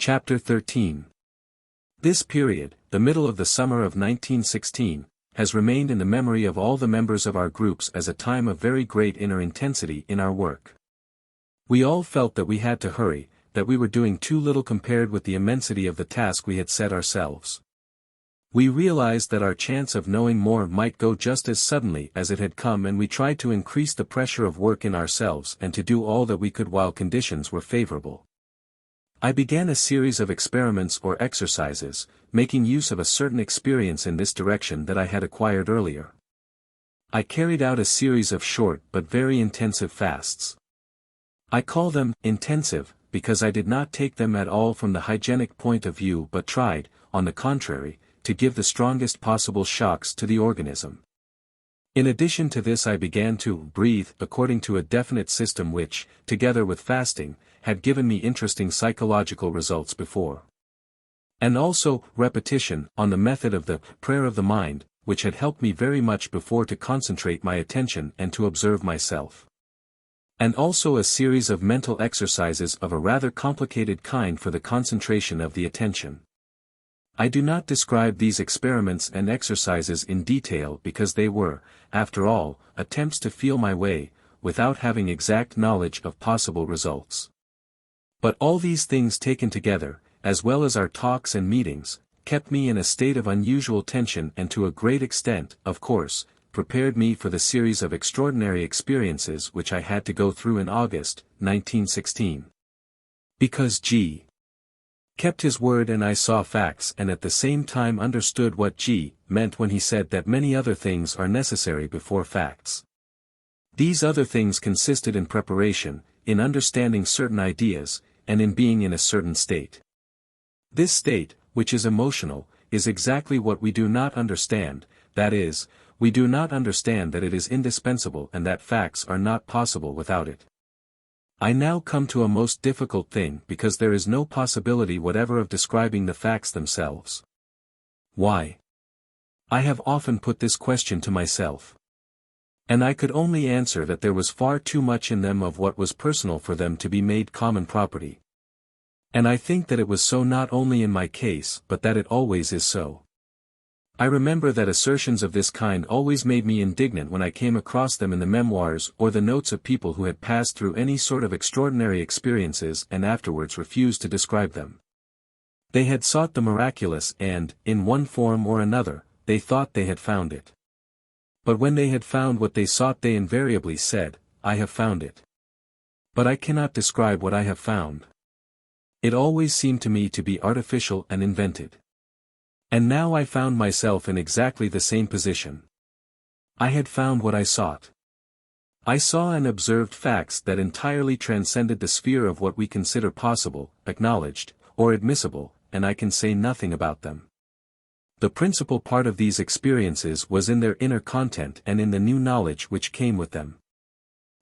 Chapter 13. This period, the middle of the summer of 1916, has remained in the memory of all the members of our groups as a time of very great inner intensity in our work. We all felt that we had to hurry, that we were doing too little compared with the immensity of the task we had set ourselves. We realized that our chance of knowing more might go just as suddenly as it had come, and we tried to increase the pressure of work in ourselves and to do all that we could while conditions were favorable. I began a series of experiments or exercises, making use of a certain experience in this direction that I had acquired earlier. I carried out a series of short but very intensive fasts. I call them intensive because I did not take them at all from the hygienic point of view but tried, on the contrary, to give the strongest possible shocks to the organism. In addition to this, I began to breathe according to a definite system which, together with fasting, had given me interesting psychological results before. And also, repetition, on the method of the prayer of the mind, which had helped me very much before to concentrate my attention and to observe myself. And also a series of mental exercises of a rather complicated kind for the concentration of the attention. I do not describe these experiments and exercises in detail because they were, after all, attempts to feel my way, without having exact knowledge of possible results. But all these things taken together, as well as our talks and meetings, kept me in a state of unusual tension and to a great extent, of course, prepared me for the series of extraordinary experiences which I had to go through in August, 1916. Because G. kept his word and I saw facts and at the same time understood what G. meant when he said that many other things are necessary before facts. These other things consisted in preparation, in understanding certain ideas, and in being in a certain state. This state, which is emotional, is exactly what we do not understand, that is, we do not understand that it is indispensable and that facts are not possible without it. I now come to a most difficult thing because there is no possibility whatever of describing the facts themselves. Why? I have often put this question to myself. And I could only answer that there was far too much in them of what was personal for them to be made common property. And I think that it was so not only in my case but that it always is so. I remember that assertions of this kind always made me indignant when I came across them in the memoirs or the notes of people who had passed through any sort of extraordinary experiences and afterwards refused to describe them. They had sought the miraculous and, in one form or another, they thought they had found it. But when they had found what they sought they invariably said, "I have found it." But I cannot describe what I have found. It always seemed to me to be artificial and invented. And now I found myself in exactly the same position. I had found what I sought. I saw and observed facts that entirely transcended the sphere of what we consider possible, acknowledged, or admissible, and I can say nothing about them. The principal part of these experiences was in their inner content and in the new knowledge which came with them.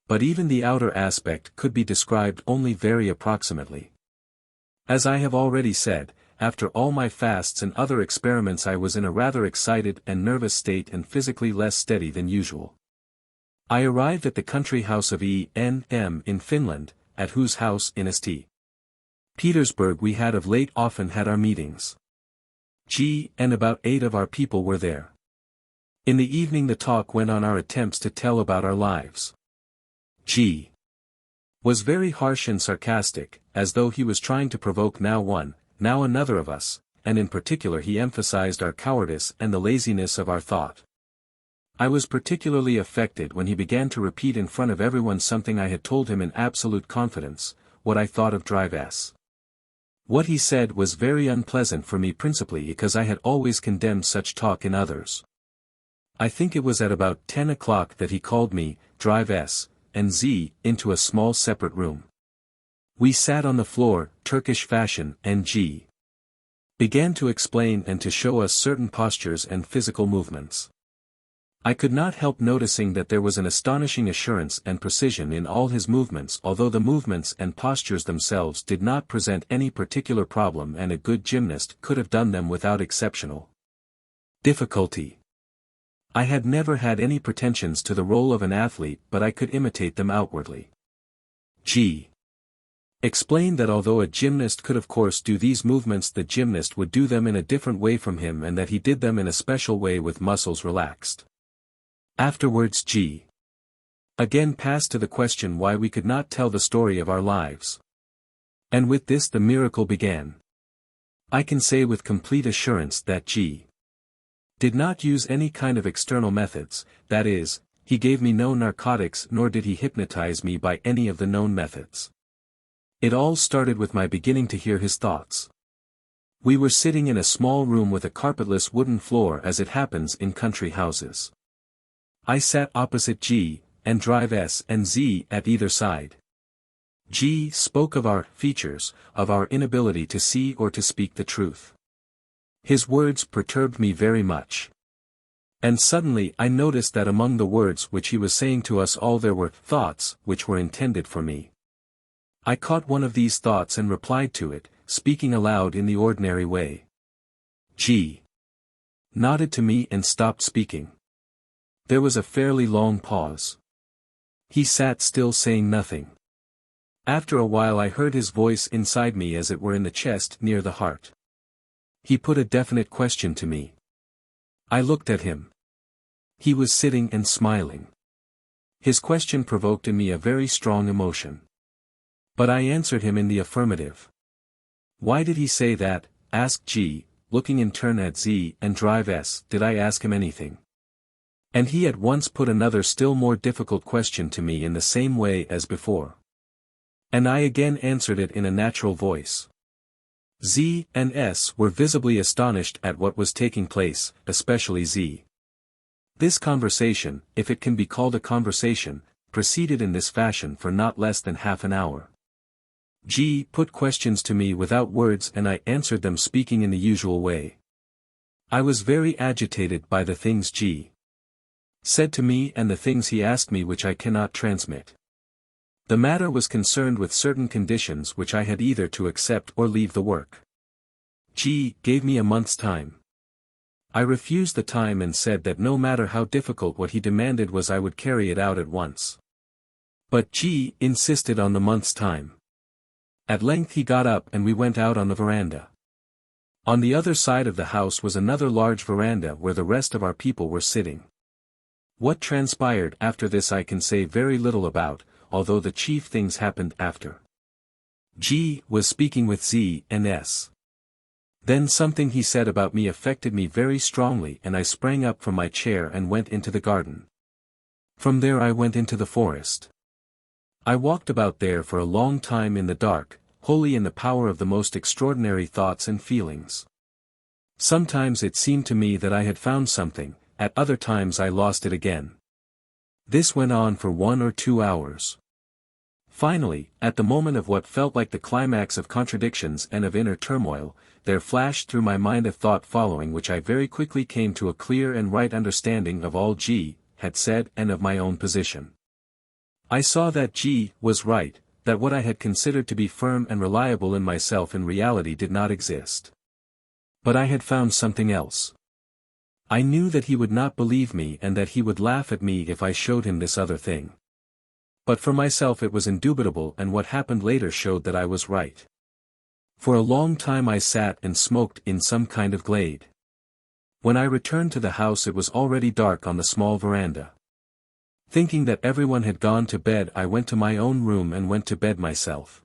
But even the outer aspect could be described only very approximately. As I have already said, after all my fasts and other experiments I was in a rather excited and nervous state and physically less steady than usual. I arrived at the country house of E.N.M. in Finland, at whose house in St. Petersburg we had of late often had our meetings. G. and about 8 of our people were there. In the evening the talk went on our attempts to tell about our lives. G. was very harsh and sarcastic, as though he was trying to provoke now one, now another of us, and in particular he emphasized our cowardice and the laziness of our thought. I was particularly affected when he began to repeat in front of everyone something I had told him in absolute confidence, what I thought of Drive S. What he said was very unpleasant for me principally because I had always condemned such talk in others. I think it was at about 10 o'clock that he called me, Drive S. and Z. into a small separate room. We sat on the floor, Turkish fashion, and G. began to explain and to show us certain postures and physical movements. I could not help noticing that there was an astonishing assurance and precision in all his movements, although the movements and postures themselves did not present any particular problem and a good gymnast could have done them without exceptional difficulty. I had never had any pretensions to the role of an athlete but I could imitate them outwardly. G. Explained that although a gymnast could of course do these movements, the gymnast would do them in a different way from him, and that he did them in a special way with muscles relaxed. Afterwards G. again passed to the question why we could not tell the story of our lives. And with this the miracle began. I can say with complete assurance that G. did not use any kind of external methods, that is, he gave me no narcotics nor did he hypnotize me by any of the known methods. It all started with my beginning to hear his thoughts. We were sitting in a small room with a carpetless wooden floor, as it happens in country houses. I sat opposite G, and drive S and Z at either side. G spoke of our features, of our inability to see or to speak the truth. His words perturbed me very much. And suddenly I noticed that among the words which he was saying to us all there were thoughts which were intended for me. I caught one of these thoughts and replied to it, speaking aloud in the ordinary way. G. nodded to me and stopped speaking. There was a fairly long pause. He sat still saying nothing. After a while I heard his voice inside me, as it were in the chest near the heart. He put a definite question to me. I looked at him. He was sitting and smiling. His question provoked in me a very strong emotion. But I answered him in the affirmative. Why did he say that? Asked G, looking in turn at Z and drive S. Did I ask him anything? And he at once put another still more difficult question to me in the same way as before. And I again answered it in a natural voice. Z and S were visibly astonished at what was taking place, especially Z. This conversation, if it can be called a conversation, proceeded in this fashion for not less than half an hour. G put questions to me without words and I answered them speaking in the usual way. I was very agitated by the things G said to me and the things he asked me, which I cannot transmit. The matter was concerned with certain conditions which I had either to accept or leave the work. G gave me a month's time. I refused the time and said that no matter how difficult what he demanded was, I would carry it out at once. But G insisted on the month's time. At length he got up and we went out on the veranda. On the other side of the house was another large veranda where the rest of our people were sitting. What transpired after this I can say very little about, although the chief things happened after. G was speaking with Z and S. Then something he said about me affected me very strongly and I sprang up from my chair and went into the garden. From there I went into the forest. I walked about there for a long time in the dark, wholly in the power of the most extraordinary thoughts and feelings. Sometimes it seemed to me that I had found something, at other times I lost it again. This went on for 1 or 2 hours. Finally, at the moment of what felt like the climax of contradictions and of inner turmoil, there flashed through my mind a thought following which I very quickly came to a clear and right understanding of all G had said and of my own position. I saw that G was right, that what I had considered to be firm and reliable in myself in reality did not exist. But I had found something else. I knew that he would not believe me and that he would laugh at me if I showed him this other thing. But for myself it was indubitable, and what happened later showed that I was right. For a long time I sat and smoked in some kind of glade. When I returned to the house it was already dark on the small veranda. Thinking that everyone had gone to bed, I went to my own room and went to bed myself.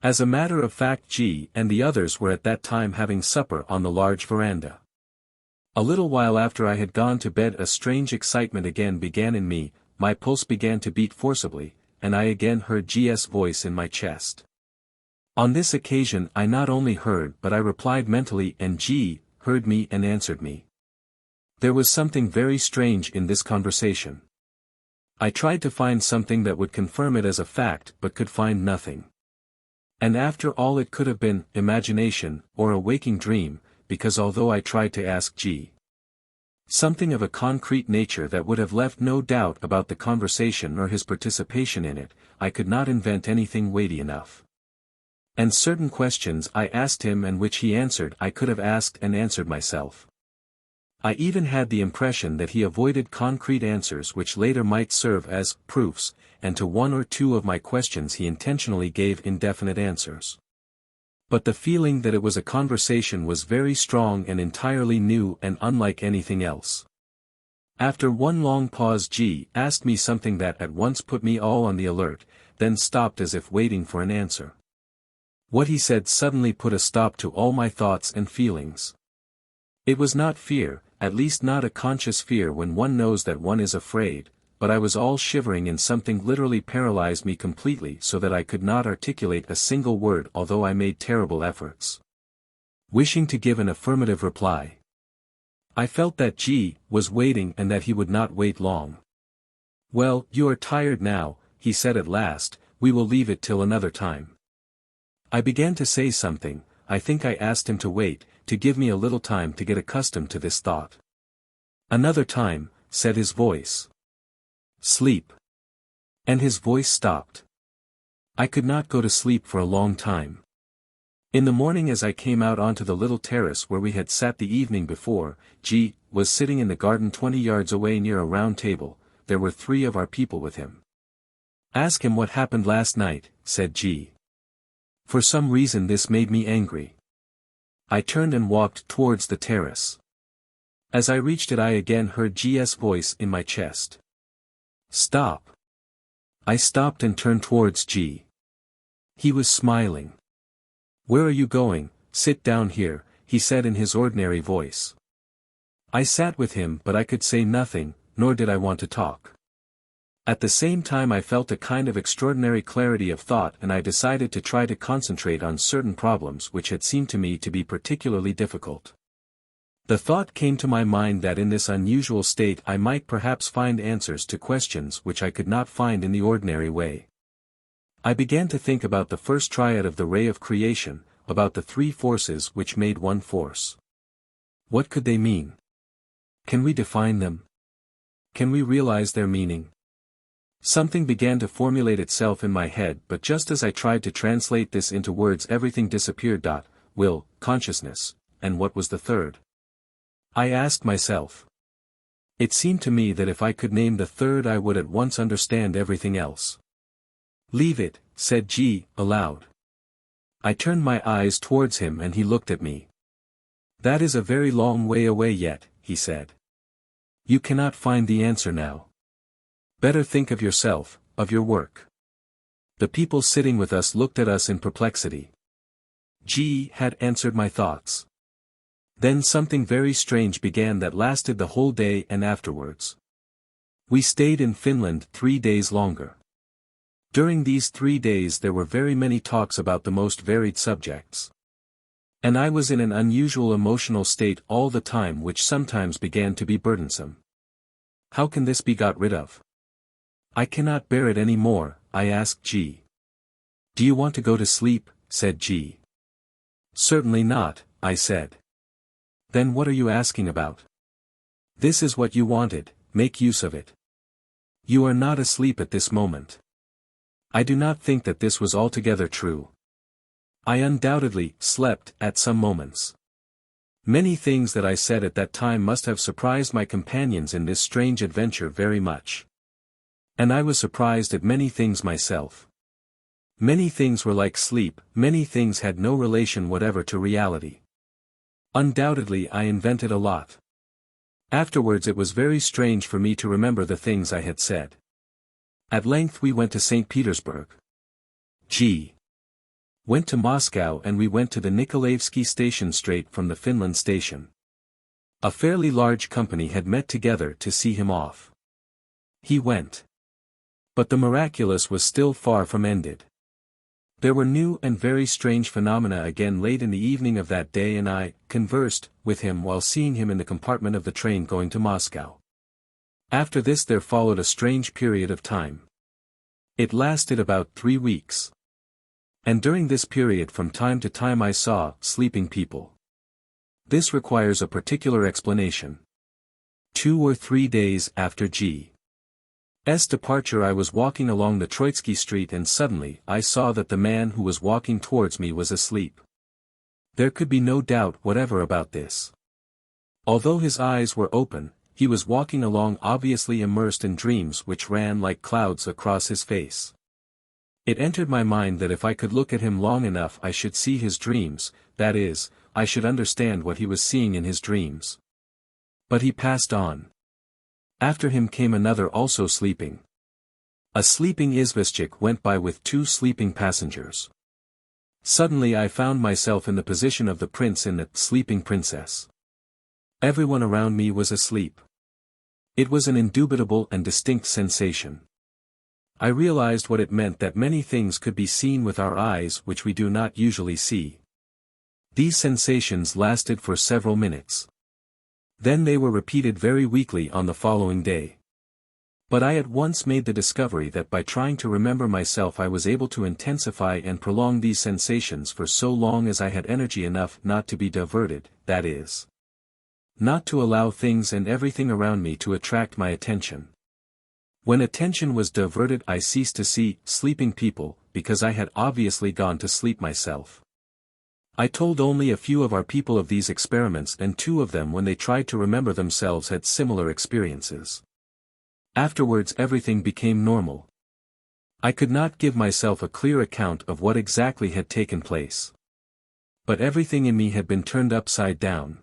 As a matter of fact, G and the others were at that time having supper on the large veranda. A little while after I had gone to bed a strange excitement again began in me, my pulse began to beat forcibly, and I again heard G's voice in my chest. On this occasion I not only heard but I replied mentally, and G heard me and answered me. There was something very strange in this conversation. I tried to find something that would confirm it as a fact but could find nothing. And after all it could have been imagination or a waking dream, because although I tried to ask G something of a concrete nature that would have left no doubt about the conversation or his participation in it, I could not invent anything weighty enough. And certain questions I asked him and which he answered I could have asked and answered myself. I even had the impression that he avoided concrete answers which later might serve as proofs, and to one or two of my questions he intentionally gave indefinite answers. But the feeling that it was a conversation was very strong and entirely new and unlike anything else. After one long pause G asked me something that at once put me all on the alert, then stopped as if waiting for an answer. What he said suddenly put a stop to all my thoughts and feelings. It was not fear, at least not a conscious fear when one knows that one is afraid, but I was all shivering and something literally paralyzed me completely so that I could not articulate a single word although I made terrible efforts. Wishing to give an affirmative reply. I felt that G was waiting and that he would not wait long. "Well, you are tired now," he said at last, "we will leave it till another time." I began to say something. I think I asked him to wait, to give me a little time to get accustomed to this thought. "Another time," said his voice. "Sleep." And his voice stopped. I could not go to sleep for a long time. In the morning as I came out onto the little terrace where we had sat the evening before, G was sitting in the garden 20 yards away near a round table. There were 3 of our people with him. "Ask him what happened last night," said G. For some reason this made me angry. I turned and walked towards the terrace. As I reached it I again heard G's voice in my chest. "Stop." I stopped and turned towards G. He was smiling. "Where are you going? Sit down here," he said in his ordinary voice. I sat with him but I could say nothing, nor did I want to talk. At the same time I felt a kind of extraordinary clarity of thought and I decided to try to concentrate on certain problems which had seemed to me to be particularly difficult. The thought came to my mind that in this unusual state I might perhaps find answers to questions which I could not find in the ordinary way. I began to think about the first triad of the ray of creation, about the 3 forces which made one force. What could they mean? Can we define them? Can we realize their meaning? Something began to formulate itself in my head, but just as I tried to translate this into words everything disappeared. Will, consciousness, and what was the third? I asked myself. It seemed to me that if I could name the third I would at once understand everything else. "Leave it," said G, aloud. I turned my eyes towards him and he looked at me. "That is a very long way away yet," he said. "You cannot find the answer now. Better think of yourself, of your work." The people sitting with us looked at us in perplexity. G had answered my thoughts. Then something very strange began that lasted the whole day and afterwards. We stayed in Finland 3 days longer. During these 3 days there were very many talks about the most varied subjects. And I was in an unusual emotional state all the time which sometimes began to be burdensome. How can this be got rid of? I cannot bear it any more, I asked G. "Do you want to go to sleep?" said G. "Certainly not," I said. "Then what are you asking about? This is what you wanted, make use of it. You are not asleep at this moment." I do not think that this was altogether true. I undoubtedly slept at some moments. Many things that I said at that time must have surprised my companions in this strange adventure very much. And I was surprised at many things myself. Many things were like sleep, many things had no relation whatever to reality. Undoubtedly I invented a lot. Afterwards it was very strange for me to remember the things I had said. At length we went to St. Petersburg. G. went to Moscow and we went to the Nikolaevsky station straight from the Finland station. A fairly large company had met together to see him off. He went. But the miraculous was still far from ended. There were new and very strange phenomena again late in the evening of that day and I conversed with him while seeing him in the compartment of the train going to Moscow. After this there followed a strange period of time. It lasted about 3 weeks. And during this period from time to time I saw sleeping people. This requires a particular explanation. 2 or 3 days after G.'s departure I was walking along the Troitsky Street and suddenly I saw that the man who was walking towards me was asleep. There could be no doubt whatever about this. Although his eyes were open, he was walking along obviously immersed in dreams which ran like clouds across his face. It entered my mind that if I could look at him long enough I should see his dreams, that is, I should understand what he was seeing in his dreams. But he passed on. After him came another also sleeping. A sleeping izvoshchik went by with 2 sleeping passengers. Suddenly I found myself in the position of the prince and the sleeping princess. Everyone around me was asleep. It was an indubitable and distinct sensation. I realized what it meant that many things could be seen with our eyes which we do not usually see. These sensations lasted for several minutes. Then they were repeated very weakly on the following day. But I at once made the discovery that by trying to remember myself I was able to intensify and prolong these sensations for so long as I had energy enough not to be diverted, that is, not to allow things and everything around me to attract my attention. When attention was diverted I ceased to see sleeping people, because I had obviously gone to sleep myself. I told only a few of our people of these experiments, and 2 of them when they tried to remember themselves had similar experiences. Afterwards everything became normal. I could not give myself a clear account of what exactly had taken place. But everything in me had been turned upside down.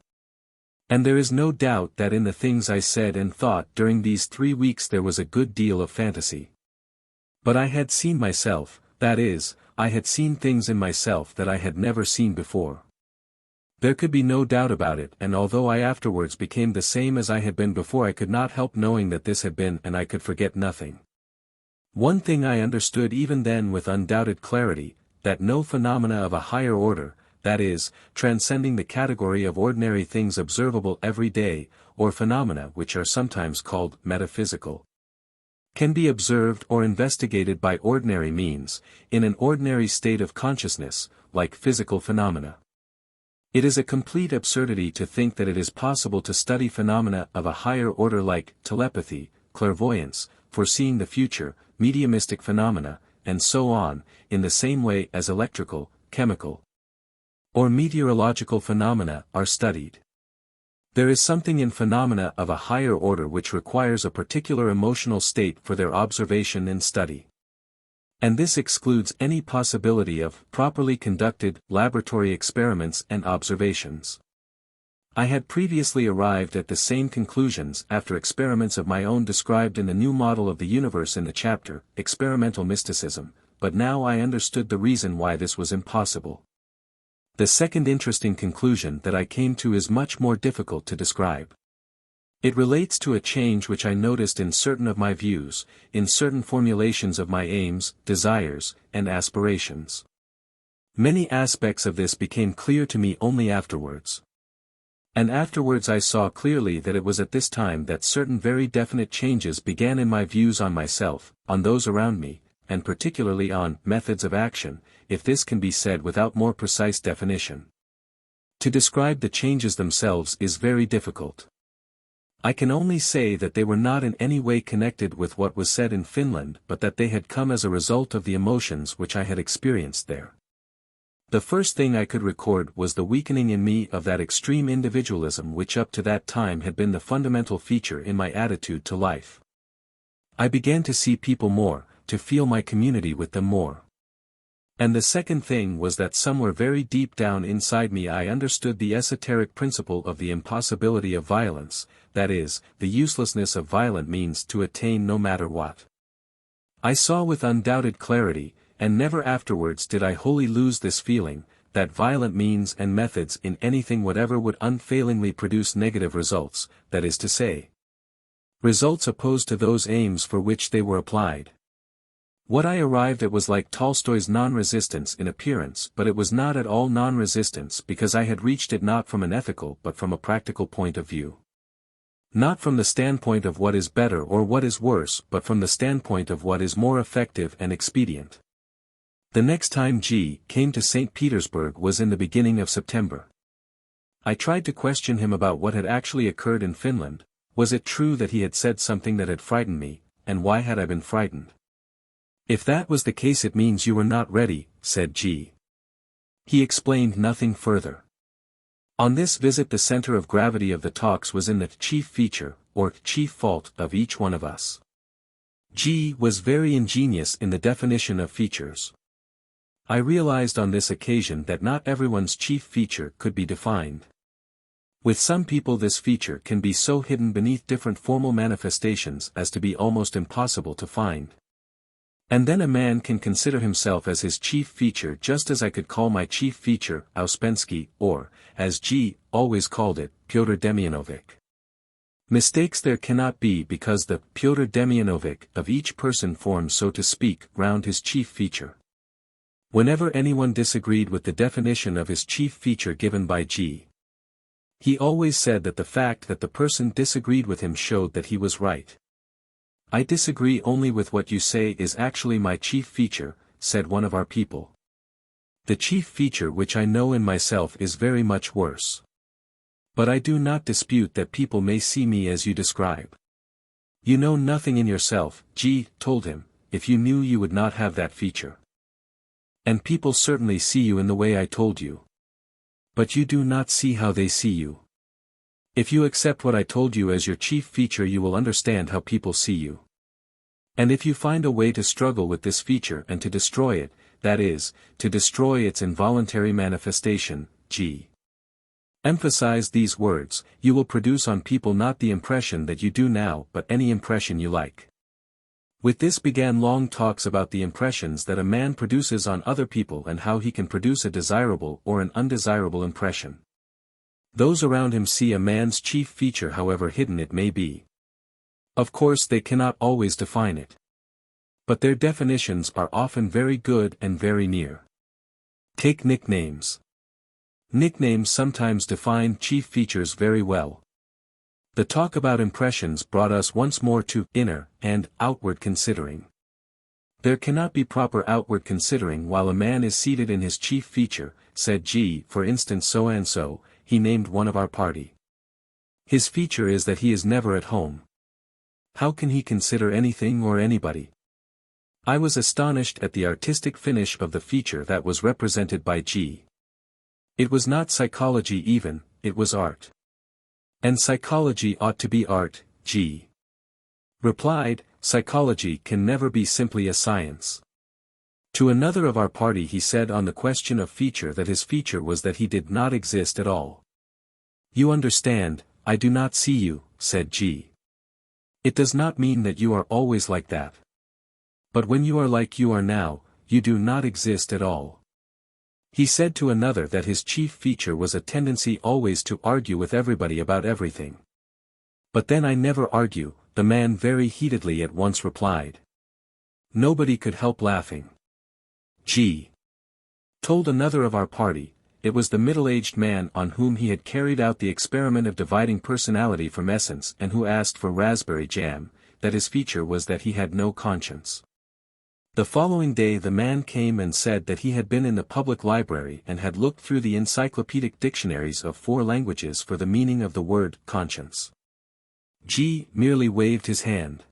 And there is no doubt that in the things I said and thought during these 3 weeks there was a good deal of fantasy. But I had seen myself, that is, I had seen things in myself that I had never seen before. There could be no doubt about it, and although I afterwards became the same as I had been before I could not help knowing that this had been and I could forget nothing. One thing I understood even then with undoubted clarity, that no phenomena of a higher order, that is, transcending the category of ordinary things observable every day, or phenomena which are sometimes called metaphysical, can be observed or investigated by ordinary means, in an ordinary state of consciousness, like physical phenomena. It is a complete absurdity to think that it is possible to study phenomena of a higher order like telepathy, clairvoyance, foreseeing the future, mediumistic phenomena, and so on, in the same way as electrical, chemical, or meteorological phenomena are studied. There is something in phenomena of a higher order which requires a particular emotional state for their observation and study. And this excludes any possibility of properly conducted laboratory experiments and observations. I had previously arrived at the same conclusions after experiments of my own described in the new model of the universe in the chapter, Experimental Mysticism, but now I understood the reason why this was impossible. The second interesting conclusion that I came to is much more difficult to describe. It relates to a change which I noticed in certain of my views, in certain formulations of my aims, desires, and aspirations. Many aspects of this became clear to me only afterwards. And afterwards I saw clearly that it was at this time that certain very definite changes began in my views on myself, on those around me, and particularly on methods of action, if this can be said without more precise definition. To describe the changes themselves is very difficult. I can only say that they were not in any way connected with what was said in Finland, but that they had come as a result of the emotions which I had experienced there. The first thing I could record was the weakening in me of that extreme individualism which up to that time had been the fundamental feature in my attitude to life. I began to see people more, to feel my community with them more. And the second thing was that somewhere very deep down inside me I understood the esoteric principle of the impossibility of violence, that is, the uselessness of violent means to attain no matter what. I saw with undoubted clarity, and never afterwards did I wholly lose this feeling, that violent means and methods in anything whatever would unfailingly produce negative results, that is to say, results opposed to those aims for which they were applied. What I arrived at was like Tolstoy's non-resistance in appearance, but it was not at all non-resistance because I had reached it not from an ethical but from a practical point of view. Not from the standpoint of what is better or what is worse, but from the standpoint of what is more effective and expedient. The next time G came to St. Petersburg was in the beginning of September. I tried to question him about what had actually occurred in Finland. Was it true that he had said something that had frightened me, and why had I been frightened? If that was the case it means you were not ready, said G. He explained nothing further. On this visit the center of gravity of the talks was in the chief feature, or chief fault, of each one of us. G was very ingenious in the definition of features. I realized on this occasion that not everyone's chief feature could be defined. With some people this feature can be so hidden beneath different formal manifestations as to be almost impossible to find. And then a man can consider himself as his chief feature just as I could call my chief feature Ouspensky, or, as G always called it, Pyotr Demyanovich. Mistakes there cannot be because the Pyotr Demyanovich of each person forms, so to speak, round his chief feature. Whenever anyone disagreed with the definition of his chief feature given by G, he always said that the fact that the person disagreed with him showed that he was right. I disagree only with what you say is actually my chief feature, said one of our people. The chief feature which I know in myself is very much worse. But I do not dispute that people may see me as you describe. You know nothing in yourself, G told him, if you knew you would not have that feature. And people certainly see you in the way I told you. But you do not see how they see you. If you accept what I told you as your chief feature you will understand how people see you. And if you find a way to struggle with this feature and to destroy it, that is, to destroy its involuntary manifestation, G. Emphasize these words, you will produce on people not the impression that you do now but any impression you like. With this began long talks about the impressions that a man produces on other people and how he can produce a desirable or an undesirable impression. Those around him see a man's chief feature however hidden it may be. Of course they cannot always define it. But their definitions are often very good and very near. Take nicknames. Nicknames sometimes define chief features very well. The talk about impressions brought us once more to inner and outward considering. There cannot be proper outward considering while a man is seated in his chief feature, said G. For instance so and so, he named one of our party. His feature is that he is never at home. How can he consider anything or anybody? I was astonished at the artistic finish of the feature that was represented by G. It was not psychology even, it was art. And psychology ought to be art, G. replied, psychology can never be simply a science. To another of our party he said on the question of feature that his feature was that he did not exist at all. You understand, I do not see you, said G. It does not mean that you are always like that. But when you are like you are now, you do not exist at all. He said to another that his chief feature was a tendency always to argue with everybody about everything. But then I never argue, the man very heatedly at once replied. Nobody could help laughing. G. told another of our party, it was the middle-aged man on whom he had carried out the experiment of dividing personality from essence and who asked for raspberry jam, that his feature was that he had no conscience. The following day the man came and said that he had been in the public library and had looked through the encyclopedic dictionaries of 4 languages for the meaning of the word conscience. G. merely waved his hand.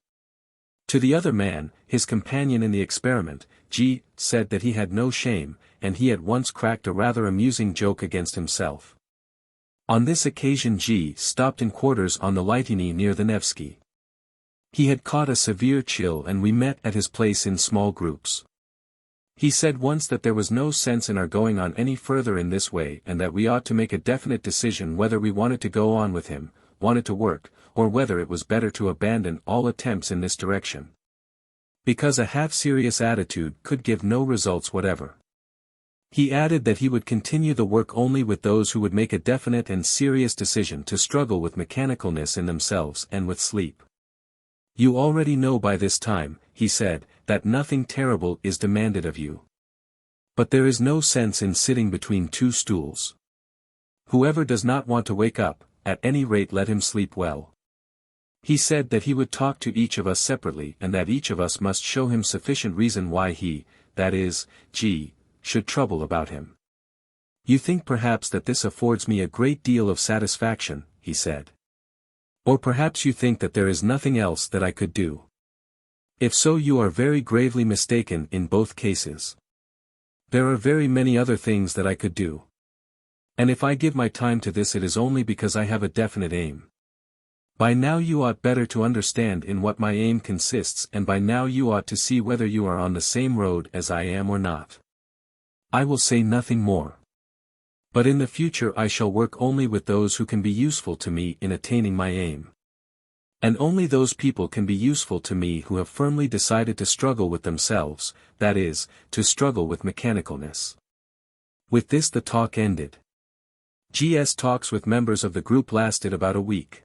To the other man, his companion in the experiment, G. said that he had no shame, and he at once cracked a rather amusing joke against himself. On this occasion G. stopped in quarters on the Lytiny near the Nevsky. He had caught a severe chill and we met at his place in small groups. He said once that there was no sense in our going on any further in this way and that we ought to make a definite decision whether we wanted to go on with him, wanted to work, or whether it was better to abandon all attempts in this direction. Because a half-serious attitude could give no results whatever. He added that he would continue the work only with those who would make a definite and serious decision to struggle with mechanicalness in themselves and with sleep. You already know by this time, he said, that nothing terrible is demanded of you. But there is no sense in sitting between 2 stools. Whoever does not want to wake up, at any rate let him sleep well. He said that he would talk to each of us separately and that each of us must show him sufficient reason why he, that is, G, should trouble about him. You think perhaps that this affords me a great deal of satisfaction, he said. Or perhaps you think that there is nothing else that I could do. If so you are very gravely mistaken in both cases. There are very many other things that I could do. And if I give my time to this, it is only because I have a definite aim. By now you ought better to understand in what my aim consists, and by now you ought to see whether you are on the same road as I am or not. I will say nothing more. But in the future I shall work only with those who can be useful to me in attaining my aim. And only those people can be useful to me who have firmly decided to struggle with themselves, that is, to struggle with mechanicalness. With this the talk ended. G.'s talks with members of the group lasted about a week.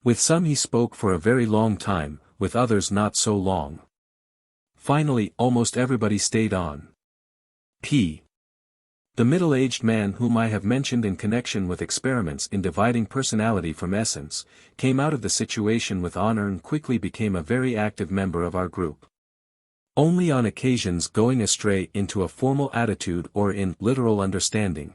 With some he spoke for a very long time, with others not so long. Finally almost everybody stayed on. P. The middle-aged man whom I have mentioned in connection with experiments in dividing personality from essence, came out of the situation with honor and quickly became a very active member of our group. Only on occasions going astray into a formal attitude or in literal understanding.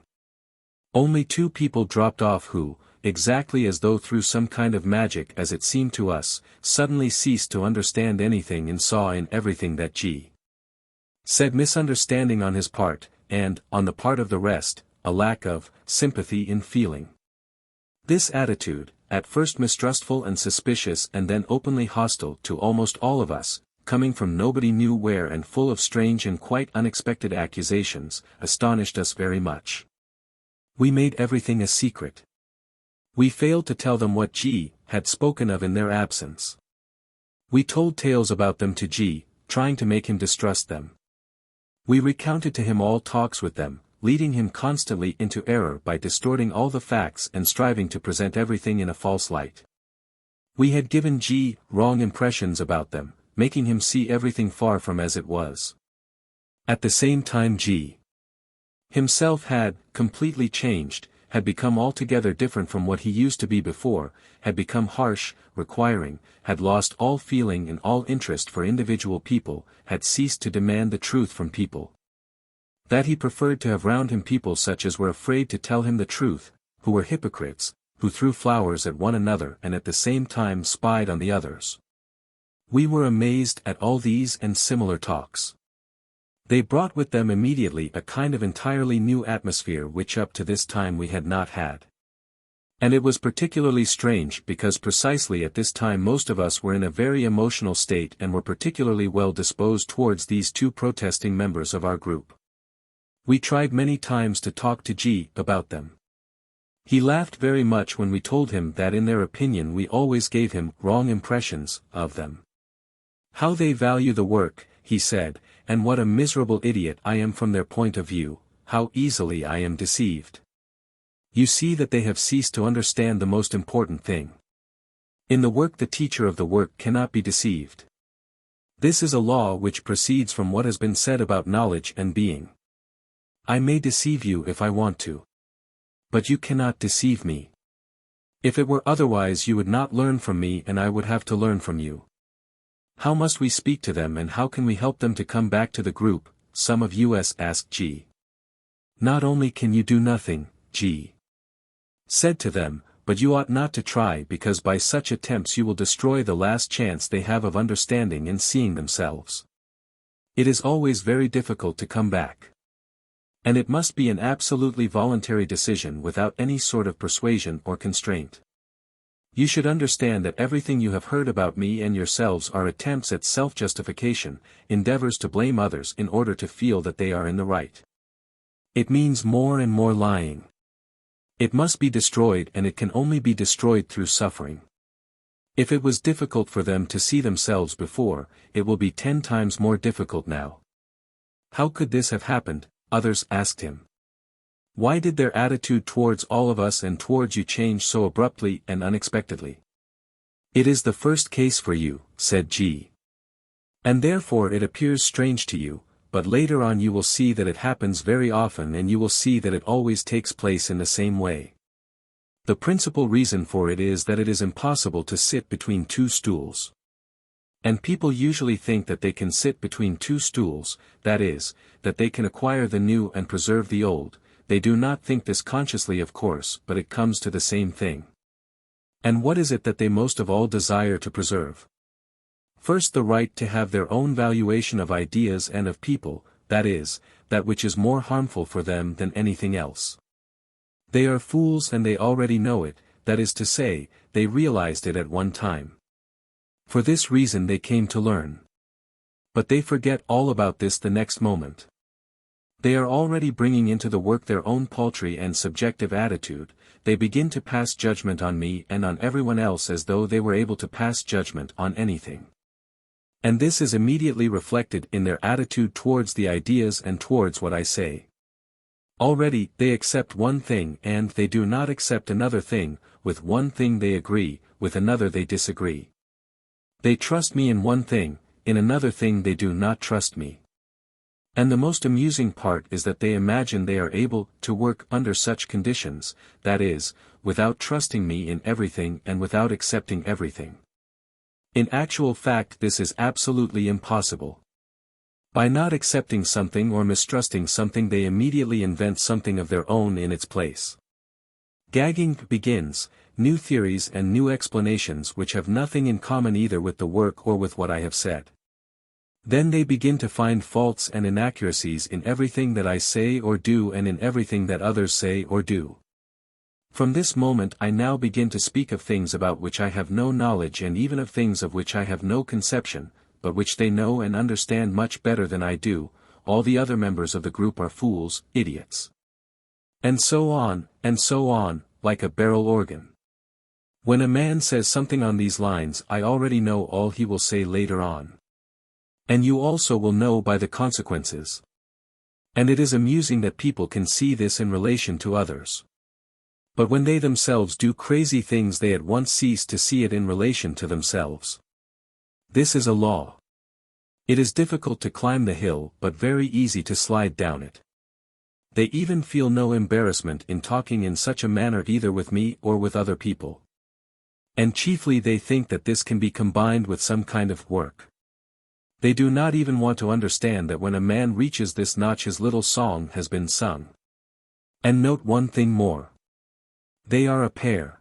Only 2 people dropped off who, exactly as though through some kind of magic as it seemed to us, suddenly ceased to understand anything and saw in everything that G. said misunderstanding on his part, and, on the part of the rest, a lack of sympathy in feeling. This attitude, at first mistrustful and suspicious and then openly hostile to almost all of us, coming from nobody knew where and full of strange and quite unexpected accusations, astonished us very much. We made everything a secret. We failed to tell them what G. had spoken of in their absence. We told tales about them to G., trying to make him distrust them. We recounted to him all talks with them, leading him constantly into error by distorting all the facts and striving to present everything in a false light. We had given G. wrong impressions about them, making him see everything far from as it was. At the same time G. himself had completely changed, had become altogether different from what he used to be before, had become harsh, requiring, had lost all feeling and all interest for individual people, had ceased to demand the truth from people. That he preferred to have round him people such as were afraid to tell him the truth, who were hypocrites, who threw flowers at one another and at the same time spied on the others. We were amazed at all these and similar talks. They brought with them immediately a kind of entirely new atmosphere which up to this time we had not had. And it was particularly strange because precisely at this time most of us were in a very emotional state and were particularly well disposed towards these 2 protesting members of our group. We tried many times to talk to G. about them. He laughed very much when we told him that in their opinion we always gave him wrong impressions of them. How they value the work, he said, and what a miserable idiot I am from their point of view, how easily I am deceived. You see that they have ceased to understand the most important thing. In the work the teacher of the work cannot be deceived. This is a law which proceeds from what has been said about knowledge and being. I may deceive you if I want to. But you cannot deceive me. If it were otherwise you would not learn from me and I would have to learn from you. How must we speak to them and how can we help them to come back to the group? Some of us asked G. Not only can you do nothing, G. said to them, but you ought not to try because by such attempts you will destroy the last chance they have of understanding and seeing themselves. It is always very difficult to come back. And it must be an absolutely voluntary decision without any sort of persuasion or constraint. You should understand that everything you have heard about me and yourselves are attempts at self-justification, endeavors to blame others in order to feel that they are in the right. It means more and more lying. It must be destroyed and it can only be destroyed through suffering. If it was difficult for them to see themselves before, it will be 10 times more difficult now. How could this have happened? Others asked him. Why did their attitude towards all of us and towards you change so abruptly and unexpectedly? It is the first case for you, said G. And therefore it appears strange to you, but later on you will see that it happens very often and you will see that it always takes place in the same way. The principal reason for it is that it is impossible to sit between 2 stools. And people usually think that they can sit between 2 stools, that is, that they can acquire the new and preserve the old. They do not think this consciously of course, but it comes to the same thing. And what is it that they most of all desire to preserve? First the right to have their own valuation of ideas and of people, that is, that which is more harmful for them than anything else. They are fools and they already know it, that is to say, they realized it at one time. For this reason they came to learn. But they forget all about this the next moment. They are already bringing into the work their own paltry and subjective attitude. They begin to pass judgment on me and on everyone else as though they were able to pass judgment on anything. And this is immediately reflected in their attitude towards the ideas and towards what I say. Already, they accept one thing and they do not accept another thing, with one thing they agree, with another they disagree. They trust me in one thing, in another thing they do not trust me. And the most amusing part is that they imagine they are able to work under such conditions, that is, without trusting me in everything and without accepting everything. In actual fact this is absolutely impossible. By not accepting something or mistrusting something they immediately invent something of their own in its place. Gagging begins, new theories and new explanations which have nothing in common either with the work or with what I have said. Then they begin to find faults and inaccuracies in everything that I say or do and in everything that others say or do. From this moment I now begin to speak of things about which I have no knowledge and even of things of which I have no conception, but which they know and understand much better than I do. All the other members of the group are fools, idiots. And so on, like a barrel organ. When a man says something on these lines I already know all he will say later on. And you also will know by the consequences. And it is amusing that people can see this in relation to others. But when they themselves do crazy things they at once cease to see it in relation to themselves. This is a law. It is difficult to climb the hill but very easy to slide down it. They even feel no embarrassment in talking in such a manner either with me or with other people. And chiefly they think that this can be combined with some kind of work. They do not even want to understand that when a man reaches this notch his little song has been sung. And note one thing more. They are a pair.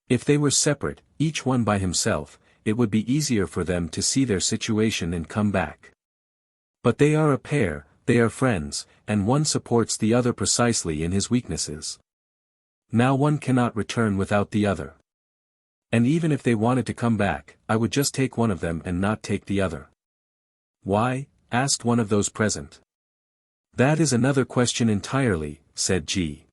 If they were separate, each one by himself, it would be easier for them to see their situation and come back. But they are a pair, they are friends, and one supports the other precisely in his weaknesses. Now one cannot return without the other. And even if they wanted to come back, I would just take one of them and not take the other. Why? Asked one of those present. That is another question entirely, said G.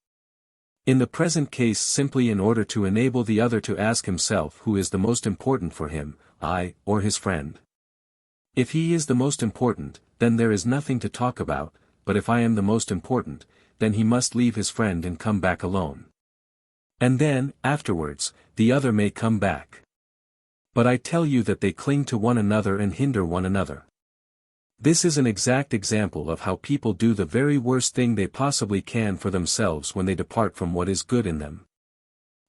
In the present case simply in order to enable the other to ask himself who is the most important for him, I, or his friend. If he is the most important, then there is nothing to talk about, but if I am the most important, then he must leave his friend and come back alone. And then, afterwards, the other may come back. But I tell you that they cling to one another and hinder one another. This is an exact example of how people do the very worst thing they possibly can for themselves when they depart from what is good in them.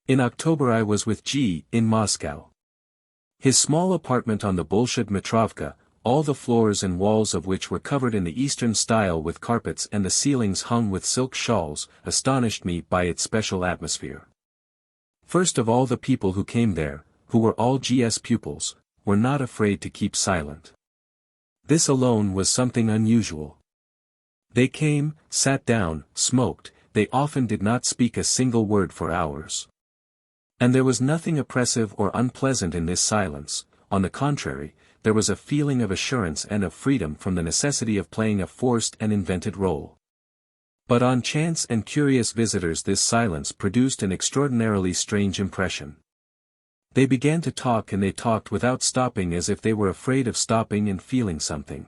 In October I was with G. in Moscow. His small apartment on the Bolshoi Metrovka, all the floors and walls of which were covered in the Eastern style with carpets and the ceilings hung with silk shawls, astonished me by its special atmosphere. First of all the people who came there, who were all G.S. pupils, were not afraid to keep silent. This alone was something unusual. They came, sat down, smoked, they often did not speak a single word for hours. And there was nothing oppressive or unpleasant in this silence, on the contrary, there was a feeling of assurance and of freedom from the necessity of playing a forced and invented role. But on chance and curious visitors this silence produced an extraordinarily strange impression. They began to talk and they talked without stopping as if they were afraid of stopping and feeling something.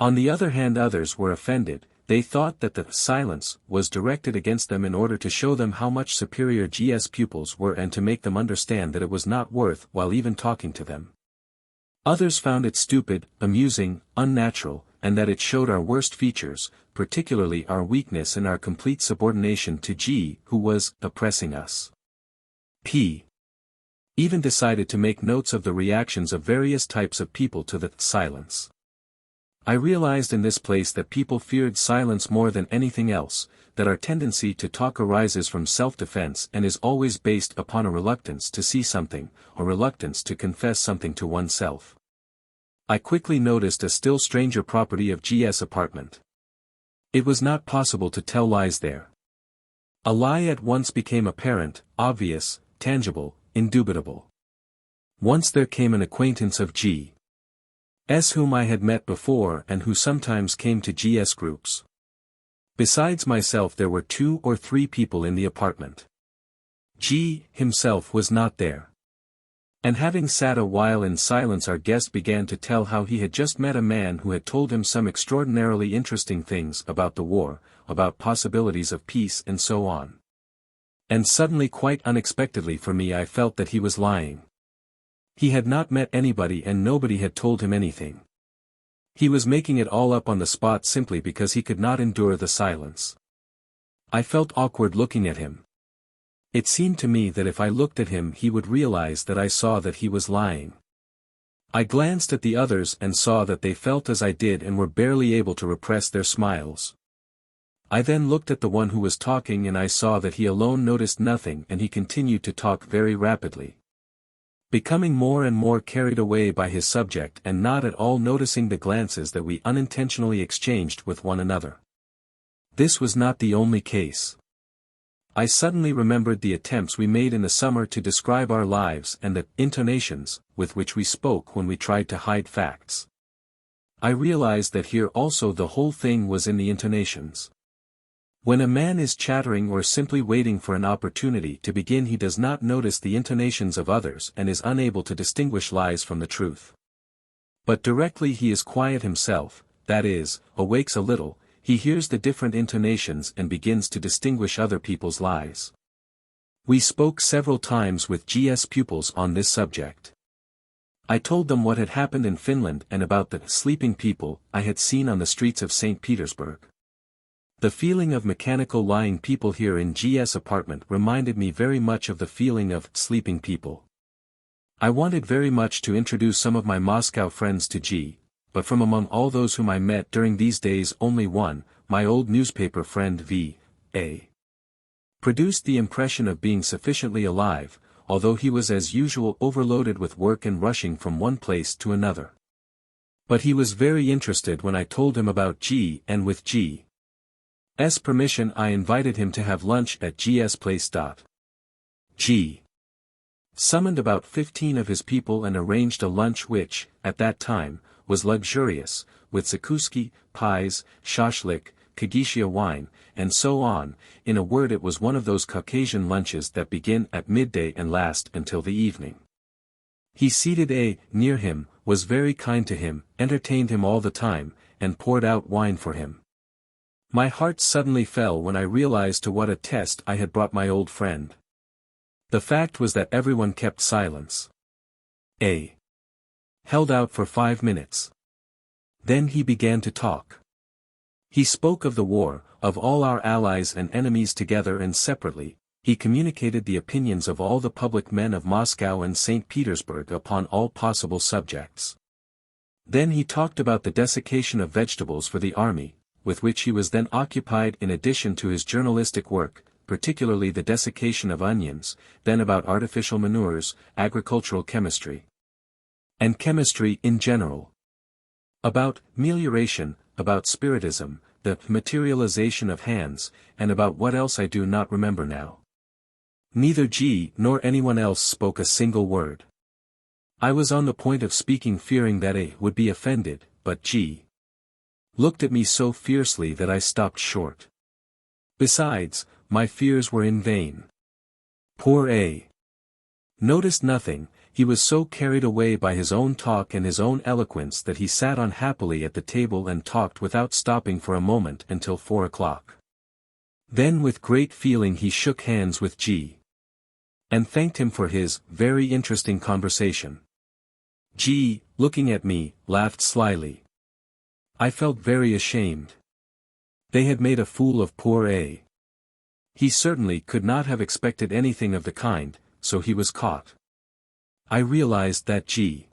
On the other hand others were offended, they thought that the silence was directed against them in order to show them how much superior G.S. pupils were and to make them understand that it was not worth while even talking to them. Others found it stupid, amusing, unnatural, and that it showed our worst features, particularly our weakness and our complete subordination to G, who was oppressing us. P. Even decided to make notes of the reactions of various types of people to the silence. I realized in this place that people feared silence more than anything else, that our tendency to talk arises from self-defense and is always based upon a reluctance to see something, or reluctance to confess something to oneself. I quickly noticed a still stranger property of G.S. apartment. It was not possible to tell lies there. A lie at once became apparent, obvious, tangible, indubitable. Once there came an acquaintance of G.'s whom I had met before and who sometimes came to G.'s groups. Besides myself there were 2 or 3 people in the apartment. G. himself was not there. And having sat a while in silence, our guest began to tell how he had just met a man who had told him some extraordinarily interesting things about the war, about possibilities of peace and so on. And suddenly, quite unexpectedly for me, I felt that he was lying. He had not met anybody and nobody had told him anything. He was making it all up on the spot simply because he could not endure the silence. I felt awkward looking at him. It seemed to me that if I looked at him he would realize that I saw that he was lying. I glanced at the others and saw that they felt as I did and were barely able to repress their smiles. I then looked at the one who was talking and I saw that he alone noticed nothing and he continued to talk very rapidly. Becoming more and more carried away by his subject and not at all noticing the glances that we unintentionally exchanged with one another. This was not the only case. I suddenly remembered the attempts we made in the summer to describe our lives and the intonations with which we spoke when we tried to hide facts. I realized that here also the whole thing was in the intonations. When a man is chattering or simply waiting for an opportunity to begin, he does not notice the intonations of others and is unable to distinguish lies from the truth. But directly he is quiet himself, that is, awakes a little, he hears the different intonations and begins to distinguish other people's lies. We spoke several times with G.'s pupils on this subject. I told them what had happened in Finland and about the sleeping people I had seen on the streets of St. Petersburg. The feeling of mechanical lying people here in G.'s apartment reminded me very much of the feeling of sleeping people. I wanted very much to introduce some of my Moscow friends to G., but from among all those whom I met during these days only one, my old newspaper friend V.A. produced the impression of being sufficiently alive, although he was as usual overloaded with work and rushing from one place to another. But he was very interested when I told him about G, and with G.'s permission I invited him to have lunch at G.'s place. G. summoned about 15 of his people and arranged a lunch which, at that time, was luxurious, with zakouski, pies, shashlik, kagetia wine, and so on. In a word, it was one of those Caucasian lunches that begin at midday and last until the evening. He seated A near him, was very kind to him, entertained him all the time, and poured out wine for him. My heart suddenly fell when I realized to what a test I had brought my old friend. The fact was that everyone kept silence. A held out for 5 minutes. Then he began to talk. He spoke of the war, of all our allies and enemies together and separately. He communicated the opinions of all the public men of Moscow and St. Petersburg upon all possible subjects. Then he talked about the desiccation of vegetables for the army, with which he was then occupied in addition to his journalistic work, particularly the desiccation of onions, then about artificial manures, agricultural chemistry, and chemistry in general. About melioration, about spiritism, the materialization of hands, and about what else I do not remember now. Neither G nor anyone else spoke a single word. I was on the point of speaking, fearing that A would be offended, but G looked at me so fiercely that I stopped short. Besides, my fears were in vain. Poor A noticed nothing. He was so carried away by his own talk and his own eloquence that he sat unhappily at the table and talked without stopping for a moment until 4 o'clock. Then with great feeling he shook hands with G. and thanked him for his very interesting conversation. G, looking at me, laughed slyly. I felt very ashamed. They had made a fool of poor A. He certainly could not have expected anything of the kind, so he was caught. I realized that G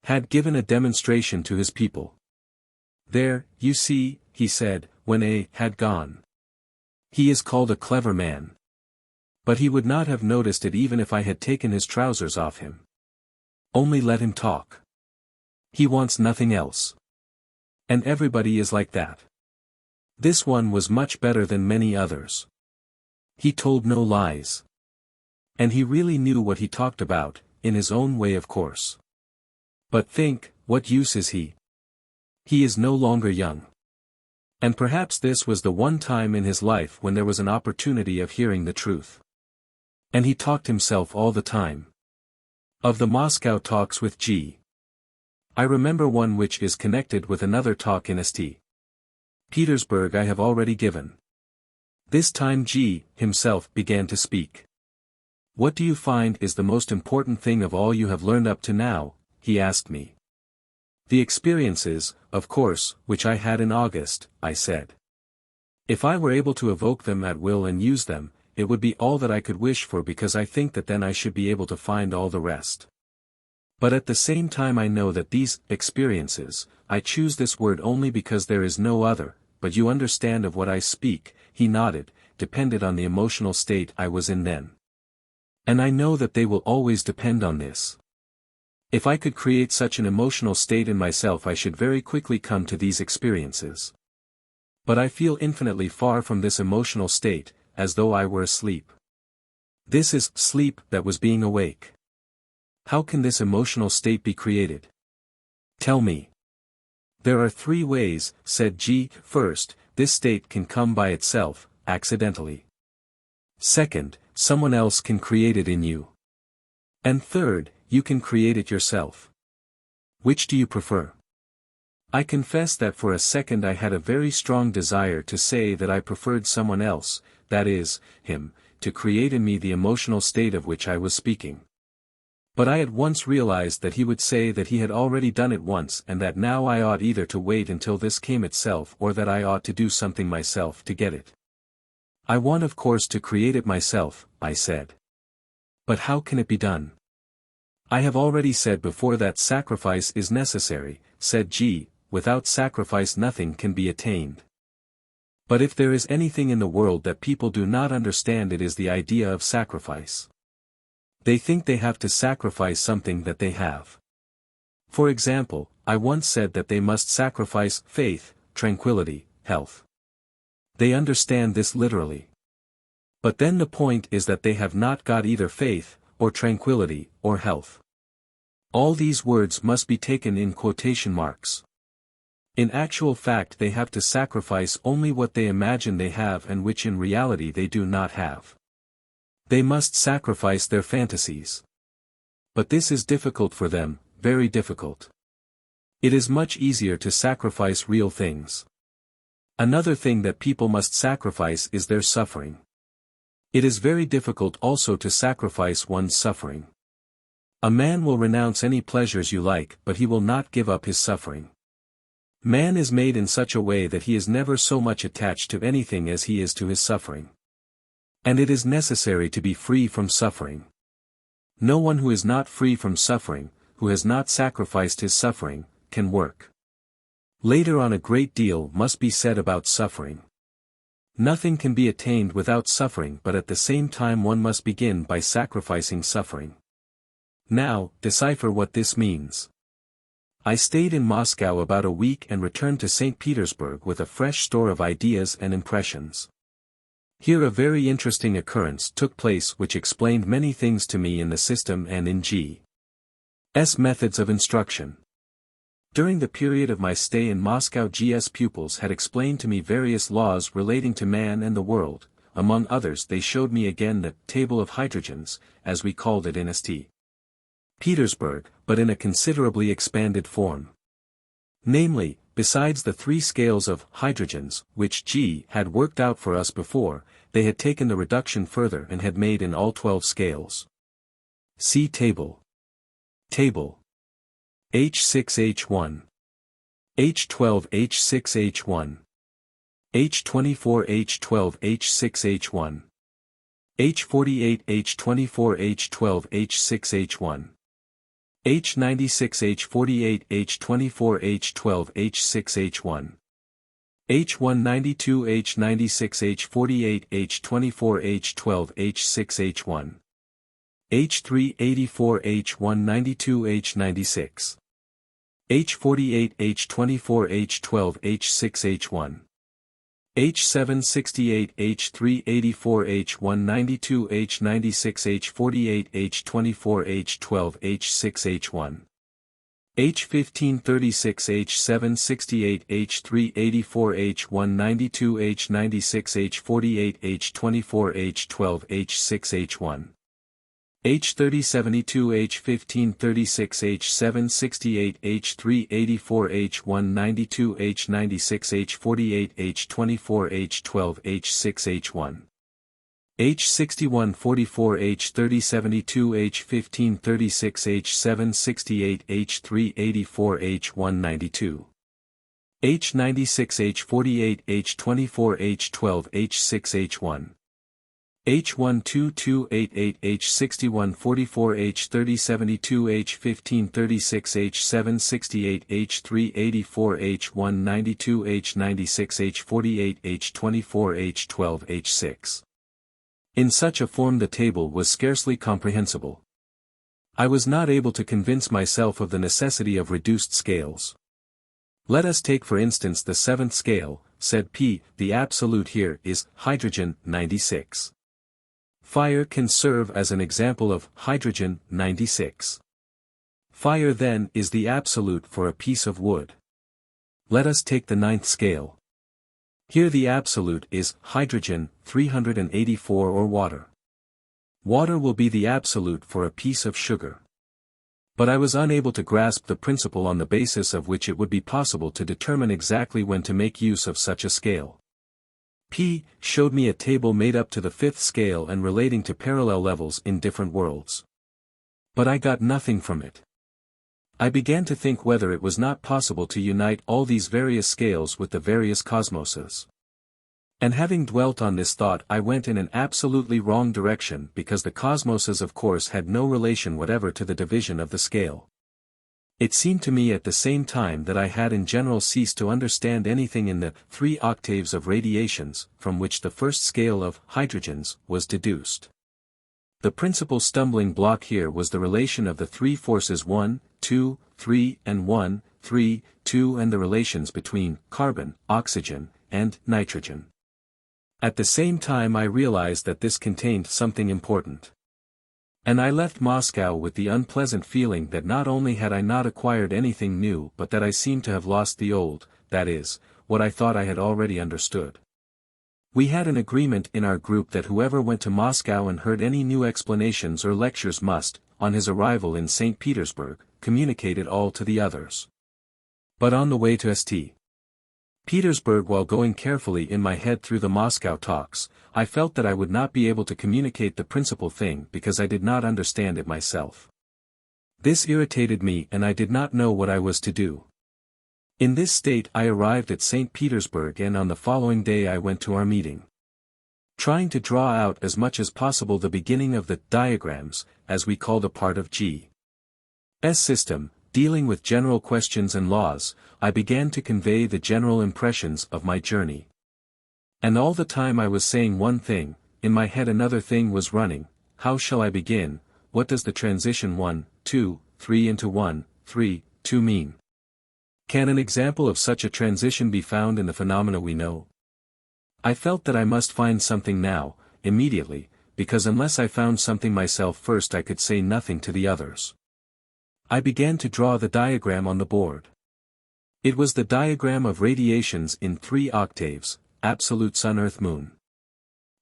had given a demonstration to his people. There, you see, he said, when A had gone. He is called a clever man. But he would not have noticed it even if I had taken his trousers off him. Only let him talk. He wants nothing else. And everybody is like that. This one was much better than many others. He told no lies. And he really knew what he talked about, in his own way of course. But think, what use is he? He is no longer young. And perhaps this was the one time in his life when there was an opportunity of hearing the truth. And he talked himself all the time. Of the Moscow talks with G. I remember one which is connected with another talk in St. Petersburg I have already given. This time G. himself began to speak. What do you find is the most important thing of all you have learned up to now? He asked me. The experiences, of course, which I had in August, I said. If I were able to evoke them at will and use them, it would be all that I could wish for, because I think that then I should be able to find all the rest. But at the same time I know that these experiences, I choose this word only because there is no other, but you understand of what I speak, he nodded, depended on the emotional state I was in then. And I know that they will always depend on this. If I could create such an emotional state in myself I should very quickly come to these experiences. But I feel infinitely far from this emotional state, as though I were asleep. This is sleep that was being awake. How can this emotional state be created? Tell me. There are three ways, said G. First, this state can come by itself, accidentally. Second, someone else can create it in you. And third, you can create it yourself. Which do you prefer? I confess that for a second I had a very strong desire to say that I preferred someone else, that is, him, to create in me the emotional state of which I was speaking. But I at once realized that he would say that he had already done it once and that now I ought either to wait until this came itself or that I ought to do something myself to get it. I want of course to create it myself, I said. But how can it be done? I have already said before that sacrifice is necessary, said G. Without sacrifice nothing can be attained. But if there is anything in the world that people do not understand, it is the idea of sacrifice. They think they have to sacrifice something that they have. For example, I once said that they must sacrifice faith, tranquility, health. They understand this literally. But then the point is that they have not got either faith, or tranquility, or health. All these words must be taken in quotation marks. In actual fact they have to sacrifice only what they imagine they have and which in reality they do not have. They must sacrifice their fantasies. But this is difficult for them, very difficult. It is much easier to sacrifice real things. Another thing that people must sacrifice is their suffering. It is very difficult also to sacrifice one's suffering. A man will renounce any pleasures you like, but he will not give up his suffering. Man is made in such a way that he is never so much attached to anything as he is to his suffering. And it is necessary to be free from suffering. No one who is not free from suffering, who has not sacrificed his suffering, can work. Later on a great deal must be said about suffering. Nothing can be attained without suffering, but at the same time one must begin by sacrificing suffering. Now, decipher what this means. I stayed in Moscow about a week and returned to St. Petersburg with a fresh store of ideas and impressions. Here a very interesting occurrence took place which explained many things to me in the system and in G.'s methods of instruction. During the period of my stay in Moscow, G.'s pupils had explained to me various laws relating to man and the world. Among others they showed me again the table of hydrogens, as we called it in St. Petersburg, but in a considerably expanded form. Namely, besides the 3 scales of hydrogens, which G. had worked out for us before, they had taken the reduction further and had made in all 12 scales. See table. Table. H6H1. H12 H6H1. H24 H12 H6H1. H48 H24 H12 H6H1. H96 H48 H24 H12 H6H1. H192 H96 H48 H24 H12 H6H1. H384 H192 H96. H48 H24 H12 H6H1. H768, H384, H192, H96, H48, H24, H12, H6, H1. H1536, H768, H384, H192, H96, H48, H24, H12, H6, H1. H3072, H1536, H768, H384, H192, H96, H48, H24, H12, H6, H1. H6144, H3072, H1536, H768, H384, H192. H96, H48, H24, H12, H6, H1. H12288, H6144, H3072, H1536, H768, H384, H192, H96, H48, H24, H12, H6. In such a form the table was scarcely comprehensible. I was not able to convince myself of the necessity of reduced scales. Let us take for instance the seventh scale, said P. The absolute here is hydrogen 96. Fire can serve as an example of hydrogen 96. Fire then is the absolute for a piece of wood. Let us take the ninth scale. Here the absolute is hydrogen 384 or water. Water will be the absolute for a piece of sugar. But I was unable to grasp the principle on the basis of which it would be possible to determine exactly when to make use of such a scale. P. showed me a table made up to the fifth scale and relating to parallel levels in different worlds. But I got nothing from it. I began to think whether it was not possible to unite all these various scales with the various cosmoses. And having dwelt on this thought I went in an absolutely wrong direction because the cosmoses of course had no relation whatever to the division of the scale. It seemed to me at the same time that I had in general ceased to understand anything in the 3 octaves of radiations, from which the first scale of hydrogens was deduced. The principal stumbling block here was the relation of the 3 forces 1, 2, 3 and 1, 3, 2 and the relations between carbon, oxygen, and nitrogen. At the same time I realized that this contained something important. And I left Moscow with the unpleasant feeling that not only had I not acquired anything new but that I seemed to have lost the old, that is, what I thought I had already understood. We had an agreement in our group that whoever went to Moscow and heard any new explanations or lectures must, on his arrival in St. Petersburg, communicate it all to the others. But on the way to St. Petersburg, while going carefully in my head through the Moscow talks, I felt that I would not be able to communicate the principal thing because I did not understand it myself. This irritated me and I did not know what I was to do. In this state I arrived at St. Petersburg and on the following day I went to our meeting. Trying to draw out as much as possible the beginning of the diagrams, as we called a part of G.'s system, dealing with general questions and laws, I began to convey the general impressions of my journey. And all the time I was saying one thing, in my head another thing was running. How shall I begin? What does the transition 1, 2, 3 into 1, 3, 2 mean? Can an example of such a transition be found in the phenomena we know? I felt that I must find something now, immediately, because unless I found something myself first I could say nothing to the others. I began to draw the diagram on the board. It was the diagram of radiations in 3 octaves, absolute Sun Earth Moon.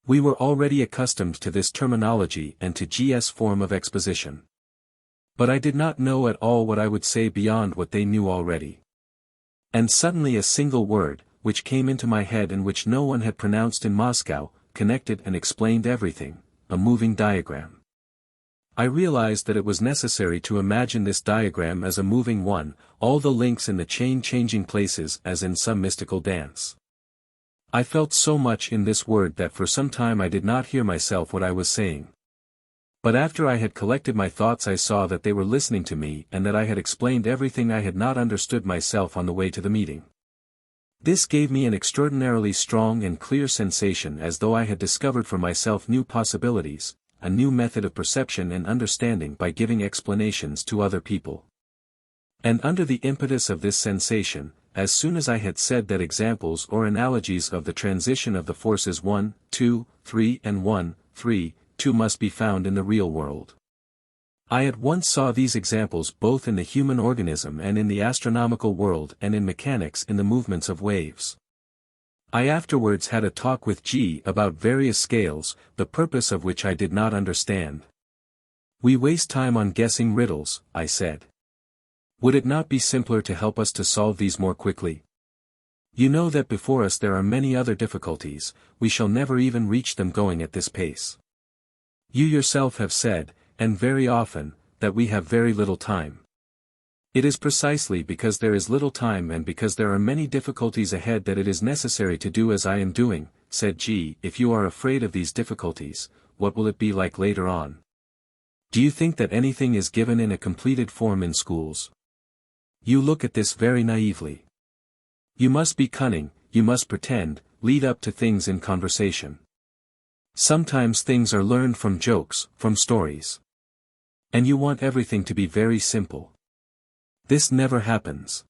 We were already accustomed to this terminology and to G.'s form of exposition. But I did not know at all what I would say beyond what they knew already. And suddenly a single word, which came into my head and which no one had pronounced in Moscow, connected and explained everything, a moving diagram. I realized that it was necessary to imagine this diagram as a moving one, all the links in the chain changing places as in some mystical dance. I felt so much in this word that for some time I did not hear myself what I was saying. But after I had collected my thoughts I saw that they were listening to me and that I had explained everything I had not understood myself on the way to the meeting. This gave me an extraordinarily strong and clear sensation as though I had discovered for myself new possibilities, a new method of perception and understanding by giving explanations to other people. And under the impetus of this sensation, as soon as I had said that examples or analogies of the transition of the forces 1, 2, 3 and 1, 3, 2 must be found in the real world. I at once saw these examples both in the human organism and in the astronomical world and in mechanics in the movements of waves. I afterwards had a talk with G about various scales, the purpose of which I did not understand. We waste time on guessing riddles, I said. Would it not be simpler to help us to solve these more quickly? You know that before us there are many other difficulties, we shall never even reach them going at this pace. You yourself have said, and very often, that we have very little time. It is precisely because there is little time and because there are many difficulties ahead that it is necessary to do as I am doing, said G. If you are afraid of these difficulties, what will it be like later on? Do you think that anything is given in a completed form in schools? You look at this very naively. You must be cunning, you must pretend, lead up to things in conversation. Sometimes things are learned from jokes, from stories. And you want everything to be very simple. This never happens.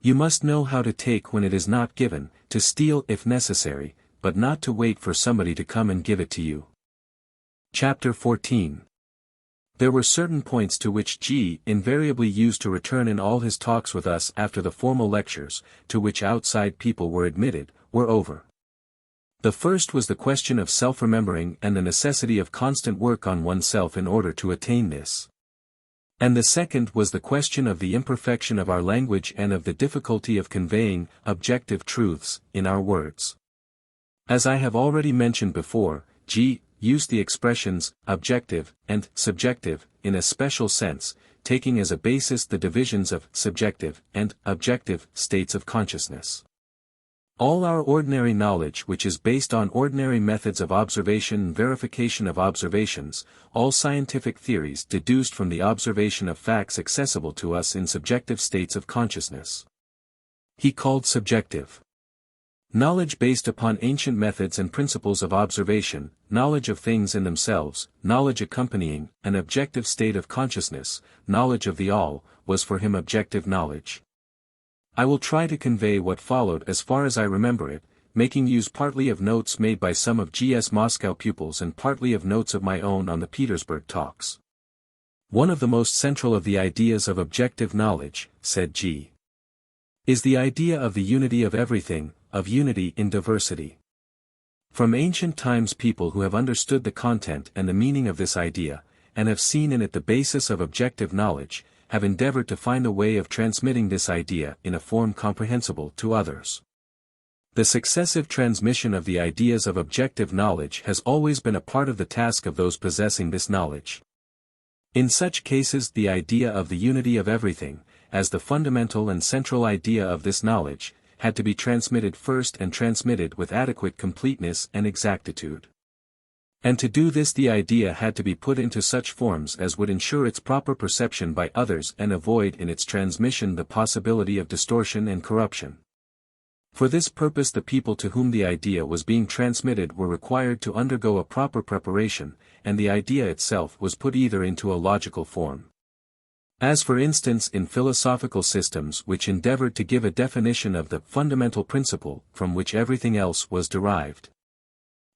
You must know how to take when it is not given, to steal if necessary, but not to wait for somebody to come and give it to you. Chapter 14. There were certain points to which G invariably used to return in all his talks with us after the formal lectures, to which outside people were admitted, were over. The first was the question of self-remembering and the necessity of constant work on oneself in order to attain this. And the second was the question of the imperfection of our language and of the difficulty of conveying objective truths in our words. As I have already mentioned before, G used the expressions objective and subjective in a special sense, taking as a basis the divisions of subjective and objective states of consciousness. All our ordinary knowledge which is based on ordinary methods of observation and verification of observations, all scientific theories deduced from the observation of facts accessible to us in subjective states of consciousness. He called subjective knowledge based upon ancient methods and principles of observation, knowledge of things in themselves, knowledge accompanying an objective state of consciousness, knowledge of the all, was for him objective knowledge. I will try to convey what followed as far as I remember it, making use partly of notes made by some of G.S. Moscow pupils and partly of notes of my own on the Petersburg talks. One of the most central of the ideas of objective knowledge, said G, is the idea of the unity of everything, of unity in diversity. From ancient times people who have understood the content and the meaning of this idea, and have seen in it the basis of objective knowledge, have endeavored to find a way of transmitting this idea in a form comprehensible to others. The successive transmission of the ideas of objective knowledge has always been a part of the task of those possessing this knowledge. In such cases the idea of the unity of everything, as the fundamental and central idea of this knowledge, had to be transmitted first and transmitted with adequate completeness and exactitude. And to do this the idea had to be put into such forms as would ensure its proper perception by others and avoid in its transmission the possibility of distortion and corruption. For this purpose the people to whom the idea was being transmitted were required to undergo a proper preparation, and the idea itself was put either into a logical form, as for instance in philosophical systems which endeavored to give a definition of the fundamental principle from which everything else was derived,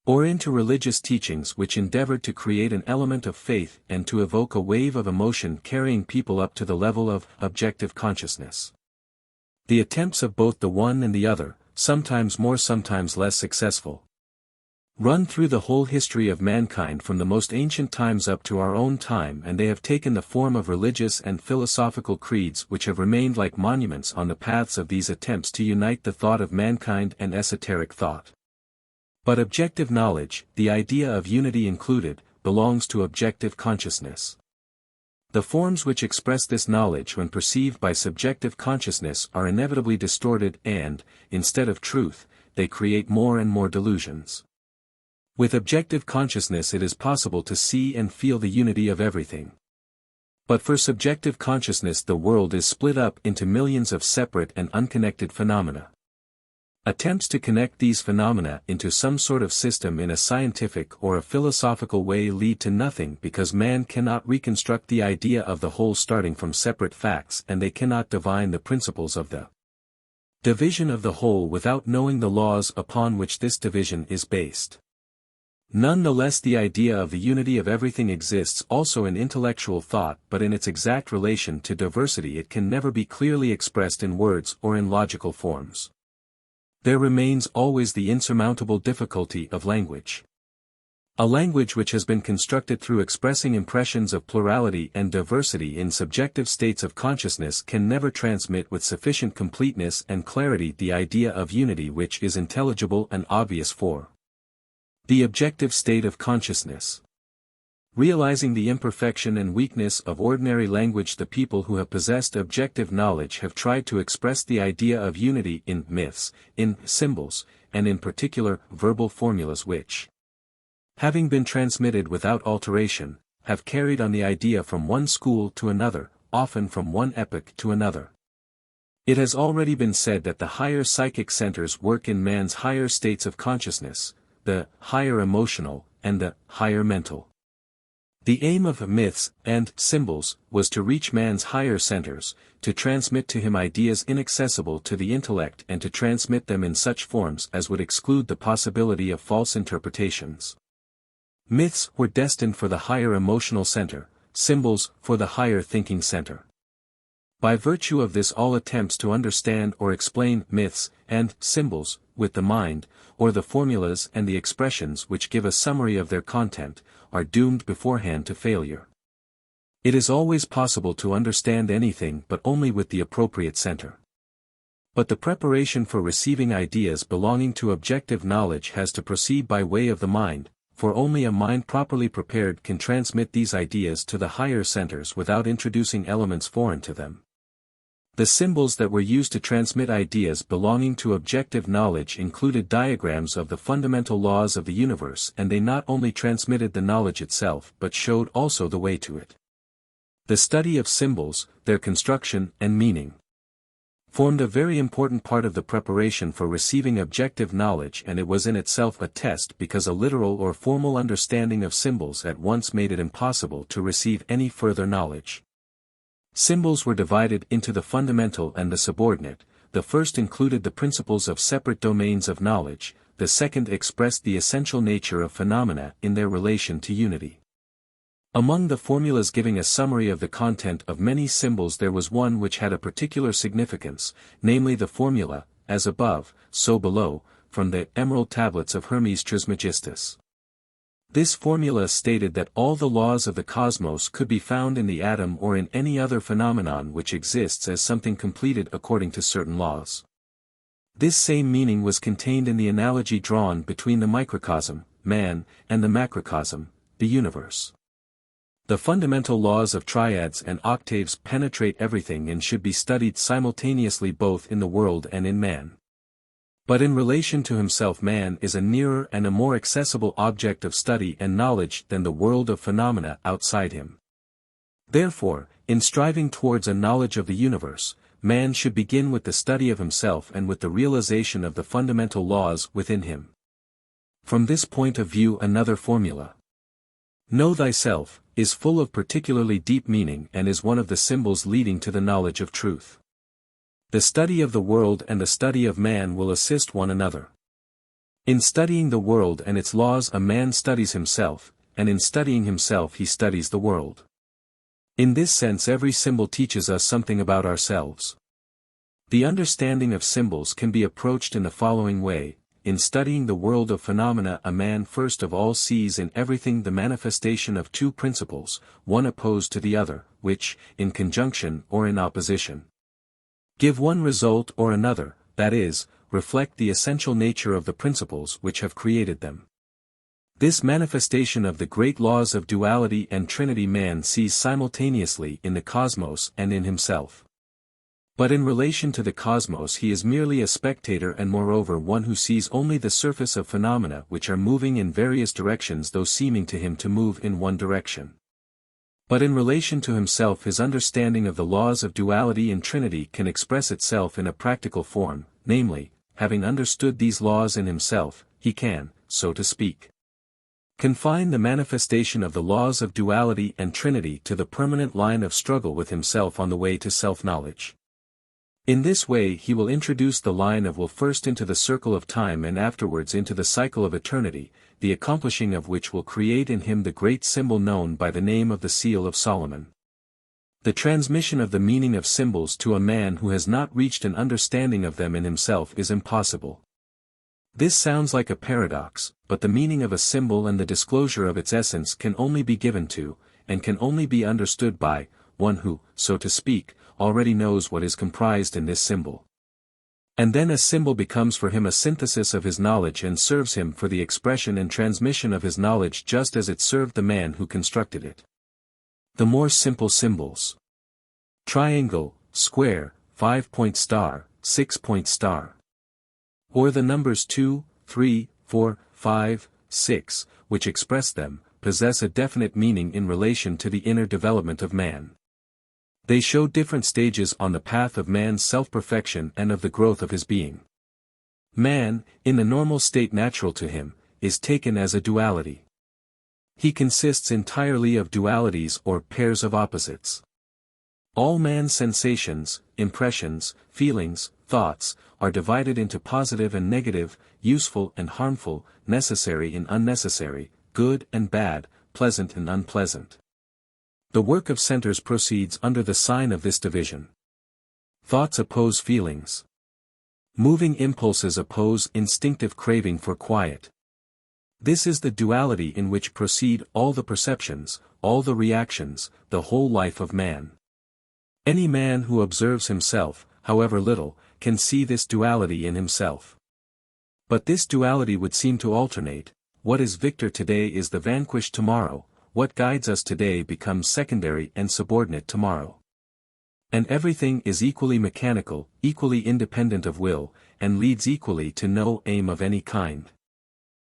or into religious teachings which endeavored to create an element of faith and to evoke a wave of emotion carrying people up to the level of objective consciousness. The attempts of both the one and the other, sometimes more sometimes less successful, run through the whole history of mankind from the most ancient times up to our own time, and they have taken the form of religious and philosophical creeds which have remained like monuments on the paths of these attempts to unite the thought of mankind and esoteric thought. But objective knowledge, the idea of unity included, belongs to objective consciousness. The forms which express this knowledge when perceived by subjective consciousness are inevitably distorted and, instead of truth, they create more and more delusions. With objective consciousness it is possible to see and feel the unity of everything. But for subjective consciousness the world is split up into millions of separate and unconnected phenomena. Attempts to connect these phenomena into some sort of system in a scientific or a philosophical way lead to nothing because man cannot reconstruct the idea of the whole starting from separate facts and they cannot divine the principles of the Division of the whole without knowing the laws upon which this division is based. None the less the idea of the unity of everything exists also in intellectual thought, but in its exact relation to diversity it can never be clearly expressed in words or in logical forms. There remains always the insurmountable difficulty of language. A language which has been constructed through expressing impressions of plurality and diversity in subjective states of consciousness can never transmit with sufficient completeness and clarity the idea of unity which is intelligible and obvious for the objective state of consciousness. Realizing the imperfection and weakness of ordinary language, the people who have possessed objective knowledge have tried to express the idea of unity in myths, in symbols, and in particular verbal formulas which, having been transmitted without alteration, have carried on the idea from one school to another, often from one epoch to another. It has already been said that the higher psychic centers work in man's higher states of consciousness, the higher emotional, and the higher mental. The aim of myths and symbols was to reach man's higher centers, to transmit to him ideas inaccessible to the intellect and to transmit them in such forms as would exclude the possibility of false interpretations. Myths were destined for the higher emotional center, symbols for the higher thinking center. By virtue of this, all attempts to understand or explain myths and symbols with the mind, or the formulas and the expressions which give a summary of their content, are doomed beforehand to failure. It is always possible to understand anything but only with the appropriate center. But the preparation for receiving ideas belonging to objective knowledge has to proceed by way of the mind, for only a mind properly prepared can transmit these ideas to the higher centers without introducing elements foreign to them. The symbols that were used to transmit ideas belonging to objective knowledge included diagrams of the fundamental laws of the universe, and they not only transmitted the knowledge itself but showed also the way to it. The study of symbols, their construction and meaning, formed a very important part of the preparation for receiving objective knowledge, and it was in itself a test because a literal or formal understanding of symbols at once made it impossible to receive any further knowledge. Symbols were divided into the fundamental and the subordinate. The first included the principles of separate domains of knowledge, the second expressed the essential nature of phenomena in their relation to unity. Among the formulas giving a summary of the content of many symbols there was one which had a particular significance, namely the formula, as above, so below, from the Emerald Tablets of Hermes Trismegistus. This formula stated that all the laws of the cosmos could be found in the atom or in any other phenomenon which exists as something completed according to certain laws. This same meaning was contained in the analogy drawn between the microcosm, man, and the macrocosm, the universe. The fundamental laws of triads and octaves penetrate everything and should be studied simultaneously both in the world and in man. But in relation to himself, man is a nearer and a more accessible object of study and knowledge than the world of phenomena outside him. Therefore, in striving towards a knowledge of the universe, man should begin with the study of himself and with the realization of the fundamental laws within him. From this point of view, another formula, "Know thyself," is full of particularly deep meaning and is one of the symbols leading to the knowledge of truth. The study of the world and the study of man will assist one another. In studying the world and its laws a man studies himself, and in studying himself he studies the world. In this sense every symbol teaches us something about ourselves. The understanding of symbols can be approached in the following way. In studying the world of phenomena a man first of all sees in everything the manifestation of two principles, one opposed to the other, which, in conjunction or in opposition, give one result or another, that is, reflect the essential nature of the principles which have created them. This manifestation of the great laws of duality and trinity man sees simultaneously in the cosmos and in himself. But in relation to the cosmos he is merely a spectator and moreover one who sees only the surface of phenomena which are moving in various directions though seeming to him to move in one direction. But in relation to himself his understanding of the laws of duality and trinity can express itself in a practical form, namely, having understood these laws in himself, he can, so to speak, confine the manifestation of the laws of duality and trinity to the permanent line of struggle with himself on the way to self-knowledge. In this way he will introduce the line of will first into the circle of time and afterwards into the cycle of eternity, the accomplishing of which will create in him the great symbol known by the name of the Seal of Solomon. The transmission of the meaning of symbols to a man who has not reached an understanding of them in himself is impossible. This sounds like a paradox, but the meaning of a symbol and the disclosure of its essence can only be given to, and can only be understood by, one who, so to speak, already knows what is comprised in this symbol. And then a symbol becomes for him a synthesis of his knowledge and serves him for the expression and transmission of his knowledge just as it served the man who constructed it. The more simple symbols. Triangle, square, 5-point star, 6-point star. Or the numbers 2, 3, 4, 5, 6, which express them, possess a definite meaning in relation to the inner development of man. They show different stages on the path of man's self-perfection and of the growth of his being. Man, in the normal state natural to him, is taken as a duality. He consists entirely of dualities or pairs of opposites. All man's sensations, impressions, feelings, thoughts, are divided into positive and negative, useful and harmful, necessary and unnecessary, good and bad, pleasant and unpleasant. The work of centers proceeds under the sign of this division. Thoughts oppose feelings. Moving impulses oppose instinctive craving for quiet. This is the duality in which proceed all the perceptions, all the reactions, the whole life of man. Any man who observes himself, however little, can see this duality in himself. But this duality would seem to alternate. What is victor today is the vanquished tomorrow, what guides us today becomes secondary and subordinate tomorrow. And everything is equally mechanical, equally independent of will, and leads equally to no aim of any kind.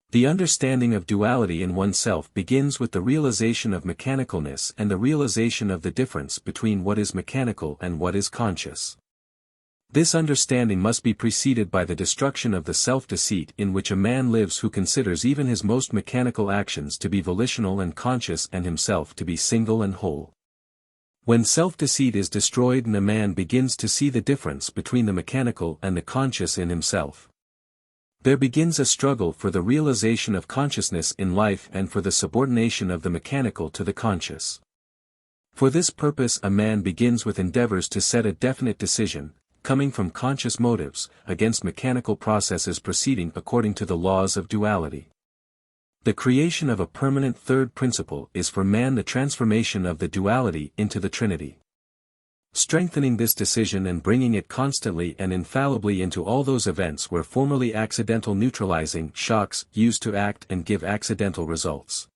The understanding of duality in oneself begins with the realization of mechanicalness and the realization of the difference between what is mechanical and what is conscious. This understanding must be preceded by the destruction of the self-deceit in which a man lives who considers even his most mechanical actions to be volitional and conscious and himself to be single and whole. When self-deceit is destroyed and a man begins to see the difference between the mechanical and the conscious in himself, there begins a struggle for the realization of consciousness in life and for the subordination of the mechanical to the conscious. For this purpose a man begins with endeavors to set a definite decision, coming from conscious motives, against mechanical processes proceeding according to the laws of duality. The creation of a permanent third principle is for man the transformation of the duality into the Trinity. Strengthening this decision and bringing it constantly and infallibly into all those events where formerly accidental neutralizing shocks used to act and give accidental results,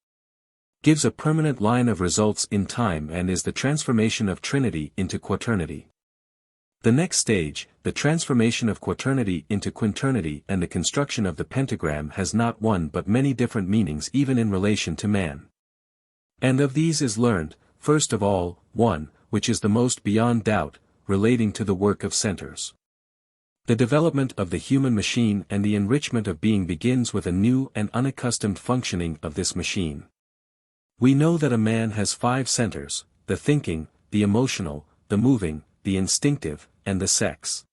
gives a permanent line of results in time and is the transformation of Trinity into Quaternity. The next stage, the transformation of Quaternity into Quinternity and the construction of the pentagram has not one but many different meanings even in relation to man. And of these is learned, first of all, one, which is the most beyond doubt, relating to the work of centers. The development of the human machine and the enrichment of being begins with a new and unaccustomed functioning of this machine. We know that a man has 5 centers, the thinking, the emotional, the moving, the instinctive, and the sex.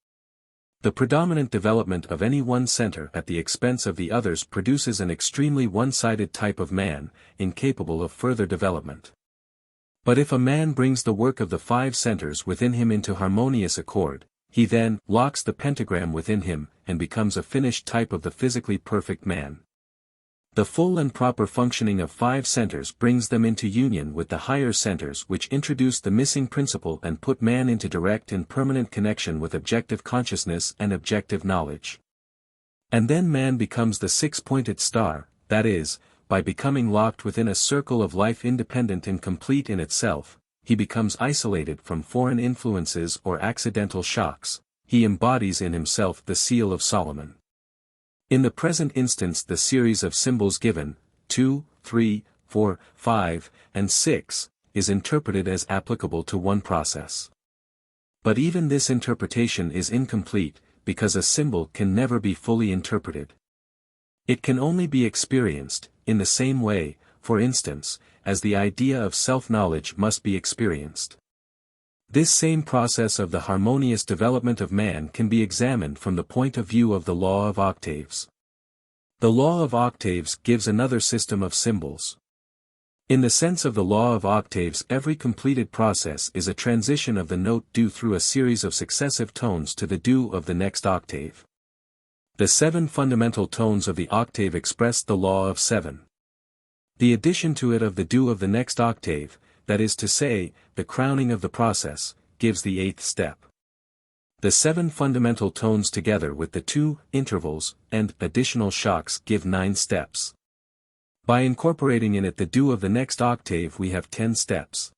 The predominant development of any one center at the expense of the others produces an extremely one-sided type of man, incapable of further development. But if a man brings the work of the 5 centers within him into harmonious accord, he then locks the pentagram within him and becomes a finished type of the physically perfect man. The full and proper functioning of 5 centers brings them into union with the higher centers which introduce the missing principle and put man into direct and permanent connection with objective consciousness and objective knowledge. And then man becomes the 6-pointed star, that is, by becoming locked within a circle of life independent and complete in itself, he becomes isolated from foreign influences or accidental shocks, he embodies in himself the Seal of Solomon. In the present instance the series of symbols given, 2, 3, 4, 5, and 6, is interpreted as applicable to one process. But even this interpretation is incomplete, because a symbol can never be fully interpreted. It can only be experienced, in the same way, for instance, as the idea of self-knowledge must be experienced. This same process of the harmonious development of man can be examined from the point of view of the law of octaves. The law of octaves gives another system of symbols. In the sense of the law of octaves, every completed process is a transition of the note do through a series of successive tones to the do of the next octave. The 7 fundamental tones of the octave express the law of 7. The addition to it of the do of the next octave, that is to say, the crowning of the process, gives the 8th step. The 7 fundamental tones together with the 2 intervals and additional shocks give 9 steps. By incorporating in it the do of the next octave we have 10 steps.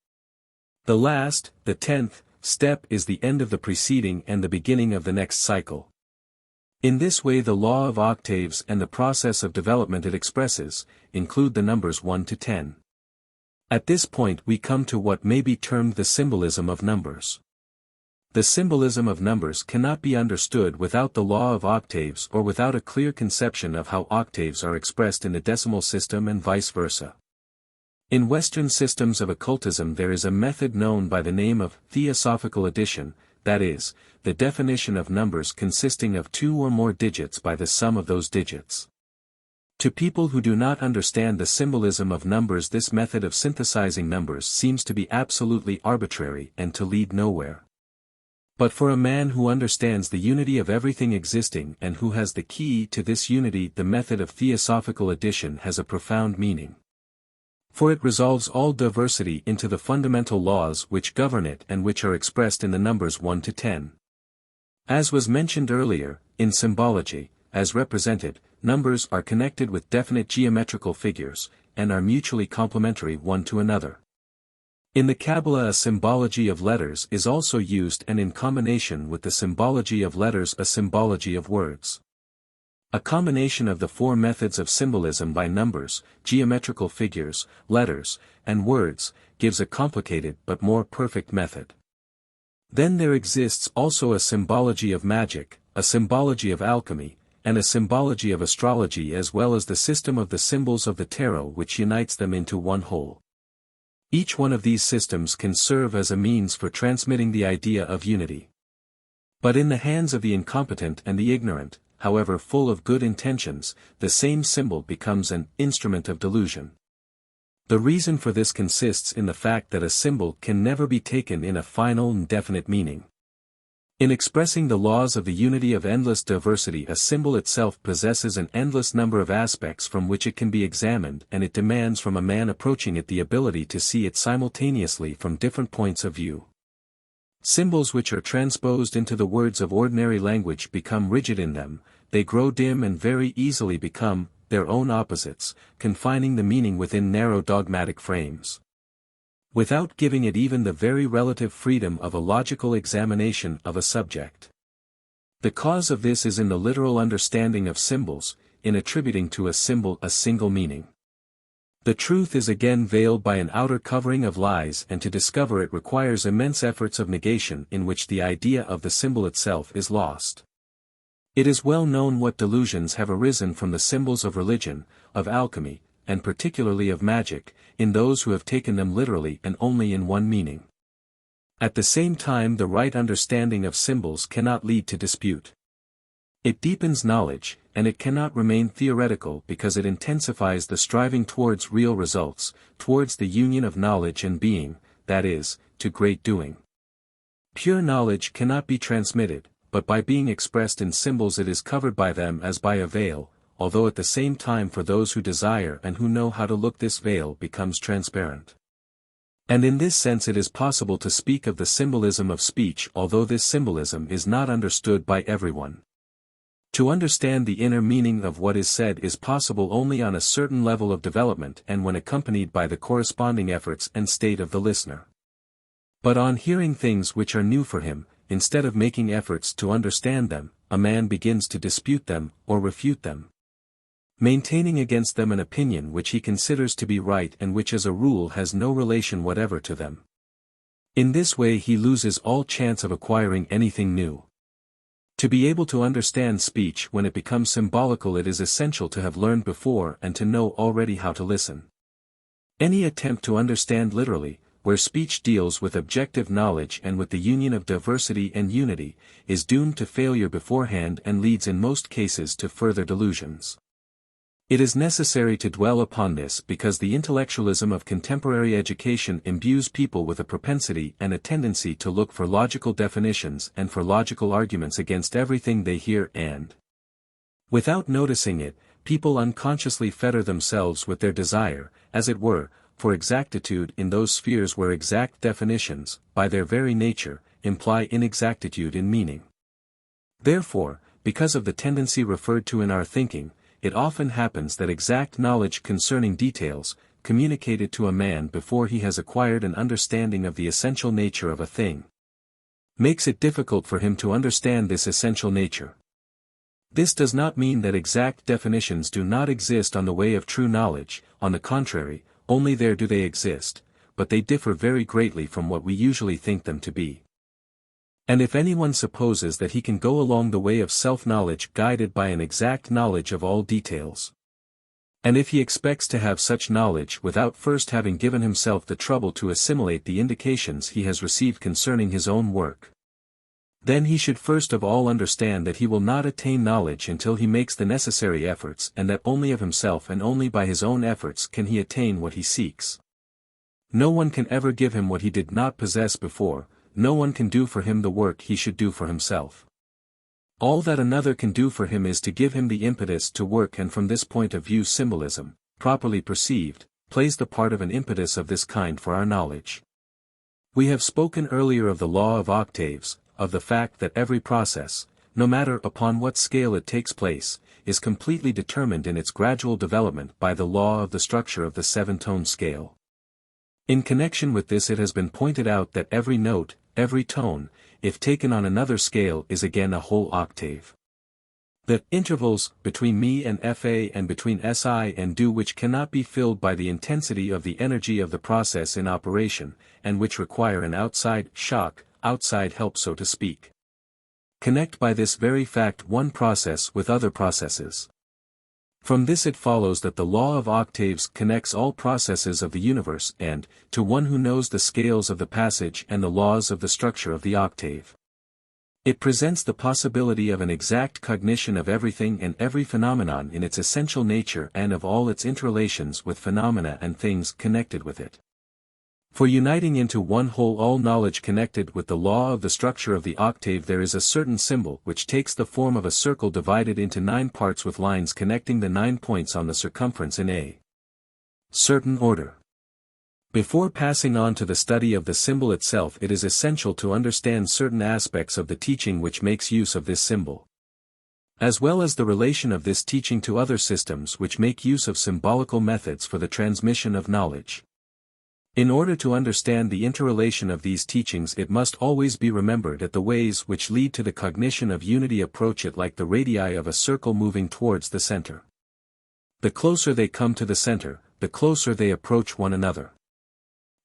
The last, the 10th, step is the end of the preceding and the beginning of the next cycle. In this way the law of octaves and the process of development it expresses, include the numbers 1 to 10. At this point we come to what may be termed the symbolism of numbers. The symbolism of numbers cannot be understood without the law of octaves or without a clear conception of how octaves are expressed in the decimal system and vice versa. In Western systems of occultism there is a method known by the name of theosophical addition, that is, the definition of numbers consisting of 2 or more digits by the sum of those digits. To people who do not understand the symbolism of numbers, this method of synthesizing numbers seems to be absolutely arbitrary and to lead nowhere. But for a man who understands the unity of everything existing and who has the key to this unity, the method of theosophical addition has a profound meaning. For it resolves all diversity into the fundamental laws which govern it and which are expressed in the numbers 1 to 10. As was mentioned earlier, in symbology, as represented, numbers are connected with definite geometrical figures, and are mutually complementary one to another. In the Kabbalah a symbology of letters is also used, and in combination with the symbology of letters a symbology of words. A combination of the 4 methods of symbolism by numbers, geometrical figures, letters, and words, gives a complicated but more perfect method. Then there exists also a symbology of magic, a symbology of alchemy, and a symbology of astrology, as well as the system of the symbols of the tarot which unites them into one whole. Each one of these systems can serve as a means for transmitting the idea of unity. But in the hands of the incompetent and the ignorant, however full of good intentions, the same symbol becomes an instrument of delusion. The reason for this consists in the fact that a symbol can never be taken in a final and definite meaning. In expressing the laws of the unity of endless diversity, a symbol itself possesses an endless number of aspects from which it can be examined, and it demands from a man approaching it the ability to see it simultaneously from different points of view. Symbols which are transposed into the words of ordinary language become rigid in them, they grow dim and very easily become their own opposites, confining the meaning within narrow dogmatic frames. Without giving it even the very relative freedom of a logical examination of a subject. The cause of this is in the literal understanding of symbols, in attributing to a symbol a single meaning. The truth is again veiled by an outer covering of lies, and to discover it requires immense efforts of negation in which the idea of the symbol itself is lost. It is well known what delusions have arisen from the symbols of religion, of alchemy, and particularly of magic, in those who have taken them literally and only in one meaning. At the same time, the right understanding of symbols cannot lead to dispute. It deepens knowledge, and it cannot remain theoretical because it intensifies the striving towards real results, towards the union of knowledge and being, that is, to great doing. Pure knowledge cannot be transmitted, but by being expressed in symbols it is covered by them as by a veil, although at the same time for those who desire and who know how to look this veil becomes transparent. And in this sense it is possible to speak of the symbolism of speech, although this symbolism is not understood by everyone. To understand the inner meaning of what is said is possible only on a certain level of development and when accompanied by the corresponding efforts and state of the listener. But on hearing things which are new for him, instead of making efforts to understand them, a man begins to dispute them, or refute them, maintaining against them an opinion which he considers to be right and which as a rule has no relation whatever to them. In this way he loses all chance of acquiring anything new. To be able to understand speech when it becomes symbolical, it is essential to have learned before and to know already how to listen. Any attempt to understand literally, where speech deals with objective knowledge and with the union of diversity and unity, is doomed to failure beforehand and leads in most cases to further delusions. It is necessary to dwell upon this because the intellectualism of contemporary education imbues people with a propensity and a tendency to look for logical definitions and for logical arguments against everything they hear and, without noticing it, people unconsciously fetter themselves with their desire, as it were, for exactitude in those spheres where exact definitions, by their very nature, imply inexactitude in meaning. Therefore, because of the tendency referred to in our thinking, it often happens that exact knowledge concerning details, communicated to a man before he has acquired an understanding of the essential nature of a thing, makes it difficult for him to understand this essential nature. This does not mean that exact definitions do not exist on the way of true knowledge, on the contrary, only there do they exist, but they differ very greatly from what we usually think them to be. And if anyone supposes that he can go along the way of self-knowledge guided by an exact knowledge of all details, and if he expects to have such knowledge without first having given himself the trouble to assimilate the indications he has received concerning his own work, then he should first of all understand that he will not attain knowledge until he makes the necessary efforts and that only of himself and only by his own efforts can he attain what he seeks. No one can ever give him what he did not possess before. No one can do for him the work he should do for himself. All that another can do for him is to give him the impetus to work, and from this point of view symbolism, properly perceived, plays the part of an impetus of this kind for our knowledge. We have spoken earlier of the law of octaves, of the fact that every process, no matter upon what scale it takes place, is completely determined in its gradual development by the law of the structure of the seven-tone scale. In connection with this it has been pointed out that every note, every tone, if taken on another scale is again a whole octave. The intervals between Mi and Fa and between Si and Do, which cannot be filled by the intensity of the energy of the process in operation, and which require an outside shock, outside help so to speak, connect by this very fact one process with other processes. From this it follows that the law of octaves connects all processes of the universe and, to one who knows the scales of the passage and the laws of the structure of the octave, it presents the possibility of an exact cognition of everything and every phenomenon in its essential nature and of all its interrelations with phenomena and things connected with it. For uniting into one whole all knowledge connected with the law of the structure of the octave there is a certain symbol which takes the form of a circle divided into 9 parts with lines connecting the 9 points on the circumference in a certain order. Before passing on to the study of the symbol itself, it is essential to understand certain aspects of the teaching which makes use of this symbol, as well as the relation of this teaching to other systems which make use of symbolical methods for the transmission of knowledge. In order to understand the interrelation of these teachings, it must always be remembered that the ways which lead to the cognition of unity approach it like the radii of a circle moving towards the center. The closer they come to the center, the closer they approach one another.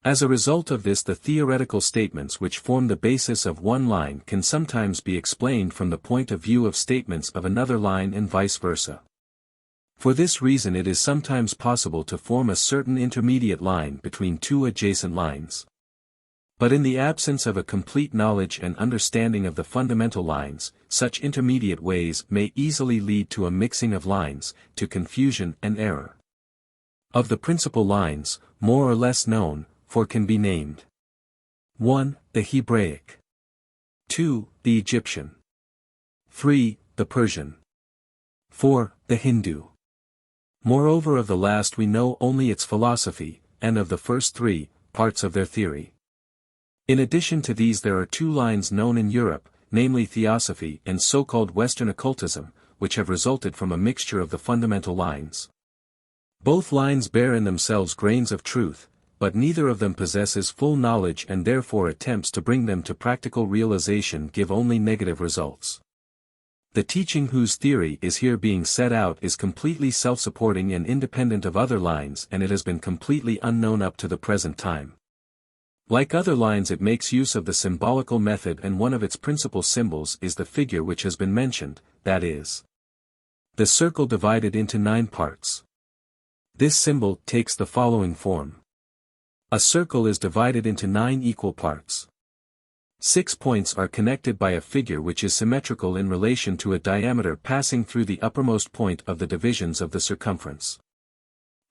As a result of this, the theoretical statements which form the basis of one line can sometimes be explained from the point of view of statements of another line and vice versa. For this reason it is sometimes possible to form a certain intermediate line between two adjacent lines. But in the absence of a complete knowledge and understanding of the fundamental lines, such intermediate ways may easily lead to a mixing of lines, to confusion and error. Of the principal lines, more or less known, 4 can be named. 1. The Hebraic. 2. The Egyptian. 3. The Persian. 4. The Hindu. Moreover, of the last we know only its philosophy, and of the first 3, parts of their theory. In addition to these there are 2 lines known in Europe, namely Theosophy and so-called Western occultism, which have resulted from a mixture of the fundamental lines. Both lines bear in themselves grains of truth, but neither of them possesses full knowledge, and therefore attempts to bring them to practical realization give only negative results. The teaching whose theory is here being set out is completely self-supporting and independent of other lines, and it has been completely unknown up to the present time. Like other lines it makes use of the symbolical method, and one of its principal symbols is the figure which has been mentioned, that is, the circle divided into 9 parts. This symbol takes the following form. A circle is divided into 9 equal parts. 6 points are connected by a figure which is symmetrical in relation to a diameter passing through the uppermost point of the divisions of the circumference.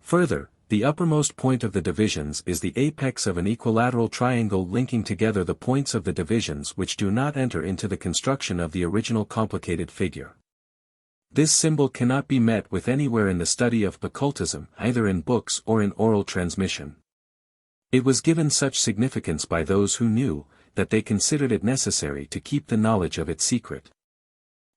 Further, the uppermost point of the divisions is the apex of an equilateral triangle linking together the points of the divisions which do not enter into the construction of the original complicated figure. This symbol cannot be met with anywhere in the study of occultism, either in books or in oral transmission. It was given such significance by those who knew, that they considered it necessary to keep the knowledge of its secret.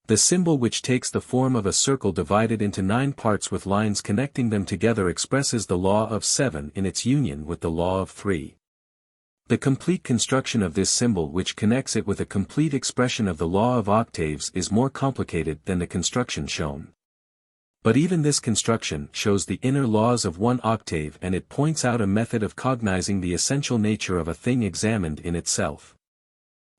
The symbol, which takes the form of a circle divided into 9 parts with lines connecting them together, expresses the law of 7 in its union with the law of 3. The complete construction of this symbol, which connects it with a complete expression of the law of octaves, is more complicated than the construction shown. But even this construction shows the inner laws of one octave, and it points out a method of cognizing the essential nature of a thing examined in itself.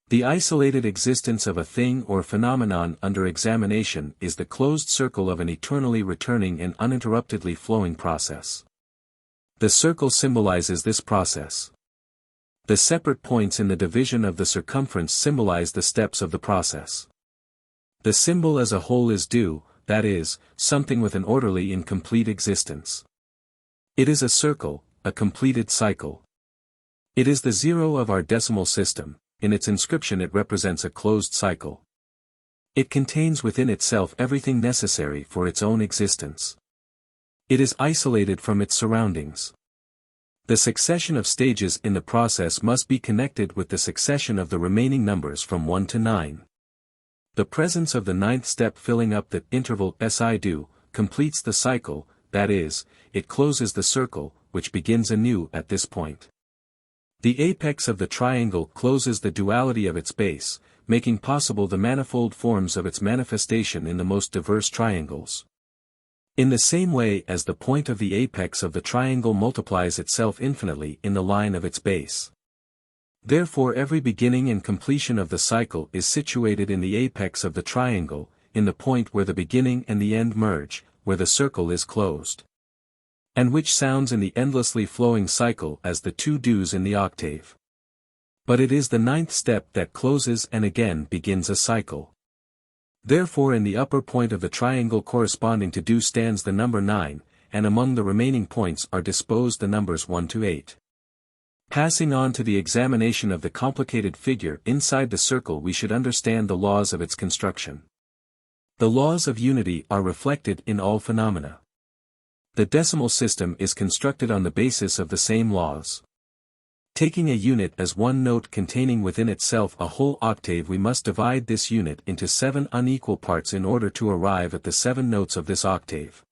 The isolated existence of a thing or phenomenon under examination is the closed circle of an eternally returning and uninterruptedly flowing process. The circle symbolizes this process. The separate points in the division of the circumference symbolize the steps of the process. The symbol as a whole is due, that is, something with an orderly and complete existence. It is a circle, a completed cycle. It is the zero of our decimal system. In its inscription it represents a closed cycle. It contains within itself everything necessary for its own existence. It is isolated from its surroundings. The succession of stages in the process must be connected with the succession of the remaining numbers from 1 to 9. The presence of the 9th step filling up the interval XIII completes the cycle, that is, it closes the circle, which begins anew at this point. The apex of the triangle closes the duality of its base, making possible the manifold forms of its manifestation in the most diverse triangles. In the same way as the point of the apex of the triangle multiplies itself infinitely in the line of its base. Therefore every beginning and completion of the cycle is situated in the apex of the triangle, in the point where the beginning and the end merge, where the circle is closed. And which sounds in the endlessly flowing cycle as the 2 do's in the octave. But it is the 9th step that closes and again begins a cycle. Therefore in the upper point of the triangle corresponding to do stands the number 9, and among the remaining points are disposed the numbers 1 to 8. Passing on to the examination of the complicated figure inside the circle, we should understand the laws of its construction. The laws of unity are reflected in all phenomena. The decimal system is constructed on the basis of the same laws. Taking a unit as one note containing within itself a whole octave, we must divide this unit into 7 unequal parts in order to arrive at the 7 notes of this octave.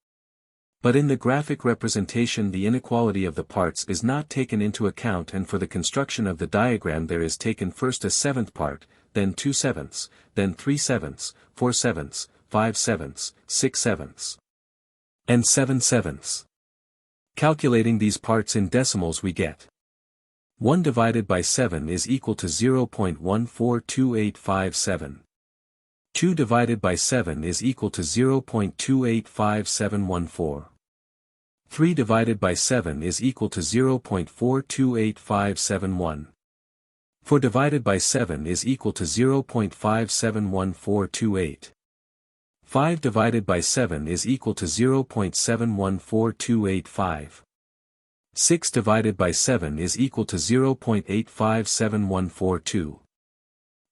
But in the graphic representation the inequality of the parts is not taken into account, and for the construction of the diagram there is taken first a 7th part, then 2 sevenths, then 3 sevenths, 4 sevenths, 5 sevenths, 6 sevenths, and 7 sevenths. Calculating these parts in decimals we get 1 divided by 7 is equal to 0.142857. 2 divided by 7 is equal to 0.285714. 3 divided by 7 is equal to 0.428571. 4 divided by 7 is equal to 0.571428. 5 divided by 7 is equal to 0.714285. 6 divided by 7 is equal to 0.857142.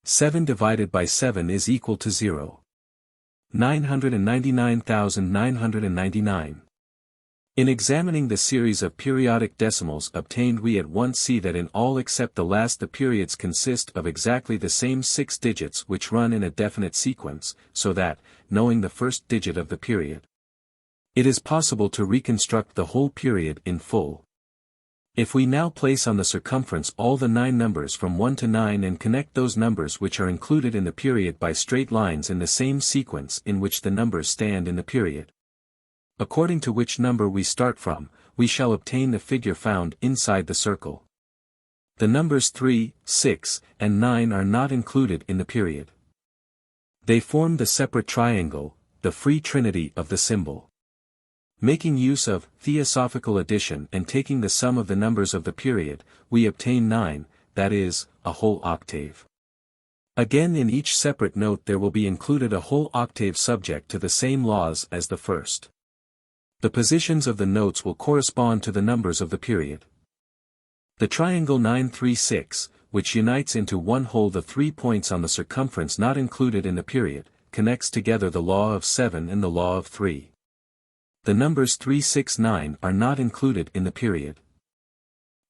7 divided by 7 is equal to 0. 999,999. In examining the series of periodic decimals obtained, we at once see that in all except the last the periods consist of exactly the same 6 digits which run in a definite sequence, so that, knowing the first digit of the period, it is possible to reconstruct the whole period in full. If we now place on the circumference all the 9 numbers from 1 to 9 and connect those numbers which are included in the period by straight lines in the same sequence in which the numbers stand in the period, according to which number we start from, we shall obtain the figure found inside the circle. The numbers 3, 6, and 9 are not included in the period. They form the separate triangle, the free trinity of the symbol. Making use of theosophical addition and taking the sum of the numbers of the period, we obtain 9, that is, a whole octave. Again, in each separate note there will be included a whole octave subject to the same laws as the first. The positions of the notes will correspond to the numbers of the period. The triangle 9-3-6, which unites into one whole the 3 points on the circumference not included in the period, connects together the law of 7 and the law of 3. The numbers 3, 6, 9 are not included in the period.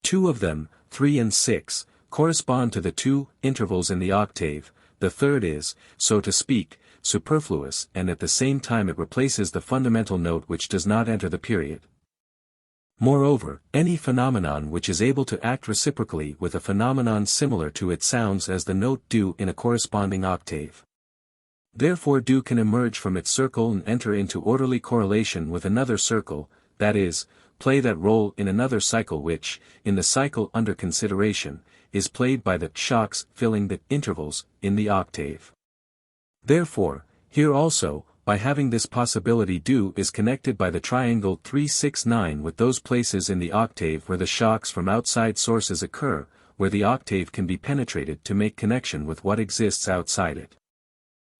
2 of them, 3 and 6, correspond to the 2 intervals in the octave, the third is, so to speak, superfluous, and at the same time it replaces the fundamental note which does not enter the period. Moreover, any phenomenon which is able to act reciprocally with a phenomenon similar to it sounds as the note do in a corresponding octave. Therefore do can emerge from its circle and enter into orderly correlation with another circle, that is, play that role in another cycle which, in the cycle under consideration, is played by the shocks filling the intervals in the octave. Therefore, here also, by having this possibility do is connected by the triangle 3-6-9 with those places in the octave where the shocks from outside sources occur, where the octave can be penetrated to make connection with what exists outside it.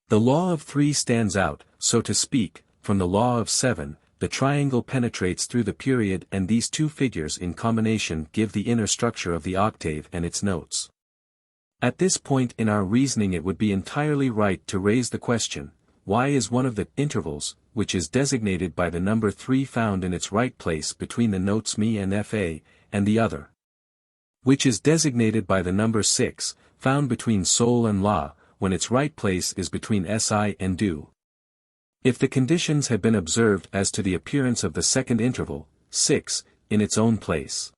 The law of 3 stands out, so to speak, from the law of 7, the triangle penetrates through the period and these two figures in combination give the inner structure of the octave and its notes. At this point in our reasoning it would be entirely right to raise the question, why is one of the intervals, which is designated by the number 3 found in its right place between the notes mi and fa, and the other, which is designated by the number 6, found between sol and la, when its right place is between si and do? If the conditions had been observed as to the appearance of the second interval, 6, in its own place,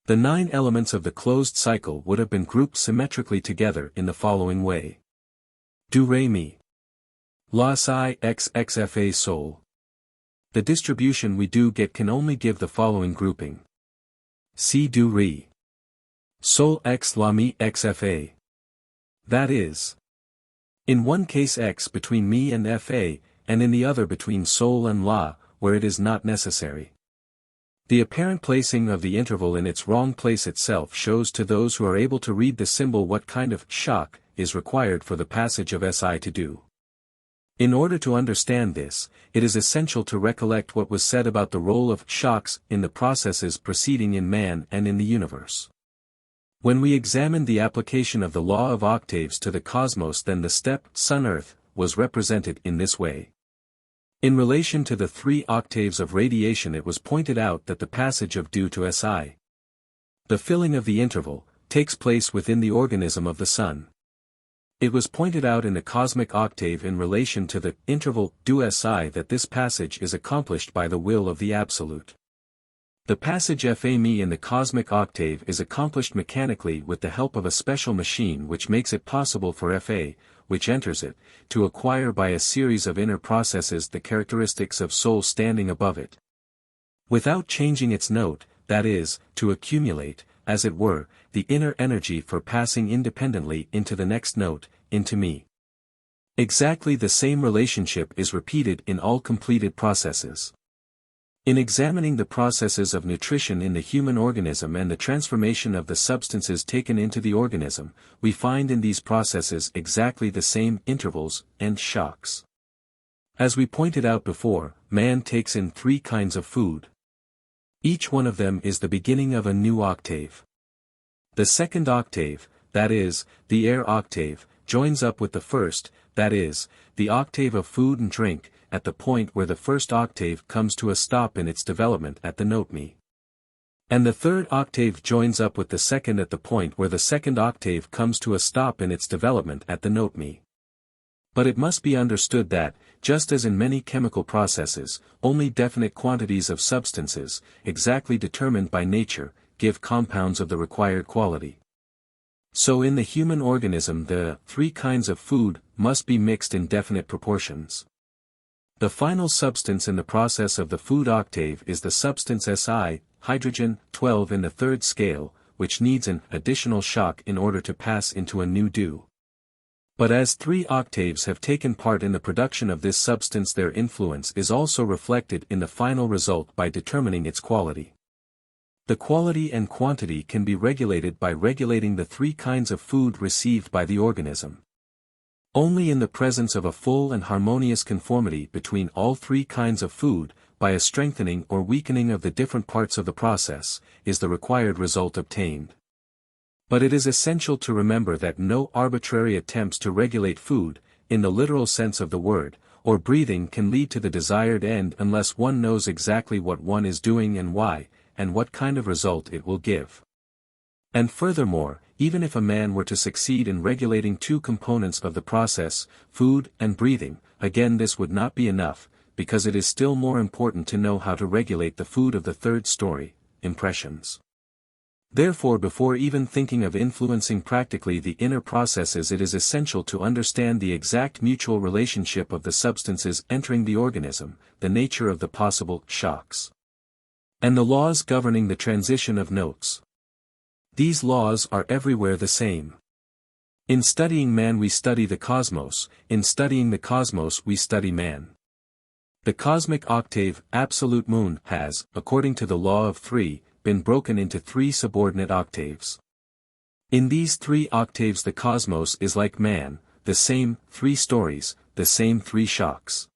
the 9 elements of the closed cycle would have been grouped symmetrically together in the following way. Do re mi. La si x x fa sol. The distribution we do get can only give the following grouping. Si do re. Sol x la mi x fa. That is, in one case x between mi and fa, and in the other between sol and la, where it is not necessary. The apparent placing of the interval in its wrong place itself shows to those who are able to read the symbol what kind of shock is required for the passage of si to do. In order to understand this, it is essential to recollect what was said about the role of shocks in the processes proceeding in man and in the universe. When we examined the application of the law of octaves to the cosmos, then the step Sun-Earth was represented in this way. In relation to the 3 octaves of radiation it was pointed out that the passage of do to si, the filling of the interval, takes place within the organism of the Sun. It was pointed out in the cosmic octave in relation to the interval do si that this passage is accomplished by the will of the Absolute. The passage fa mi in the cosmic octave is accomplished mechanically with the help of a special machine which makes it possible for fa, which enters it, to acquire by a series of inner processes the characteristics of sol standing above it, without changing its note, that is, to accumulate, as it were, the inner energy for passing independently into the next note, into mi. Exactly the same relationship is repeated in all completed processes. In examining the processes of nutrition in the human organism and the transformation of the substances taken into the organism, we find in these processes exactly the same intervals and shocks. As we pointed out before, man takes in 3 kinds of food. Each one of them is the beginning of a new octave. The second octave, that is, the air octave, joins up with the first, that is, the octave of food and drink, at the point where the first octave comes to a stop in its development at the note mi. And the third octave joins up with the second at the point where the second octave comes to a stop in its development at the note mi. But it must be understood that, just as in many chemical processes, only definite quantities of substances, exactly determined by nature, give compounds of the required quality. So in the human organism the 3 kinds of food must be mixed in definite proportions. The final substance in the process of the food octave is the substance Si, hydrogen, 12 in the 3rd scale, which needs an additional shock in order to pass into a new do. But as 3 octaves have taken part in the production of this substance, their influence is also reflected in the final result by determining its quality. The quality and quantity can be regulated by regulating the 3 kinds of food received by the organism. Only in the presence of a full and harmonious conformity between all 3 kinds of food, by a strengthening or weakening of the different parts of the process, is the required result obtained. But it is essential to remember that no arbitrary attempts to regulate food, in the literal sense of the word, or breathing can lead to the desired end unless one knows exactly what one is doing and why, and what kind of result it will give. And furthermore, even if a man were to succeed in regulating 2 components of the process, food and breathing, again this would not be enough, because it is still more important to know how to regulate the food of the 3rd story, impressions. Therefore, before even thinking of influencing practically the inner processes, it is essential to understand the exact mutual relationship of the substances entering the organism, the nature of the possible shocks, and the laws governing the transition of notes. These laws are everywhere the same. In studying man we study the cosmos, in studying the cosmos we study man. The cosmic octave, absolute moon, has, according to the law of 3, been broken into 3 subordinate octaves. In these 3 octaves the cosmos is like man, the same 3 stories, the same 3 shocks.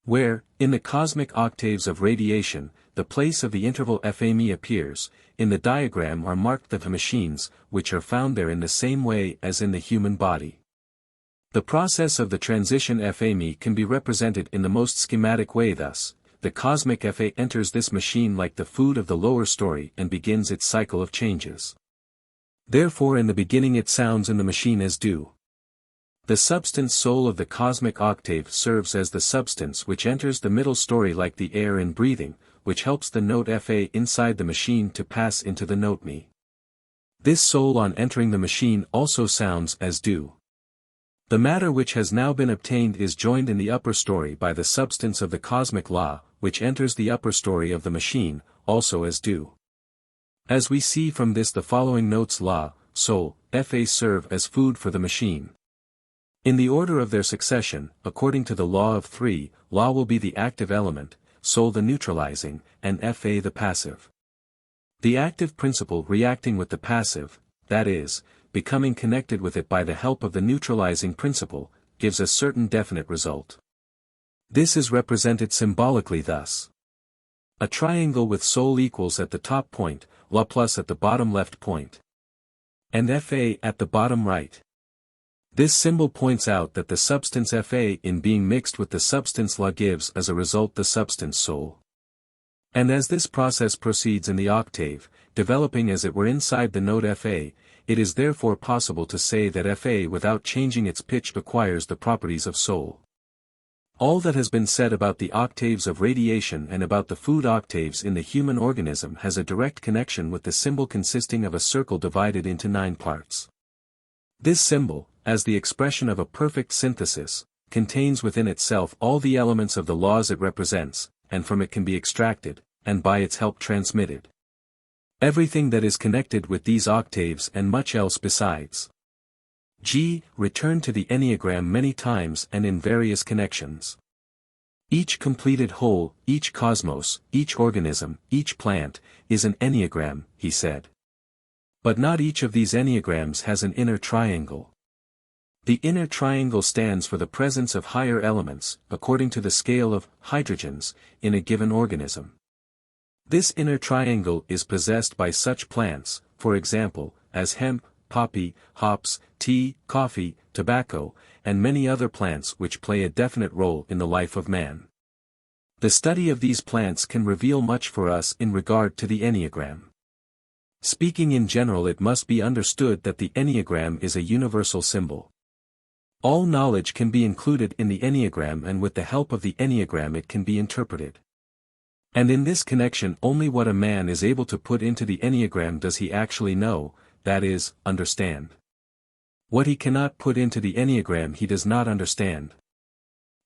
Where, in the cosmic octaves of radiation, the place of the interval XVIII appears, in the diagram are marked the machines, which are found there in the same way as in the human body. The process of the transition XVIII can be represented in the most schematic way thus. The cosmic FA enters this machine like the food of the lower story and begins its cycle of changes. Therefore in the beginning it sounds in the machine as do. The substance soul of the cosmic octave serves as the substance which enters the middle story like the air in breathing, which helps the note FA inside the machine to pass into the note Mi. This soul on entering the machine also sounds as do. The matter which has now been obtained is joined in the upper story by the substance of the cosmic law, which enters the upper story of the machine, also as do. As we see from this, the following notes law, soul, Fa serve as food for the machine. In the order of their succession, according to the law of 3, law will be the active element, soul the neutralizing, and Fa the passive. The active principle reacting with the passive, that is, becoming connected with it by the help of the neutralizing principle, gives a certain definite result. This is represented symbolically thus. A triangle with soul equals at the top point, La plus at the bottom left point, and Fa at the bottom right. This symbol points out that the substance Fa in being mixed with the substance La gives as a result the substance soul. And as this process proceeds in the octave, developing as it were inside the note Fa, it is therefore possible to say that Fa without changing its pitch acquires the properties of soul. All that has been said about the octaves of radiation and about the food octaves in the human organism has a direct connection with the symbol consisting of a circle divided into 9 parts. This symbol, as the expression of a perfect synthesis, contains within itself all the elements of the laws it represents, and from it can be extracted, and by its help transmitted, everything that is connected with these octaves and much else besides. G. Return to the enneagram many times and in various connections. Each completed whole, each cosmos, each organism, each plant, is an enneagram, he said. But not each of these enneagrams has an inner triangle. The inner triangle stands for the presence of higher elements, according to the scale of hydrogens, in a given organism. This inner triangle is possessed by such plants, for example, as hemp, poppy, hops, tea, coffee, tobacco, and many other plants which play a definite role in the life of man. The study of these plants can reveal much for us in regard to the enneagram. Speaking in general, it must be understood that the enneagram is a universal symbol. All knowledge can be included in the enneagram, and with the help of the enneagram it can be interpreted. And in this connection only what a man is able to put into the enneagram does he actually know, that is, understand. What he cannot put into the enneagram he does not understand.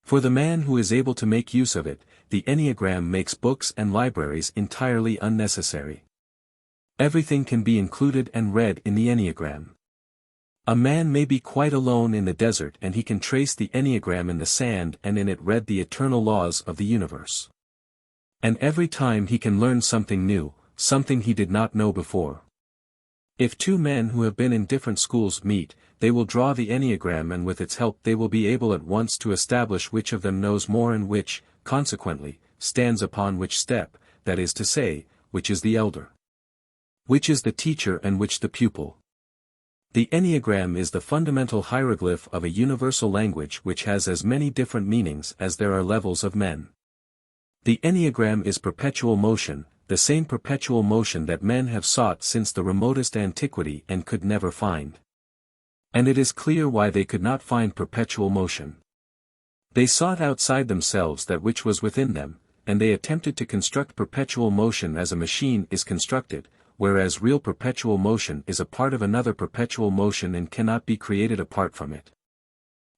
For the man who is able to make use of it, the enneagram makes books and libraries entirely unnecessary. Everything can be included and read in the enneagram. A man may be quite alone in the desert and he can trace the enneagram in the sand and in it read the eternal laws of the universe. And every time he can learn something new, something he did not know before. If two men who have been in different schools meet, they will draw the enneagram and with its help they will be able at once to establish which of them knows more and which, consequently, stands upon which step, that is to say, which is the elder. Which is the teacher and which the pupil. The enneagram is the fundamental hieroglyph of a universal language which has as many different meanings as there are levels of men. The enneagram is perpetual motion, the same perpetual motion that men have sought since the remotest antiquity and could never find. And it is clear why they could not find perpetual motion. They sought outside themselves that which was within them, and they attempted to construct perpetual motion as a machine is constructed, whereas real perpetual motion is a part of another perpetual motion and cannot be created apart from it.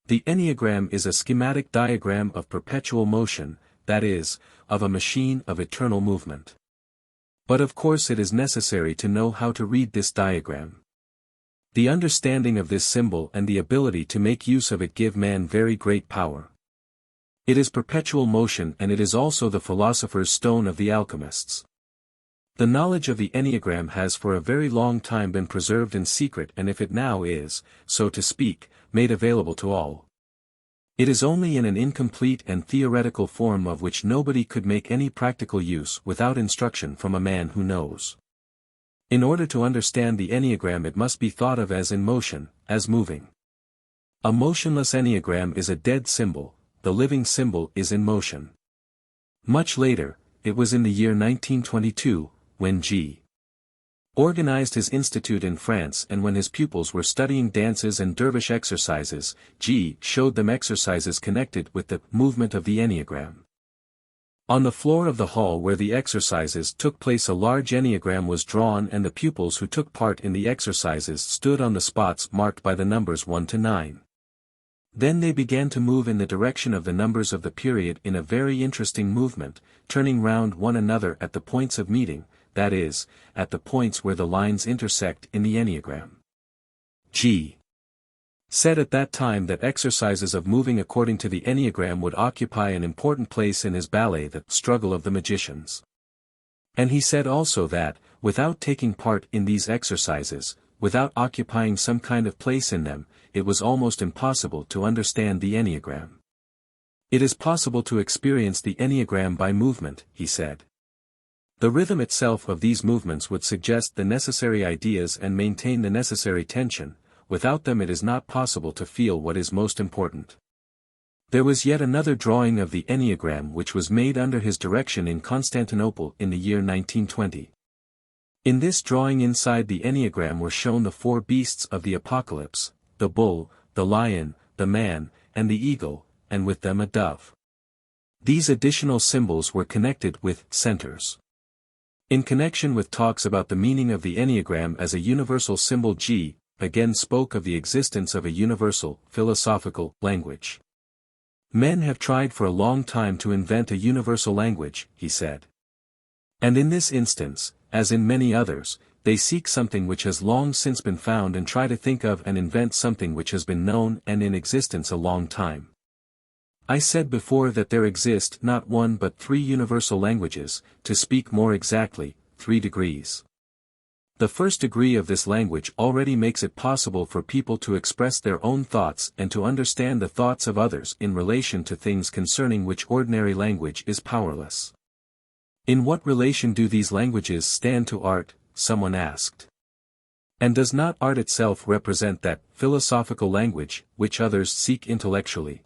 The enneagram is a schematic diagram of perpetual motion, that is, of a machine of eternal movement. But of course it is necessary to know how to read this diagram. The understanding of this symbol and the ability to make use of it give man very great power. It is perpetual motion and it is also the philosopher's stone of the alchemists. The knowledge of the enneagram has for a very long time been preserved in secret, and if it now is, so to speak, made available to all, it is only in an incomplete and theoretical form of which nobody could make any practical use without instruction from a man who knows. In order to understand the enneagram it must be thought of as in motion, as moving. A motionless enneagram is a dead symbol, the living symbol is in motion. Much later, it was in the year 1922, when G. organized his institute in France and when his pupils were studying dances and dervish exercises, G. showed them exercises connected with the movement of the enneagram. On the floor of the hall where the exercises took place a large enneagram was drawn and the pupils who took part in the exercises stood on the spots marked by the numbers 1 to 9. Then they began to move in the direction of the numbers of the period in a very interesting movement, turning round one another at the points of meeting, that is, at the points where the lines intersect in the enneagram. G. said at that time that exercises of moving according to the enneagram would occupy an important place in his ballet, The Struggle of the Magicians. And he said also that, without taking part in these exercises, without occupying some kind of place in them, it was almost impossible to understand the enneagram. It is possible to experience the enneagram by movement, he said. The rhythm itself of these movements would suggest the necessary ideas and maintain the necessary tension, without them it is not possible to feel what is most important. There was yet another drawing of the enneagram which was made under his direction in Constantinople in the year 1920. In this drawing inside the enneagram were shown the 4 beasts of the apocalypse, the bull, the lion, the man, and the eagle, and with them a dove. These additional symbols were connected with centers. In connection with talks about the meaning of the enneagram as a universal symbol, G. again spoke of the existence of a universal, philosophical, language. Men have tried for a long time to invent a universal language, he said. And in this instance, as in many others, they seek something which has long since been found and try to think of and invent something which has been known and in existence a long time. I said before that there exist not 1 but 3 universal languages, to speak more exactly, 3 degrees. The first degree of this language already makes it possible for people to express their own thoughts and to understand the thoughts of others in relation to things concerning which ordinary language is powerless. In what relation do these languages stand to art? Someone asked. And does not art itself represent that philosophical language which others seek intellectually?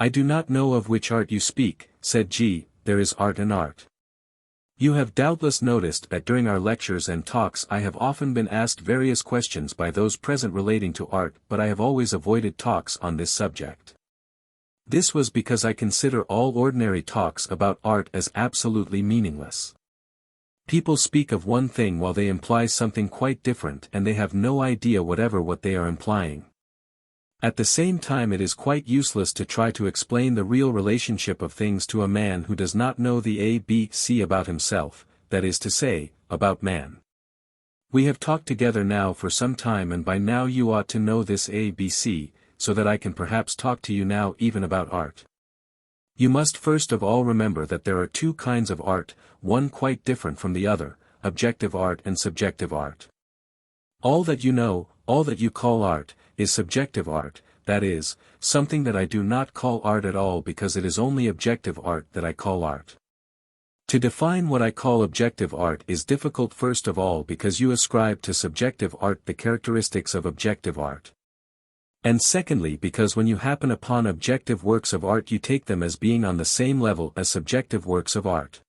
I do not know of which art you speak, said G. There is art and art. You have doubtless noticed that during our lectures and talks I have often been asked various questions by those present relating to art, but I have always avoided talks on this subject. This was because I consider all ordinary talks about art as absolutely meaningless. People speak of one thing while they imply something quite different and they have no idea whatever what they are implying. At the same time it is quite useless to try to explain the real relationship of things to a man who does not know the ABC about himself, that is to say, about man. We have talked together now for some time, and by now you ought to know this ABC, so that I can perhaps talk to you now even about art. You must first of all remember that there are two kinds of art, one quite different from the other, objective art and subjective art. All that you know, all that you call art, is subjective art, that is, something that I do not call art at all, because it is only objective art that I call art. To define what I call objective art is difficult, first of all because you ascribe to subjective art the characteristics of objective art. And secondly because when you happen upon objective works of art you take them as being on the same level as subjective works of art.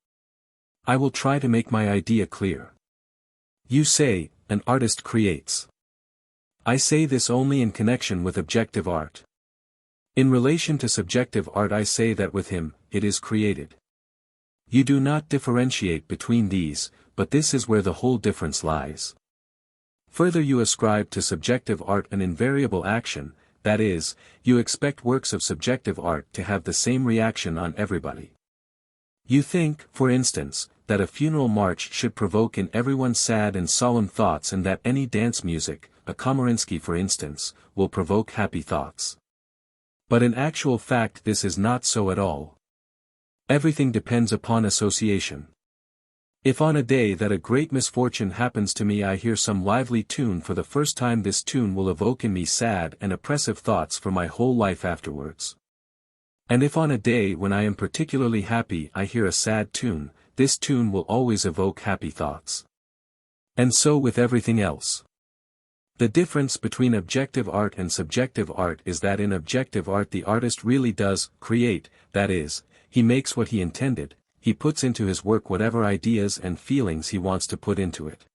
I will try to make my idea clear. You say, an artist creates. I say this only in connection with objective art. In relation to subjective art I say that with him, it is created. You do not differentiate between these, but this is where the whole difference lies. Further, you ascribe to subjective art an invariable action, that is, you expect works of subjective art to have the same reaction on everybody. You think, for instance, that a funeral march should provoke in everyone sad and solemn thoughts, and that any dance music, a Komarinsky for instance, will provoke happy thoughts. But in actual fact this is not so at all. Everything depends upon association. If on a day that a great misfortune happens to me I hear some lively tune for the first time, this tune will evoke in me sad and oppressive thoughts for my whole life afterwards. And if on a day when I am particularly happy I hear a sad tune, this tune will always evoke happy thoughts. And so with everything else. The difference between objective art and subjective art is that in objective art the artist really does create, that is, he makes what he intended, he puts into his work whatever ideas and feelings he wants to put into it.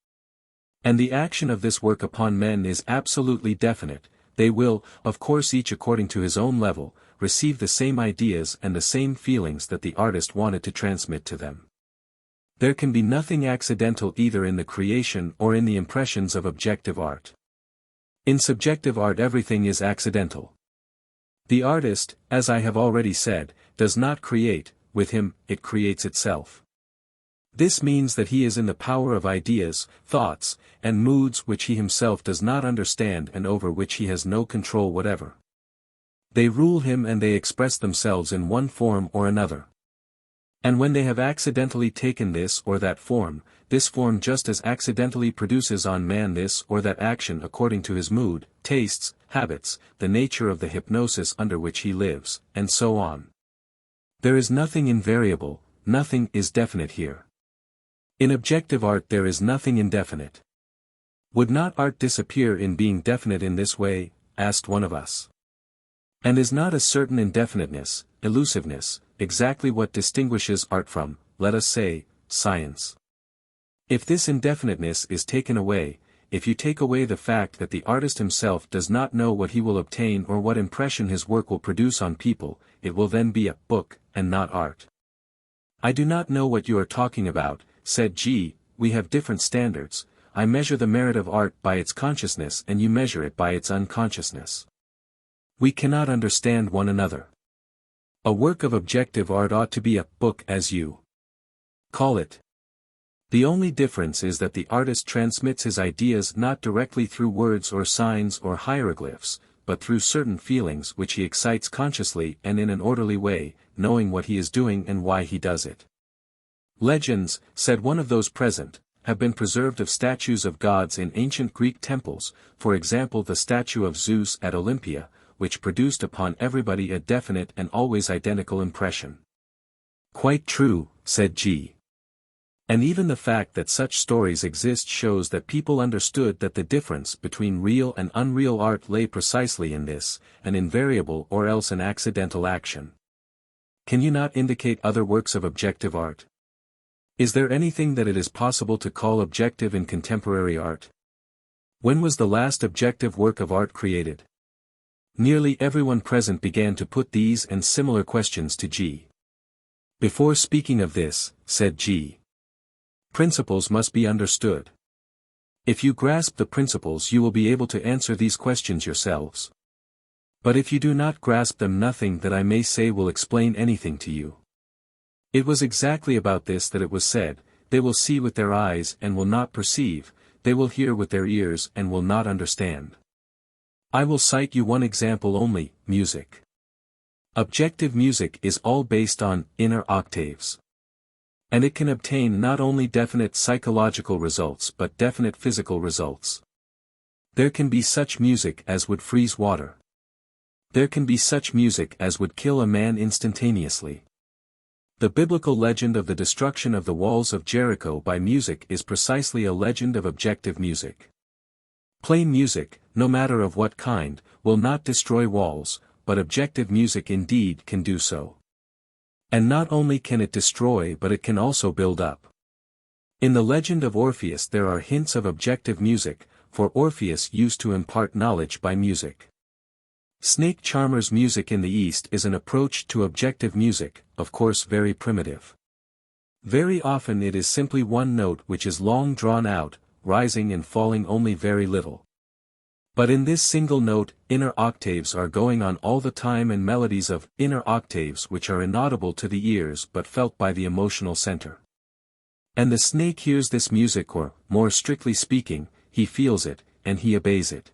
And the action of this work upon men is absolutely definite. They will, of course each according to his own level, receive the same ideas and the same feelings that the artist wanted to transmit to them. There can be nothing accidental either in the creation or in the impressions of objective art. In subjective art everything is accidental. The artist, as I have already said, does not create, with him, it creates itself. This means that he is in the power of ideas, thoughts, and moods which he himself does not understand and over which he has no control whatever. They rule him and they express themselves in one form or another. And when they have accidentally taken this or that form, this form just as accidentally produces on man this or that action according to his mood, tastes, habits, the nature of the hypnosis under which he lives, and so on. There is nothing invariable, nothing is definite here. In objective art there is nothing indefinite. Would not art disappear in being definite in this way, asked one of us. And is not a certain indefiniteness, elusiveness, exactly what distinguishes art from, let us say, science? If this indefiniteness is taken away, if you take away the fact that the artist himself does not know what he will obtain or what impression his work will produce on people, it will then be a book, and not art. I do not know what you are talking about, said G. We have different standards. I measure the merit of art by its consciousness and you measure it by its unconsciousness. We cannot understand one another. A work of objective art ought to be a book as you call it. The only difference is that the artist transmits his ideas not directly through words or signs or hieroglyphs, but through certain feelings which he excites consciously and in an orderly way, knowing what he is doing and why he does it. Legends, said one of those present, have been preserved of statues of gods in ancient Greek temples, for example the statue of Zeus at Olympia, which produced upon everybody a definite and always identical impression. Quite true, said G. And even the fact that such stories exist shows that people understood that the difference between real and unreal art lay precisely in this, an invariable or else an accidental action. Can you not indicate other works of objective art? Is there anything that it is possible to call objective in contemporary art? When was the last objective work of art created? Nearly everyone present began to put these and similar questions to G. Before speaking of this, said G. Principles must be understood. If you grasp the principles you will be able to answer these questions yourselves. But if you do not grasp them nothing that I may say will explain anything to you. It was exactly about this that it was said, they will see with their eyes and will not perceive, they will hear with their ears and will not understand. I will cite you one example only: music. Objective music is all based on inner octaves. And it can obtain not only definite psychological results but definite physical results. There can be such music as would freeze water. There can be such music as would kill a man instantaneously. The biblical legend of the destruction of the walls of Jericho by music is precisely a legend of objective music. Plain music, no matter of what kind, will not destroy walls, but objective music indeed can do so. And not only can it destroy but it can also build up. In the legend of Orpheus there are hints of objective music, for Orpheus used to impart knowledge by music. Snake charmer's music in the East is an approach to objective music, of course very primitive. Very often it is simply one note which is long drawn out, rising and falling only very little. But in this single note, inner octaves are going on all the time, and melodies of inner octaves which are inaudible to the ears but felt by the emotional center. And the snake hears this music, or, more strictly speaking, he feels it, and he obeys it.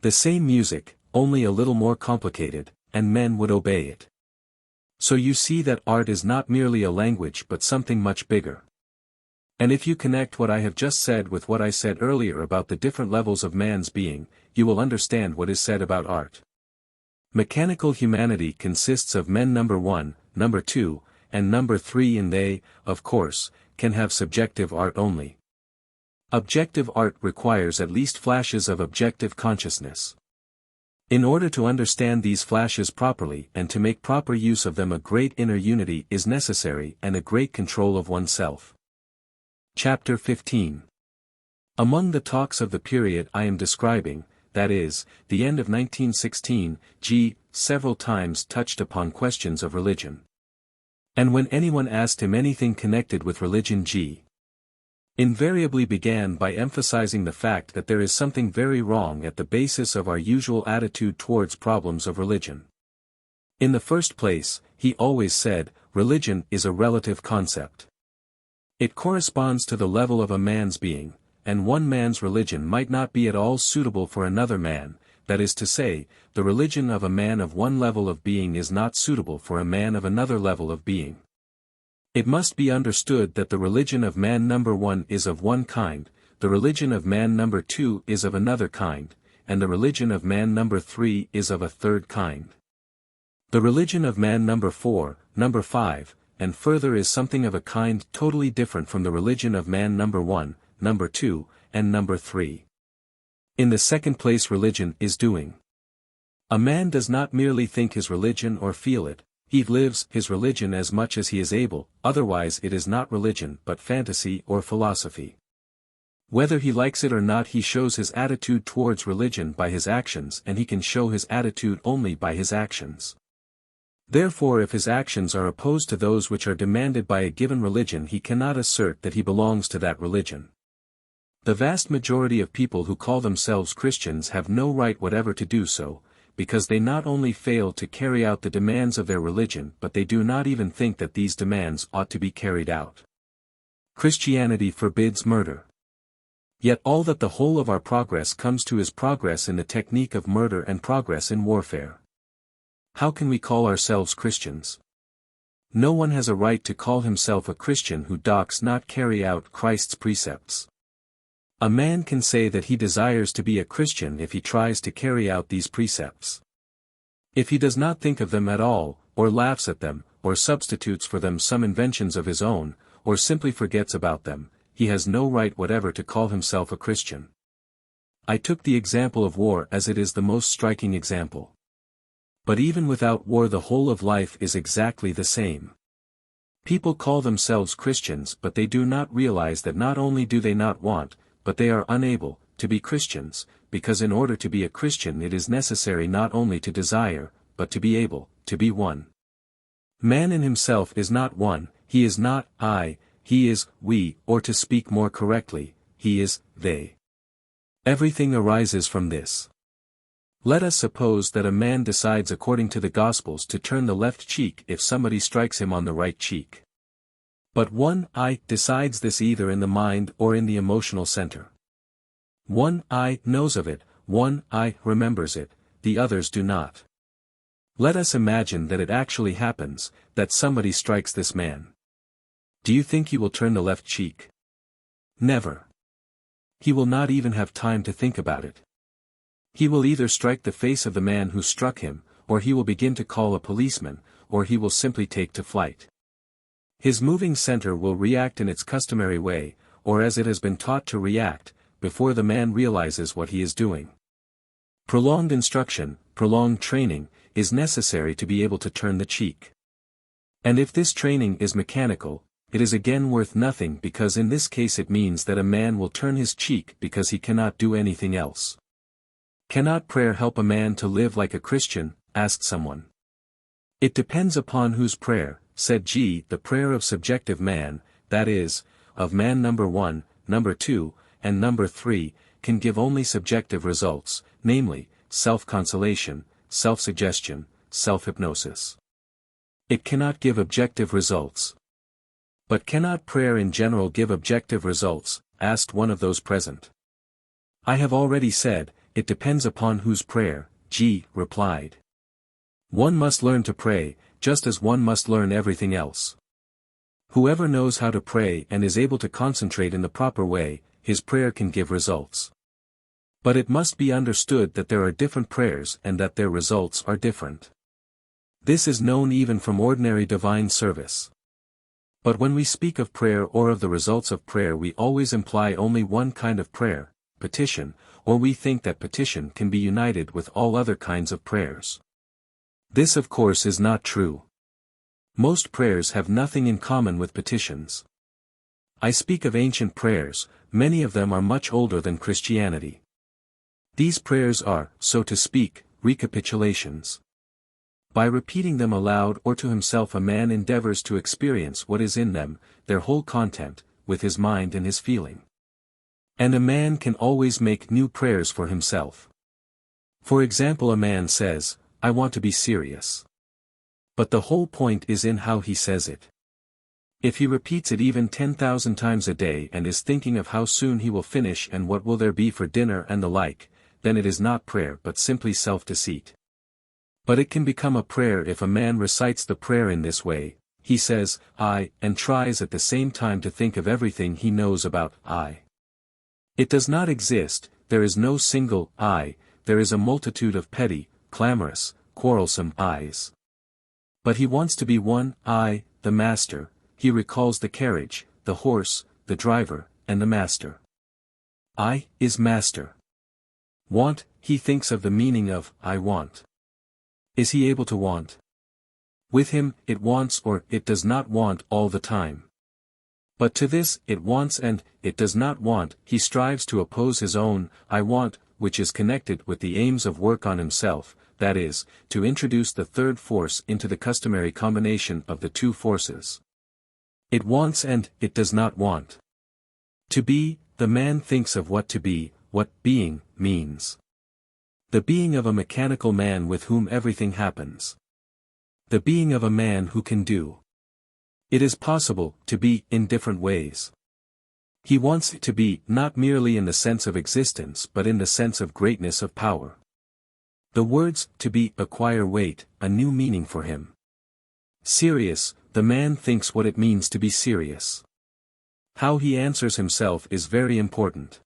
The same music, only a little more complicated, and men would obey it. So you see that art is not merely a language but something much bigger. And if you connect what I have just said with what I said earlier about the different levels of man's being, you will understand what is said about art. Mechanical humanity consists of men number 1, number 2, and number 3, and they, of course, can have subjective art only. Objective art requires at least flashes of objective consciousness. In order to understand these flashes properly and to make proper use of them, a great inner unity is necessary and a great control of oneself. Chapter 15. Among the talks of the period I am describing, that is, the end of 1916, G. several times touched upon questions of religion. And when anyone asked him anything connected with religion, G. invariably began by emphasizing the fact that there is something very wrong at the basis of our usual attitude towards problems of religion. In the first place, he always said, religion is a relative concept. It corresponds to the level of a man's being, and one man's religion might not be at all suitable for another man, that is to say, the religion of a man of one level of being is not suitable for a man of another level of being. It must be understood that the religion of man number 1 is of one kind, the religion of man number 2 is of another kind, and the religion of man number 3 is of a third kind. The religion of man number 4, number 5, and further is something of a kind totally different from the religion of man number 1, number 2, and number 3. In the second place, religion is doing. A man does not merely think his religion or feel it, he lives his religion as much as he is able, otherwise it is not religion but fantasy or philosophy. Whether he likes it or not, he shows his attitude towards religion by his actions, and he can show his attitude only by his actions. Therefore, if his actions are opposed to those which are demanded by a given religion, he cannot assert that he belongs to that religion. The vast majority of people who call themselves Christians have no right whatever to do so, because they not only fail to carry out the demands of their religion but they do not even think that these demands ought to be carried out. Christianity forbids murder. Yet all that the whole of our progress comes to is progress in the technique of murder and progress in warfare. How can we call ourselves Christians? No one has a right to call himself a Christian who does not carry out Christ's precepts. A man can say that he desires to be a Christian if he tries to carry out these precepts. If he does not think of them at all, or laughs at them, or substitutes for them some inventions of his own, or simply forgets about them, he has no right whatever to call himself a Christian. I took the example of war as it is the most striking example. But even without war the whole of life is exactly the same. People call themselves Christians but they do not realize that not only do they not want, but they are unable, to be Christians, because in order to be a Christian it is necessary not only to desire, but to be able, to be one. Man in himself is not one, he is not I, he is we, or to speak more correctly, he is they. Everything arises from this. Let us suppose that a man decides according to the Gospels to turn the left cheek if somebody strikes him on the right cheek. But one I decides this either in the mind or in the emotional center. One eye knows of it, one eye remembers it, the others do not. Let us imagine that it actually happens, that somebody strikes this man. Do you think he will turn the left cheek? Never. He will not even have time to think about it. He will either strike the face of the man who struck him, or he will begin to call a policeman, or he will simply take to flight. His moving center will react in its customary way, or as it has been taught to react, before the man realizes what he is doing. Prolonged instruction, prolonged training, is necessary to be able to turn the cheek. And if this training is mechanical, it is again worth nothing because in this case it means that a man will turn his cheek because he cannot do anything else. Cannot prayer help a man to live like a Christian? Asked someone. It depends upon whose prayer, said G. The prayer of subjective man, that is, of man number 1, number 2, and number 3, can give only subjective results, namely, self-consolation, self-suggestion, self-hypnosis. It cannot give objective results. But cannot prayer in general give objective results? Asked one of those present. I have already said, it depends upon whose prayer, G. replied. One must learn to pray, just as one must learn everything else. Whoever knows how to pray and is able to concentrate in the proper way, his prayer can give results. But it must be understood that there are different prayers and that their results are different. This is known even from ordinary divine service. But when we speak of prayer or of the results of prayer we always imply only one kind of prayer, petition, or we think that petition can be united with all other kinds of prayers. This of course is not true. Most prayers have nothing in common with petitions. I speak of ancient prayers, many of them are much older than Christianity. These prayers are, so to speak, recapitulations. By repeating them aloud or to himself a man endeavors to experience what is in them, their whole content, with his mind and his feeling. And a man can always make new prayers for himself. For example, a man says, I want to be serious. But the whole point is in how he says it. If he repeats it even 10,000 times a day and is thinking of how soon he will finish and what will there be for dinner and the like, then it is not prayer but simply self-deceit. But it can become a prayer if a man recites the prayer in this way, he says, I, and tries at the same time to think of everything he knows about I. It does not exist, there is no single I, there is a multitude of petty, clamorous, quarrelsome I's. But he wants to be one I, the master, he recalls the carriage, the horse, the driver, and the master. I is master. Want, he thinks of the meaning of I want. Is he able to want? With him, it wants or it does not want all the time. But to this, it wants and it does not want, he strives to oppose his own, I want, which is connected with the aims of work on himself, that is, to introduce the third force into the customary combination of the two forces. It wants and it does not want. To be, the man thinks of what to be, what being means. The being of a mechanical man with whom everything happens. The being of a man who can do. It is possible to be in different ways. He wants to be not merely in the sense of existence but in the sense of greatness of power. The words to be acquire weight, a new meaning for him. Serious, the man thinks what it means to be serious. How he answers himself is very important.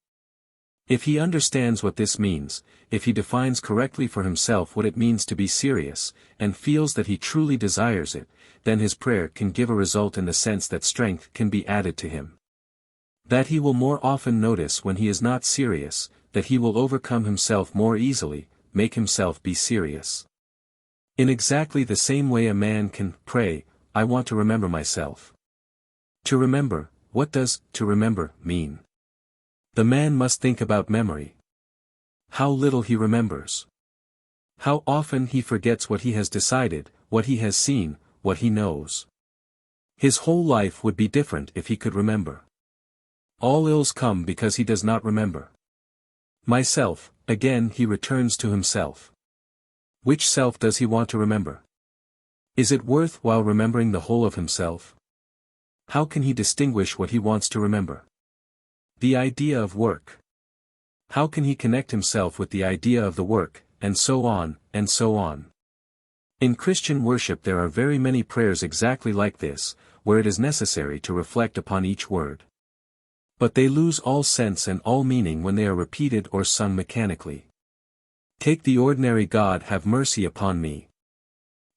If he understands what this means, if he defines correctly for himself what it means to be serious, and feels that he truly desires it, then his prayer can give a result in the sense that strength can be added to him. That he will more often notice when he is not serious, that he will overcome himself more easily, make himself be serious. In exactly the same way a man can pray, I want to remember myself. To remember, what does to remember mean? The man must think about memory. How little he remembers. How often he forgets what he has decided, what he has seen, what he knows. His whole life would be different if he could remember. All ills come because he does not remember. Myself, again he returns to himself. Which self does he want to remember? Is it worth while remembering the whole of himself? How can he distinguish what he wants to remember? The idea of work. How can he connect himself with the idea of the work, and so on, and so on. In Christian worship there are very many prayers exactly like this, where it is necessary to reflect upon each word. But they lose all sense and all meaning when they are repeated or sung mechanically. Take the ordinary "God have mercy upon me."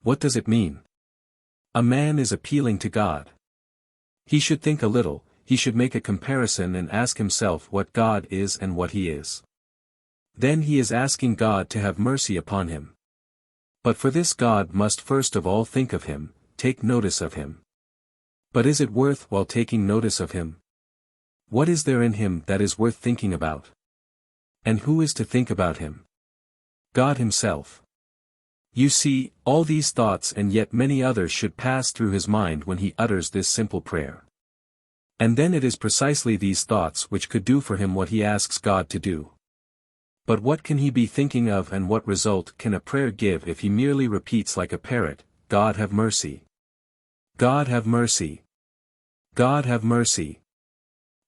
What does it mean? A man is appealing to God. He should think a little, he should make a comparison and ask himself what God is and what he is. Then he is asking God to have mercy upon him. But for this God must first of all think of him, take notice of him. But is it worth while taking notice of him? What is there in him that is worth thinking about? And who is to think about him? God himself. You see, all these thoughts and yet many others should pass through his mind when he utters this simple prayer. And then it is precisely these thoughts which could do for him what he asks God to do. But what can he be thinking of, and what result can a prayer give if he merely repeats like a parrot, "God have mercy. God have mercy. God have mercy"?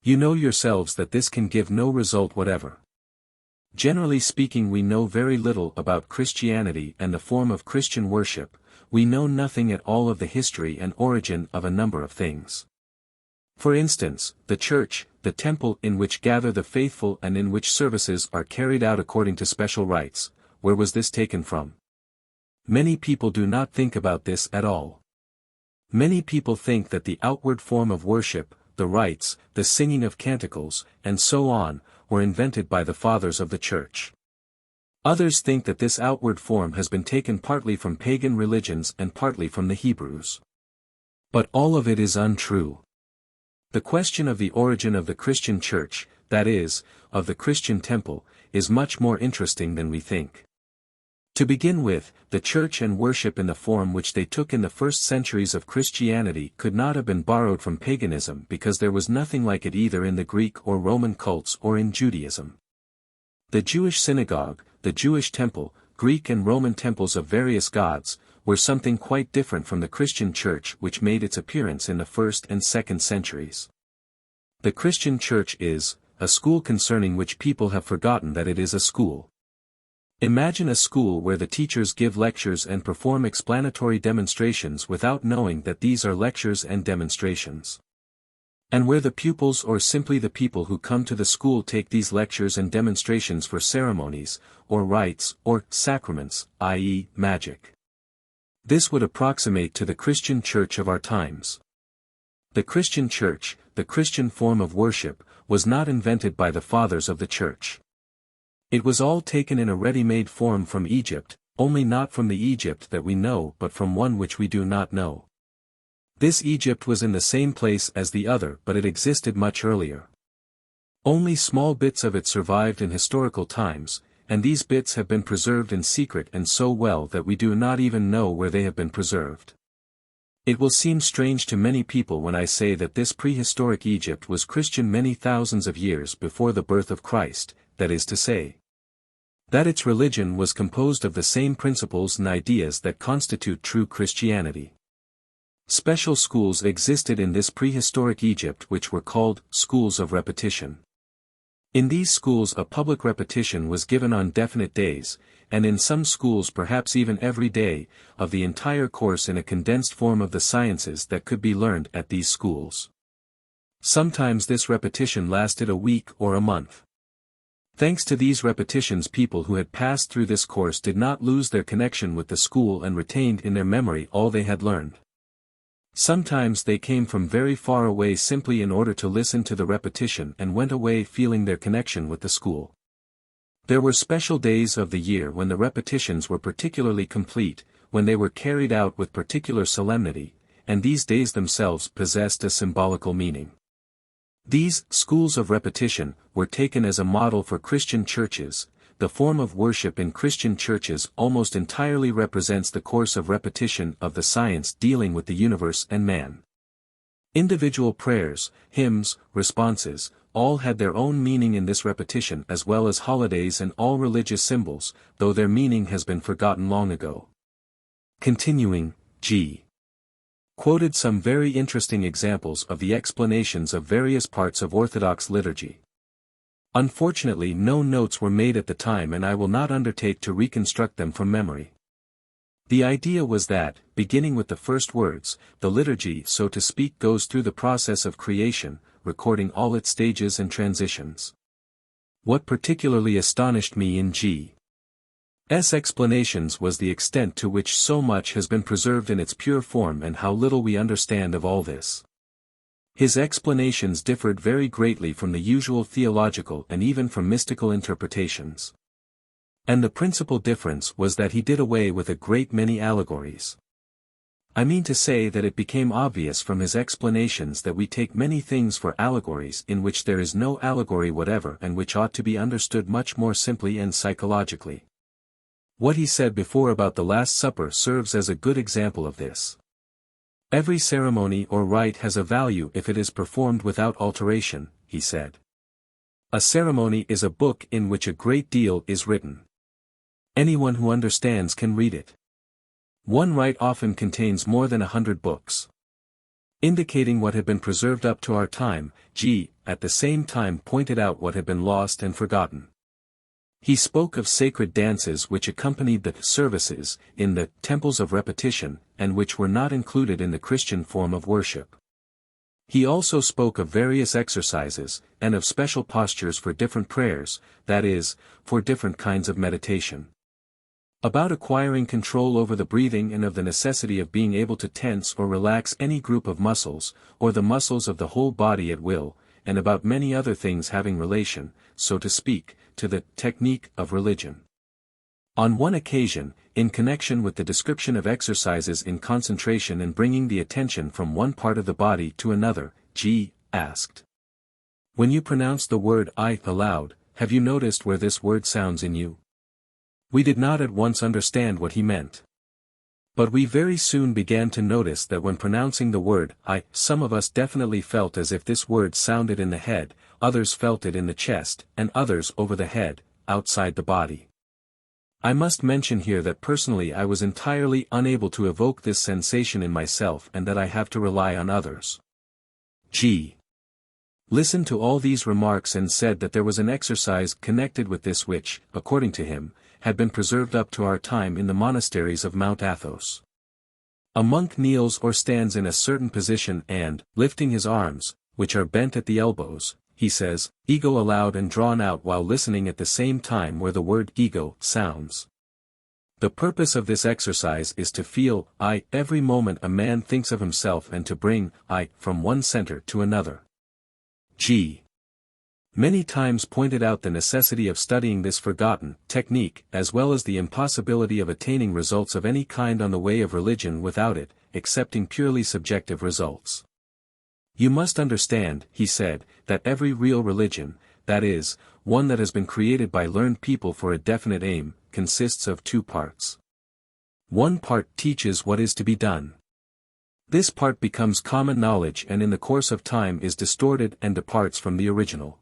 You know yourselves that this can give no result whatever. Generally speaking, we know very little about Christianity and the form of Christian worship. We know nothing at all of the history and origin of a number of things. For instance, the church, the temple in which gather the faithful and in which services are carried out according to special rites, where was this taken from? Many people do not think about this at all. Many people think that the outward form of worship, the rites, the singing of canticles, and so on, were invented by the fathers of the church. Others think that this outward form has been taken partly from pagan religions and partly from the Hebrews. But all of it is untrue. The question of the origin of the Christian church, that is, of the Christian temple, is much more interesting than we think. To begin with, the church and worship in the form which they took in the first centuries of Christianity could not have been borrowed from paganism, because there was nothing like it either in the Greek or Roman cults or in Judaism. The Jewish synagogue, the Jewish temple, Greek and Roman temples of various gods, were something quite different from the Christian church which made its appearance in the 1st and 2nd centuries. The Christian church is a school concerning which people have forgotten that it is a school. Imagine a school where the teachers give lectures and perform explanatory demonstrations without knowing that these are lectures and demonstrations. And where the pupils or simply the people who come to the school take these lectures and demonstrations for ceremonies, or rites, or sacraments, i.e., magic. This would approximate to the Christian church of our times. The Christian church, the Christian form of worship, was not invented by the fathers of the church. It was all taken in a ready-made form from Egypt, only not from the Egypt that we know but from one which we do not know. This Egypt was in the same place as the other, but it existed much earlier. Only small bits of it survived in historical times, and these bits have been preserved in secret and so well that we do not even know where they have been preserved. It will seem strange to many people when I say that this prehistoric Egypt was Christian many thousands of years before the birth of Christ, that is to say, that its religion was composed of the same principles and ideas that constitute true Christianity. Special schools existed in this prehistoric Egypt which were called schools of repetition. In these schools a public repetition was given on definite days, and in some schools perhaps even every day, of the entire course in a condensed form of the sciences that could be learned at these schools. Sometimes this repetition lasted a week or a month. Thanks to these repetitions, people who had passed through this course did not lose their connection with the school and retained in their memory all they had learned. Sometimes they came from very far away simply in order to listen to the repetition and went away feeling their connection with the school. There were special days of the year when the repetitions were particularly complete, when they were carried out with particular solemnity, and these days themselves possessed a symbolical meaning. These schools of repetition were taken as a model for Christian churches. The form of worship in Christian churches almost entirely represents the course of repetition of the science dealing with the universe and man. Individual prayers, hymns, responses, all had their own meaning in this repetition, as well as holidays and all religious symbols, though their meaning has been forgotten long ago. Continuing, G. quoted some very interesting examples of the explanations of various parts of Orthodox liturgy. Unfortunately, no notes were made at the time, and I will not undertake to reconstruct them from memory. The idea was that, beginning with the first words, the liturgy, so to speak, goes through the process of creation, recording all its stages and transitions. What particularly astonished me in G.'s explanations was the extent to which so much has been preserved in its pure form and how little we understand of all this. His explanations differed very greatly from the usual theological and even from mystical interpretations. And the principal difference was that he did away with a great many allegories. I mean to say that it became obvious from his explanations that we take many things for allegories in which there is no allegory whatever and which ought to be understood much more simply and psychologically. What he said before about the Last Supper serves as a good example of this. Every ceremony or rite has a value if it is performed without alteration, he said. A ceremony is a book in which a great deal is written. Anyone who understands can read it. One rite often contains more than 100 books. Indicating what had been preserved up to our time, G. at the same time pointed out what had been lost and forgotten. He spoke of sacred dances which accompanied the services in the temples of repetition, and which were not included in the Christian form of worship. He also spoke of various exercises, and of special postures for different prayers, that is, for different kinds of meditation. About acquiring control over the breathing and of the necessity of being able to tense or relax any group of muscles, or the muscles of the whole body at will, and about many other things having relation, so to speak, to the technique of religion. On one occasion, in connection with the description of exercises in concentration and bringing the attention from one part of the body to another, G. asked, "When you pronounce the word I aloud, have you noticed where this word sounds in you?" We did not at once understand what he meant. But we very soon began to notice that when pronouncing the word I, some of us definitely felt as if this word sounded in the head, others felt it in the chest, and others over the head, outside the body. I must mention here that personally I was entirely unable to evoke this sensation in myself and that I have to rely on others. G. listened to all these remarks and said that there was an exercise connected with this which, according to him, had been preserved up to our time in the monasteries of Mount Athos. A monk kneels or stands in a certain position and, lifting his arms, which are bent at the elbows, he says, ego aloud and drawn out while listening at the same time where the word ego sounds. The purpose of this exercise is to feel I every moment a man thinks of himself and to bring I from one center to another. G. many times pointed out the necessity of studying this forgotten technique as well as the impossibility of attaining results of any kind on the way of religion without it, accepting purely subjective results. You must understand, he said, that every real religion, that is, one that has been created by learned people for a definite aim, consists of two parts. One part teaches what is to be done. This part becomes common knowledge and in the course of time is distorted and departs from the original.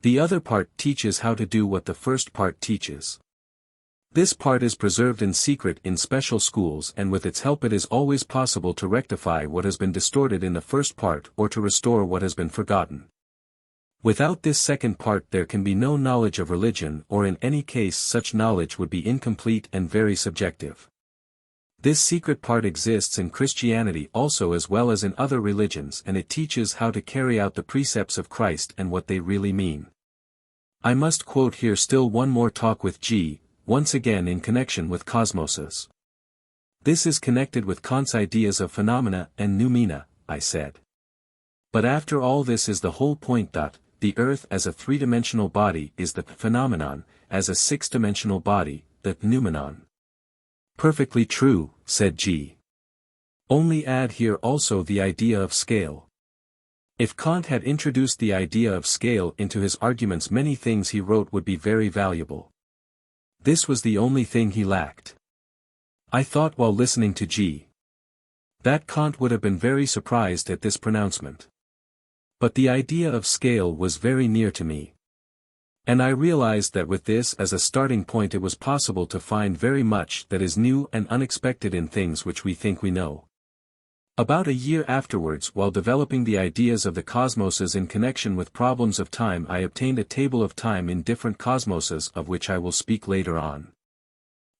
The other part teaches how to do what the first part teaches. This part is preserved in secret in special schools and with its help it is always possible to rectify what has been distorted in the first part or to restore what has been forgotten. Without this second part there can be no knowledge of religion or in any case such knowledge would be incomplete and very subjective. This secret part exists in Christianity also as well as in other religions and it teaches how to carry out the precepts of Christ and what they really mean. I must quote here still one more talk with G, once again in connection with cosmoses. This is connected with Kant's ideas of phenomena and noumena, I said. But after all this is the whole point that, the earth as a three-dimensional body is the phenomenon, as a six-dimensional body, the noumenon. Perfectly true, said G. Only add here also the idea of scale. If Kant had introduced the idea of scale into his arguments many things he wrote would be very valuable. This was the only thing he lacked. I thought while listening to G. that Kant would have been very surprised at this pronouncement. But the idea of scale was very near to me. And I realized that with this as a starting point it was possible to find very much that is new and unexpected in things which we think we know. About a year afterwards, while developing the ideas of the cosmoses in connection with problems of time, I obtained a table of time in different cosmoses, of which I will speak later on.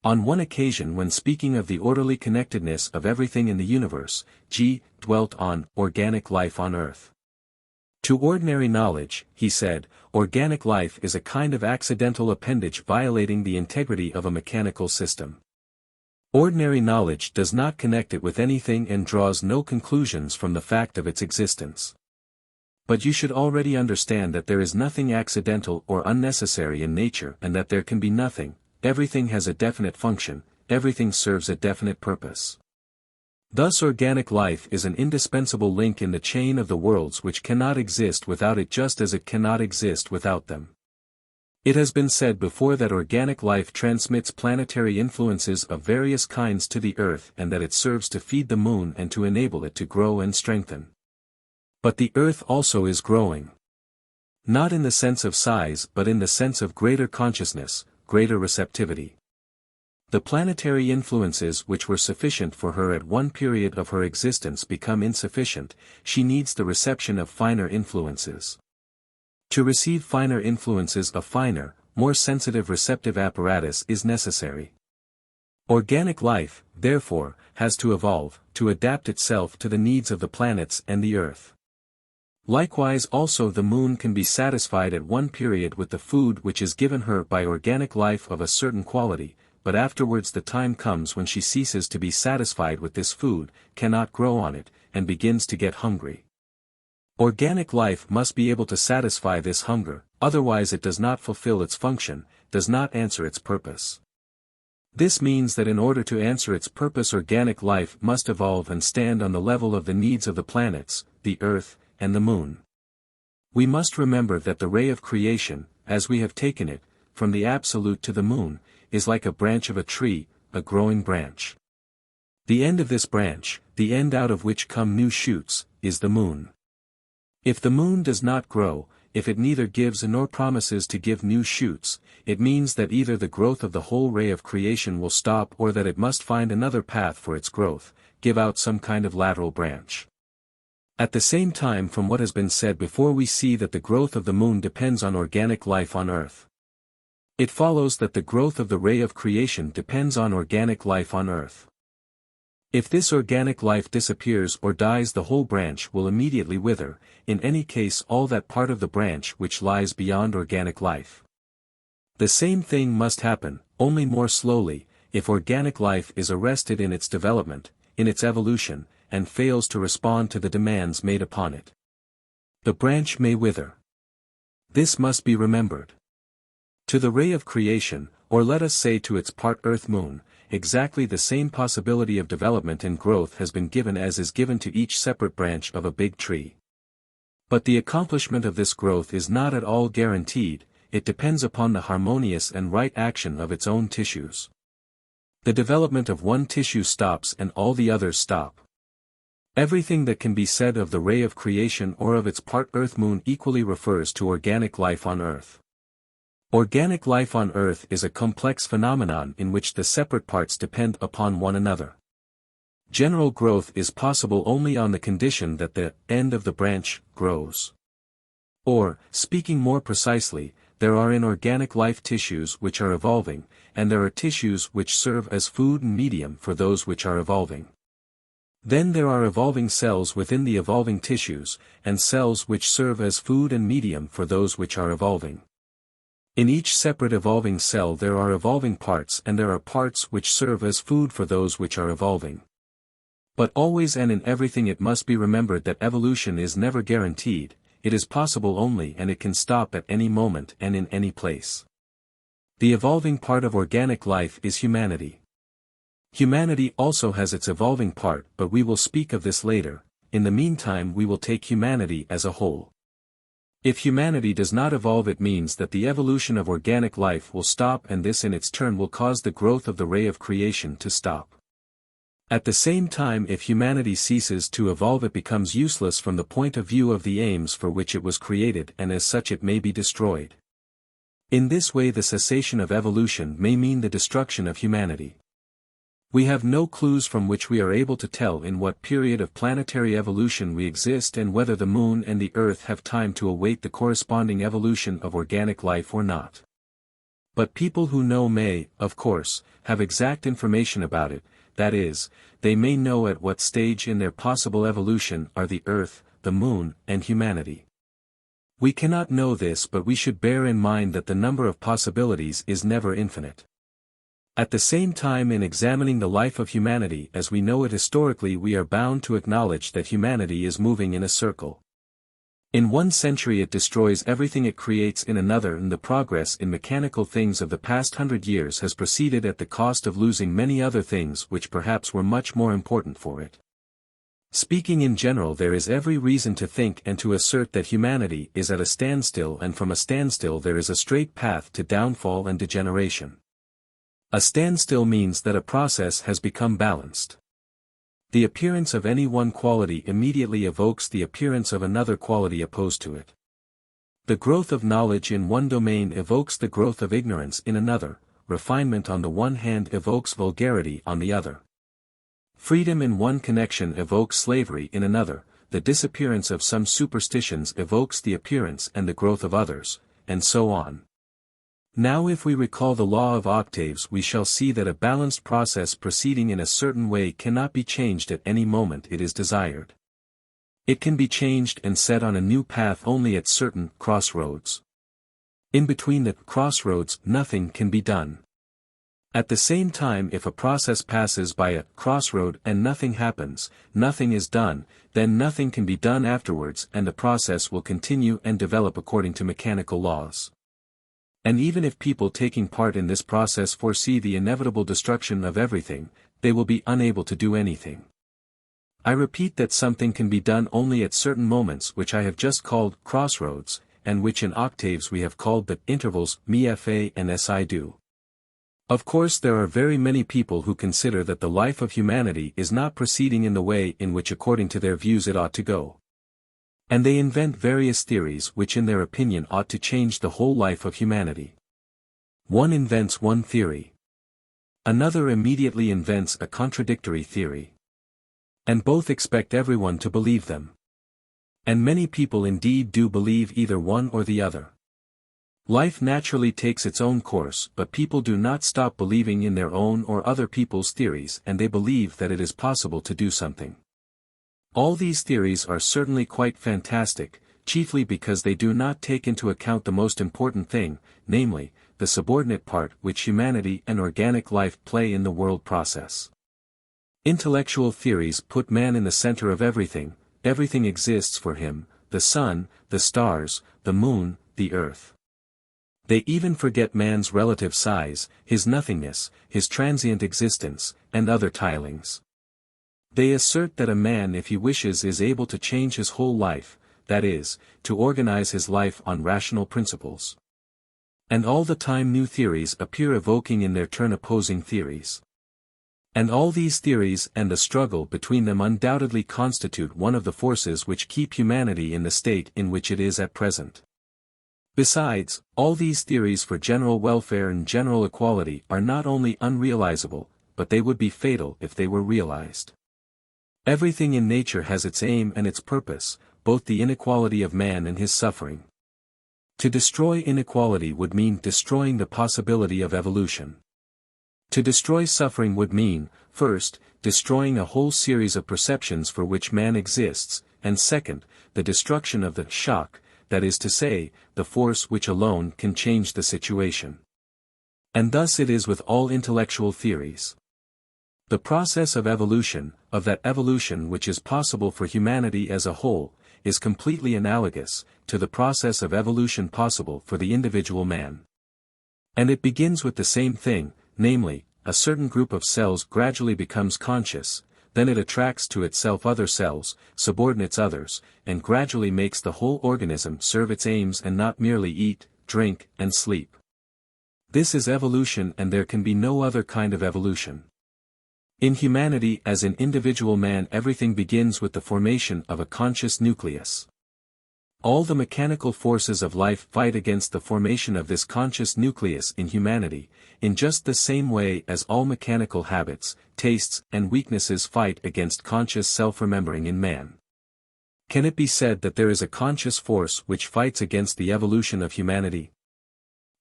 On one occasion, when speaking of the orderly connectedness of everything in the universe, G. dwelt on organic life on Earth. To ordinary knowledge, he said, organic life is a kind of accidental appendage violating the integrity of a mechanical system. Ordinary knowledge does not connect it with anything and draws no conclusions from the fact of its existence. But you should already understand that there is nothing accidental or unnecessary in nature, and that there can be nothing. Everything has a definite function, everything serves a definite purpose. Thus organic life is an indispensable link in the chain of the worlds which cannot exist without it, just as it cannot exist without them. It has been said before that organic life transmits planetary influences of various kinds to the Earth, and that it serves to feed the moon and to enable it to grow and strengthen. But the Earth also is growing. Not in the sense of size, but in the sense of greater consciousness, greater receptivity. The planetary influences which were sufficient for her at one period of her existence become insufficient. She needs the reception of finer influences. To receive finer influences, a finer, more sensitive receptive apparatus is necessary. Organic life, therefore, has to evolve, to adapt itself to the needs of the planets and the Earth. Likewise also the moon can be satisfied at one period with the food which is given her by organic life of a certain quality, but afterwards the time comes when she ceases to be satisfied with this food, cannot grow on it, and begins to get hungry. Organic life must be able to satisfy this hunger, otherwise it does not fulfill its function, does not answer its purpose. This means that in order to answer its purpose, organic life must evolve and stand on the level of the needs of the planets, the Earth, and the moon. We must remember that the ray of creation, as we have taken it, from the absolute to the moon, is like a branch of a tree, a growing branch. The end of this branch, the end out of which come new shoots, is the moon. If the moon does not grow, if it neither gives nor promises to give new shoots, it means that either the growth of the whole ray of creation will stop, or that it must find another path for its growth, give out some kind of lateral branch. At the same time, from what has been said before, we see that the growth of the moon depends on organic life on Earth. It follows that the growth of the ray of creation depends on organic life on Earth. If this organic life disappears or dies, the whole branch will immediately wither, in any case all that part of the branch which lies beyond organic life. The same thing must happen, only more slowly, if organic life is arrested in its development, in its evolution, and fails to respond to the demands made upon it. The branch may wither. This must be remembered. To the ray of creation, or let us say to its part Earth-Moon, exactly the same possibility of development and growth has been given as is given to each separate branch of a big tree. But the accomplishment of this growth is not at all guaranteed, it depends upon the harmonious and right action of its own tissues. The development of one tissue stops and all the others stop. Everything that can be said of the ray of creation or of its part Earth-Moon equally refers to organic life on Earth. Organic life on Earth is a complex phenomenon in which the separate parts depend upon one another. General growth is possible only on the condition that the end of the branch grows. Or, speaking more precisely, there are in organic life tissues which are evolving, and there are tissues which serve as food and medium for those which are evolving. Then there are evolving cells within the evolving tissues, and cells which serve as food and medium for those which are evolving. In each separate evolving cell there are evolving parts, and there are parts which serve as food for those which are evolving. But always and in everything it must be remembered that evolution is never guaranteed, it is possible only, and it can stop at any moment and in any place. The evolving part of organic life is humanity. Humanity also has its evolving part, but we will speak of this later. In the meantime we will take humanity as a whole. If humanity does not evolve, it means that the evolution of organic life will stop, and this in its turn will cause the growth of the ray of creation to stop. At the same time, if humanity ceases to evolve, it becomes useless from the point of view of the aims for which it was created, and as such it may be destroyed. In this way the cessation of evolution may mean the destruction of humanity. We have no clues from which we are able to tell in what period of planetary evolution we exist and whether the Moon and the Earth have time to await the corresponding evolution of organic life or not. But people who know may, of course, have exact information about it, that is, they may know at what stage in their possible evolution are the Earth, the Moon, and humanity. We cannot know this, but we should bear in mind that the number of possibilities is never infinite. At the same time, in examining the life of humanity as we know it historically, we are bound to acknowledge that humanity is moving in a circle. In one century it destroys everything it creates in another, and the progress in mechanical things of the past 100 years has proceeded at the cost of losing many other things which perhaps were much more important for it. Speaking in general, there is every reason to think and to assert that humanity is at a standstill, and from a standstill there is a straight path to downfall and degeneration. A standstill means that a process has become balanced. The appearance of any one quality immediately evokes the appearance of another quality opposed to it. The growth of knowledge in one domain evokes the growth of ignorance in another, refinement on the one hand evokes vulgarity on the other. Freedom in one connection evokes slavery in another, the disappearance of some superstitions evokes the appearance and the growth of others, and so on. Now if we recall the law of octaves, we shall see that a balanced process proceeding in a certain way cannot be changed at any moment it is desired. It can be changed and set on a new path only at certain crossroads. In between the crossroads nothing can be done. At the same time, if a process passes by a crossroad and nothing happens, nothing is done, then nothing can be done afterwards, and the process will continue and develop according to mechanical laws. And even if people taking part in this process foresee the inevitable destruction of everything, they will be unable to do anything. I repeat that something can be done only at certain moments, which I have just called crossroads, and which in octaves we have called the intervals mi-fa and si-do. Of course, there are very many people who consider that the life of humanity is not proceeding in the way in which according to their views it ought to go. And they invent various theories which in their opinion ought to change the whole life of humanity. One invents one theory. Another immediately invents a contradictory theory. And both expect everyone to believe them. And many people indeed do believe either one or the other. Life naturally takes its own course, but people do not stop believing in their own or other people's theories, and they believe that it is possible to do something. All these theories are certainly quite fantastic, chiefly because they do not take into account the most important thing, namely, the subordinate part which humanity and organic life play in the world process. Intellectual theories put man in the center of everything, everything exists for him, the sun, the stars, the moon, the earth. They even forget man's relative size, his nothingness, his transient existence, and other tilings. They assert that a man, if he wishes, is able to change his whole life, that is, to organize his life on rational principles. And all the time new theories appear evoking in their turn opposing theories. And all these theories and the struggle between them undoubtedly constitute one of the forces which keep humanity in the state in which it is at present. Besides, all these theories for general welfare and general equality are not only unrealizable, but they would be fatal if they were realized. Everything in nature has its aim and its purpose, both the inequality of man and his suffering. To destroy inequality would mean destroying the possibility of evolution. To destroy suffering would mean, first, destroying a whole series of perceptions for which man exists, and second, the destruction of the shock, that is to say, the force which alone can change the situation. And thus it is with all intellectual theories. The process of evolution, of that evolution which is possible for humanity as a whole, is completely analogous to the process of evolution possible for the individual man. And it begins with the same thing, namely, a certain group of cells gradually becomes conscious, then it attracts to itself other cells, subordinates others, and gradually makes the whole organism serve its aims and not merely eat, drink, and sleep. This is evolution, and there can be no other kind of evolution. In humanity as in individual man, everything begins with the formation of a conscious nucleus. All the mechanical forces of life fight against the formation of this conscious nucleus in humanity, in just the same way as all mechanical habits, tastes, and weaknesses fight against conscious self-remembering in man. Can it be said that there is a conscious force which fights against the evolution of humanity?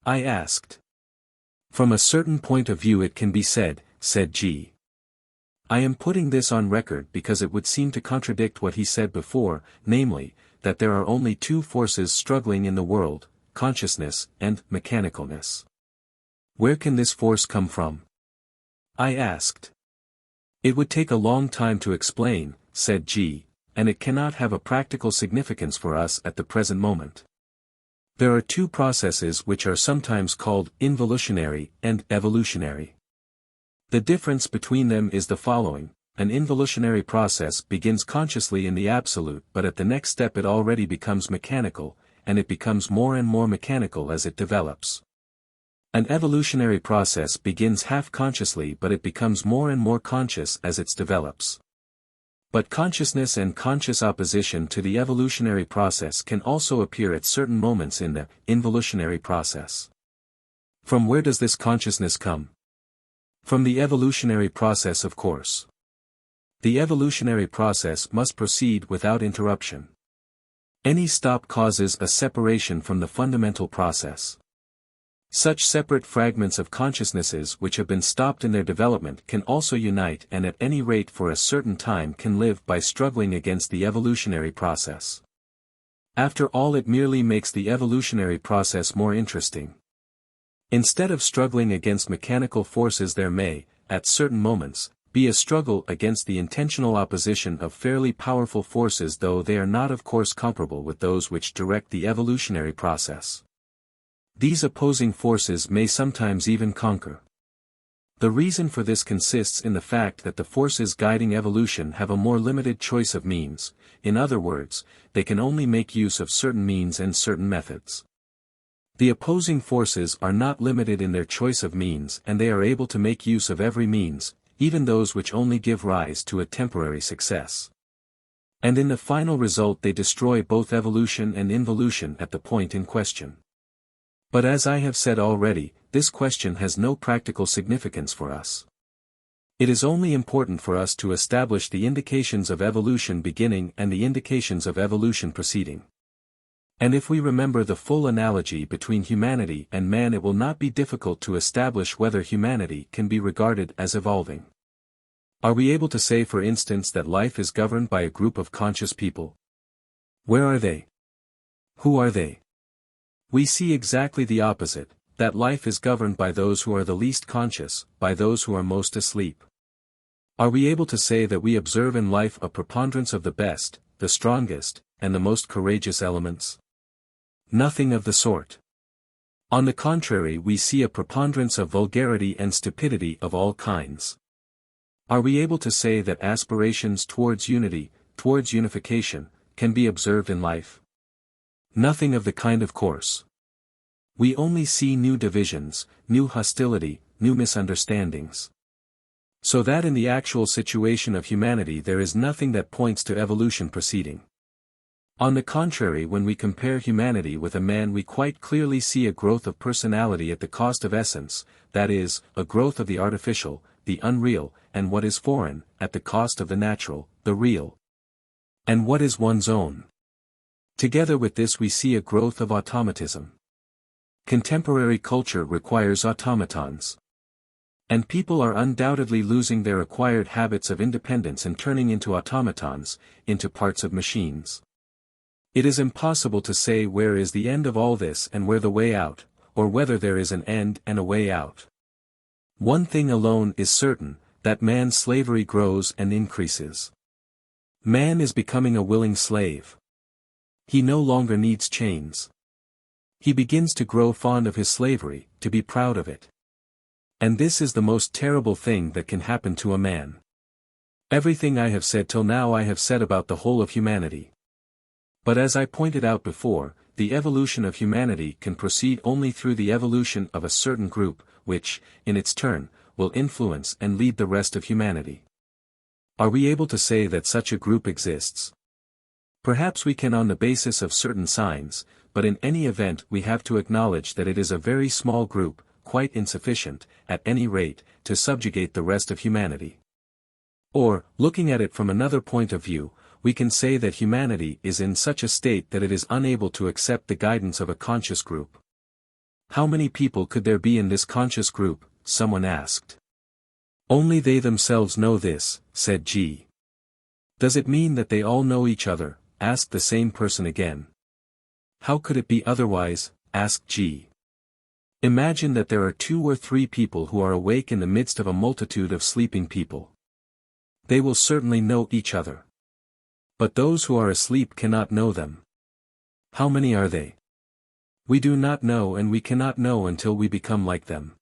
I asked. From a certain point of view it can be said, said G. I am putting this on record because it would seem to contradict what he said before, namely, that there are only two forces struggling in the world, consciousness and mechanicalness. Where can this force come from? I asked. It would take a long time to explain, said G, and it cannot have a practical significance for us at the present moment. There are two processes which are sometimes called involutionary and evolutionary. The difference between them is the following. An involutionary process begins consciously in the absolute, but at the next step it already becomes mechanical, and it becomes more and more mechanical as it develops. An evolutionary process begins half-consciously, but it becomes more and more conscious as it develops. But consciousness and conscious opposition to the evolutionary process can also appear at certain moments in the involutionary process. From where does this consciousness come? From the evolutionary process, of course. The evolutionary process must proceed without interruption. Any stop causes a separation from the fundamental process. Such separate fragments of consciousnesses which have been stopped in their development can also unite and at any rate for a certain time can live by struggling against the evolutionary process. After all, it merely makes the evolutionary process more interesting. Instead of struggling against mechanical forces, there may, at certain moments, be a struggle against the intentional opposition of fairly powerful forces, though they are not of course comparable with those which direct the evolutionary process. These opposing forces may sometimes even conquer. The reason for this consists in the fact that the forces guiding evolution have a more limited choice of means, in other words, they can only make use of certain means and certain methods. The opposing forces are not limited in their choice of means, and they are able to make use of every means, even those which only give rise to a temporary success. And in the final result they destroy both evolution and involution at the point in question. But as I have said already, this question has no practical significance for us. It is only important for us to establish the indications of evolution beginning and the indications of evolution proceeding. And if we remember the full analogy between humanity and man, it will not be difficult to establish whether humanity can be regarded as evolving. Are we able to say, for instance, that life is governed by a group of conscious people? Where are they? Who are they? We see exactly the opposite, that life is governed by those who are the least conscious, by those who are most asleep. Are we able to say that we observe in life a preponderance of the best, the strongest, and the most courageous elements? Nothing of the sort. On the contrary, we see a preponderance of vulgarity and stupidity of all kinds. Are we able to say that aspirations towards unity, towards unification, can be observed in life? Nothing of the kind, of course. We only see new divisions, new hostility, new misunderstandings. So that in the actual situation of humanity there is nothing that points to evolution proceeding. On the contrary, when we compare humanity with a man, we quite clearly see a growth of personality at the cost of essence, that is, a growth of the artificial, the unreal, and what is foreign, at the cost of the natural, the real. And what is one's own? Together with this we see a growth of automatism. Contemporary culture requires automatons. And people are undoubtedly losing their acquired habits of independence and turning into automatons, into parts of machines. It is impossible to say where is the end of all this and where the way out, or whether there is an end and a way out. One thing alone is certain, that man's slavery grows and increases. Man is becoming a willing slave. He no longer needs chains. He begins to grow fond of his slavery, to be proud of it. And this is the most terrible thing that can happen to a man. Everything I have said till now I have said about the whole of humanity. But as I pointed out before, the evolution of humanity can proceed only through the evolution of a certain group, which, in its turn, will influence and lead the rest of humanity. Are we able to say that such a group exists? Perhaps we can on the basis of certain signs, but in any event we have to acknowledge that it is a very small group, quite insufficient, at any rate, to subjugate the rest of humanity. Or, looking at it from another point of view, we can say that humanity is in such a state that it is unable to accept the guidance of a conscious group. How many people could there be in this conscious group? Someone asked. Only they themselves know this, said G. Does it mean that they all know each other? Asked the same person again. How could it be otherwise? Asked G. Imagine that there are 2 or 3 people who are awake in the midst of a multitude of sleeping people. They will certainly know each other. But those who are asleep cannot know them. How many are they? We do not know, and we cannot know until we become like them.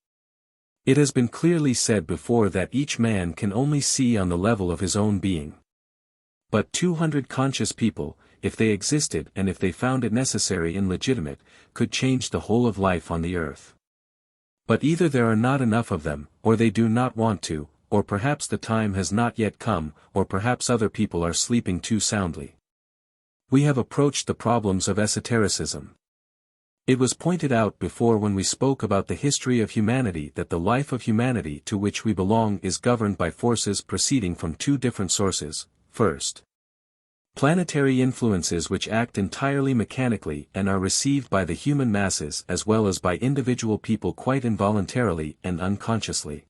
It has been clearly said before that each man can only see on the level of his own being. But 200 conscious people, if they existed and if they found it necessary and legitimate, could change the whole of life on the earth. But either there are not enough of them, or they do not want to, or perhaps the time has not yet come, or perhaps other people are sleeping too soundly. We have approached the problems of esotericism. It was pointed out before when we spoke about the history of humanity that the life of humanity to which we belong is governed by forces proceeding from 2 different sources. First, planetary influences which act entirely mechanically and are received by the human masses as well as by individual people quite involuntarily and unconsciously.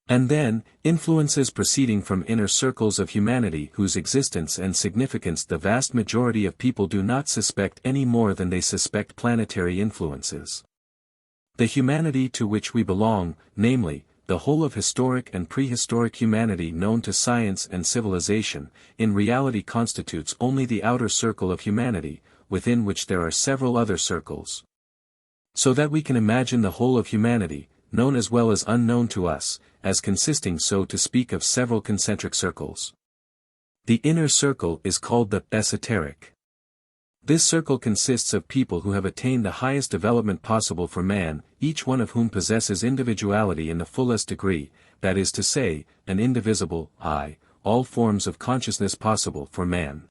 And then, influences proceeding from inner circles of humanity whose existence and significance the vast majority of people do not suspect any more than they suspect planetary influences. The humanity to which we belong, namely, the whole of historic and prehistoric humanity known to science and civilization, in reality constitutes only the outer circle of humanity, within which there are several other circles. So that we can imagine the whole of humanity, known as well as unknown to us, as consisting so to speak of several concentric circles. The inner circle is called the esoteric. This circle consists of people who have attained the highest development possible for man, each one of whom possesses individuality in the fullest degree, that is to say, an indivisible I, all forms of consciousness possible for man.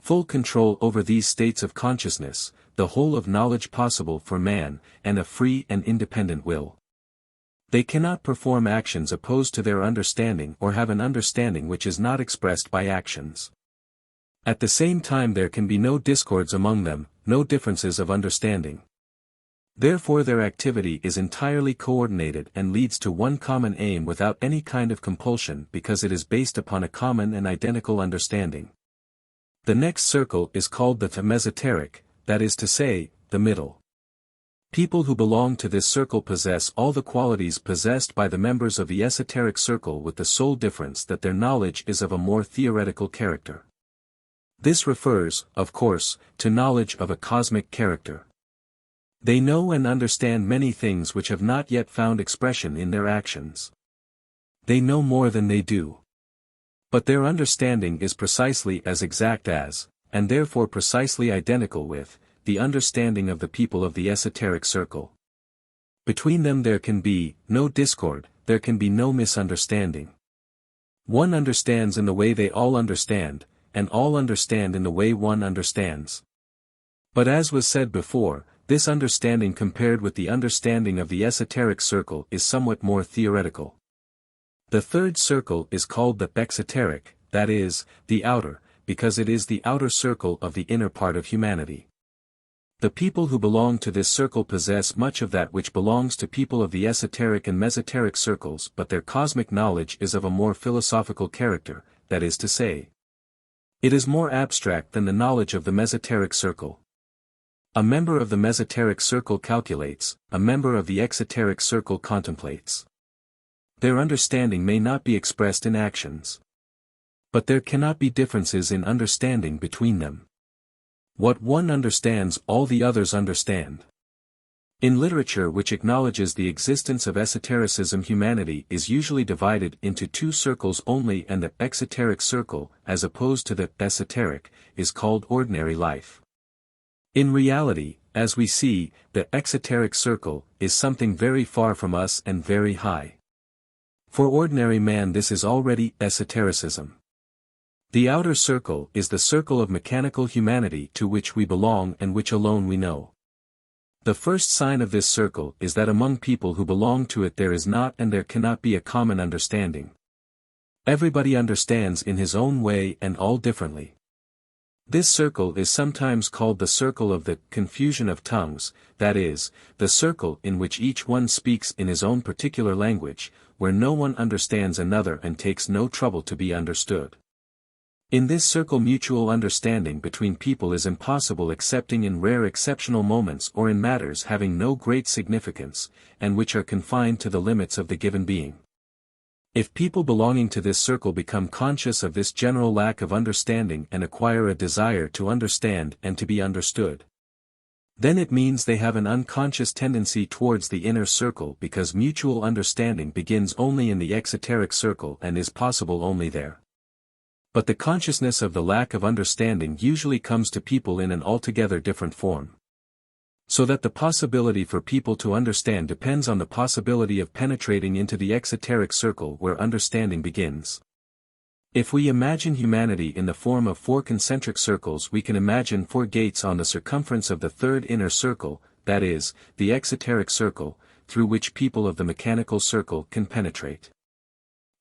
Full control over these states of consciousness, the whole of knowledge possible for man, and a free and independent will. They cannot perform actions opposed to their understanding or have an understanding which is not expressed by actions. At the same time there can be no discords among them, no differences of understanding. Therefore their activity is entirely coordinated and leads to one common aim without any kind of compulsion because it is based upon a common and identical understanding. The next circle is called the mesoteric, that is to say, the middle. People who belong to this circle possess all the qualities possessed by the members of the esoteric circle with the sole difference that their knowledge is of a more theoretical character. This refers, of course, to knowledge of a cosmic character. They know and understand many things which have not yet found expression in their actions. They know more than they do. But their understanding is precisely as exact as, and therefore precisely identical with, the understanding of the people of the esoteric circle. Between them there can be no discord, there can be no misunderstanding. One understands in the way they all understand, and all understand in the way one understands. But as was said before, this understanding compared with the understanding of the esoteric circle is somewhat more theoretical. The third circle is called the exoteric, that is, the outer, because it is the outer circle of the inner part of humanity. The people who belong to this circle possess much of that which belongs to people of the esoteric and mesoteric circles, but their cosmic knowledge is of a more philosophical character, that is to say, it is more abstract than the knowledge of the mesoteric circle. A member of the mesoteric circle calculates, a member of the exoteric circle contemplates. Their understanding may not be expressed in actions. But there cannot be differences in understanding between them. What one understands all the others understand. In literature which acknowledges the existence of esotericism, humanity is usually divided into 2 circles only, and the exoteric circle, as opposed to the esoteric, is called ordinary life. In reality, as we see, the exoteric circle is something very far from us and very high. For ordinary man this is already esotericism. The outer circle is the circle of mechanical humanity to which we belong and which alone we know. The first sign of this circle is that among people who belong to it there is not and there cannot be a common understanding. Everybody understands in his own way and all differently. This circle is sometimes called the circle of the confusion of tongues, that is, the circle in which each one speaks in his own particular language, where no one understands another and takes no trouble to be understood. In this circle mutual understanding between people is impossible excepting in rare exceptional moments or in matters having no great significance, and which are confined to the limits of the given being. If people belonging to this circle become conscious of this general lack of understanding and acquire a desire to understand and to be understood, then it means they have an unconscious tendency towards the inner circle because mutual understanding begins only in the exoteric circle and is possible only there. But the consciousness of the lack of understanding usually comes to people in an altogether different form. So that the possibility for people to understand depends on the possibility of penetrating into the exoteric circle where understanding begins. If we imagine humanity in the form of 4 concentric circles, we can imagine 4 gates on the circumference of the third inner circle, that is, the exoteric circle, through which people of the mechanical circle can penetrate.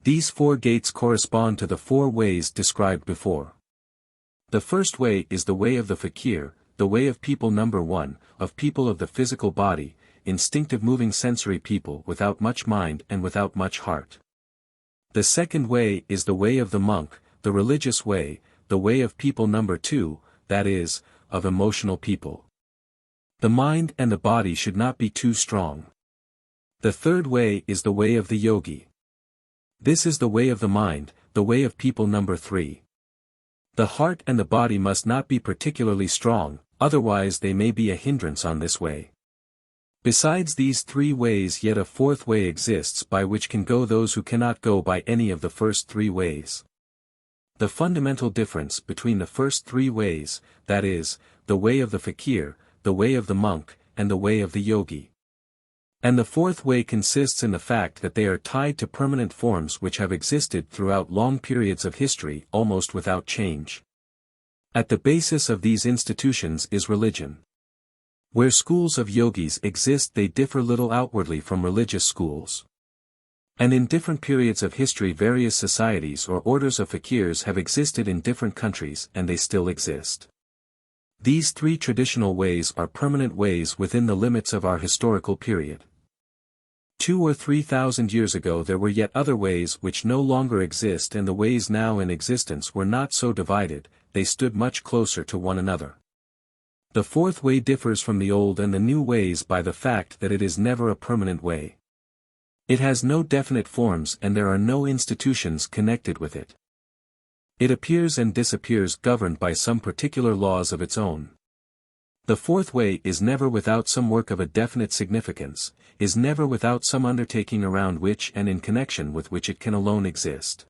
These 4 gates correspond to the 4 ways described before. The first way is the way of the fakir, the way of people number 1, of people of the physical body, instinctive moving sensory people without much mind and without much heart. The second way is the way of the monk, the religious way, the way of people number 2, that is, of emotional people. The mind and the body should not be too strong. The third way is the way of the yogi. This is the way of the mind, the way of people number 3. The heart and the body must not be particularly strong, otherwise they may be a hindrance on this way. Besides these 3 ways, yet a 4th way exists by which can go those who cannot go by any of the first 3 ways. The fundamental difference between the first 3 ways, that is, the way of the fakir, the way of the monk, and the way of the yogi, and the 4th way consists in the fact that they are tied to permanent forms which have existed throughout long periods of history almost without change. At the basis of these institutions is religion. Where schools of yogis exist, they differ little outwardly from religious schools. And in different periods of history various societies or orders of fakirs have existed in different countries and they still exist. These 3 traditional ways are permanent ways within the limits of our historical period. 2 or 3,000 years ago there were yet other ways which no longer exist, and the ways now in existence were not so divided, they stood much closer to one another. The 4th way differs from the old and the new ways by the fact that it is never a permanent way. It has no definite forms and there are no institutions connected with it. It appears and disappears governed by some particular laws of its own. The 4th way is never without some work of a definite significance, is never without some undertaking around which and in connection with which it can alone exist.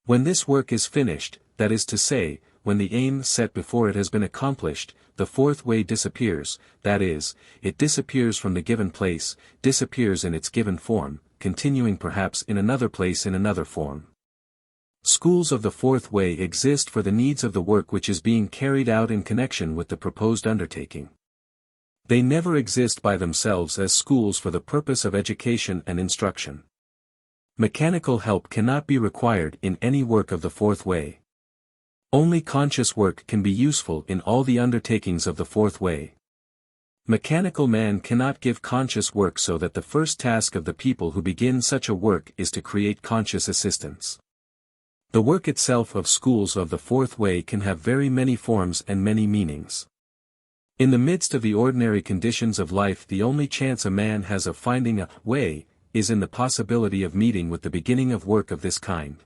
When this work is finished, that is to say, when the aim set before it has been accomplished, the 4th way disappears, that is, it disappears from the given place, disappears in its given form, continuing perhaps in another place in another form. Schools of the 4th way exist for the needs of the work which is being carried out in connection with the proposed undertaking. They never exist by themselves as schools for the purpose of education and instruction. Mechanical help cannot be required in any work of the 4th way. Only conscious work can be useful in all the undertakings of the 4th way. Mechanical man cannot give conscious work, so that the first task of the people who begin such a work is to create conscious assistance. The work itself of schools of the 4th way can have very many forms and many meanings. In the midst of the ordinary conditions of life, the only chance a man has of finding a way is in the possibility of meeting with the beginning of work of this kind.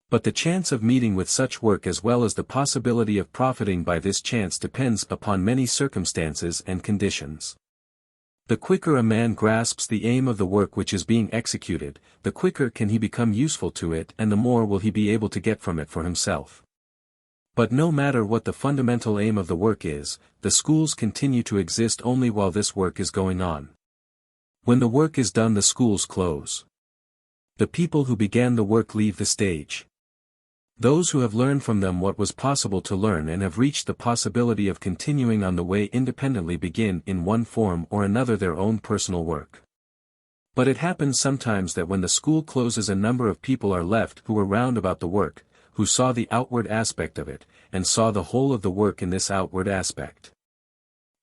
But the chance of meeting with such work as well as the possibility of profiting by this chance depends upon many circumstances and conditions. The quicker a man grasps the aim of the work which is being executed, the quicker can he become useful to it and the more will he be able to get from it for himself. But no matter what the fundamental aim of the work is, the schools continue to exist only while this work is going on. When the work is done, the schools close. The people who began the work leave the stage. Those who have learned from them what was possible to learn and have reached the possibility of continuing on the way independently begin in one form or another their own personal work. But it happens sometimes that when the school closes a number of people are left who were round about the work, who saw the outward aspect of it, and saw the whole of the work in this outward aspect.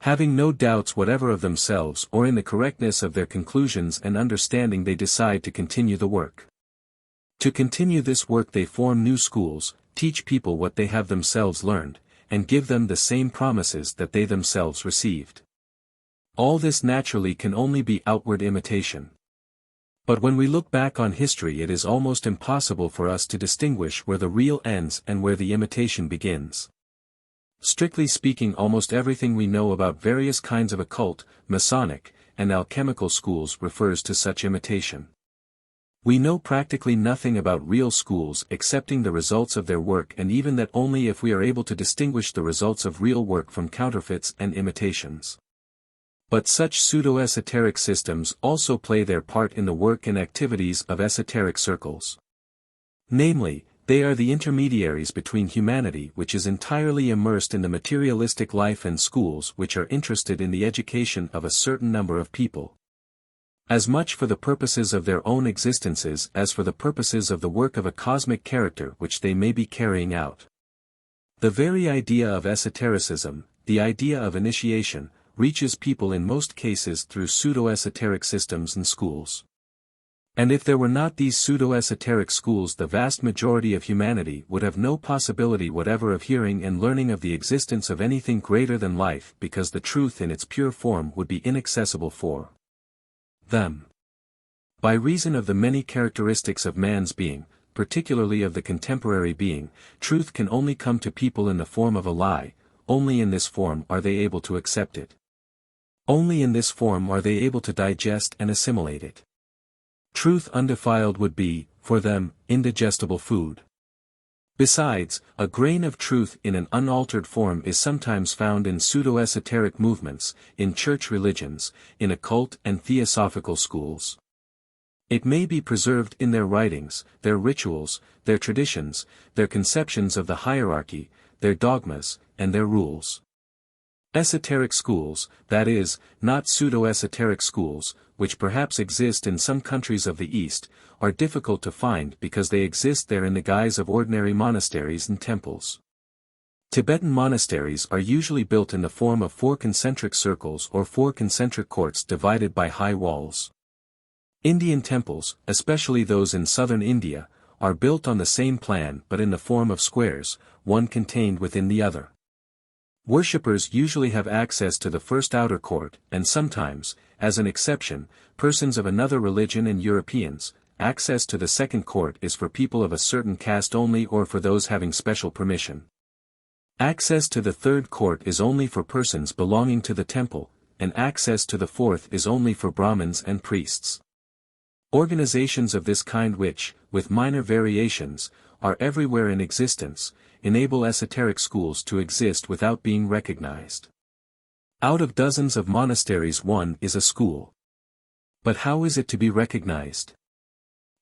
Having no doubts whatever of themselves or in the correctness of their conclusions and understanding they decide to continue the work. To continue this work they form new schools, teach people what they have themselves learned, and give them the same promises that they themselves received. All this naturally can only be outward imitation. But when we look back on history it is almost impossible for us to distinguish where the real ends and where the imitation begins. Strictly speaking, almost everything we know about various kinds of occult, Masonic, and alchemical schools refers to such imitation. We know practically nothing about real schools excepting the results of their work, and even that only if we are able to distinguish the results of real work from counterfeits and imitations. But such pseudo-esoteric systems also play their part in the work and activities of esoteric circles. Namely, they are the intermediaries between humanity which is entirely immersed in the materialistic life and schools which are interested in the education of a certain number of people. As much for the purposes of their own existences as for the purposes of the work of a cosmic character which they may be carrying out. The very idea of esotericism, the idea of initiation, reaches people in most cases through pseudo-esoteric systems and schools. And if there were not these pseudo-esoteric schools, the vast majority of humanity would have no possibility whatever of hearing and learning of the existence of anything greater than life, because the truth in its pure form would be inaccessible for them. By reason of the many characteristics of man's being, particularly of the contemporary being, truth can only come to people in the form of a lie. Only in this form are they able to accept it. Only in this form are they able to digest and assimilate it. Truth undefiled would be, for them, indigestible food. Besides, a grain of truth in an unaltered form is sometimes found in pseudo-esoteric movements, in church religions, in occult and theosophical schools. It may be preserved in their writings, their rituals, their traditions, their conceptions of the hierarchy, their dogmas, and their rules. Esoteric schools, that is, not pseudo-esoteric schools, which perhaps exist in some countries of the East, are difficult to find because they exist there in the guise of ordinary monasteries and temples. Tibetan monasteries are usually built in the form of 4 concentric circles or 4 concentric courts divided by high walls. Indian temples, especially those in southern India, are built on the same plan but in the form of squares, one contained within the other. Worshippers usually have access to the first outer court, and sometimes, as an exception, persons of another religion and Europeans. Access to the second court is for people of a certain caste only or for those having special permission. Access to the third court is only for persons belonging to the temple, and access to the fourth is only for Brahmins and priests. Organizations of this kind which, with minor variations, are everywhere in existence, enable esoteric schools to exist without being recognized. Out of dozens of monasteries one is a school. But how is it to be recognized?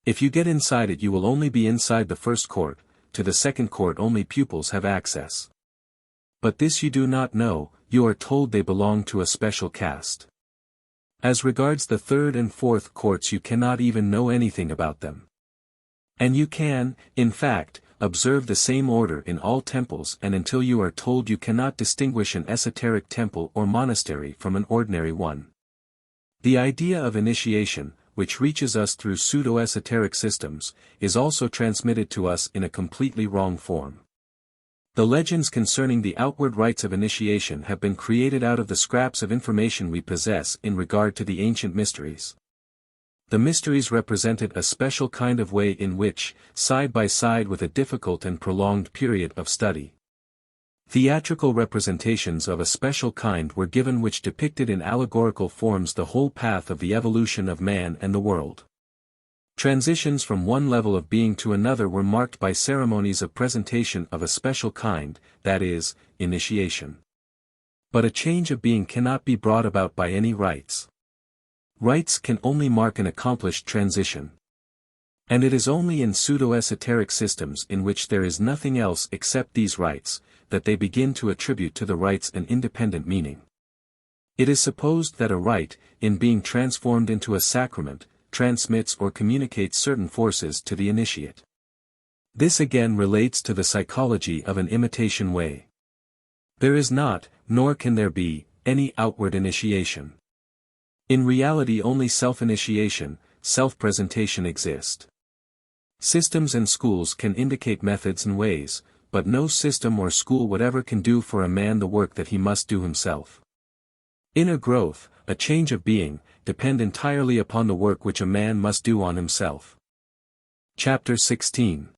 If you get inside it you will only be inside the first court, to the second court only pupils have access. But this you do not know, you are told they belong to a special caste. As regards the third and fourth courts you cannot even know anything about them. And you can, in fact, observe the same order in all temples, and until you are told you cannot distinguish an esoteric temple or monastery from an ordinary one. The idea of initiation, which reaches us through pseudo-esoteric systems, is also transmitted to us in a completely wrong form. The legends concerning the outward rites of initiation have been created out of the scraps of information we possess in regard to the ancient mysteries. The mysteries represented a special kind of way in which, side by side with a difficult and prolonged period of study, theatrical representations of a special kind were given which depicted in allegorical forms the whole path of the evolution of man and the world. Transitions from one level of being to another were marked by ceremonies of presentation of a special kind, that is, initiation. But a change of being cannot be brought about by any rites. Rites can only mark an accomplished transition. And it is only in pseudo-esoteric systems in which there is nothing else except these rites, that they begin to attribute to the rites an independent meaning. It is supposed that a rite, in being transformed into a sacrament, transmits or communicates certain forces to the initiate. This again relates to the psychology of an imitation way. There is not, nor can there be, any outward initiation. In reality only self-initiation, self-presentation exist. Systems and schools can indicate methods and ways, but no system or school whatever can do for a man the work that he must do himself. Inner growth, a change of being, depend entirely upon the work which a man must do on himself. Chapter 16.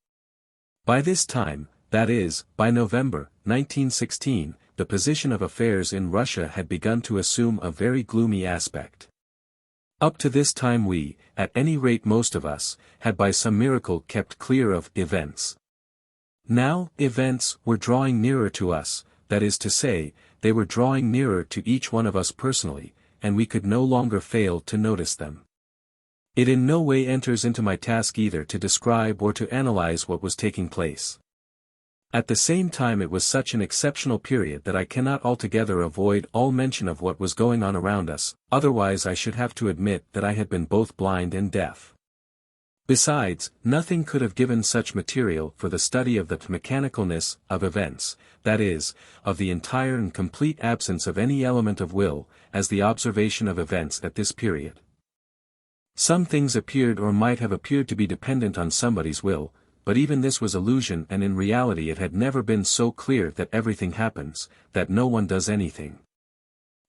By this time, that is, by November, 1916, the position of affairs in Russia had begun to assume a very gloomy aspect. Up to this time we, at any rate most of us, had by some miracle kept clear of events. Now, events were drawing nearer to us, that is to say, they were drawing nearer to each one of us personally, and we could no longer fail to notice them. It in no way enters into my task either to describe or to analyze what was taking place. At the same time it was such an exceptional period that I cannot altogether avoid all mention of what was going on around us, otherwise I should have to admit that I had been both blind and deaf. Besides, nothing could have given such material for the study of the mechanicalness of events, that is, of the entire and complete absence of any element of will, as the observation of events at this period. Some things appeared or might have appeared to be dependent on somebody's will, but even this was illusion, and in reality it had never been so clear that everything happens, that no one does anything.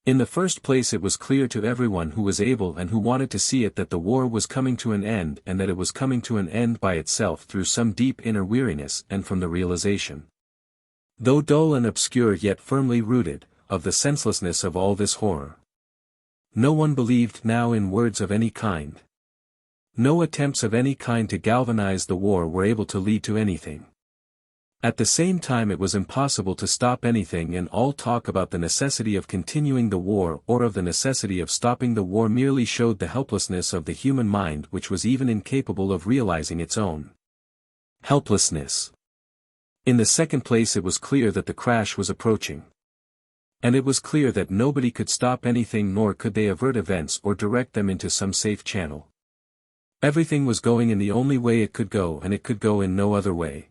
In the first place it was clear to everyone who was able and who wanted to see it that the war was coming to an end, and that it was coming to an end by itself through some deep inner weariness and from the realization, though dull and obscure yet firmly rooted, of the senselessness of all this horror. No one believed now in words of any kind. No attempts of any kind to galvanize the war were able to lead to anything. At the same time it was impossible to stop anything, and all talk about the necessity of continuing the war or of the necessity of stopping the war merely showed the helplessness of the human mind, which was even incapable of realizing its own helplessness. In the second place it was clear that the crash was approaching. And it was clear that nobody could stop anything, nor could they avert events or direct them into some safe channel. Everything was going in the only way it could go, and it could go in no other way.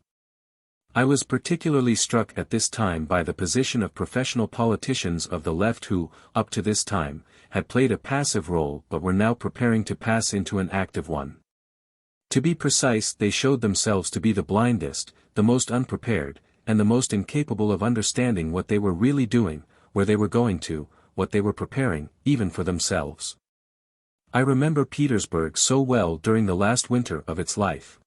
I was particularly struck at this time by the position of professional politicians of the left who, up to this time, had played a passive role but were now preparing to pass into an active one. To be precise, they showed themselves to be the blindest, the most unprepared, and the most incapable of understanding what they were really doing, where they were going to, what they were preparing, even for themselves. I remember Petersburg so well during the last winter of its life.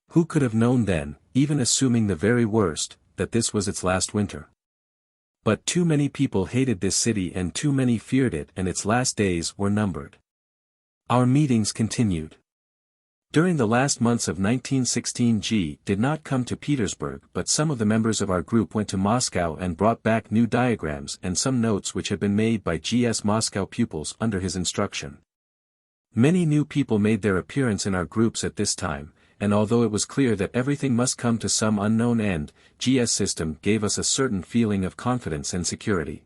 Who could have known then, even assuming the very worst, that this was its last winter? But too many people hated this city and too many feared it, and its last days were numbered. Our meetings continued. During the last months of 1916 G did not come to Petersburg, but some of the members of our group went to Moscow and brought back new diagrams and some notes which had been made by G.S. Moscow pupils under his instruction. Many new people made their appearance in our groups at this time, and although it was clear that everything must come to some unknown end, G.S. system gave us a certain feeling of confidence and security.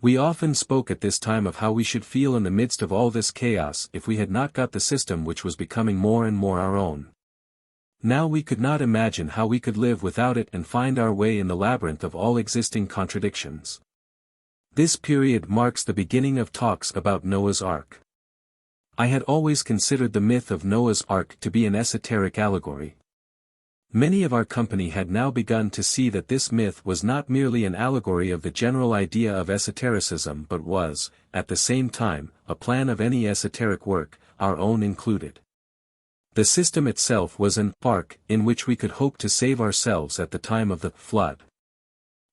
We often spoke at this time of how we should feel in the midst of all this chaos if we had not got the system which was becoming more and more our own. Now we could not imagine how we could live without it and find our way in the labyrinth of all existing contradictions. This period marks the beginning of talks about Noah's Ark. I had always considered the myth of Noah's Ark to be an esoteric allegory. Many of our company had now begun to see that this myth was not merely an allegory of the general idea of esotericism but was, at the same time, a plan of any esoteric work, our own included. The system itself was an ark in which we could hope to save ourselves at the time of the flood.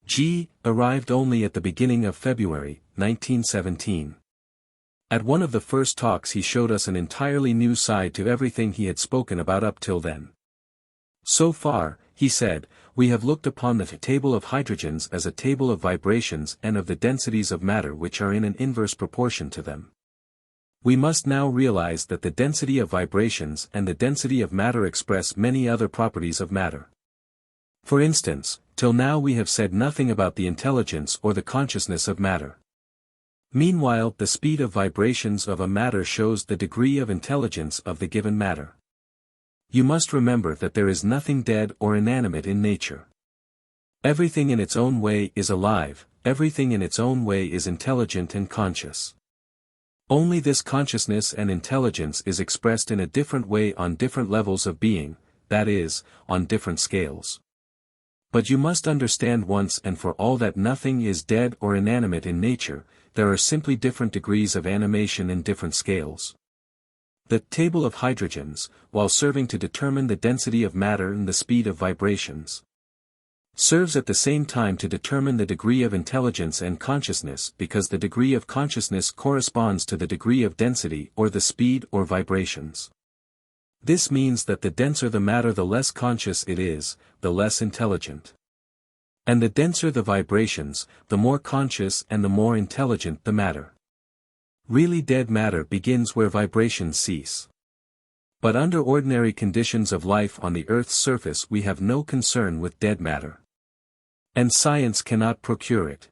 G arrived only at the beginning of February, 1917. At one of the first talks he showed us an entirely new side to everything he had spoken about up till then. So far, he said, we have looked upon the table of hydrogens as a table of vibrations and of the densities of matter which are in an inverse proportion to them. We must now realize that the density of vibrations and the density of matter express many other properties of matter. For instance, till now we have said nothing about the intelligence or the consciousness of matter. Meanwhile, the speed of vibrations of a matter shows the degree of intelligence of the given matter. You must remember that there is nothing dead or inanimate in nature. Everything in its own way is alive, everything in its own way is intelligent and conscious. Only this consciousness and intelligence is expressed in a different way on different levels of being, that is, on different scales. But you must understand once and for all that nothing is dead or inanimate in nature, there are simply different degrees of animation in different scales. The table of hydrogens, while serving to determine the density of matter and the speed of vibrations, serves at the same time to determine the degree of intelligence and consciousness because the degree of consciousness corresponds to the degree of density or the speed or vibrations. This means that the denser the matter, the less conscious it is, the less intelligent. And the denser the vibrations, the more conscious and the more intelligent the matter. Really dead matter begins where vibrations cease. But under ordinary conditions of life on the Earth's surface we have no concern with dead matter. And science cannot procure it.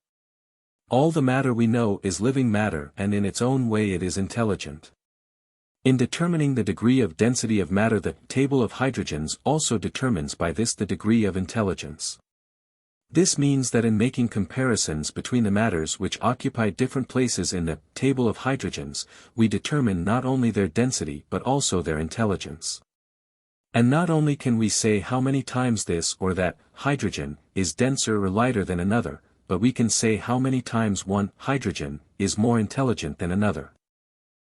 All the matter we know is living matter and in its own way it is intelligent. In determining the degree of density of matter, the table of hydrogens also determines by this the degree of intelligence. This means that in making comparisons between the matters which occupy different places in the table of hydrogens, we determine not only their density but also their intelligence. And not only can we say how many times this or that hydrogen is denser or lighter than another, but we can say how many times one hydrogen is more intelligent than another.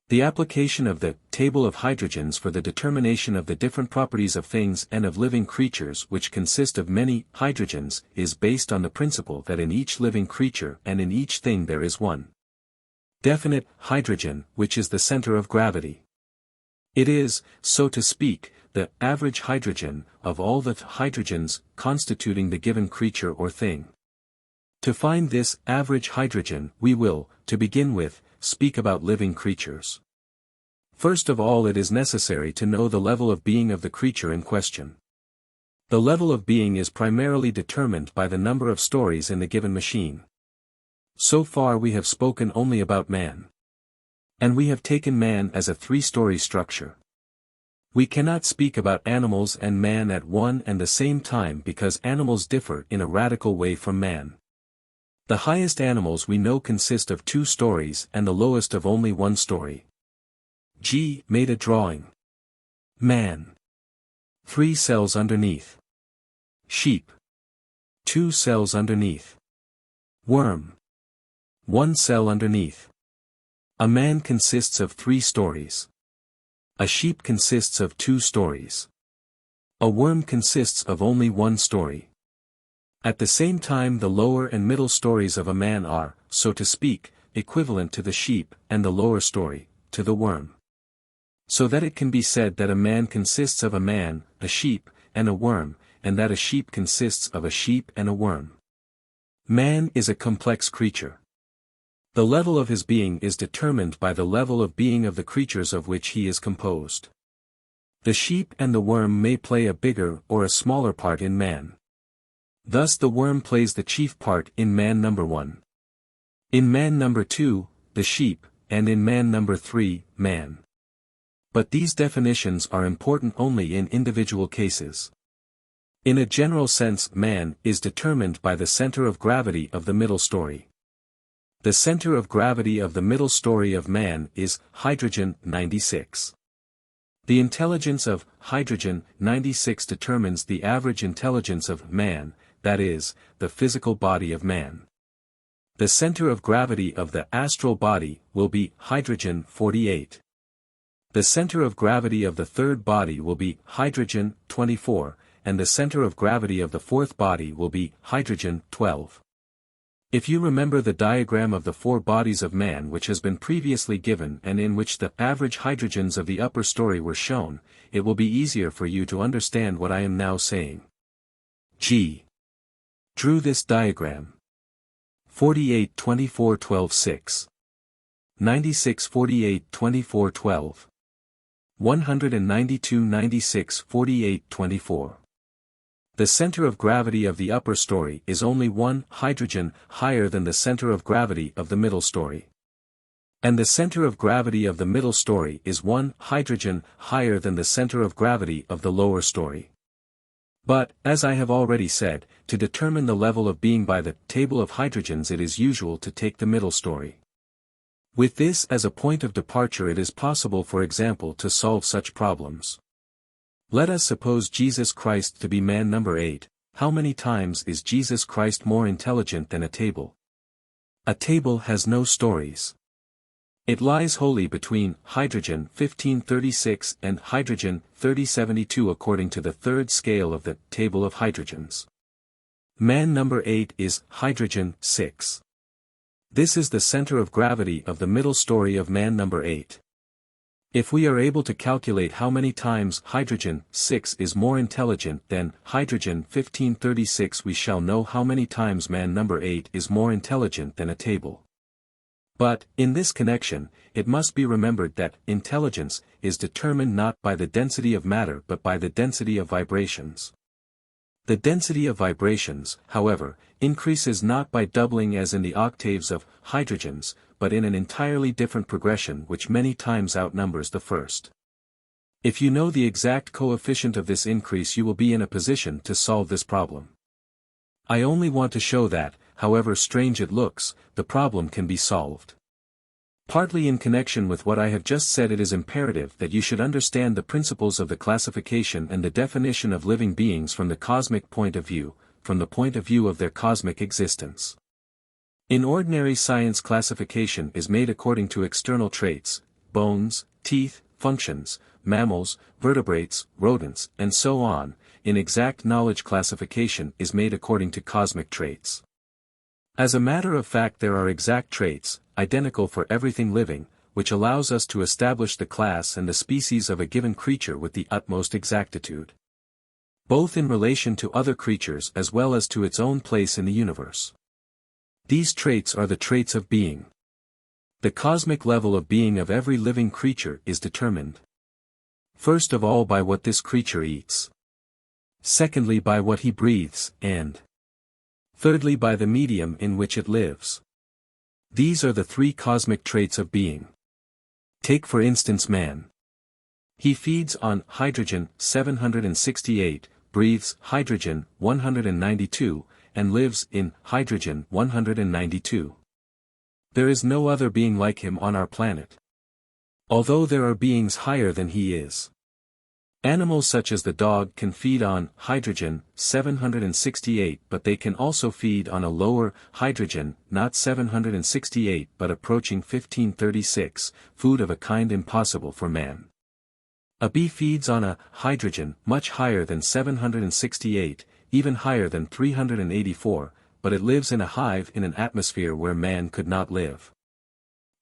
The application of the table of hydrogens for the determination of the different properties of things and of living creatures which consist of many hydrogens is based on the principle that in each living creature and in each thing there is one definite hydrogen which is the center of gravity. It is, so to speak, the average hydrogen of all the hydrogens constituting the given creature or thing. To find this average hydrogen we will, to begin with, speak about living creatures. First of all, it is necessary to know the level of being of the creature in question. The level of being is primarily determined by the number of stories in the given machine. So far we have spoken only about man. And we have taken man as a three-story structure. We cannot speak about animals and man at one and the same time because animals differ in a radical way from man. The highest animals we know consist of 2 stories and the lowest of only 1 story. G made a drawing. Man. 3 cells underneath. Sheep. 2 cells underneath. Worm. 1 cell underneath. A man consists of 3 stories. A sheep consists of 2 stories. A worm consists of only 1 story. At the same time the lower and middle stories of a man are, so to speak, equivalent to the sheep and the lower story, to the worm. So that it can be said that a man consists of a man, a sheep, and a worm, and that a sheep consists of a sheep and a worm. Man is a complex creature. The level of his being is determined by the level of being of the creatures of which he is composed. The sheep and the worm may play a bigger or a smaller part in man. Thus the worm plays the chief part in man number 1. In man number 2, the sheep, and in man number 3, man. But these definitions are important only in individual cases. In a general sense, man is determined by the center of gravity of the middle story. The center of gravity of the middle story of man is hydrogen 96. The intelligence of hydrogen 96 determines the average intelligence of man, that is, the physical body of man. The center of gravity of the astral body will be hydrogen 48. The center of gravity of the third body will be hydrogen 24, and the center of gravity of the fourth body will be hydrogen 12. If you remember the diagram of the 4 bodies of man which has been previously given and in which the average hydrogens of the upper story were shown, it will be easier for you to understand what I am now saying. G. Drew this diagram. 48 24 12 6. 96 48 24 12. 192 96 48 24. The center of gravity of the upper story is only 1 hydrogen higher than the center of gravity of the middle story. And the center of gravity of the middle story is 1 hydrogen higher than the center of gravity of the lower story. But, as I have already said, to determine the level of being by the table of hydrogens it is usual to take the middle story. With this as a point of departure it is possible for example to solve such problems. Let us suppose Jesus Christ to be man number 8, how many times is Jesus Christ more intelligent than a table? A table has no stories. It lies wholly between hydrogen 1536 and hydrogen 3072 according to the third scale of the table of hydrogens. Man number 8 is hydrogen 6. This is the center of gravity of the middle story of man number 8. If we are able to calculate how many times hydrogen 6 is more intelligent than hydrogen 1536 we shall know how many times man number 8 is more intelligent than a table. But, in this connection, it must be remembered that intelligence is determined not by the density of matter but by the density of vibrations. The density of vibrations, however, increases not by doubling as in the octaves of hydrogens, but in an entirely different progression which many times outnumbers the first. If you know the exact coefficient of this increase you will be in a position to solve this problem. I only want to show that, however strange it looks, the problem can be solved. Partly in connection with what I have just said it is imperative that you should understand the principles of the classification and the definition of living beings from the cosmic point of view, from the point of view of their cosmic existence. In ordinary science classification is made according to external traits, bones, teeth, functions, mammals, vertebrates, rodents, and so on. In exact knowledge classification is made according to cosmic traits. As a matter of fact there are exact traits, identical for everything living, which allows us to establish the class and the species of a given creature with the utmost exactitude. Both in relation to other creatures as well as to its own place in the universe. These traits are the traits of being. The cosmic level of being of every living creature is determined. First of all by what this creature eats. Secondly by what he breathes, and thirdly by the medium in which it lives. These are the 3 cosmic traits of being. Take for instance man. He feeds on hydrogen 768, breathes hydrogen 192, and lives in hydrogen 192. There is no other being like him on our planet. Although there are beings higher than he is. Animals such as the dog can feed on hydrogen 768 but they can also feed on a lower hydrogen, not 768 but approaching 1536, food of a kind impossible for man. A bee feeds on a hydrogen much higher than 768, even higher than 384, but it lives in a hive in an atmosphere where man could not live.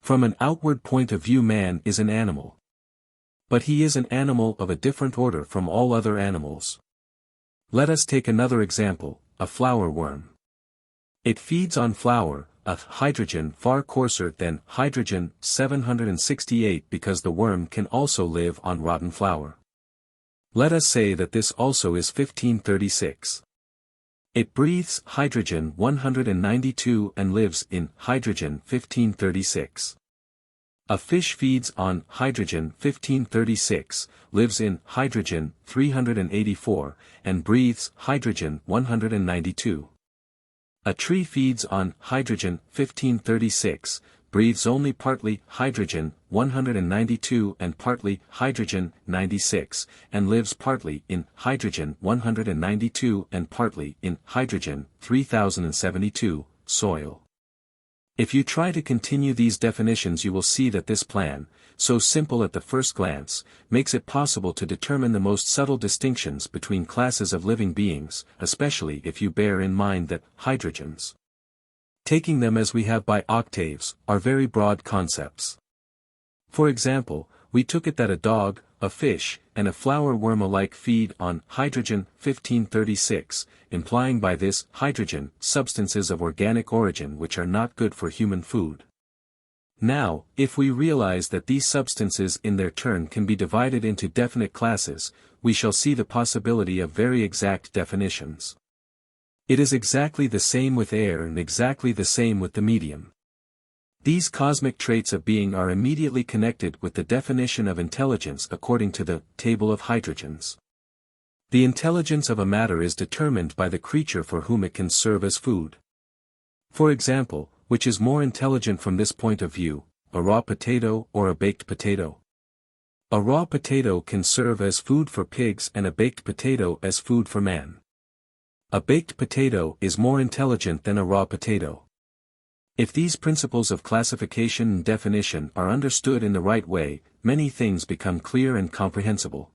From an outward point of view man is an animal. But he is an animal of a different order from all other animals. Let us take another example, a flower worm. It feeds on flour, a hydrogen far coarser than hydrogen 768 because the worm can also live on rotten flour. Let us say that this also is 1536. It breathes hydrogen 192 and lives in hydrogen 1536. A fish feeds on hydrogen 1536, lives in hydrogen 384, and breathes hydrogen 192. A tree feeds on hydrogen 1536, breathes only partly hydrogen 192 and partly hydrogen 96, and lives partly in hydrogen 192 and partly in hydrogen 3072, soil. If you try to continue these definitions you will see that this plan, so simple at the first glance, makes it possible to determine the most subtle distinctions between classes of living beings, especially if you bear in mind that hydrogens, taking them as we have by octaves, are very broad concepts. For example, we took it that a dog, a fish, and a flower worm alike feed on hydrogen 1536, implying by this hydrogen substances of organic origin which are not good for human food. Now, if we realize that these substances in their turn can be divided into definite classes, we shall see the possibility of very exact definitions. It is exactly the same with air and exactly the same with the medium. These cosmic traits of being are immediately connected with the definition of intelligence according to the table of hydrogens. The intelligence of a matter is determined by the creature for whom it can serve as food. For example, which is more intelligent from this point of view, a raw potato or a baked potato? A raw potato can serve as food for pigs and a baked potato as food for man. A baked potato is more intelligent than a raw potato. If these principles of classification and definition are understood in the right way, many things become clear and comprehensible.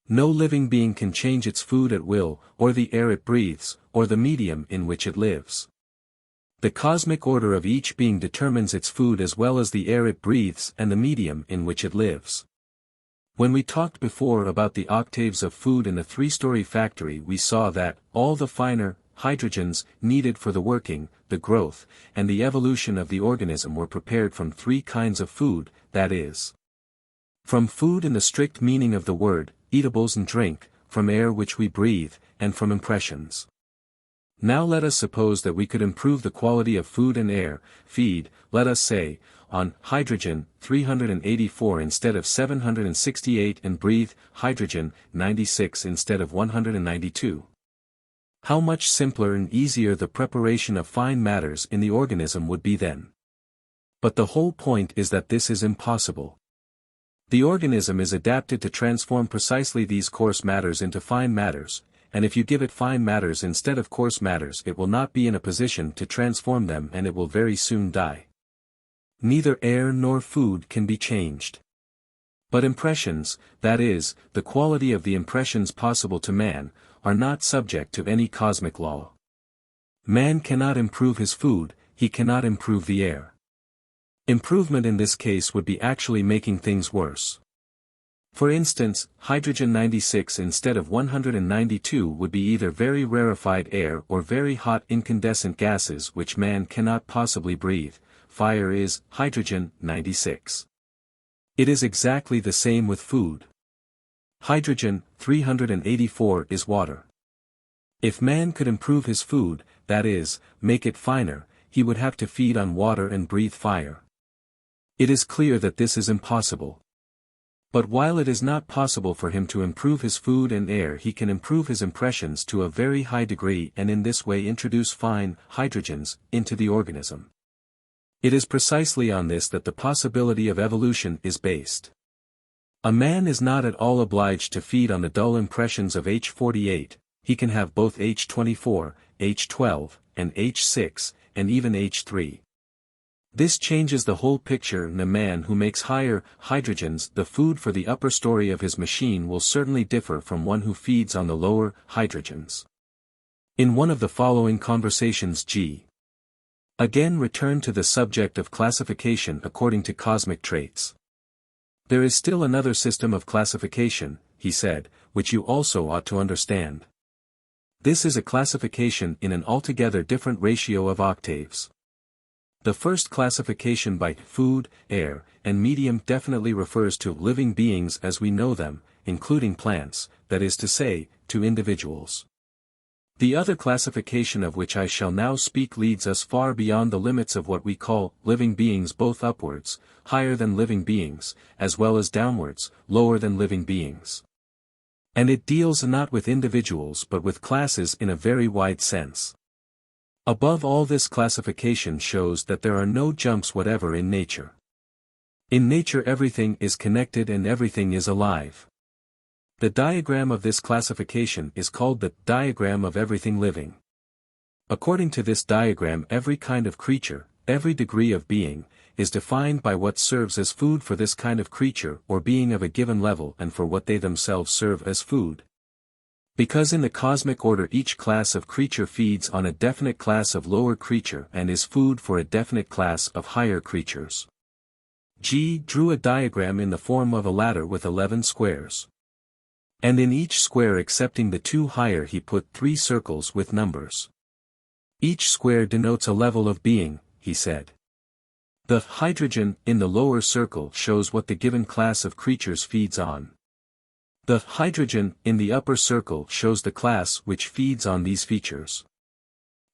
No living being can change its food at will, or the air it breathes, or the medium in which it lives. The cosmic order of each being determines its food as well as the air it breathes and the medium in which it lives. When we talked before about the octaves of food in a three-story factory, we saw that all the finer hydrogens needed for the working, the growth, and the evolution of the organism were prepared from three kinds of food, that is, from food in the strict meaning of the word, eatables and drink, from air which we breathe, and from impressions. Now let us suppose that we could improve the quality of food and air, feed, let us say, on hydrogen 384 instead of 768 and breathe hydrogen 96 instead of 192. How much simpler and easier the preparation of fine matters in the organism would be then. But the whole point is that this is impossible. The organism is adapted to transform precisely these coarse matters into fine matters, and if you give it fine matters instead of coarse matters, it will not be in a position to transform them and it will very soon die. Neither air nor food can be changed. But impressions, that is, the quality of the impressions possible to man, are not subject to any cosmic law. Man cannot improve his food, he cannot improve the air. Improvement in this case would be actually making things worse. For instance, hydrogen 96 instead of 192 would be either very rarefied air or very hot incandescent gases which man cannot possibly breathe. Fire is hydrogen 96. It is exactly the same with food. Hydrogen 384 is water. If man could improve his food, that is, make it finer, he would have to feed on water and breathe fire. It is clear that this is impossible. But while it is not possible for him to improve his food and air, he can improve his impressions to a very high degree and in this way introduce fine hydrogens into the organism. It is precisely on this that the possibility of evolution is based. A man is not at all obliged to feed on the dull impressions of H48, he can have both H24, H12, and H6, and even H3. This changes the whole picture, and a man who makes higher hydrogens the food for the upper story of his machine will certainly differ from one who feeds on the lower hydrogens. In one of the following conversations G. again returned to the subject of classification according to cosmic traits. There is still another system of classification, he said, which you also ought to understand. This is a classification in an altogether different ratio of octaves. The first classification by food, air, and medium definitely refers to living beings as we know them, including plants, that is to say, to individuals. The other classification of which I shall now speak leads us far beyond the limits of what we call living beings, both upwards, higher than living beings, as well as downwards, lower than living beings. And it deals not with individuals but with classes in a very wide sense. Above all, this classification shows that there are no jumps whatever in nature. In nature everything is connected and everything is alive. The diagram of this classification is called the diagram of everything living. According to this diagram, every kind of creature, every degree of being, is defined by what serves as food for this kind of creature or being of a given level and for what they themselves serve as food. Because in the cosmic order each class of creature feeds on a definite class of lower creature and is food for a definite class of higher creatures. G drew a diagram in the form of a ladder with 11 squares. And in each square excepting the two higher he put 3 circles with numbers. Each square denotes a level of being, he said. The hydrogen in the lower circle shows what the given class of creatures feeds on. The hydrogen in the upper circle shows the class which feeds on these features.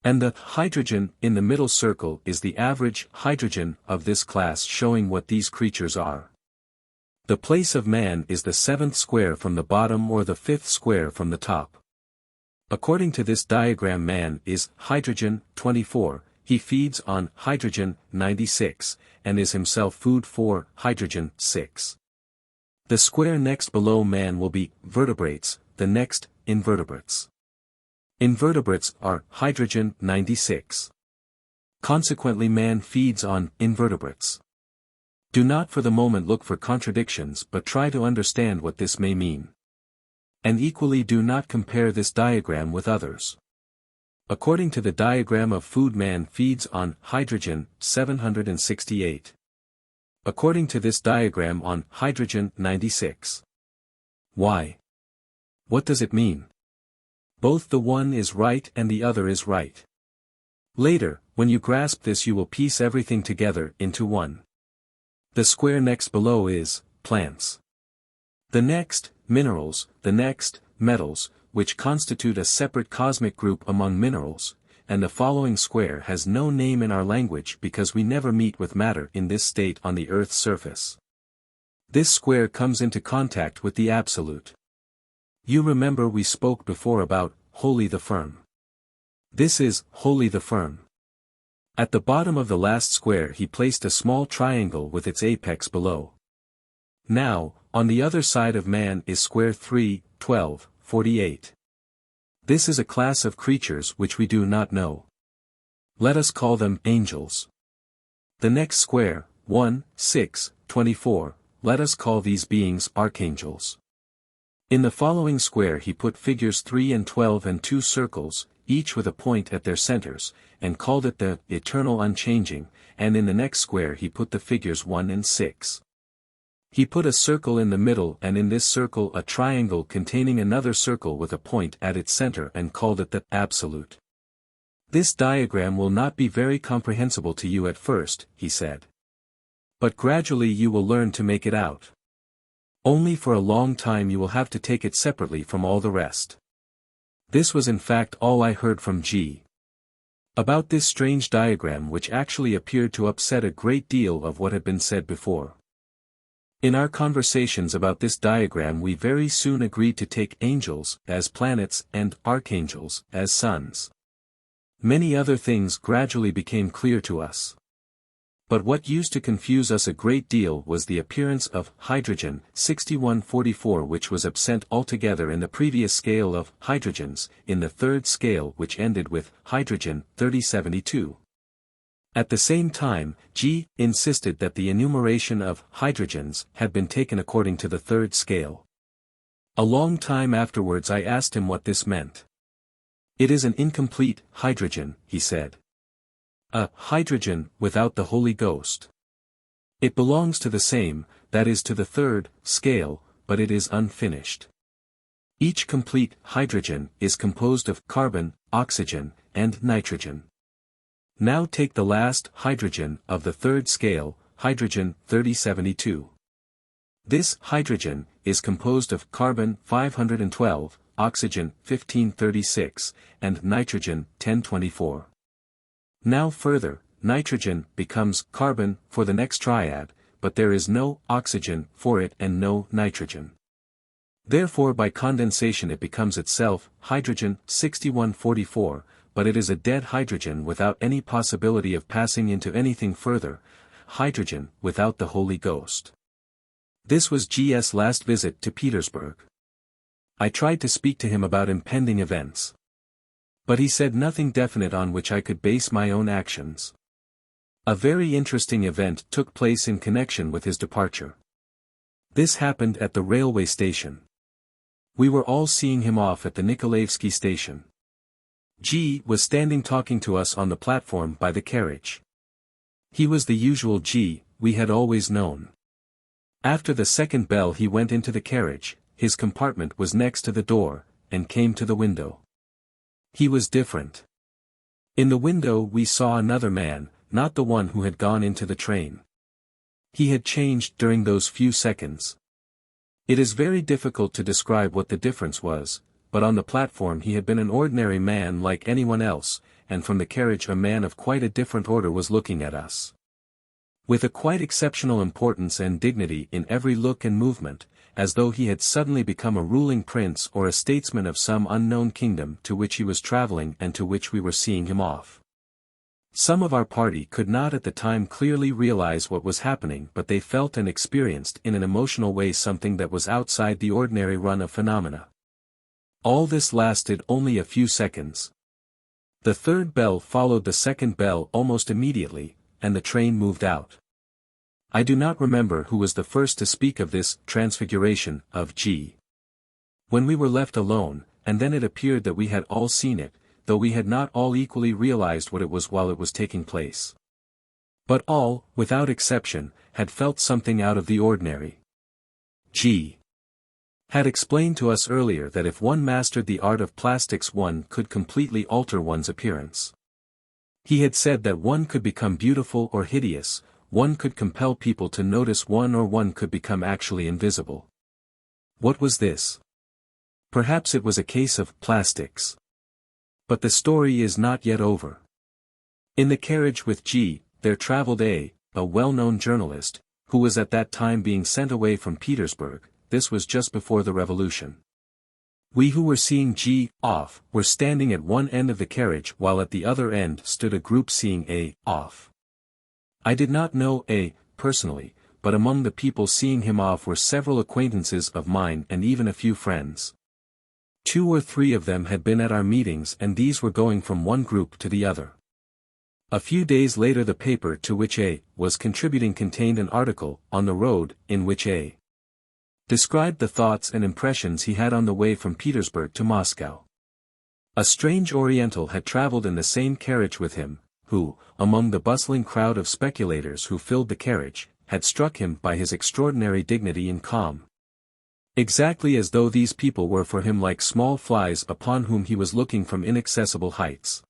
And the hydrogen in the middle circle is the average hydrogen of this class showing what these creatures are. The place of man is the 7th square from the bottom or the 5th square from the top. According to this diagram, man is hydrogen 24, he feeds on hydrogen 96, and is himself food for hydrogen 6. The square next below man will be vertebrates, the next invertebrates. Invertebrates are hydrogen 96. Consequently, man feeds on invertebrates. Do not for the moment look for contradictions, but try to understand what this may mean. And equally do not compare this diagram with others. According to the diagram of food, man feeds on hydrogen 768. According to this diagram, on hydrogen 96. Why? What does it mean? Both the one is right and the other is right. Later, when you grasp this, you will piece everything together into one. The square next below is plants. The next, minerals, the next, metals, which constitute a separate cosmic group among minerals, and the following square has no name in our language because we never meet with matter in this state on the Earth's surface. This square comes into contact with the Absolute. You remember we spoke before about Holy the Firm. This is Holy the Firm. At the bottom of the last square he placed a small triangle with its apex below. Now, on the other side of man is square 3, 12, 48. This is a class of creatures which we do not know. Let us call them angels. The next square, 1, 6, 24, let us call these beings archangels. In the following square he put figures 3 and 12 and 2 circles, each with a point at their centers, and called it the eternal unchanging, and in the next square he put the figures 1 and 6. He put a circle in the middle, and in this circle a triangle containing another circle with a point at its center, and called it the Absolute. This diagram will not be very comprehensible to you at first, he said. But gradually you will learn to make it out. Only for a long time you will have to take it separately from all the rest. This was in fact all I heard from G. about this strange diagram, which actually appeared to upset a great deal of what had been said before. In our conversations about this diagram we very soon agreed to take angels as planets and archangels as suns. Many other things gradually became clear to us. But what used to confuse us a great deal was the appearance of hydrogen 6144, which was absent altogether in the previous scale of hydrogens, in the third scale which ended with hydrogen 3072. At the same time, G insisted that the enumeration of hydrogens had been taken according to the third scale. A long time afterwards I asked him what this meant. It is an incomplete hydrogen, he said. A hydrogen without the Holy Ghost. It belongs to the same, that is to the third, scale, but it is unfinished. Each complete hydrogen is composed of carbon, oxygen, and nitrogen. Now take the last hydrogen of the third scale, hydrogen 3072. This hydrogen is composed of carbon 512, oxygen 1536, and nitrogen 1024. Now further, nitrogen becomes carbon for the next triad, but there is no oxygen for it and no nitrogen. Therefore by condensation it becomes itself hydrogen 6144, but it is a dead hydrogen without any possibility of passing into anything further, hydrogen without the Holy Ghost. This was G.'s last visit to Petersburg. I tried to speak to him about impending events. But he said nothing definite on which I could base my own actions. A very interesting event took place in connection with his departure. This happened at the railway station. We were all seeing him off at the Nikolaevsky station. G was standing talking to us on the platform by the carriage. He was the usual G we had always known. After the second bell he went into the carriage, his compartment was next to the door, and came to the window. He was different. In the window we saw another man, not the one who had gone into the train. He had changed during those few seconds. It is very difficult to describe what the difference was, but on the platform he had been an ordinary man like anyone else, and from the carriage a man of quite a different order was looking at us. With a quite exceptional importance and dignity in every look and movement, as though he had suddenly become a ruling prince or a statesman of some unknown kingdom to which he was traveling and to which we were seeing him off. Some of our party could not at the time clearly realize what was happening, but they felt and experienced in an emotional way something that was outside the ordinary run of phenomena. All this lasted only a few seconds. The third bell followed the second bell almost immediately, and the train moved out. I do not remember who was the first to speak of this transfiguration of G. When we were left alone, and then it appeared that we had all seen it, though we had not all equally realized what it was while it was taking place. But all, without exception, had felt something out of the ordinary. G. had explained to us earlier that if one mastered the art of plastics one could completely alter one's appearance. He had said that one could become beautiful or hideous, one could compel people to notice one, or one could become actually invisible. What was this? Perhaps it was a case of plastics. But the story is not yet over. In the carriage with G, there traveled a well-known journalist, who was at that time being sent away from Petersburg. This was just before the revolution. We who were seeing G off were standing at one end of the carriage while at the other end stood a group seeing A off. I did not know A personally, but among the people seeing him off were several acquaintances of mine and even a few friends. 2 or 3 of them had been at our meetings, and these were going from one group to the other. A few days later the paper to which A was contributing contained an article, On the Road, in which A described the thoughts and impressions he had on the way from Petersburg to Moscow. A strange Oriental had traveled in the same carriage with him, who, among the bustling crowd of speculators who filled the carriage, had struck him by his extraordinary dignity and calm. Exactly as though these people were for him like small flies upon whom he was looking from inaccessible heights.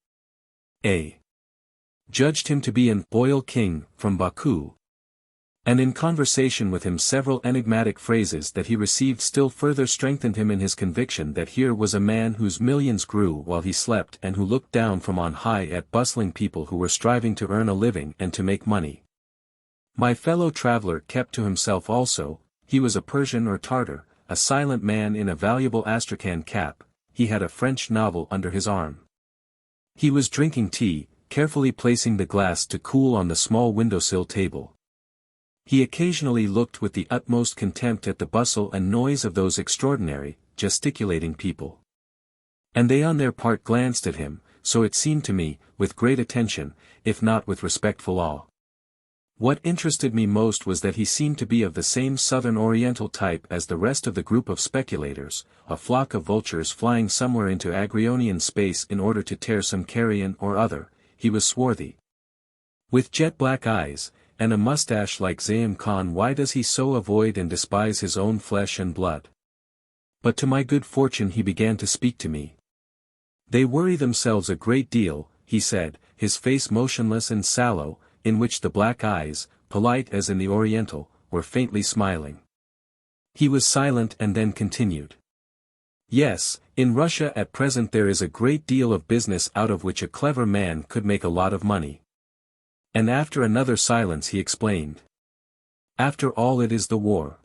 A judged him to be an oil king from Baku, and in conversation with him several enigmatic phrases that he received still further strengthened him in his conviction that here was a man whose millions grew while he slept and who looked down from on high at bustling people who were striving to earn a living and to make money. My fellow traveler kept to himself also. He was a Persian or Tartar, a silent man in a valuable astrakhan cap. He had a French novel under his arm. He was drinking tea, carefully placing the glass to cool on the small windowsill table. He occasionally looked with the utmost contempt at the bustle and noise of those extraordinary, gesticulating people. And they on their part glanced at him, so it seemed to me, with great attention, if not with respectful awe. What interested me most was that he seemed to be of the same southern Oriental type as the rest of the group of speculators, a flock of vultures flying somewhere into Agrionian space in order to tear some carrion or other. He was swarthy, with jet-black eyes, and a mustache like Zaim Khan. Why does he so avoid and despise his own flesh and blood? But to my good fortune he began to speak to me. They worry themselves a great deal, he said, his face motionless and sallow, in which the black eyes, polite as in the Oriental, were faintly smiling. He was silent and then continued. Yes, in Russia at present there is a great deal of business out of which a clever man could make a lot of money. And after another silence he explained. After all it is the war.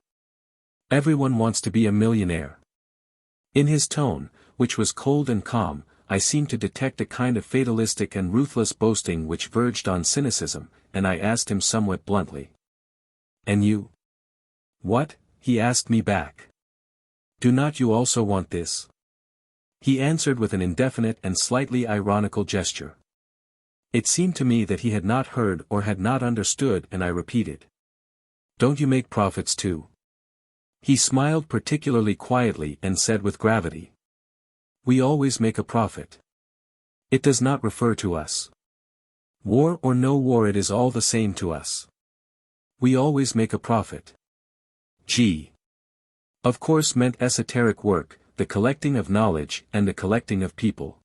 Everyone wants to be a millionaire. In his tone, which was cold and calm, I seemed to detect a kind of fatalistic and ruthless boasting which verged on cynicism, and I asked him somewhat bluntly. And you? What? He asked me back. Do not you also want this? He answered with an indefinite and slightly ironical gesture. It seemed to me that he had not heard or had not understood, and I repeated. Don't you make profits too? He smiled particularly quietly and said with gravity. We always make a profit. It does not refer to us. War or no war, it is all the same to us. We always make a profit. G. Of course meant esoteric work, the collecting of knowledge and the collecting of people.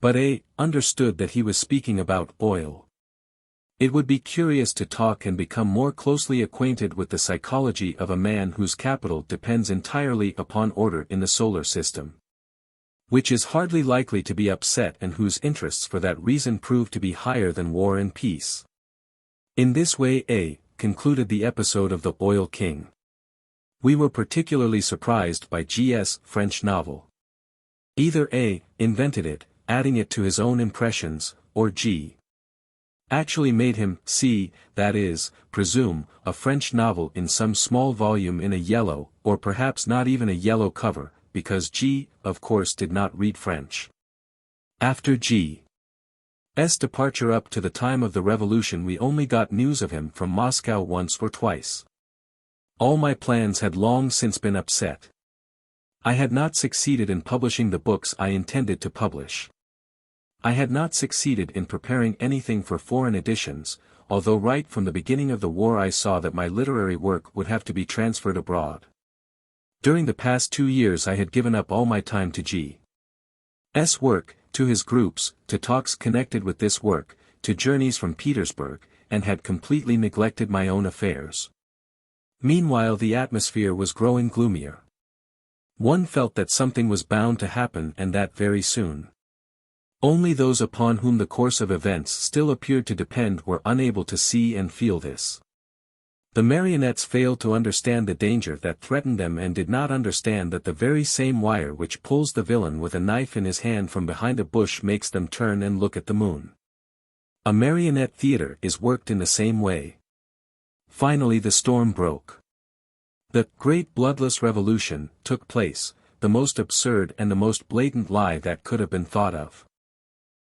But A understood that he was speaking about oil. It would be curious to talk and become more closely acquainted with the psychology of a man whose capital depends entirely upon order in the solar system, which is hardly likely to be upset, and whose interests for that reason prove to be higher than war and peace. In this way A. concluded the episode of the Oil King. We were particularly surprised by G.'s French novel. Either A. invented it, adding it to his own impressions, or G. actually made him see, that is, presume, a French novel in some small volume in a yellow, or perhaps not even a yellow cover, because G., of course, did not read French. After G.'s departure up to the time of the revolution, we only got news of him from Moscow once or twice. All my plans had long since been upset. I had not succeeded in publishing the books I intended to publish. I had not succeeded in preparing anything for foreign editions, although right from the beginning of the war I saw that my literary work would have to be transferred abroad. During the past 2 years I had given up all my time to G.'s work, to his groups, to talks connected with this work, to journeys from Petersburg, and had completely neglected my own affairs. Meanwhile the atmosphere was growing gloomier. One felt that something was bound to happen, and that very soon. Only those upon whom the course of events still appeared to depend were unable to see and feel this. The marionettes failed to understand the danger that threatened them, and did not understand that the very same wire which pulls the villain with a knife in his hand from behind a bush makes them turn and look at the moon. A marionette theater is worked in the same way. Finally the storm broke. The great bloodless revolution took place, the most absurd and the most blatant lie that could have been thought of.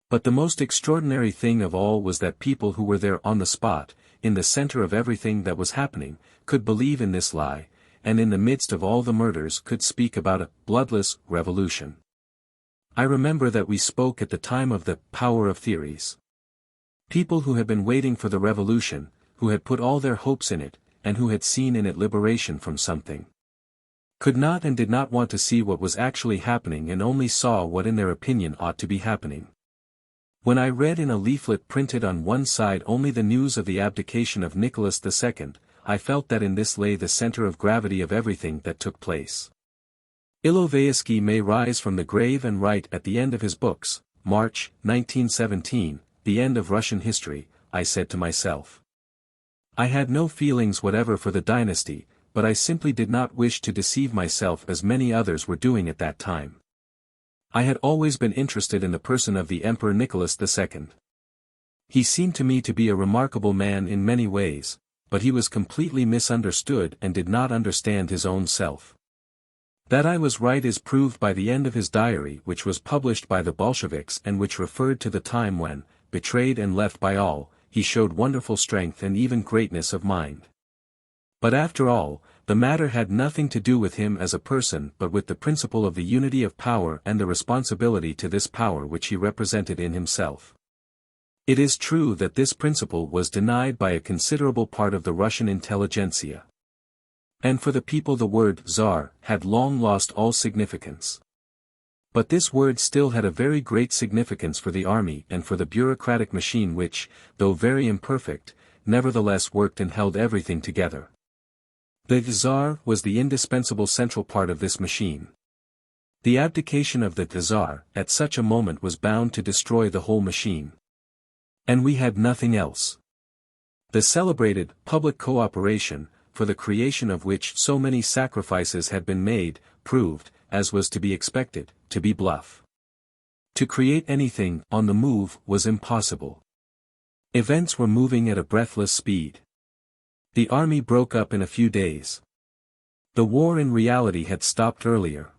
But the most extraordinary thing of all was that people who were there on the spot, in the center of everything that was happening, could believe in this lie, and in the midst of all the murders could speak about a bloodless revolution. I remember that we spoke at the time of the power of theories. People who had been waiting for the revolution, who had put all their hopes in it, and who had seen in it liberation from something, could not and did not want to see what was actually happening, and only saw what in their opinion ought to be happening. When I read in a leaflet printed on one side only the news of the abdication of Nicholas II, I felt that in this lay the center of gravity of everything that took place. Ouspensky may rise from the grave and write at the end of his books, March, 1917, the end of Russian history, I said to myself. I had no feelings whatever for the dynasty, but I simply did not wish to deceive myself as many others were doing at that time. I had always been interested in the person of the Emperor Nicholas II. He seemed to me to be a remarkable man in many ways, but he was completely misunderstood and did not understand his own self. That I was right is proved by the end of his diary, which was published by the Bolsheviks and which referred to the time when, betrayed and left by all, he showed wonderful strength and even greatness of mind. But after all, the matter had nothing to do with him as a person but with the principle of the unity of power and the responsibility to this power which he represented in himself. It is true that this principle was denied by a considerable part of the Russian intelligentsia. And for the people the word Tsar had long lost all significance. But this word still had a very great significance for the army and for the bureaucratic machine which, though very imperfect, nevertheless worked and held everything together. The Tsar was the indispensable central part of this machine. The abdication of the Tsar at such a moment was bound to destroy the whole machine. And we had nothing else. The celebrated public cooperation, for the creation of which so many sacrifices had been made, proved, as was to be expected, to be bluff. To create anything on the move was impossible. Events were moving at a breathless speed. The army broke up in a few days. The war in reality had stopped earlier.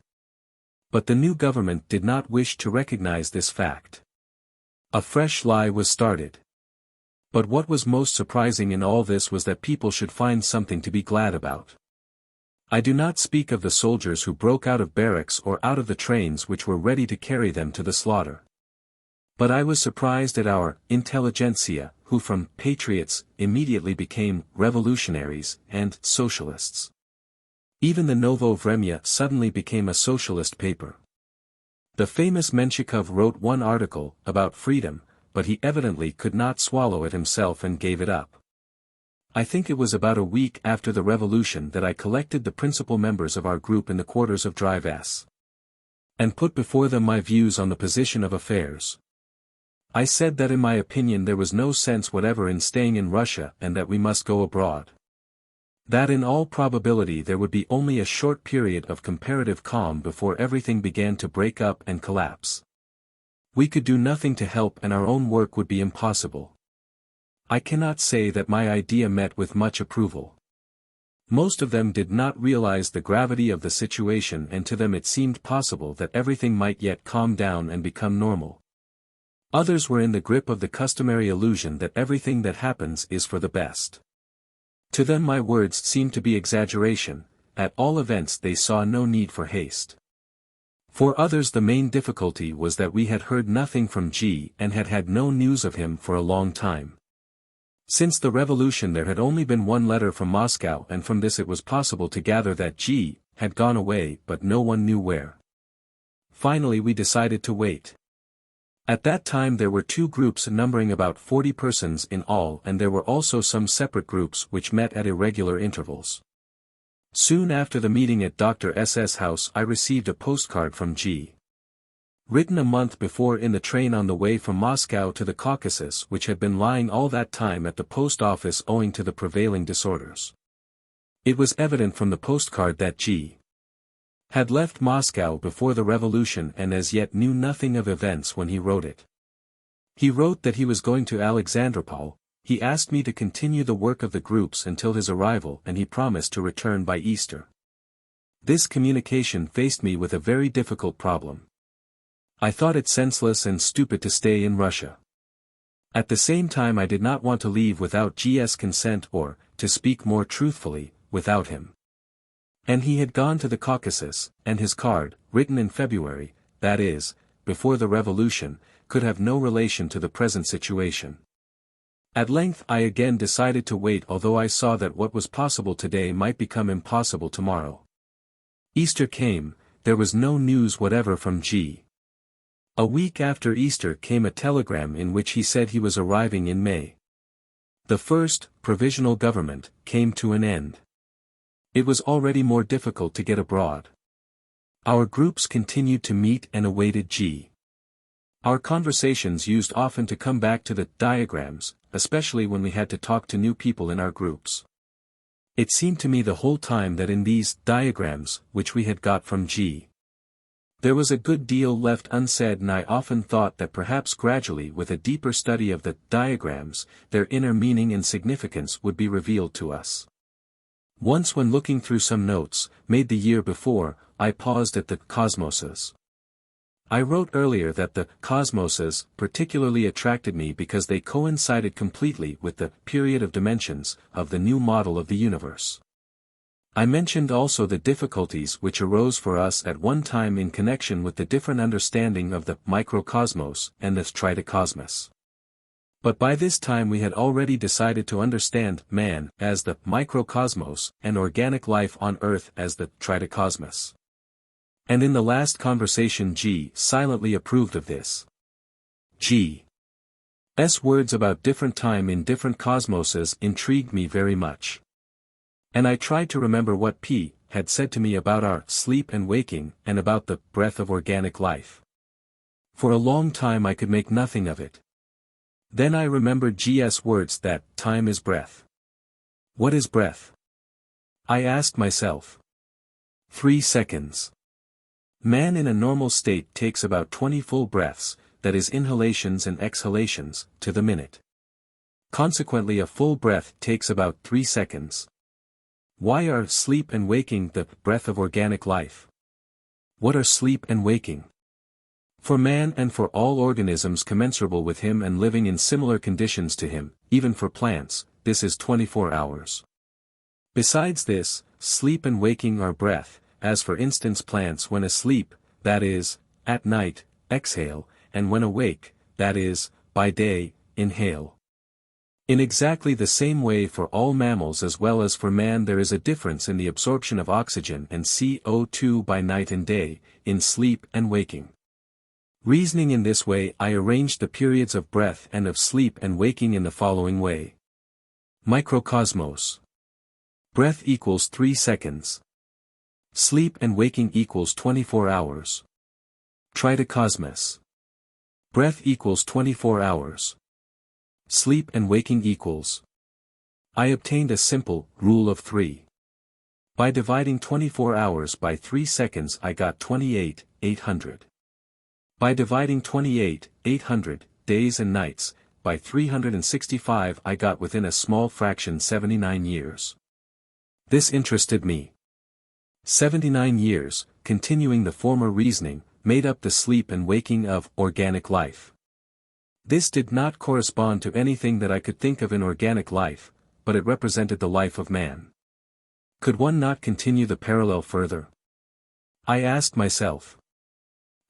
But the new government did not wish to recognize this fact. A fresh lie was started. But what was most surprising in all this was that people should find something to be glad about. I do not speak of the soldiers who broke out of barracks or out of the trains which were ready to carry them to the slaughter. But I was surprised at our intelligentsia, who from patriots immediately became revolutionaries and socialists. Even the Novo Vremya suddenly became a socialist paper. The famous Menshikov wrote one article about freedom, but he evidently could not swallow it himself and gave it up. I think it was about a week after the revolution that I collected the principal members of our group in the quarters of Drive S. and put before them my views on the position of affairs. I said that in my opinion there was no sense whatever in staying in Russia and that we must go abroad. That in all probability there would be only a short period of comparative calm before everything began to break up and collapse. We could do nothing to help and our own work would be impossible. I cannot say that my idea met with much approval. Most of them did not realize the gravity of the situation, and to them it seemed possible that everything might yet calm down and become normal. Others were in the grip of the customary illusion that everything that happens is for the best. To them my words seemed to be exaggeration. At all events they saw no need for haste. For others the main difficulty was that we had heard nothing from G and had had no news of him for a long time. Since the revolution there had only been one letter from Moscow, and from this it was possible to gather that G had gone away, but no one knew where. Finally we decided to wait. At that time there were two groups numbering about 40 persons in all, and there were also some separate groups which met at irregular intervals. Soon after the meeting at Dr. S.'s house I received a postcard from G. written a month before in the train on the way from Moscow to the Caucasus, which had been lying all that time at the post office owing to the prevailing disorders. It was evident from the postcard that G. had left Moscow before the revolution and as yet knew nothing of events when he wrote it. He wrote that he was going to Alexandropol. He asked me to continue the work of the groups until his arrival, and he promised to return by Easter. This communication faced me with a very difficult problem. I thought it senseless and stupid to stay in Russia. At the same time I did not want to leave without G's consent or, to speak more truthfully, without him. And he had gone to the Caucasus, and his card, written in February, that is, before the revolution, could have no relation to the present situation. At length I again decided to wait, although I saw that what was possible today might become impossible tomorrow. Easter came, there was no news whatever from G. A week after Easter came a telegram in which he said he was arriving in May. The first, provisional government, came to an end. It was already more difficult to get abroad. Our groups continued to meet and awaited G. Our conversations used often to come back to the diagrams, especially when we had to talk to new people in our groups. It seemed to me the whole time that in these diagrams, which we had got from G, there was a good deal left unsaid, and I often thought that perhaps gradually with a deeper study of the diagrams, their inner meaning and significance would be revealed to us. Once when looking through some notes, made the year before, I paused at the cosmoses. I wrote earlier that the cosmoses particularly attracted me because they coincided completely with the period of dimensions of the new model of the universe. I mentioned also the difficulties which arose for us at one time in connection with the different understanding of the microcosmos and the tritocosmos. But by this time we had already decided to understand man as the microcosmos and organic life on Earth as the tritocosmos. And in the last conversation G silently approved of this. G's words about different time in different cosmoses intrigued me very much. And I tried to remember what P had said to me about our sleep and waking and about the breath of organic life. For a long time I could make nothing of it. Then I remembered G's words that time is breath. What is breath? I asked myself. 3 seconds. Man in a normal state takes about 20 full breaths, that is inhalations and exhalations, to the minute. Consequently a full breath takes about 3 seconds. Why are sleep and waking the breath of organic life? What are sleep and waking? For man and for all organisms commensurable with him and living in similar conditions to him, even for plants, this is 24 hours. Besides this, sleep and waking are breath, as for instance plants when asleep, that is, at night, exhale, and when awake, that is, by day, inhale. In exactly the same way for all mammals as well as for man there is a difference in the absorption of oxygen and CO2 by night and day, in sleep and waking. Reasoning in this way, I arranged the periods of breath and of sleep and waking in the following way. Microcosmos. Breath equals 3 seconds. Sleep and waking equals 24 hours. Tritocosmos. Breath equals 24 hours. Sleep and waking equals. I obtained a simple rule of 3. By dividing 24 hours by 3 seconds I got 28,800. By dividing 28,800 days and nights by 365 I got within a small fraction 79 years. This interested me. 79 years, continuing the former reasoning, made up the sleep and waking of organic life. This did not correspond to anything that I could think of in organic life, but it represented the life of man. Could one not continue the parallel further? I asked myself.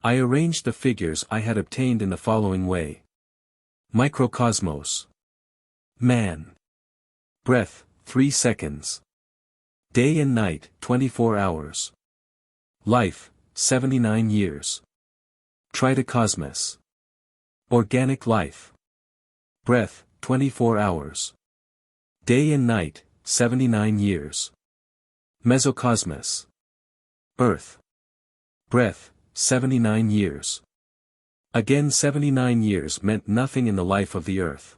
I arranged the figures I had obtained in the following way. Microcosmos. Man. Breath, 3 seconds. Day and night, 24 hours. Life, 79 years. Tritocosmos. Organic life. Breath, 24 hours. Day and night, 79 years. Mesocosmos. Earth. Breath, 79 years. Again 79 years meant nothing in the life of the earth.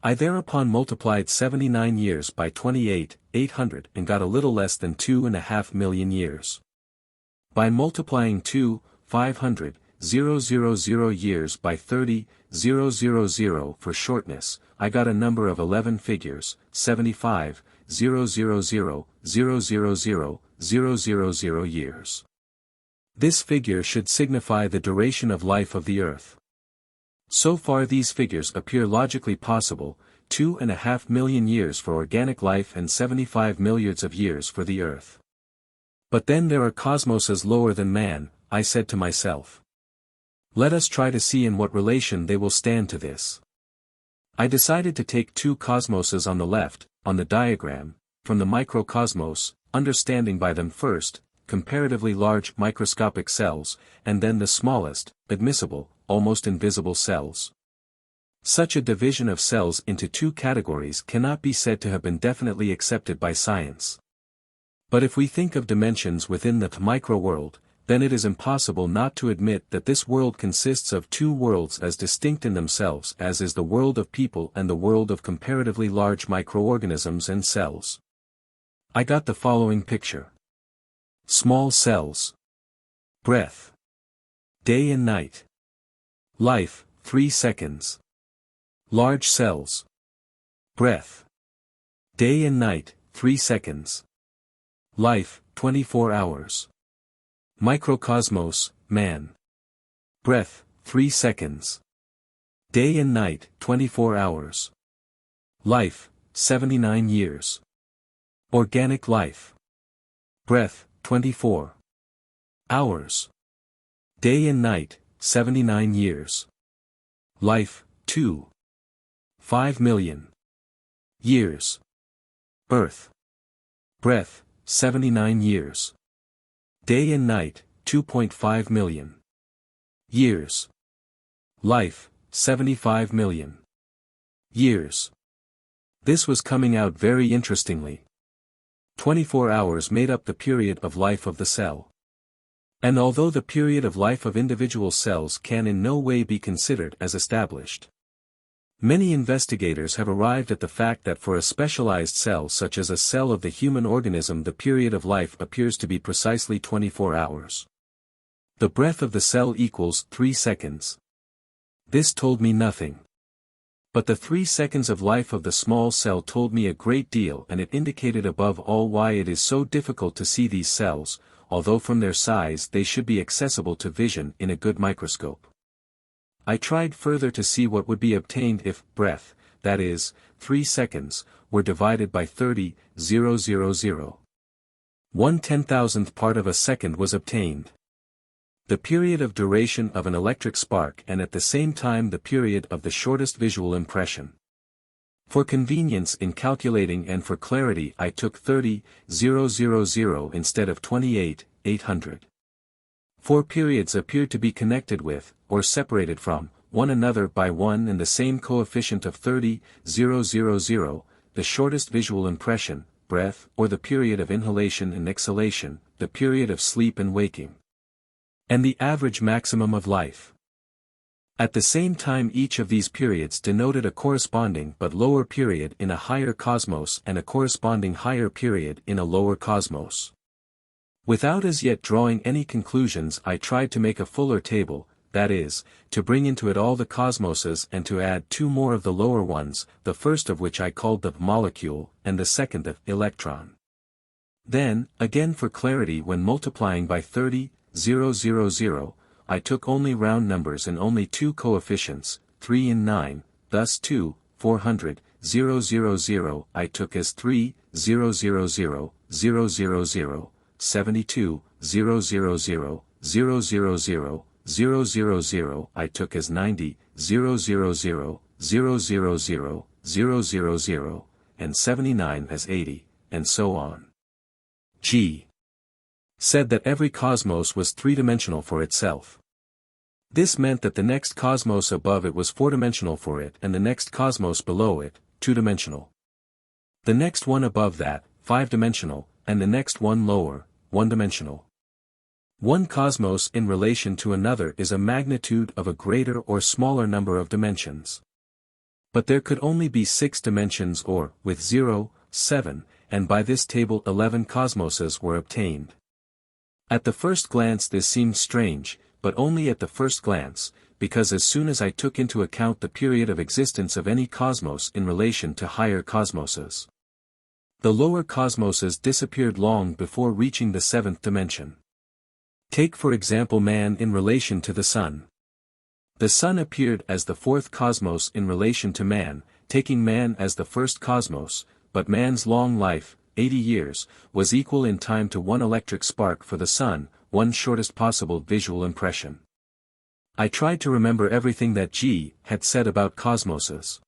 I thereupon multiplied 79 years by 28,800 and got a little less than 2.5 million years. By multiplying 2,500,000 years by 30,000 for shortness, I got a number of 11 figures, 75,000,000 years. This figure should signify the duration of life of the earth. So far these figures appear logically possible, 2.5 million years for organic life and 75 milliards of years for the earth. But then there are cosmoses lower than man, I said to myself. Let us try to see in what relation they will stand to this. I decided to take 2 cosmoses on the left, on the diagram, from the microcosmos, understanding by them first, comparatively large microscopic cells, and then the smallest, admissible, almost invisible cells. Such a division of cells into 2 categories cannot be said to have been definitely accepted by science. But if we think of dimensions within the micro-world, then it is impossible not to admit that this world consists of 2 worlds as distinct in themselves as is the world of people and the world of comparatively large microorganisms and cells. I got the following picture. Small cells. Breath. Day and night. Life, 3 seconds. Large cells. Breath. Day and night, 3 seconds. Life, 24 hours. Microcosmos, man. Breath, 3 seconds. Day and night, 24 hours. Life, 79 years. Organic life. Breath, 24 hours. Day and night, 79 years. Life, 5 million years. Earth. Breath, 79 years. Day and night, 2.5 million years. Life, 75 million years. This was coming out very interestingly. 24 hours made up the period of life of the cell. And although the period of life of individual cells can in no way be considered as established, many investigators have arrived at the fact that for a specialized cell such as a cell of the human organism the period of life appears to be precisely 24 hours. The breath of the cell equals 3 seconds. This told me nothing. But the 3 seconds of life of the small cell told me a great deal, and it indicated above all why it is so difficult to see these cells, although from their size they should be accessible to vision in a good microscope. I tried further to see what would be obtained if breath, that is, 3 seconds, were divided by 30,000. 1/10,000th part of a second was obtained. The period of duration of an electric spark and at the same time the period of the shortest visual impression. For convenience in calculating and for clarity I took 30,000 instead of 28,800. 4 periods appeared to be connected with, or separated from, one another by one and the same coefficient of 30, 000, the shortest visual impression, breath, or the period of inhalation and exhalation, the period of sleep and waking, and the average maximum of life. At the same time, each of these periods denoted a corresponding but lower period in a higher cosmos and a corresponding higher period in a lower cosmos. Without as yet drawing any conclusions, I tried to make a fuller table, that is, to bring into it all the cosmoses and to add 2 more of the lower ones, the first of which I called the molecule, and the second the electron. Then, again for clarity, when multiplying by 30, 000, I took only round numbers and only 2 coefficients, 3 and 9, thus 2, 400, 000 I took as 3, 000, 000, 72, 000, 000, 000 I took as 90, 000, 000, 000, and 79 as 80, and so on. G. said that every cosmos was 3-dimensional for itself. This meant that the next cosmos above it was 4-dimensional for it and the next cosmos below it, 2-dimensional. The next one above that, 5-dimensional, and the next one lower, 1-dimensional. One cosmos in relation to another is a magnitude of a greater or smaller number of dimensions. But there could only be 6 dimensions or, with 0, 7, and by this table 11 cosmoses were obtained. At the first glance this seemed strange, but only at the first glance, because as soon as I took into account the period of existence of any cosmos in relation to higher cosmoses, the lower cosmoses disappeared long before reaching the 7th dimension. Take for example man in relation to the sun. The sun appeared as the 4th cosmos in relation to man, taking man as the first cosmos, but man's long life, 80 years, was equal in time to 1 electric spark for the sun, 1 shortest possible visual impression. I tried to remember everything that G. had said about cosmoses.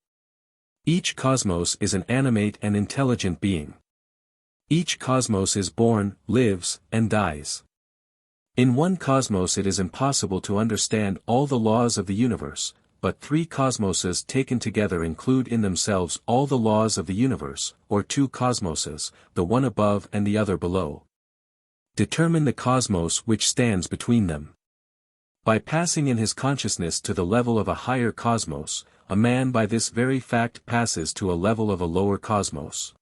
Each cosmos is an animate and intelligent being. Each cosmos is born, lives, and dies. In one cosmos it is impossible to understand all the laws of the universe, but 3 cosmoses taken together include in themselves all the laws of the universe, or 2 cosmoses, the one above and the other below. Determine the cosmos which stands between them. By passing in his consciousness to the level of a higher cosmos, a man by this very fact passes to a level of a lower cosmos.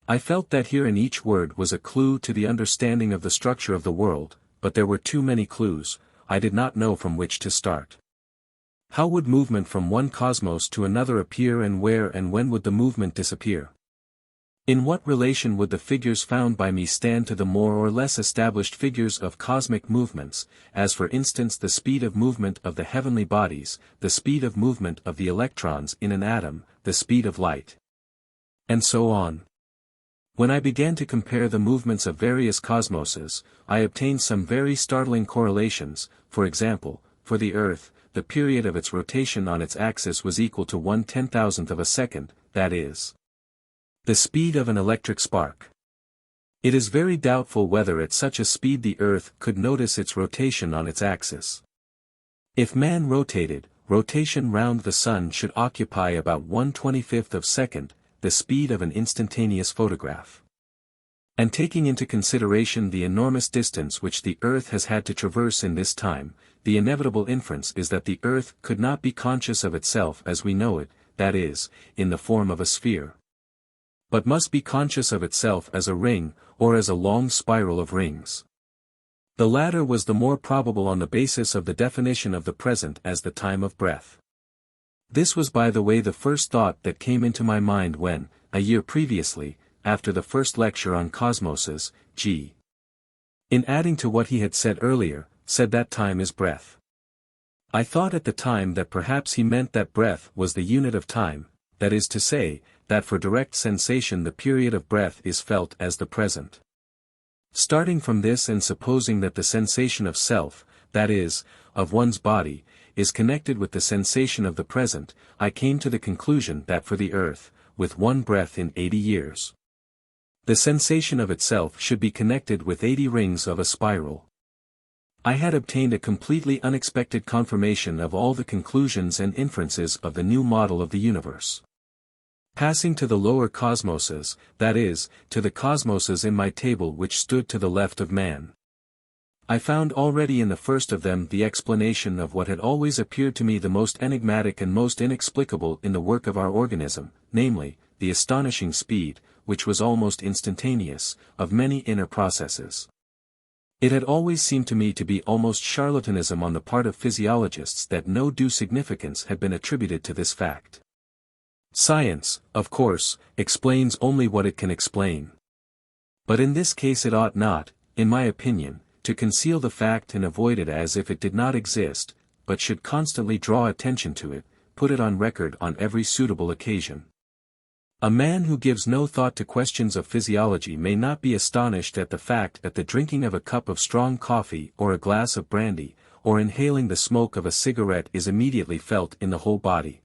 I felt that here in each word was a clue to the understanding of the structure of the world, but there were too many clues, I did not know from which to start. How would movement from one cosmos to another appear, and where and when would the movement disappear? In what relation would the figures found by me stand to the more or less established figures of cosmic movements, as for instance the speed of movement of the heavenly bodies, the speed of movement of the electrons in an atom, the speed of light, and so on? When I began to compare the movements of various cosmoses, I obtained some very startling correlations. For example, for the Earth, the period of its rotation on its axis was equal to 1/10,000th of a second, that is, the speed of an electric spark. It is very doubtful whether at such a speed the Earth could notice its rotation on its axis. If man rotated, rotation round the Sun should occupy about 1/25th of a second, the speed of an instantaneous photograph. And taking into consideration the enormous distance which the Earth has had to traverse in this time, the inevitable inference is that the Earth could not be conscious of itself as we know it, that is, in the form of a sphere, but must be conscious of itself as a ring, or as a long spiral of rings. The latter was the more probable on the basis of the definition of the present as the time of breath. This was by the way the first thought that came into my mind when, a year previously, after the first lecture on cosmoses, G. in adding to what he had said earlier, said that time is breath. I thought at the time that perhaps he meant that breath was the unit of time, that is to say, that for direct sensation the period of breath is felt as the present. Starting from this and supposing that the sensation of self, that is, of one's body, is connected with the sensation of the present, I came to the conclusion that for the Earth, with one breath in 80 years, the sensation of itself should be connected with 80 rings of a spiral. I had obtained a completely unexpected confirmation of all the conclusions and inferences of the new model of the universe. Passing to the lower cosmoses, that is, to the cosmoses in my table which stood to the left of man. I found already in the first of them the explanation of what had always appeared to me the most enigmatic and most inexplicable in the work of our organism, namely, the astonishing speed, which was almost instantaneous, of many inner processes. It had always seemed to me to be almost charlatanism on the part of physiologists that no due significance had been attributed to this fact. Science, of course, explains only what it can explain. But in this case it ought not, in my opinion, to conceal the fact and avoid it as if it did not exist, but should constantly draw attention to it, put it on record on every suitable occasion. A man who gives no thought to questions of physiology may not be astonished at the fact that the drinking of a cup of strong coffee or a glass of brandy, or inhaling the smoke of a cigarette is immediately felt in the whole body.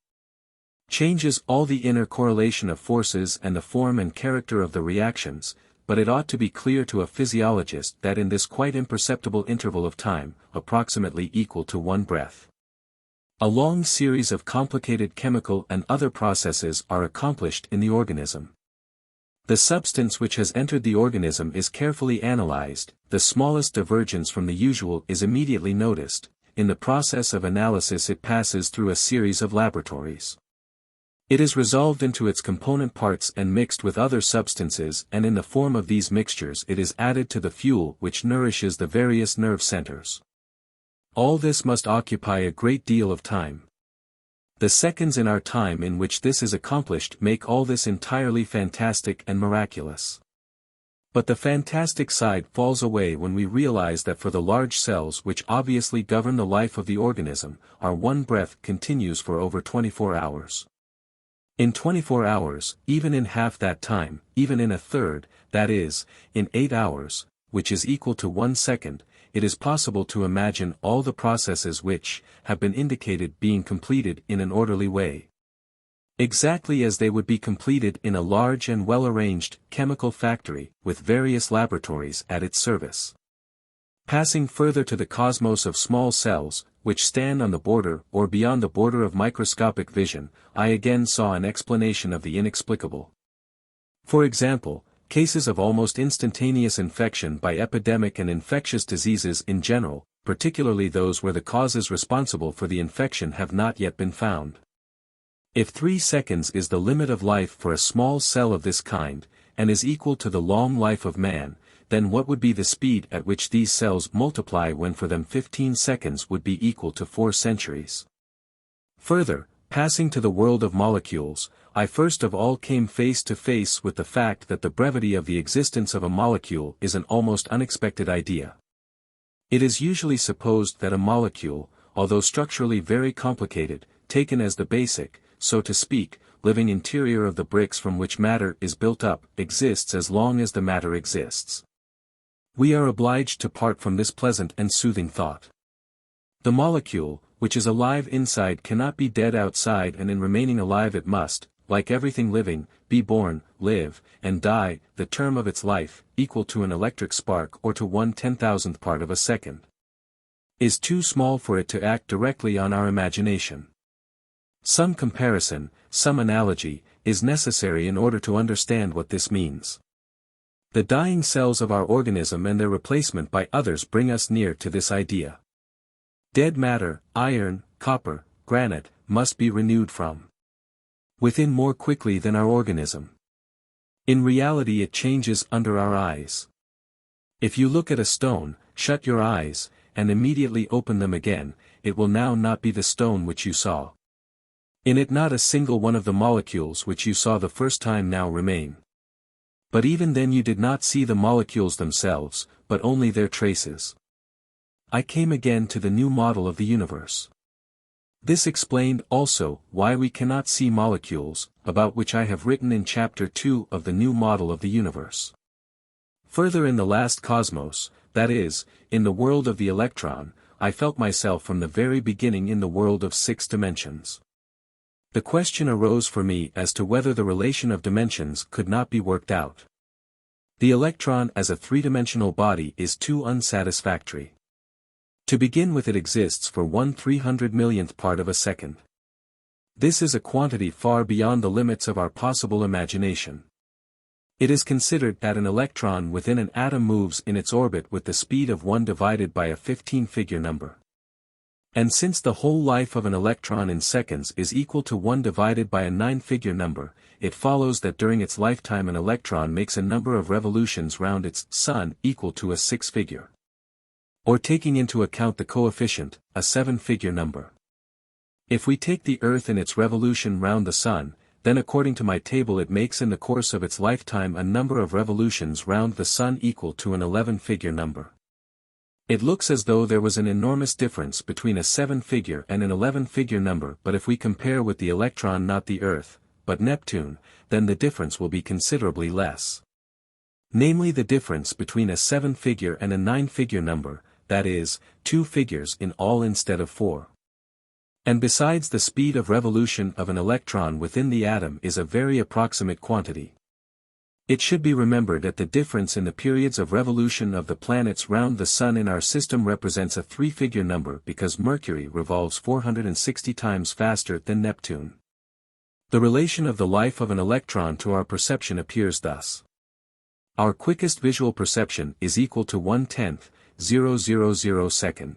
Changes all the inner correlation of forces and the form and character of the reactions, but it ought to be clear to a physiologist that in this quite imperceptible interval of time, approximately equal to one breath, a long series of complicated chemical and other processes are accomplished in the organism. The substance which has entered the organism is carefully analyzed, the smallest divergence from the usual is immediately noticed, in the process of analysis it passes through a series of laboratories. It is resolved into its component parts and mixed with other substances, and in the form of these mixtures it is added to the fuel which nourishes the various nerve centers. All this must occupy a great deal of time. The seconds in our time in which this is accomplished make all this entirely fantastic and miraculous. But the fantastic side falls away when we realize that for the large cells which obviously govern the life of the organism, our one breath continues for over 24 hours. In 24 hours, even in half that time, even in a third, that is, in 8 hours, which is equal to 1 second, it is possible to imagine all the processes which have been indicated being completed in an orderly way. Exactly as they would be completed in a large and well-arranged chemical factory with various laboratories at its service. Passing further to the cosmos of small cells, which stand on the border or beyond the border of microscopic vision, I again saw an explanation of the inexplicable. For example, cases of almost instantaneous infection by epidemic and infectious diseases in general, particularly those where the causes responsible for the infection have not yet been found. If 3 seconds is the limit of life for a small cell of this kind, and is equal to the long life of man, then what would be the speed at which these cells multiply when for them 15 seconds would be equal to 4 centuries? Further, passing to the world of molecules, I first of all came face to face with the fact that the brevity of the existence of a molecule is an almost unexpected idea. It is usually supposed that a molecule, although structurally very complicated, taken as the basic, so to speak, living interior of the bricks from which matter is built up, exists as long as the matter exists. We are obliged to part from this pleasant and soothing thought. The molecule, which is alive inside, cannot be dead outside, and in remaining alive it must, like everything living, be born, live, and die, the term of its life, equal to an electric spark or to 1/10,000th part of a second, is too small for it to act directly on our imagination. Some comparison, some analogy, is necessary in order to understand what this means. The dying cells of our organism and their replacement by others bring us near to this idea. Dead matter, iron, copper, granite, must be renewed from within more quickly than our organism. In reality it changes under our eyes. If you look at a stone, shut your eyes, and immediately open them again, it will now not be the stone which you saw. In it not a single one of the molecules which you saw the first time now remain. But even then you did not see the molecules themselves, but only their traces. I came again to the new model of the universe. This explained also why we cannot see molecules, about which I have written in Chapter 2 of the new model of the universe. Further, in the last cosmos, that is, in the world of the electron, I felt myself from the very beginning in the world of 6 dimensions. The question arose for me as to whether the relation of dimensions could not be worked out. The electron as a 3-dimensional body is too unsatisfactory. To begin with, it exists for 1/300 millionth part of a second. This is a quantity far beyond the limits of our possible imagination. It is considered that an electron within an atom moves in its orbit with the speed of 1 divided by a 15-figure number. And since the whole life of an electron in seconds is equal to 1 divided by a 9-figure number, it follows that during its lifetime an electron makes a number of revolutions round its sun equal to a 6-figure. Or taking into account the coefficient, a 7-figure number. If we take the Earth in its revolution round the Sun, then according to my table it makes in the course of its lifetime a number of revolutions round the Sun equal to an 11-figure number. It looks as though there was an enormous difference between a 7-figure and an 11-figure number, but if we compare with the electron, not the Earth, but Neptune, then the difference will be considerably less. Namely, the difference between a 7-figure and a 9-figure number, that is, 2 figures in all instead of 4. And besides, the speed of revolution of an electron within the atom is a very approximate quantity. It should be remembered that the difference in the periods of revolution of the planets round the Sun in our system represents a 3-figure number because Mercury revolves 460 times faster than Neptune. The relation of the life of an electron to our perception appears thus. Our quickest visual perception is equal to 1/10, 000 second.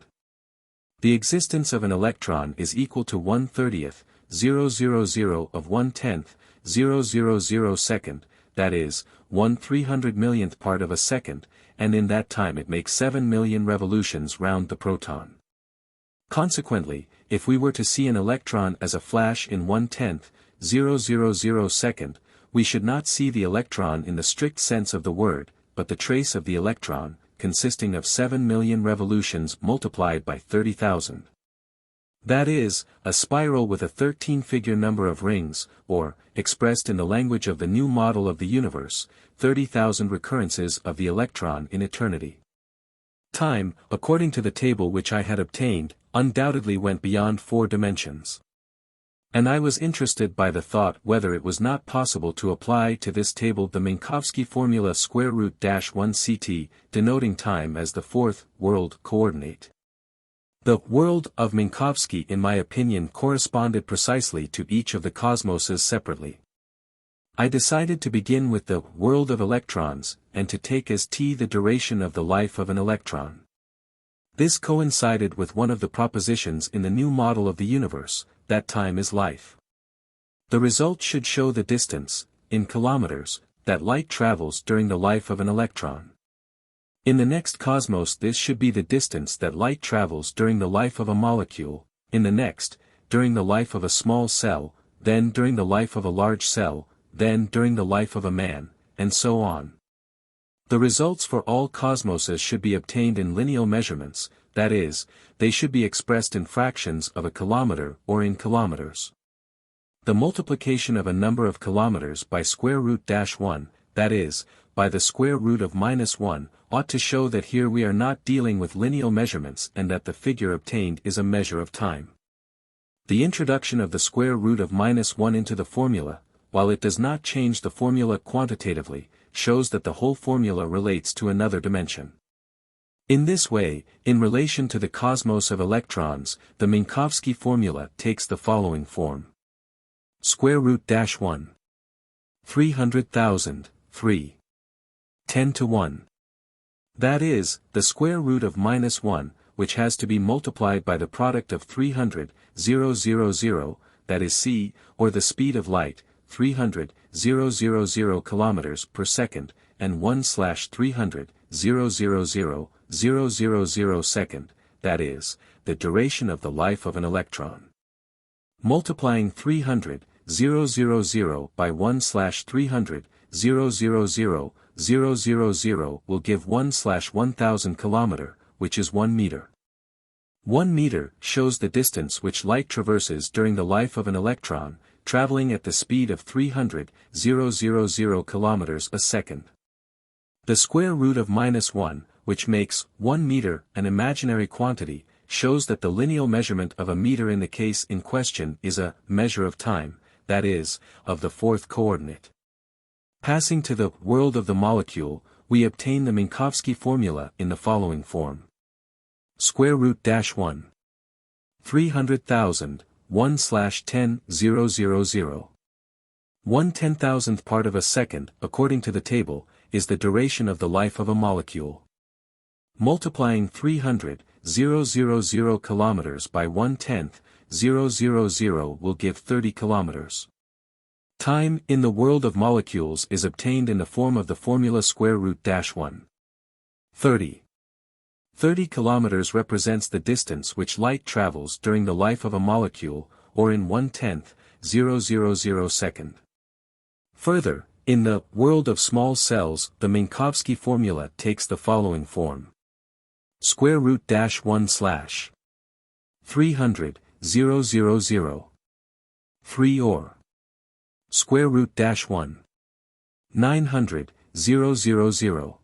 The existence of an electron is equal to 1/30th, 000 of 1/10, 000 second, that is, 1/300 millionth part of a second, and in that time it makes 7 million revolutions round the proton. Consequently, if we were to see an electron as a flash in 1/10, 000 second, we should not see the electron in the strict sense of the word, but the trace of the electron, consisting of 7 million revolutions multiplied by 30,000. That is, a spiral with a 13-figure number of rings, or, expressed in the language of the new model of the universe, 30,000 recurrences of the electron in eternity. Time, according to the table which I had obtained, undoubtedly went beyond 4 dimensions. And I was interested by the thought whether it was not possible to apply to this table the Minkowski formula √1 ct, denoting time as the 4th world coordinate. The world of Minkowski, in my opinion, corresponded precisely to each of the cosmoses separately. I decided to begin with the world of electrons, and to take as t the duration of the life of an electron. This coincided with one of the propositions in the new model of the universe, that time is life. The result should show the distance, in kilometers, that light travels during the life of an electron. In the next cosmos this should be the distance that light travels during the life of a molecule, in the next, during the life of a small cell, then during the life of a large cell, then during the life of a man, and so on. The results for all cosmoses should be obtained in lineal measurements, that is, they should be expressed in fractions of a kilometer or in kilometers. The multiplication of a number of kilometers by √-1, that is, by the square root of -1, ought to show that here we are not dealing with lineal measurements and that the figure obtained is a measure of time. The introduction of the square root of -1 into the formula, while it does not change the formula quantitatively, shows that the whole formula relates to another dimension. In this way, in relation to the cosmos of electrons, the Minkowski formula takes the following form. √-1. 300,000, 3. 10⁻1. That is, the square root of -1, which has to be multiplied by the product of 300, 000, that is c, or the speed of light, 300, 000 kilometers per second, and 1/300, 000 second, that is, the duration of the life of an electron. Multiplying 300, 000 by 1/300, 000 will give 1/1000 kilometer, which is 1 meter. 1 meter shows the distance which light traverses during the life of an electron, traveling at the speed of 300, 000 kilometers a second. The square root of -1, which makes 1 meter an imaginary quantity, shows that the lineal measurement of a meter in the case in question is a measure of time, that is, of the 4th coordinate. Passing to the world of the molecule, we obtain the Minkowski formula in the following form. square root dash 1. 300,000, 1/10,000. 1/10,000th part of a second, according to the table, is the duration of the life of a molecule. Multiplying 300,000 kilometers by 1/10,000 will give 30 kilometers. Time in the world of molecules is obtained in the form of the formula square root dash 1. 30. 30 kilometers represents the distance which light travels during the life of a molecule, or in 1/10,000 second. Further, in the world of small cells, the Minkowski formula takes the following form. Square root dash 1/300,000. 3 or square root dash 1. 900,000.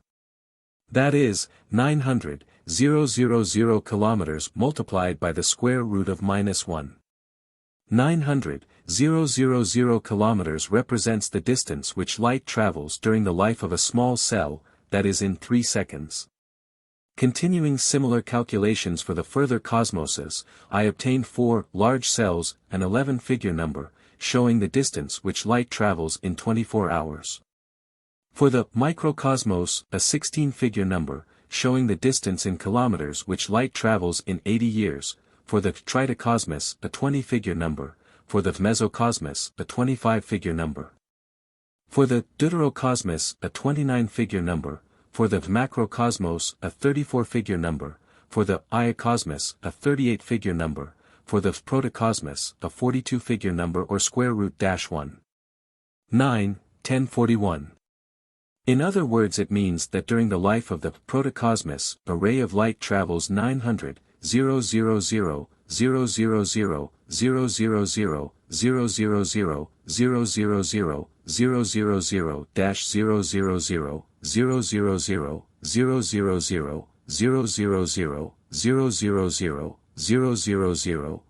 That is, 900,000 kilometers multiplied by the square root of -1. 900,000 kilometers represents the distance which light travels during the life of a small cell, that is in 3 seconds. Continuing similar calculations for the further cosmoses, I obtained 4 large cells, an 11-figure number, showing the distance which light travels in 24 hours. For the microcosmos, a 16-figure number, showing the distance in kilometers which light travels in 80 years, for the tritocosmos, a 20-figure number, for the mesocosmos, a 25-figure number. For the deuterocosmos, a 29-figure number, for the macrocosmos, a 34-figure number, for the iacosmos, a 38-figure number, for the protocosmos, a 42-figure number or square root dash 1. 9, 1041. In other words, it means that during the life of the protocosmos, a ray of light travels 900,000, 000, 000, 000, 000, 000, 000, 000, 000, 000, dash 000, 000, 000, 000, 000, 000, 000,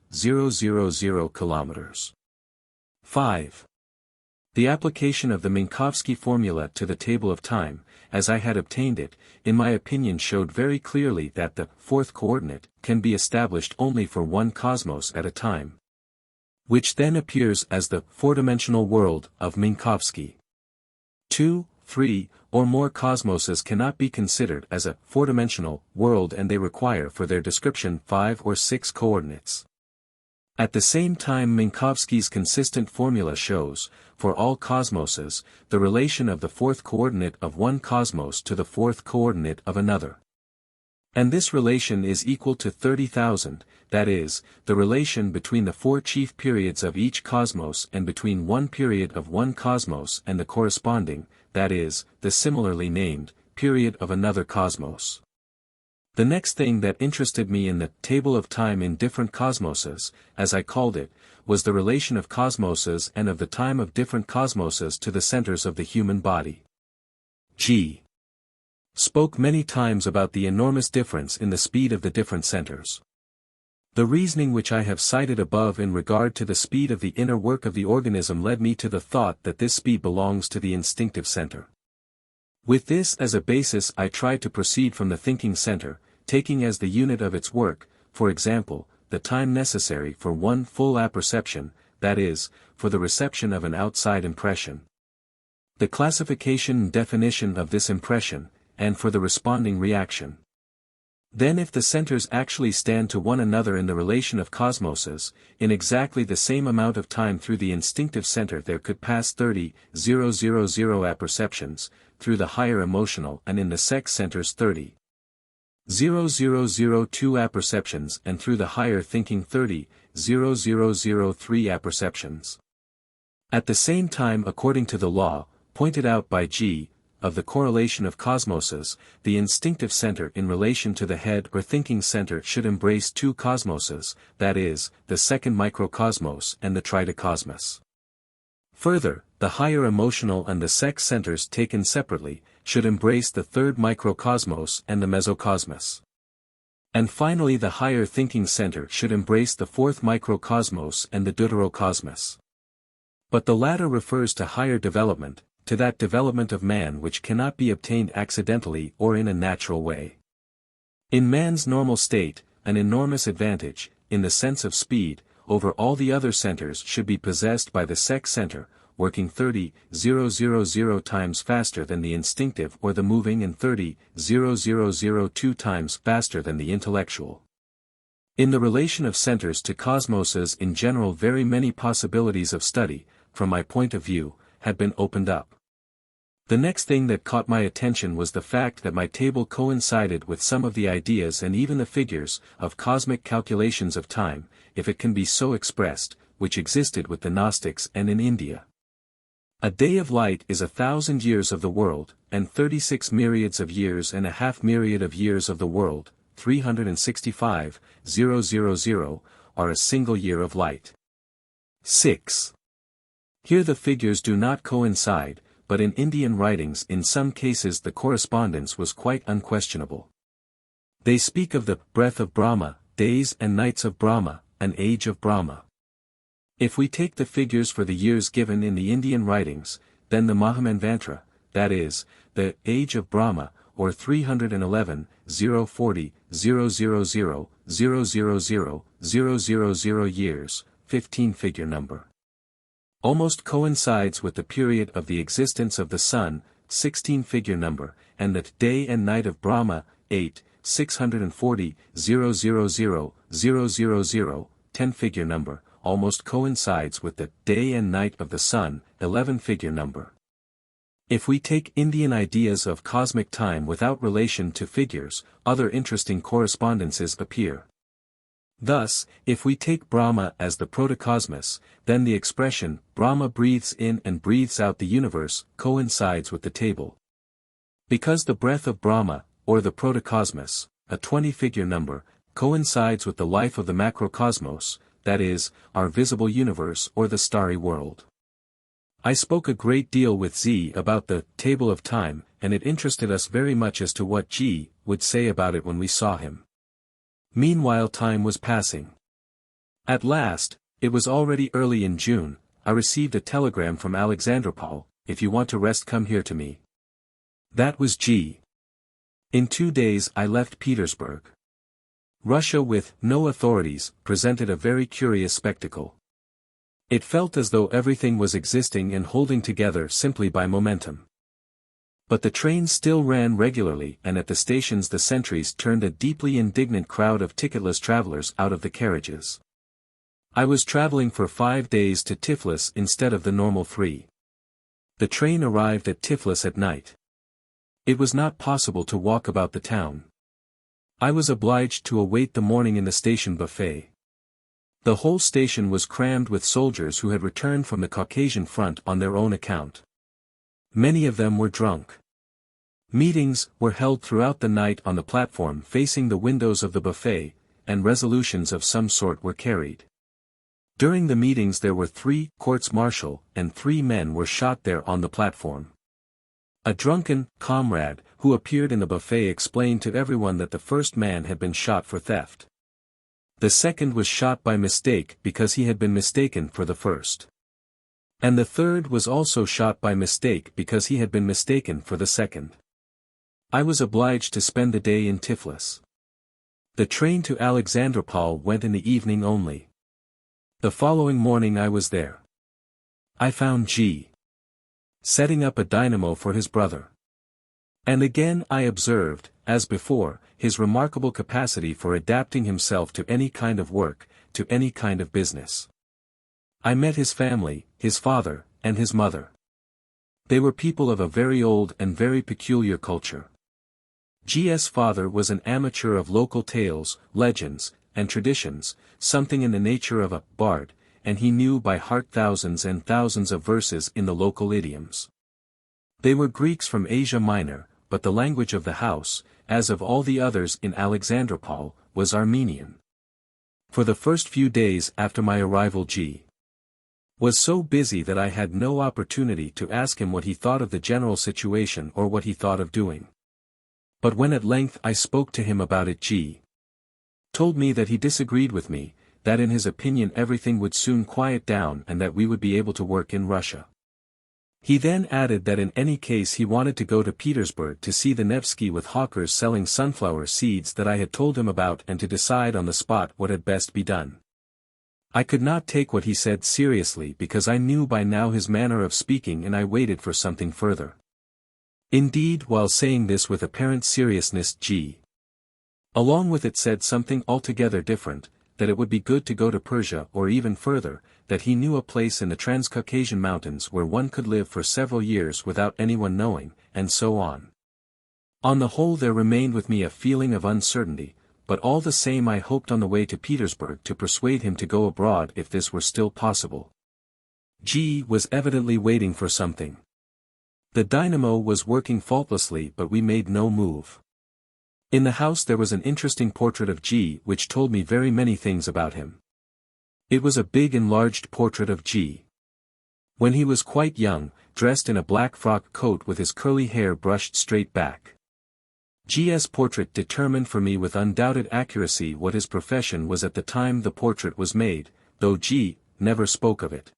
000, 000 kilometers. 5. The application of the Minkowski formula to the table of time, as I had obtained it, in my opinion showed very clearly that the fourth coordinate can be established only for one cosmos at a time, which then appears as the four-dimensional world of Minkowski. 2, 3, or more cosmoses cannot be considered as a four-dimensional world, and they require for their description 5 or 6 coordinates. At the same time, Minkowski's consistent formula shows, for all cosmoses, the relation of the fourth coordinate of one cosmos to the fourth coordinate of another. And this relation is equal to 30,000, that is, the relation between the 4 chief periods of each cosmos and between one period of one cosmos and the corresponding, that is, the similarly named, period of another cosmos. The next thing that interested me in the table of time in different cosmoses, as I called it, was the relation of cosmoses and of the time of different cosmoses to the centers of the human body. G. spoke many times about the enormous difference in the speed of the different centers. The reasoning which I have cited above in regard to the speed of the inner work of the organism led me to the thought that this speed belongs to the instinctive center. With this as a basis, I tried to proceed from the thinking center, taking as the unit of its work, for example, the time necessary for one full apperception, that is, for the reception of an outside impression, the classification and definition of this impression, and for the responding reaction. Then if the centers actually stand to one another in the relation of cosmoses, in exactly the same amount of time through the instinctive center there could pass 30,000 apperceptions, through the higher emotional, and in the sex centers 30,002 apperceptions, and through the higher thinking 30,003 apperceptions. At the same time, according to the law, pointed out by G, of the correlation of cosmoses, the instinctive center in relation to the head or thinking center should embrace 2 cosmoses, that is, the second microcosmos and the tritocosmos. Further, the higher emotional and the sex centers taken separately, should embrace the third microcosmos and the mesocosmos. And finally the higher thinking center should embrace the fourth microcosmos and the deuterocosmos. But the latter refers to higher development, to that development of man which cannot be obtained accidentally or in a natural way. In man's normal state, an enormous advantage, in the sense of speed, over all the other centers should be possessed by the sex center, working 30,000 times faster than the instinctive or the moving and 30,002 times faster than the intellectual. In the relation of centers to cosmoses in general, very many possibilities of study, from my point of view, had been opened up. The next thing that caught my attention was the fact that my table coincided with some of the ideas and even the figures of cosmic calculations of time, if it can be so expressed, which existed with the Gnostics and in India. A day of light is 1,000 years of the world, and 36 myriads of years and a half myriad of years of the world, 365,000, are a single year of light. 6. Here the figures do not coincide, but in Indian writings in some cases the correspondence was quite unquestionable. They speak of the breath of Brahma, days and nights of Brahma, an age of Brahma. If we take the figures for the years given in the Indian writings, then the Mahamanvantara, that is, the age of Brahma, or 311, 040, 000, 000, 000 years, 15-figure number, almost coincides with the period of the existence of the sun, 16-figure number, and the day and night of Brahma, 8, 640, 000, 000, 10-figure number, almost coincides with the day and night of the sun, 11-figure number. If we take Indian ideas of cosmic time without relation to figures, other interesting correspondences appear. Thus, if we take Brahma as the protocosmos, then the expression, Brahma breathes in and breathes out the universe, coincides with the table. Because the breath of Brahma, or the protocosmos, a 20-figure number, coincides with the life of the macrocosmos, that is, our visible universe or the starry world. I spoke a great deal with Z about the table of time, and it interested us very much as to what G would say about it when we saw him. Meanwhile time was passing. At last, it was already early in June, I received a telegram from Alexandropol, "If you want to rest, come here to me." That was G. In 2 days I left Petersburg. Russia with no authorities presented a very curious spectacle. It felt as though everything was existing and holding together simply by momentum. But the trains still ran regularly, and at the stations the sentries turned a deeply indignant crowd of ticketless travelers out of the carriages. I was traveling for 5 days to Tiflis instead of the normal 3. The train arrived at Tiflis at night. It was not possible to walk about the town. I was obliged to await the morning in the station buffet. The whole station was crammed with soldiers who had returned from the Caucasian front on their own account. Many of them were drunk. Meetings were held throughout the night on the platform facing the windows of the buffet, and resolutions of some sort were carried. During the meetings there were 3 courts-martial, and 3 men were shot there on the platform. A drunken comrade who appeared in the buffet explained to everyone that the first man had been shot for theft. The second was shot by mistake because he had been mistaken for the first. And the third was also shot by mistake because he had been mistaken for the second. I was obliged to spend the day in Tiflis. The train to Alexandropol went in the evening only. The following morning I was there. I found G. setting up a dynamo for his brother. And again I observed, as before, his remarkable capacity for adapting himself to any kind of work, to any kind of business. I met his family, his father, and his mother. They were people of a very old and very peculiar culture. G's father was an amateur of local tales, legends, and traditions, something in the nature of a bard, and he knew by heart thousands and thousands of verses in the local idioms. They were Greeks from Asia Minor, but the language of the house, as of all the others in Alexandropol, was Armenian. For the first few days after my arrival G. was so busy that I had no opportunity to ask him what he thought of the general situation or what he thought of doing. But when at length I spoke to him about it G. told me that he disagreed with me, that in his opinion everything would soon quiet down and that we would be able to work in Russia. He then added that in any case he wanted to go to Petersburg to see the Nevsky with hawkers selling sunflower seeds that I had told him about and to decide on the spot what had best be done. I could not take what he said seriously because I knew by now his manner of speaking, and I waited for something further. Indeed, while saying this with apparent seriousness, G. along with it said something altogether different, that it would be good to go to Persia or even further, that he knew a place in the Transcaucasian mountains where one could live for several years without anyone knowing, and so on. On the whole there remained with me a feeling of uncertainty, but all the same I hoped on the way to Petersburg to persuade him to go abroad if this were still possible. G. was evidently waiting for something. The dynamo was working faultlessly, but we made no move. In the house there was an interesting portrait of G. which told me very many things about him. It was a big enlarged portrait of G. when he was quite young, dressed in a black frock coat with his curly hair brushed straight back. G.'s portrait determined for me with undoubted accuracy what his profession was at the time the portrait was made, though G. never spoke of it.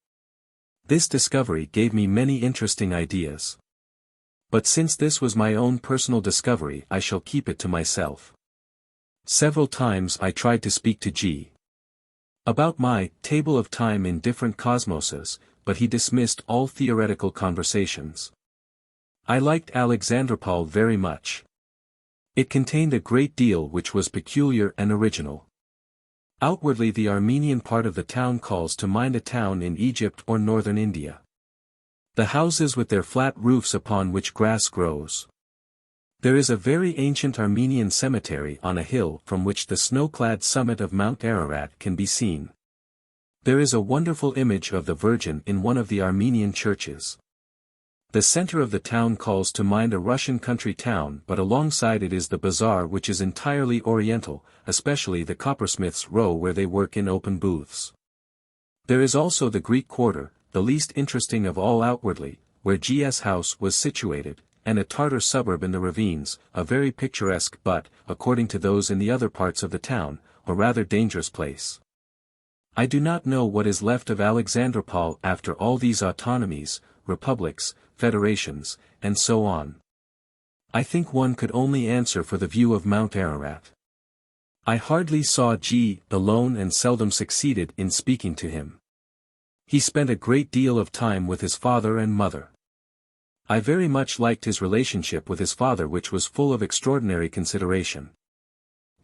This discovery gave me many interesting ideas. But since this was my own personal discovery, I shall keep it to myself. Several times I tried to speak to G. about my table of time in different cosmoses, but he dismissed all theoretical conversations. I liked Alexandropol very much. It contained a great deal which was peculiar and original. Outwardly the Armenian part of the town calls to mind a town in Egypt or northern India. The houses with their flat roofs upon which grass grows. There is a very ancient Armenian cemetery on a hill from which the snow-clad summit of Mount Ararat can be seen. There is a wonderful image of the Virgin in one of the Armenian churches. The center of the town calls to mind a Russian country town, but alongside it is the bazaar, which is entirely oriental, especially the coppersmiths' row where they work in open booths. There is also the Greek quarter, the least interesting of all outwardly, where G.'s house was situated, and a Tartar suburb in the ravines, a very picturesque but, according to those in the other parts of the town, a rather dangerous place. I do not know what is left of Alexandropol after all these autonomies, republics, federations, and so on. I think one could only answer for the view of Mount Ararat. I hardly saw G. alone and seldom succeeded in speaking to him. He spent a great deal of time with his father and mother. I very much liked his relationship with his father, which was full of extraordinary consideration.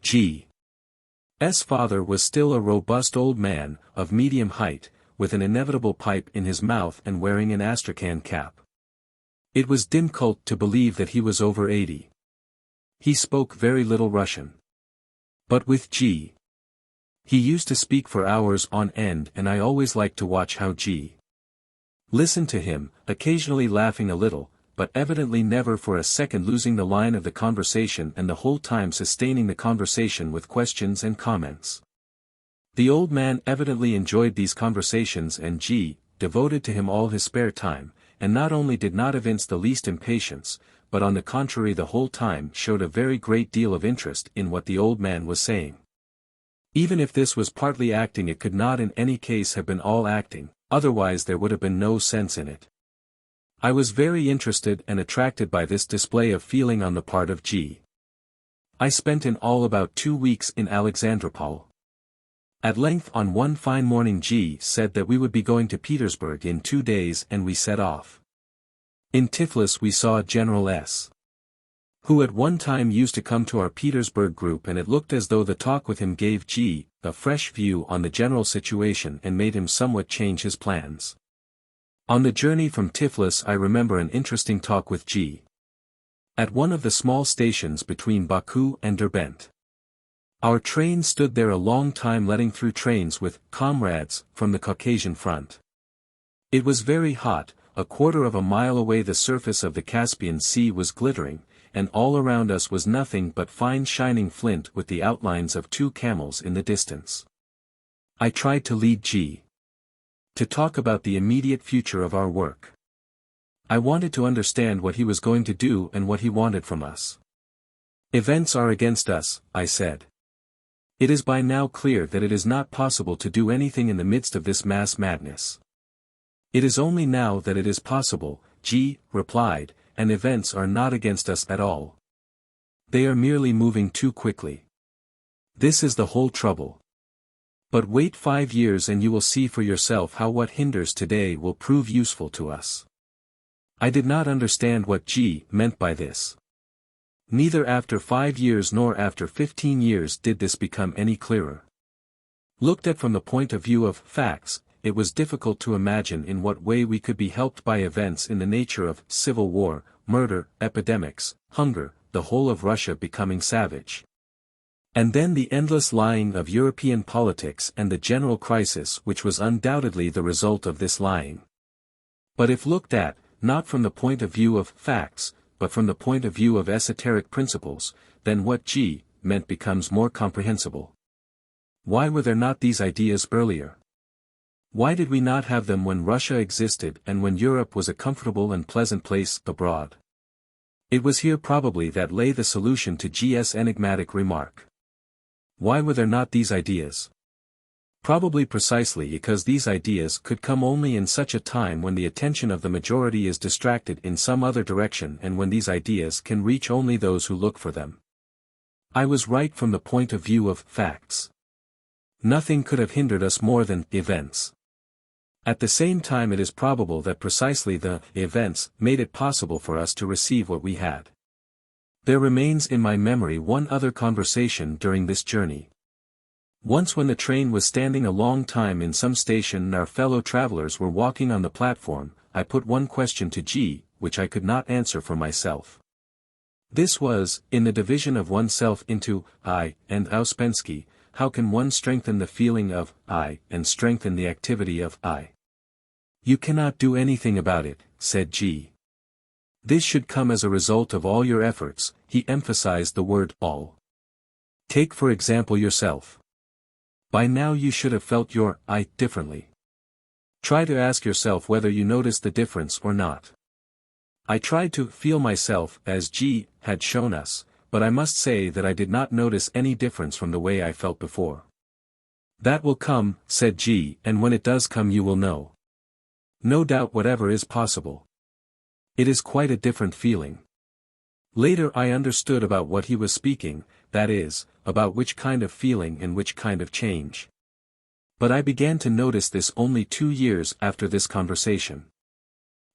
G.'s father was still a robust old man, of medium height, with an inevitable pipe in his mouth and wearing an astrakhan cap. It was difficult to believe that he was over 80. He spoke very little Russian. But with G. he used to speak for hours on end, and I always liked to watch how G. listened to him, occasionally laughing a little, but evidently never for a second losing the line of the conversation, and the whole time sustaining the conversation with questions and comments. The old man evidently enjoyed these conversations, and G. devoted to him all his spare time, and not only did not evince the least impatience, but on the contrary the whole time showed a very great deal of interest in what the old man was saying. Even if this was partly acting, it could not in any case have been all acting, otherwise there would have been no sense in it. I was very interested and attracted by this display of feeling on the part of G. I spent in all about 2 weeks in Alexandropol. At length on one fine morning G. said that we would be going to Petersburg in 2 days, and we set off. In Tiflis we saw General S. who at one time used to come to our Petersburg group, and it looked as though the talk with him gave G. a fresh view on the general situation and made him somewhat change his plans. On the journey from Tiflis I remember an interesting talk with G. at one of the small stations between Baku and Derbent. Our train stood there a long time, letting through trains with comrades from the Caucasian front. It was very hot. A quarter of a mile away the surface of the Caspian Sea was glittering, and all around us was nothing but fine shining flint with the outlines of 2 camels in the distance. I tried to lead G. to talk about the immediate future of our work. I wanted to understand what he was going to do and what he wanted from us. Events are against us, I said. It is by now clear that it is not possible to do anything in the midst of this mass madness. It is only now that it is possible, G replied, and events are not against us at all. They are merely moving too quickly. This is the whole trouble. But wait 5 years and you will see for yourself how what hinders today will prove useful to us. I did not understand what G meant by this. Neither after 5 years nor after 15 years did this become any clearer. Looked at from the point of view of facts, it was difficult to imagine in what way we could be helped by events in the nature of civil war, murder, epidemics, hunger, the whole of Russia becoming savage. And then the endless lying of European politics and the general crisis which was undoubtedly the result of this lying. But if looked at, not from the point of view of facts, but from the point of view of esoteric principles, then what G meant becomes more comprehensible. Why were there not these ideas earlier? Why did we not have them when Russia existed and when Europe was a comfortable and pleasant place abroad? It was here probably that lay the solution to G.'s enigmatic remark. Why were there not these ideas? Probably precisely because these ideas could come only in such a time when the attention of the majority is distracted in some other direction and when these ideas can reach only those who look for them. I was right from the point of view of facts. Nothing could have hindered us more than events. At the same time it is probable that precisely the events made it possible for us to receive what we had. There remains in my memory one other conversation during this journey. Once when the train was standing a long time in some station and our fellow travelers were walking on the platform, I put one question to G, which I could not answer for myself. This was, in the division of oneself into I and Ouspensky, how can one strengthen the feeling of I and strengthen the activity of I? You cannot do anything about it, said G. This should come as a result of all your efforts, he emphasized the word all. Take for example yourself. By now you should have felt your I differently. Try to ask yourself whether you notice the difference or not. I tried to feel myself as G had shown us, but I must say that I did not notice any difference from the way I felt before. That will come, said G, and when it does come you will know. No doubt whatever is possible. It is quite a different feeling. Later I understood about what he was speaking, that is, about which kind of feeling and which kind of change. But I began to notice this only 2 years after this conversation.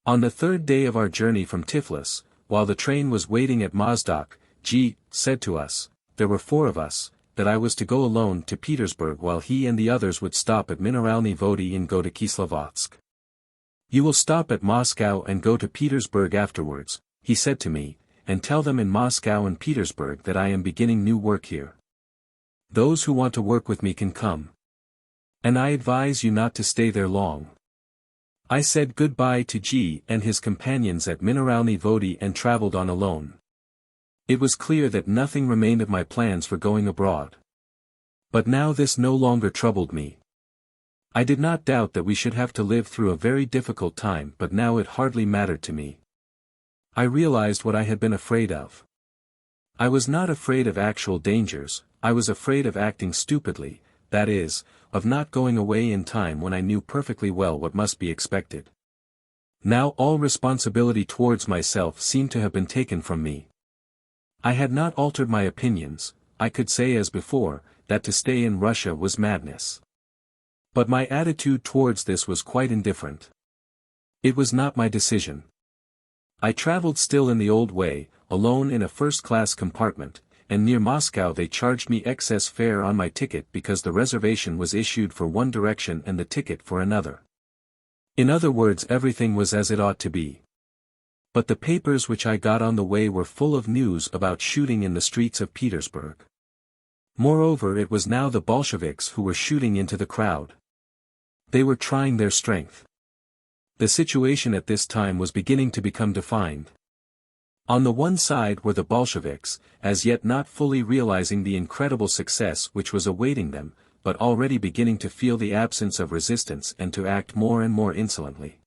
On the 3rd day of our journey from Tiflis, while the train was waiting at Mozdok, G said to us, there were 4 of us, that I was to go alone to Petersburg while he and the others would stop at Mineralny Vody and go to Kislovodsk. You will stop at Moscow and go to Petersburg afterwards, he said to me, and tell them in Moscow and Petersburg that I am beginning new work here. Those who want to work with me can come. And I advise you not to stay there long. I said goodbye to G and his companions at Mineralny Vody and traveled on alone. It was clear that nothing remained of my plans for going abroad. But now this no longer troubled me. I did not doubt that we should have to live through a very difficult time, but now it hardly mattered to me. I realized what I had been afraid of. I was not afraid of actual dangers, I was afraid of acting stupidly, that is, of not going away in time when I knew perfectly well what must be expected. Now all responsibility towards myself seemed to have been taken from me. I had not altered my opinions, I could say as before, that to stay in Russia was madness. But my attitude towards this was quite indifferent. It was not my decision. I traveled still in the old way, alone in a first-class compartment, and near Moscow they charged me excess fare on my ticket because the reservation was issued for one direction and the ticket for another. In other words, everything was as it ought to be. But the papers which I got on the way were full of news about shooting in the streets of Petersburg. Moreover, it was now the Bolsheviks who were shooting into the crowd. They were trying their strength. The situation at this time was beginning to become defined. On the one side were the Bolsheviks, as yet not fully realizing the incredible success which was awaiting them, but already beginning to feel the absence of resistance and to act more and more insolently.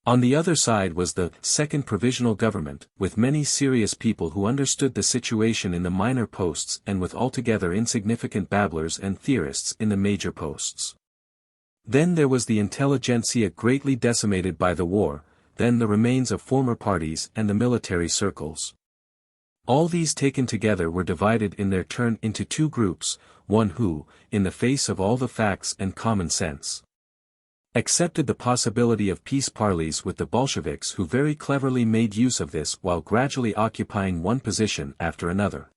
On the other side was the Second Provisional Government, with many serious people who understood the situation in the minor posts and with altogether insignificant babblers and theorists in the major posts. Then there was the intelligentsia greatly decimated by the war, then the remains of former parties and the military circles. All these taken together were divided in their turn into two groups, one who, in the face of all the facts and common sense, accepted the possibility of peace parleys with the Bolsheviks, who very cleverly made use of this while gradually occupying one position after another.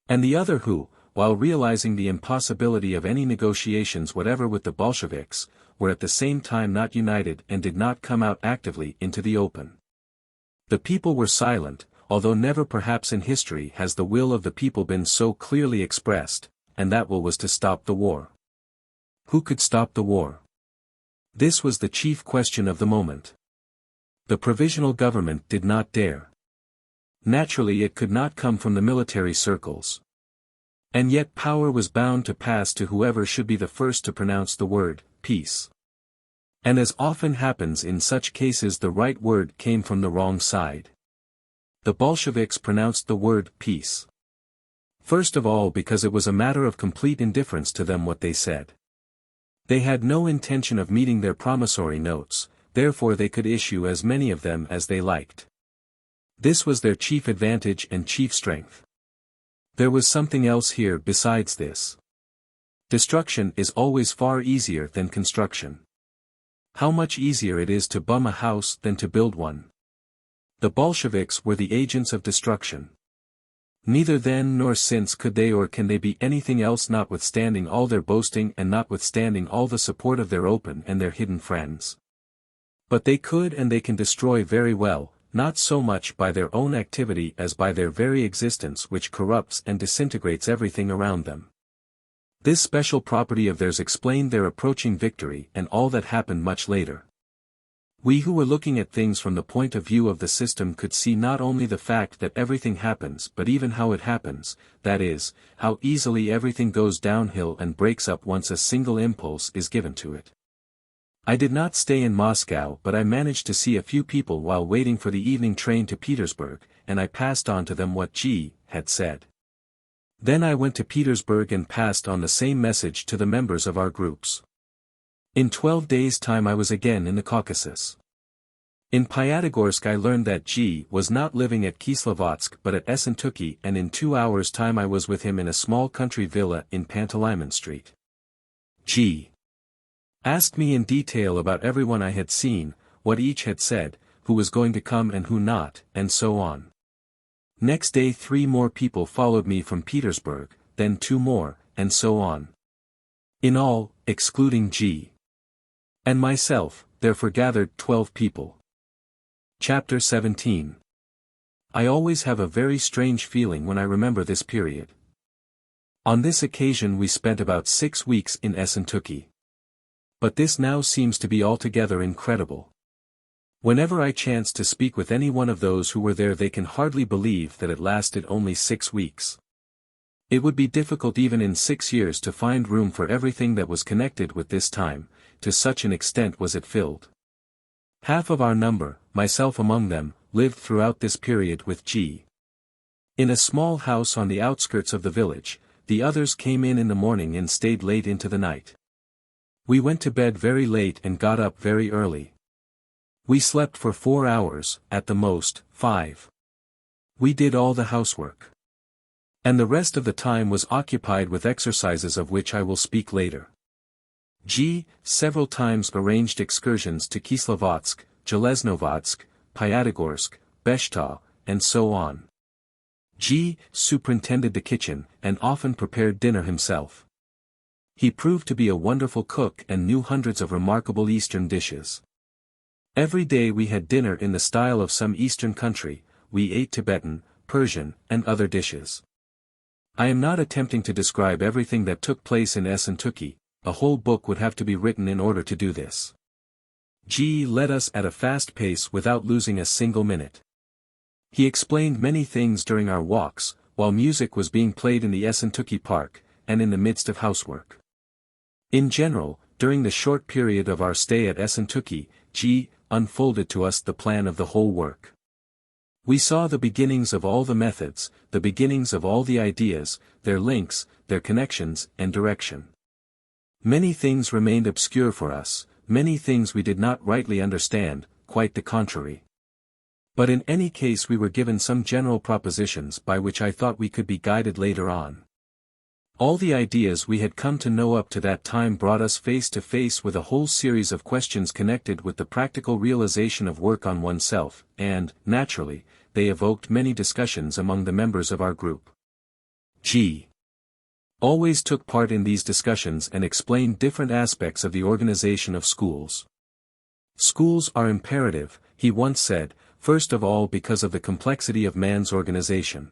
And the other who, while realizing the impossibility of any negotiations whatever with the Bolsheviks, were at the same time not united and did not come out actively into the open. The people were silent, although never perhaps in history has the will of the people been so clearly expressed, and that will was to stop the war. Who could stop the war? This was the chief question of the moment. The provisional government did not dare. Naturally it could not come from the military circles. And yet power was bound to pass to whoever should be the first to pronounce the word, peace. And as often happens in such cases, the right word came from the wrong side. The Bolsheviks pronounced the word, peace. First of all because it was a matter of complete indifference to them what they said. They had no intention of meeting their promissory notes, therefore they could issue as many of them as they liked. This was their chief advantage and chief strength. There was something else here besides this. Destruction is always far easier than construction. How much easier it is to bum a house than to build one. The Bolsheviks were the agents of destruction. Neither then nor since could they or can they be anything else, notwithstanding all their boasting and notwithstanding all the support of their open and their hidden friends. But they could and they can destroy very well, not so much by their own activity as by their very existence, which corrupts and disintegrates everything around them. This special property of theirs explained their approaching victory and all that happened much later. We who were looking at things from the point of view of the system could see not only the fact that everything happens but even how it happens, that is, how easily everything goes downhill and breaks up once a single impulse is given to it. I did not stay in Moscow, but I managed to see a few people while waiting for the evening train to Petersburg, and I passed on to them what G. had said. Then I went to Petersburg and passed on the same message to the members of our groups. In 12 days' time I was again in the Caucasus. In Pyatigorsk I learned that G. was not living at Kislovodsk but at Essentuki, and in 2 hours' time I was with him in a small country villa in Pantalaimon Street. G. asked me in detail about everyone I had seen, what each had said, who was going to come and who not, and so on. Next day 3 more people followed me from Petersburg, then 2 more, and so on. In all, excluding G. and myself, therefore gathered 12 people. Chapter 17. I always have a very strange feeling when I remember this period. On this occasion we spent about 6 weeks in Essentuki. But this now seems to be altogether incredible. Whenever I chance to speak with any one of those who were there, they can hardly believe that it lasted only 6 weeks. It would be difficult even in 6 years to find room for everything that was connected with this time, to such an extent was it filled. Half of our number, myself among them, lived throughout this period with G. in a small house on the outskirts of the village. The others came in the morning and stayed late into the night. We went to bed very late and got up very early. We slept for 4 hours, at the most, 5. We did all the housework. And the rest of the time was occupied with exercises of which I will speak later. G. several times arranged excursions to Kislovodsk, Jeleznovodsk, Pyatigorsk, Beshta, and so on. G. superintended the kitchen, and often prepared dinner himself. He proved to be a wonderful cook and knew hundreds of remarkable Eastern dishes. Every day we had dinner in the style of some Eastern country. We ate Tibetan, Persian, and other dishes. I am not attempting to describe everything that took place in Essentuki. A whole book would have to be written in order to do this. G. led us at a fast pace without losing a single minute. He explained many things during our walks, while music was being played in the Essentuki Park, and in the midst of housework. In general, during the short period of our stay at Essentuki, G. unfolded to us the plan of the whole work. We saw the beginnings of all the methods, the beginnings of all the ideas, their links, their connections, and direction. Many things remained obscure for us, many things we did not rightly understand, quite the contrary. But in any case we were given some general propositions by which I thought we could be guided later on. All the ideas we had come to know up to that time brought us face to face with a whole series of questions connected with the practical realization of work on oneself, and, naturally, they evoked many discussions among the members of our group. G. always took part in these discussions and explained different aspects of the organization of schools. Schools are imperative, he once said, first of all because of the complexity of man's organization.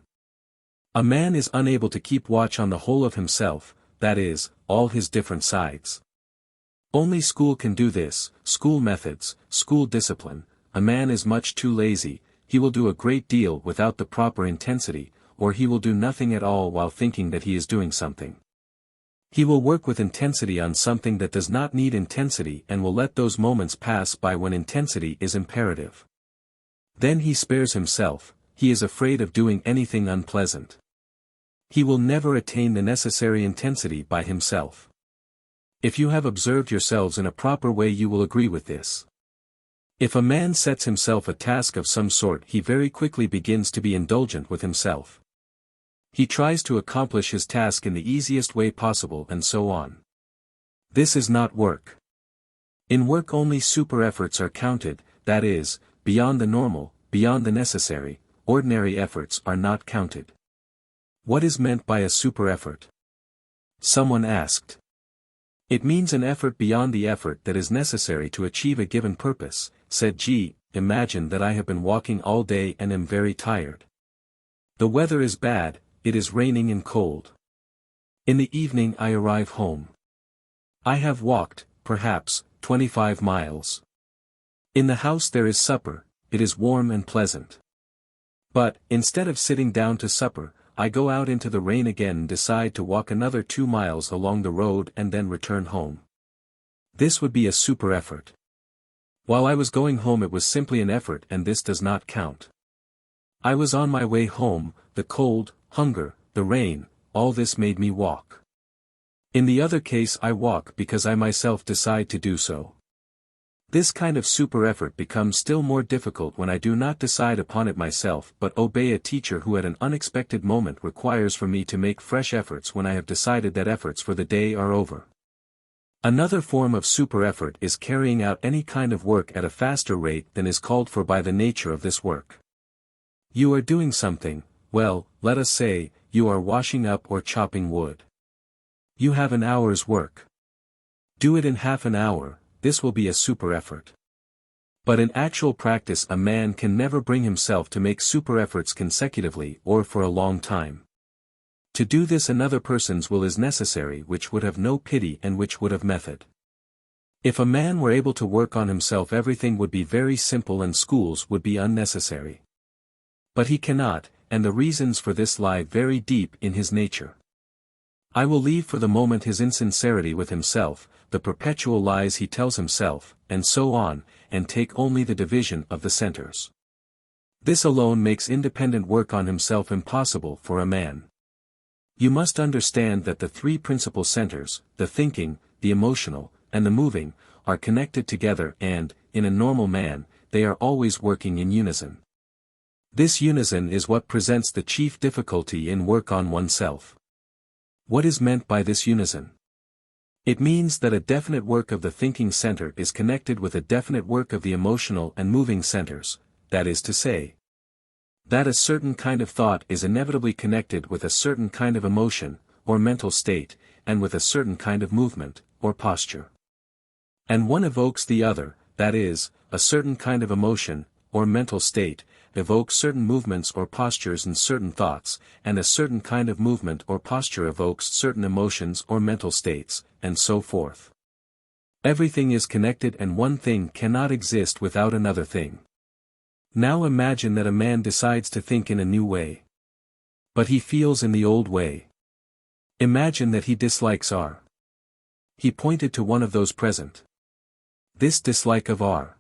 A man is unable to keep watch on the whole of himself, that is, all his different sides. Only school can do this, school methods, school discipline. A man is much too lazy, he will do a great deal without the proper intensity, or he will do nothing at all while thinking that he is doing something. He will work with intensity on something that does not need intensity and will let those moments pass by when intensity is imperative. Then he spares himself, he is afraid of doing anything unpleasant. He will never attain the necessary intensity by himself. If you have observed yourselves in a proper way you will agree with this. If a man sets himself a task of some sort he very quickly begins to be indulgent with himself. He tries to accomplish his task in the easiest way possible and so on. This is not work. In work only super efforts are counted, that is, beyond the normal, beyond the necessary, ordinary efforts are not counted. What is meant by a super effort? Someone asked. It means an effort beyond the effort that is necessary to achieve a given purpose, said G. Imagine that I have been walking all day and am very tired. The weather is bad, it is raining and cold. In the evening I arrive home. I have walked, perhaps, 25 miles. In the house there is supper, it is warm and pleasant. But, instead of sitting down to supper, I go out into the rain again and decide to walk another 2 miles along the road and then return home. This would be a super effort. While I was going home it was simply an effort and this does not count. I was on my way home, the cold, hunger, the rain, all this made me walk. In the other case I walk because I myself decide to do so. This kind of super effort becomes still more difficult when I do not decide upon it myself but obey a teacher who at an unexpected moment requires for me to make fresh efforts when I have decided that efforts for the day are over. Another form of super effort is carrying out any kind of work at a faster rate than is called for by the nature of this work. You are doing something, well, let us say, you are washing up or chopping wood. You have an hour's work. Do it in half an hour, this will be a super effort. But in actual practice a man can never bring himself to make super efforts consecutively or for a long time. To do this another person's will is necessary which would have no pity and which would have method. If a man were able to work on himself everything would be very simple and schools would be unnecessary. But he cannot, and the reasons for this lie very deep in his nature. I will leave for the moment his insincerity with himself, the perpetual lies he tells himself, and so on, and take only the division of the centers. This alone makes independent work on himself impossible for a man. You must understand that the three principal centers, the thinking, the emotional, and the moving, are connected together and, in a normal man, they are always working in unison. This unison is what presents the chief difficulty in work on oneself. What is meant by this unison? It means that a definite work of the thinking center is connected with a definite work of the emotional and moving centers, that is to say, that a certain kind of thought is inevitably connected with a certain kind of emotion, or mental state, and with a certain kind of movement, or posture. And one evokes the other, that is, a certain kind of emotion, or mental state, evokes certain movements or postures and certain thoughts, and a certain kind of movement or posture evokes certain emotions or mental states, and so forth. Everything is connected and one thing cannot exist without another thing. Now imagine that a man decides to think in a new way. But he feels in the old way. Imagine that he dislikes R. He pointed to one of those present. This dislike of R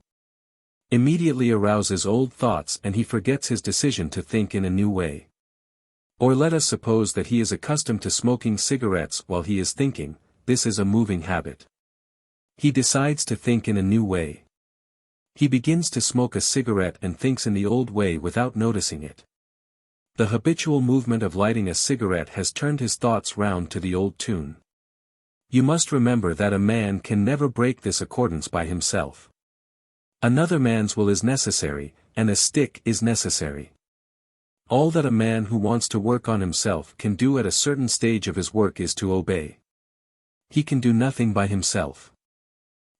immediately arouses old thoughts and he forgets his decision to think in a new way. Or let us suppose that he is accustomed to smoking cigarettes while he is thinking, this is a moving habit. He decides to think in a new way. He begins to smoke a cigarette and thinks in the old way without noticing it. The habitual movement of lighting a cigarette has turned his thoughts round to the old tune. You must remember that a man can never break this accordance by himself. Another man's will is necessary, and a stick is necessary. All that a man who wants to work on himself can do at a certain stage of his work is to obey. He can do nothing by himself.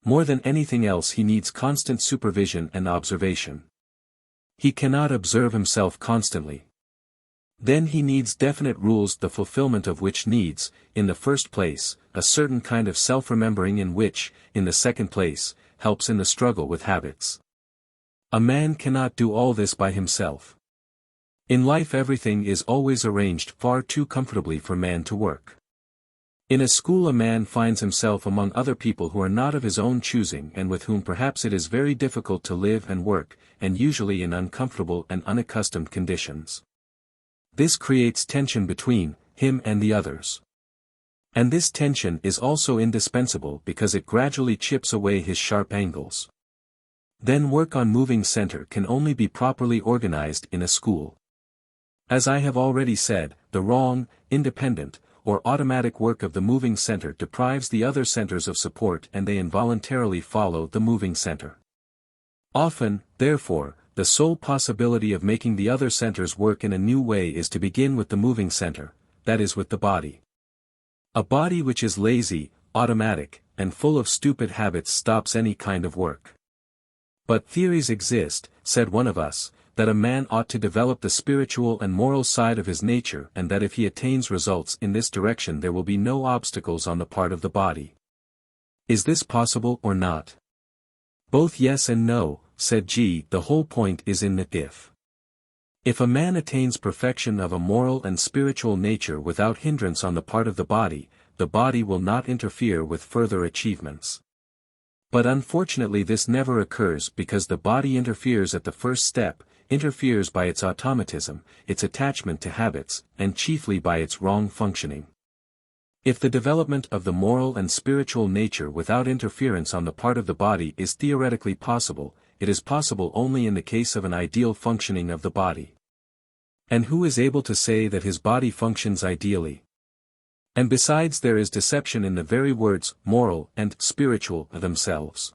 More than anything else he needs constant supervision and observation. He cannot observe himself constantly. Then he needs definite rules, the fulfillment of which needs, in the first place, a certain kind of self-remembering, in which, in the second place, helps in the struggle with habits. A man cannot do all this by himself. In life everything is always arranged far too comfortably for man to work. In a school a man finds himself among other people who are not of his own choosing and with whom perhaps it is very difficult to live and work, and usually in uncomfortable and unaccustomed conditions. This creates tension between him and the others. And this tension is also indispensable because it gradually chips away his sharp angles. Then work on moving center can only be properly organized in a school. As I have already said, the wrong, independent, or automatic work of the moving center deprives the other centers of support and they involuntarily follow the moving center. Often, therefore, the sole possibility of making the other centers work in a new way is to begin with the moving center, that is with the body. A body which is lazy, automatic, and full of stupid habits stops any kind of work. But theories exist, said one of us, that a man ought to develop the spiritual and moral side of his nature and that if he attains results in this direction there will be no obstacles on the part of the body. Is this possible or not? Both yes and no, said G. The whole point is in the if a man attains perfection of a moral and spiritual nature without hindrance on the part of the body will not interfere with further achievements. But unfortunately this never occurs because the body interferes at the first step, interferes by its automatism, its attachment to habits, and chiefly by its wrong functioning. If the development of the moral and spiritual nature without interference on the part of the body is theoretically possible, it is possible only in the case of an ideal functioning of the body. And who is able to say that his body functions ideally? And besides there is deception in the very words moral and spiritual themselves.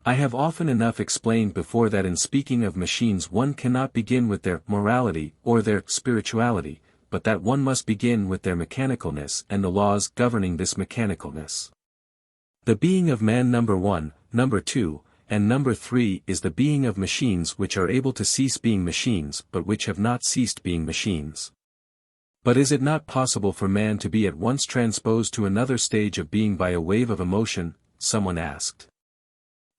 I have often enough explained before that in speaking of machines one cannot begin with their morality or their spirituality, but that one must begin with their mechanicalness and the laws governing this mechanicalness. The being of man number 1, number 2, and number 3 is the being of machines which are able to cease being machines but which have not ceased being machines. But is it not possible for man to be at once transposed to another stage of being by a wave of emotion? Someone asked.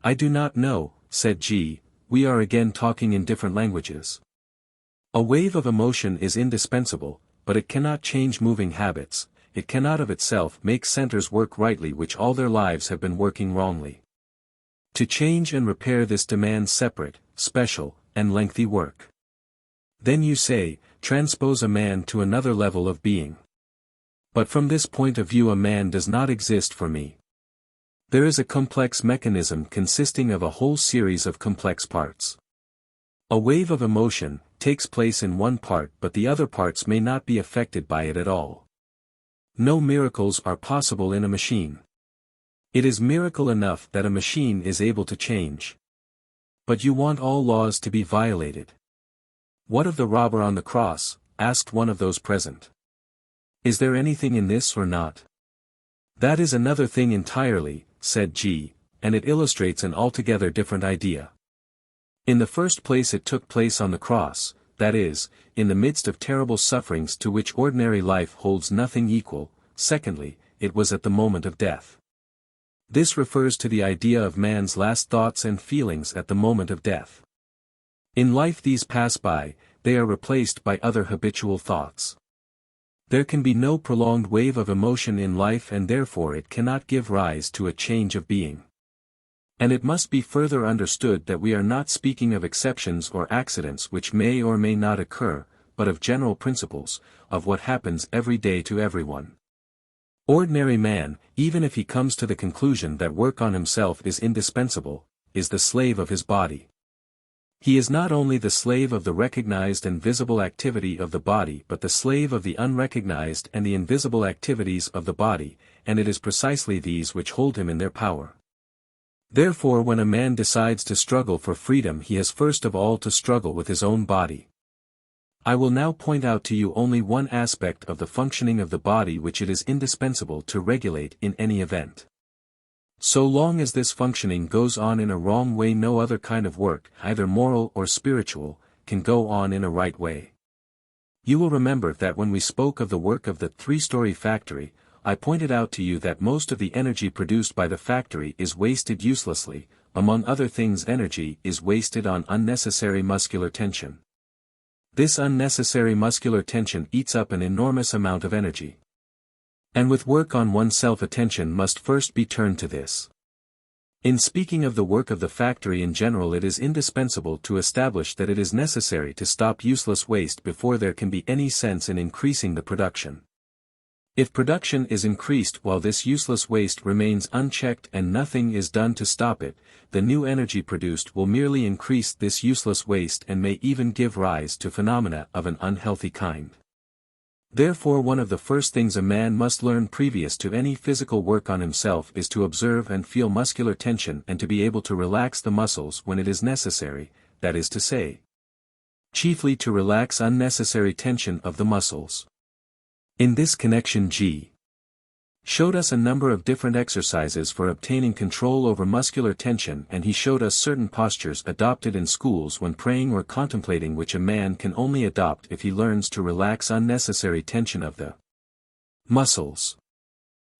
I do not know, said G. We are again talking in different languages. A wave of emotion is indispensable, but it cannot change moving habits, it cannot of itself make centers work rightly which all their lives have been working wrongly. To change and repair this demands separate, special, and lengthy work. Then you say, transpose a man to another level of being. But from this point of view a man does not exist for me. There is a complex mechanism consisting of a whole series of complex parts. A wave of emotion takes place in one part but the other parts may not be affected by it at all. No miracles are possible in a machine. It is miracle enough that a machine is able to change. But you want all laws to be violated. What of the robber on the cross? Asked one of those present. Is there anything in this or not? That is another thing entirely, said G, and it illustrates an altogether different idea. In the first place it took place on the cross, that is, in the midst of terrible sufferings to which ordinary life holds nothing equal. Secondly, it was at the moment of death. This refers to the idea of man's last thoughts and feelings at the moment of death. In life these pass by, they are replaced by other habitual thoughts. There can be no prolonged wave of emotion in life and therefore it cannot give rise to a change of being. And it must be further understood that we are not speaking of exceptions or accidents which may or may not occur, but of general principles, of what happens every day to everyone. Ordinary man, even if he comes to the conclusion that work on himself is indispensable, is the slave of his body. He is not only the slave of the recognized and visible activity of the body but the slave of the unrecognized and the invisible activities of the body, and it is precisely these which hold him in their power. Therefore, when a man decides to struggle for freedom, he has first of all to struggle with his own body. I will now point out to you only one aspect of the functioning of the body which it is indispensable to regulate in any event. So long as this functioning goes on in a wrong way, no other kind of work, either moral or spiritual, can go on in a right way. You will remember that when we spoke of the work of the three-story factory, I pointed out to you that most of the energy produced by the factory is wasted uselessly. Among other things, energy is wasted on unnecessary muscular tension. This unnecessary muscular tension eats up an enormous amount of energy. And with work on oneself, attention must first be turned to this. In speaking of the work of the factory in general, it is indispensable to establish that it is necessary to stop useless waste before there can be any sense in increasing the production. If production is increased while this useless waste remains unchecked and nothing is done to stop it, the new energy produced will merely increase this useless waste and may even give rise to phenomena of an unhealthy kind. Therefore, one of the first things a man must learn previous to any physical work on himself is to observe and feel muscular tension and to be able to relax the muscles when it is necessary, that is to say, chiefly to relax unnecessary tension of the muscles. In this connection, G. showed us a number of different exercises for obtaining control over muscular tension, and he showed us certain postures adopted in schools when praying or contemplating which a man can only adopt if he learns to relax unnecessary tension of the muscles.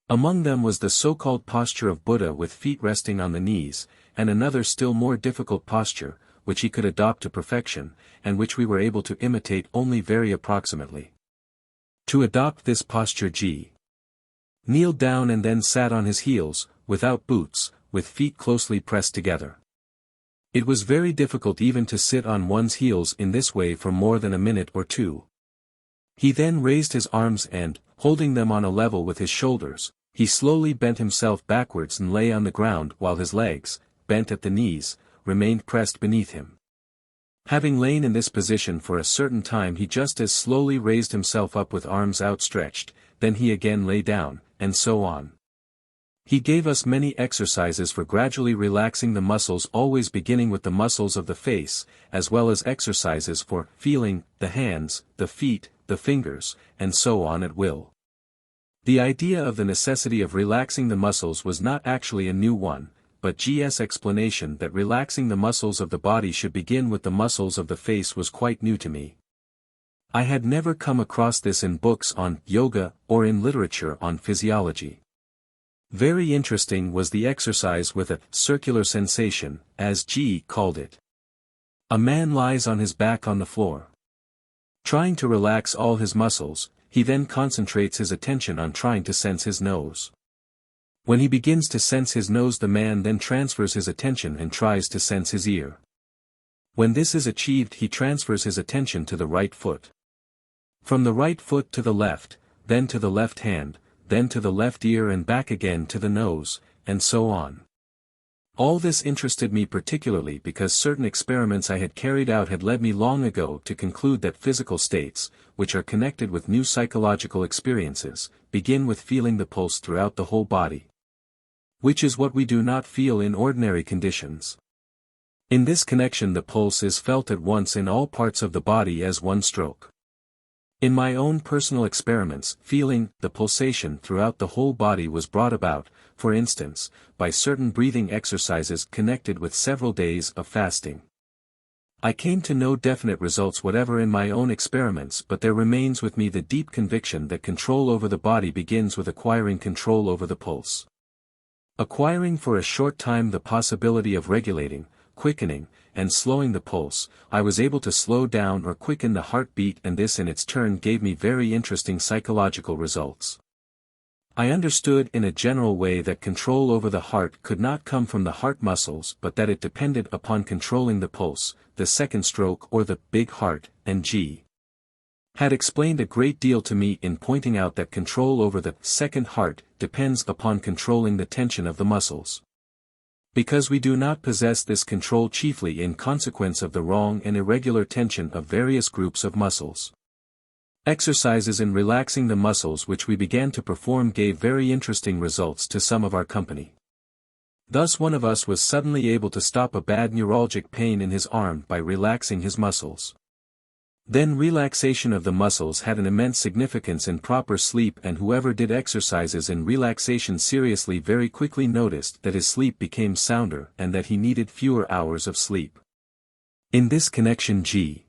Among them was the so-called posture of Buddha with feet resting on the knees, and another still more difficult posture, which he could adopt to perfection, and which we were able to imitate only very approximately. To adopt this posture, G. kneeled down and then sat on his heels, without boots, with feet closely pressed together. It was very difficult even to sit on one's heels in this way for more than a minute or two. He then raised his arms and, holding them on a level with his shoulders, he slowly bent himself backwards and lay on the ground while his legs, bent at the knees, remained pressed beneath him. Having lain in this position for a certain time, he just as slowly raised himself up with arms outstretched, then he again lay down, and so on. He gave us many exercises for gradually relaxing the muscles, always beginning with the muscles of the face, as well as exercises for feeling the hands, the feet, the fingers, and so on at will. The idea of the necessity of relaxing the muscles was not actually a new one, but G's explanation that relaxing the muscles of the body should begin with the muscles of the face was quite new to me. I had never come across this in books on yoga or in literature on physiology. Very interesting was the exercise with a circular sensation, as G called it. A man lies on his back on the floor. Trying to relax all his muscles, he then concentrates his attention on trying to sense his nose. When he begins to sense his nose, the man then transfers his attention and tries to sense his ear. When this is achieved, he transfers his attention to the right foot. From the right foot to the left, then to the left hand, then to the left ear and back again to the nose, and so on. All this interested me particularly because certain experiments I had carried out had led me long ago to conclude that physical states, which are connected with new psychological experiences, begin with feeling the pulse throughout the whole body, which is what we do not feel in ordinary conditions. In this connection, the pulse is felt at once in all parts of the body as one stroke. In my own personal experiments, feeling the pulsation throughout the whole body was brought about, for instance, by certain breathing exercises connected with several days of fasting. I came to no definite results whatever in my own experiments, but there remains with me the deep conviction that control over the body begins with acquiring control over the pulse. Acquiring for a short time the possibility of regulating, quickening, and slowing the pulse, I was able to slow down or quicken the heartbeat, and this in its turn gave me very interesting psychological results. I understood in a general way that control over the heart could not come from the heart muscles, but that it depended upon controlling the pulse, the second stroke or the big heart, and G. had explained a great deal to me in pointing out that control over the second heart depends upon controlling the tension of the muscles. Because we do not possess this control chiefly in consequence of the wrong and irregular tension of various groups of muscles. Exercises in relaxing the muscles which we began to perform gave very interesting results to some of our company. Thus one of us was suddenly able to stop a bad neuralgic pain in his arm by relaxing his muscles. Then relaxation of the muscles had an immense significance in proper sleep, and whoever did exercises in relaxation seriously very quickly noticed that his sleep became sounder and that he needed fewer hours of sleep. In this connection G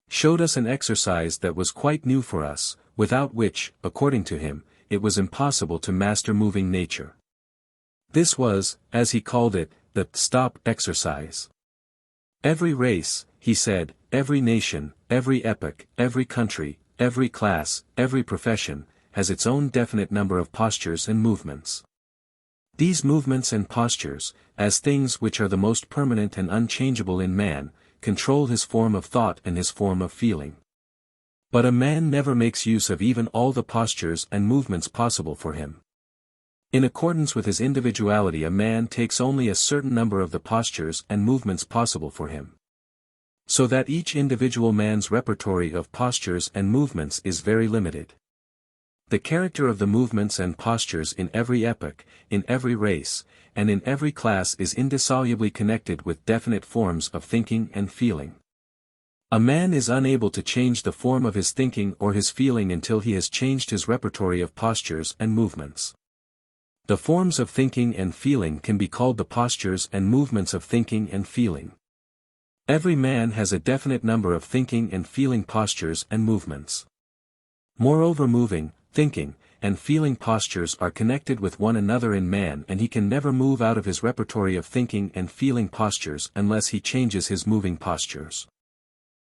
showed us an exercise that was quite new for us, without which, according to him, it was impossible to master moving nature. This was, as he called it, the stop exercise. Every race, he said, every nation, every epoch, every country, every class, every profession, has its own definite number of postures and movements. These movements and postures, as things which are the most permanent and unchangeable in man, control his form of thought and his form of feeling. But a man never makes use of even all the postures and movements possible for him. In accordance with his individuality, a man takes only a certain number of the postures and movements possible for him. So that each individual man's repertory of postures and movements is very limited. The character of the movements and postures in every epoch, in every race, and in every class is indissolubly connected with definite forms of thinking and feeling. A man is unable to change the form of his thinking or his feeling until he has changed his repertory of postures and movements. The forms of thinking and feeling can be called the postures and movements of thinking and feeling. Every man has a definite number of thinking and feeling postures and movements. Moreover, moving, thinking, and feeling postures are connected with one another in man, and he can never move out of his repertory of thinking and feeling postures unless he changes his moving postures.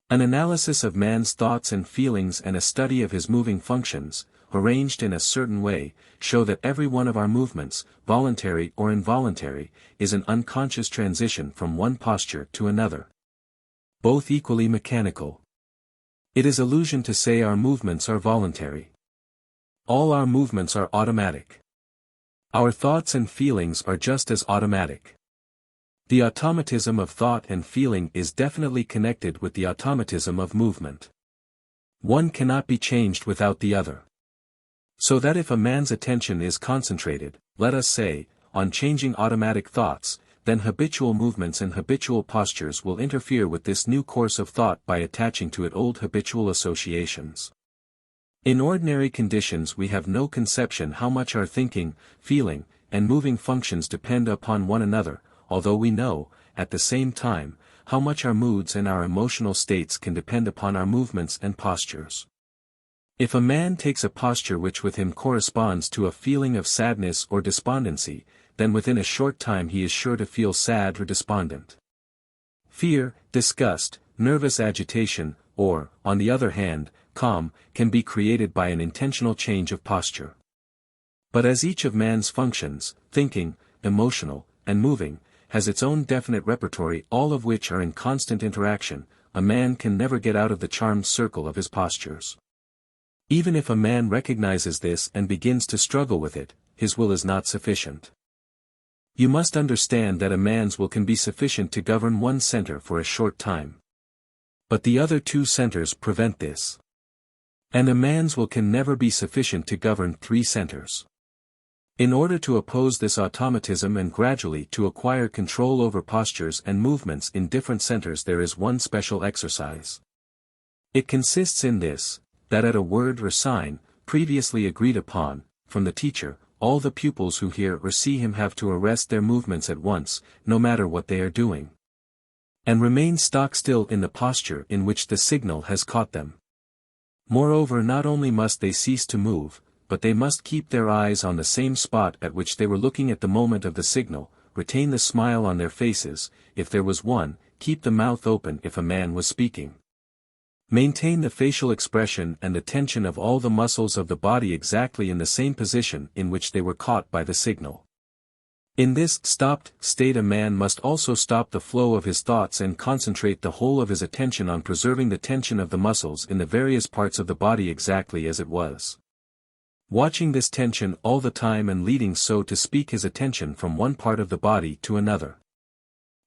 An analysis of man's thoughts and feelings and a study of his moving functions, arranged in a certain way, show that every one of our movements, voluntary or involuntary, is an unconscious transition from one posture to another. Both equally mechanical. It is illusion to say our movements are voluntary. All our movements are automatic. Our thoughts and feelings are just as automatic. The automatism of thought and feeling is definitely connected with the automatism of movement. One cannot be changed without the other. So that if a man's attention is concentrated, let us say, on changing automatic thoughts, then habitual movements and habitual postures will interfere with this new course of thought by attaching to it old habitual associations. In ordinary conditions we have no conception how much our thinking, feeling, and moving functions depend upon one another, although we know, at the same time, how much our moods and our emotional states can depend upon our movements and postures. If a man takes a posture which with him corresponds to a feeling of sadness or despondency, then within a short time he is sure to feel sad or despondent. Fear, disgust, nervous agitation, or, on the other hand, calm, can be created by an intentional change of posture. But as each of man's functions, thinking, emotional, and moving, has its own definite repertory, all of which are in constant interaction, a man can never get out of the charmed circle of his postures. Even if a man recognizes this and begins to struggle with it, his will is not sufficient. You must understand that a man's will can be sufficient to govern one center for a short time. But the other two centers prevent this. And a man's will can never be sufficient to govern three centers. In order to oppose this automatism and gradually to acquire control over postures and movements in different centers, there is one special exercise. It consists in this, that at a word or sign, previously agreed upon, from the teacher, all the pupils who hear or see him have to arrest their movements at once, no matter what they are doing, and remain stock still in the posture in which the signal has caught them. Moreover, not only must they cease to move, but they must keep their eyes on the same spot at which they were looking at the moment of the signal, retain the smile on their faces, if there was one, keep the mouth open if a man was speaking. Maintain the facial expression and the tension of all the muscles of the body exactly in the same position in which they were caught by the signal. In this stopped state a man must also stop the flow of his thoughts and concentrate the whole of his attention on preserving the tension of the muscles in the various parts of the body exactly as it was. watching this tension all the time and leading so to speak his attention from one part of the body to another.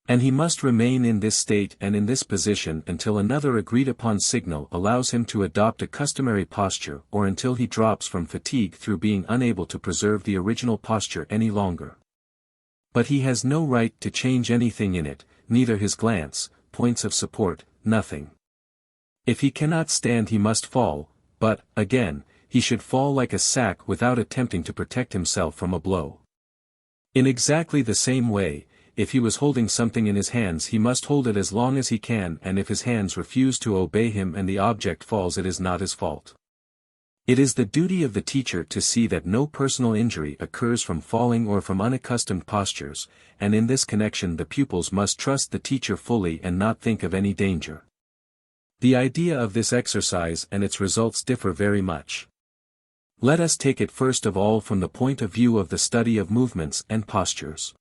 And he must remain in this state and in this position until another agreed-upon signal allows him to adopt a customary posture or until he drops from fatigue through being unable to preserve the original posture any longer. But he has no right to change anything in it, neither his glance, points of support, nothing. If he cannot stand he must fall, but, again, he should fall like a sack without attempting to protect himself from a blow. In exactly the same way, if he was holding something in his hands he must hold it as long as he can, and if his hands refuse to obey him and the object falls it is not his fault. It is the duty of the teacher to see that no personal injury occurs from falling or from unaccustomed postures, and in this connection the pupils must trust the teacher fully and not think of any danger. The idea of this exercise and its results differ very much. Let us take it first of all from the point of view of the study of movements and postures.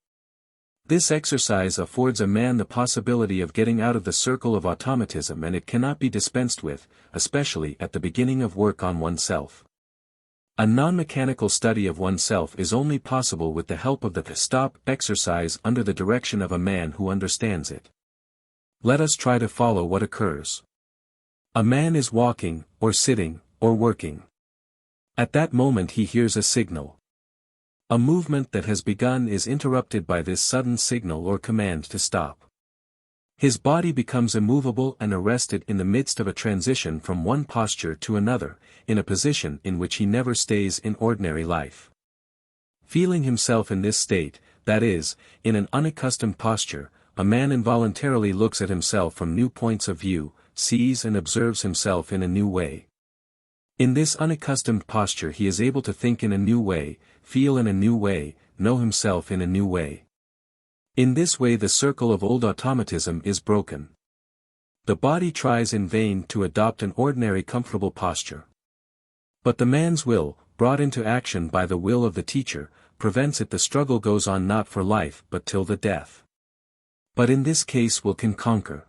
This exercise affords a man the possibility of getting out of the circle of automatism, and it cannot be dispensed with, especially at the beginning of work on oneself. A non-mechanical study of oneself is only possible with the help of the stop exercise under the direction of a man who understands it. Let us try to follow what occurs. A man is walking, or sitting, or working. At that moment he hears a signal. A movement that has begun is interrupted by this sudden signal or command to stop. His body becomes immovable and arrested in the midst of a transition from one posture to another, in a position in which he never stays in ordinary life. Feeling himself in this state, that is, in an unaccustomed posture, a man involuntarily looks at himself from new points of view, sees and observes himself in a new way. In this unaccustomed posture he is able to think in a new way, feel in a new way, know himself in a new way. In this way the circle of old automatism is broken. The body tries in vain to adopt an ordinary comfortable posture. But the man's will, brought into action by the will of the teacher, prevents it. The struggle goes on not for life but till the death. But in this case will can conquer.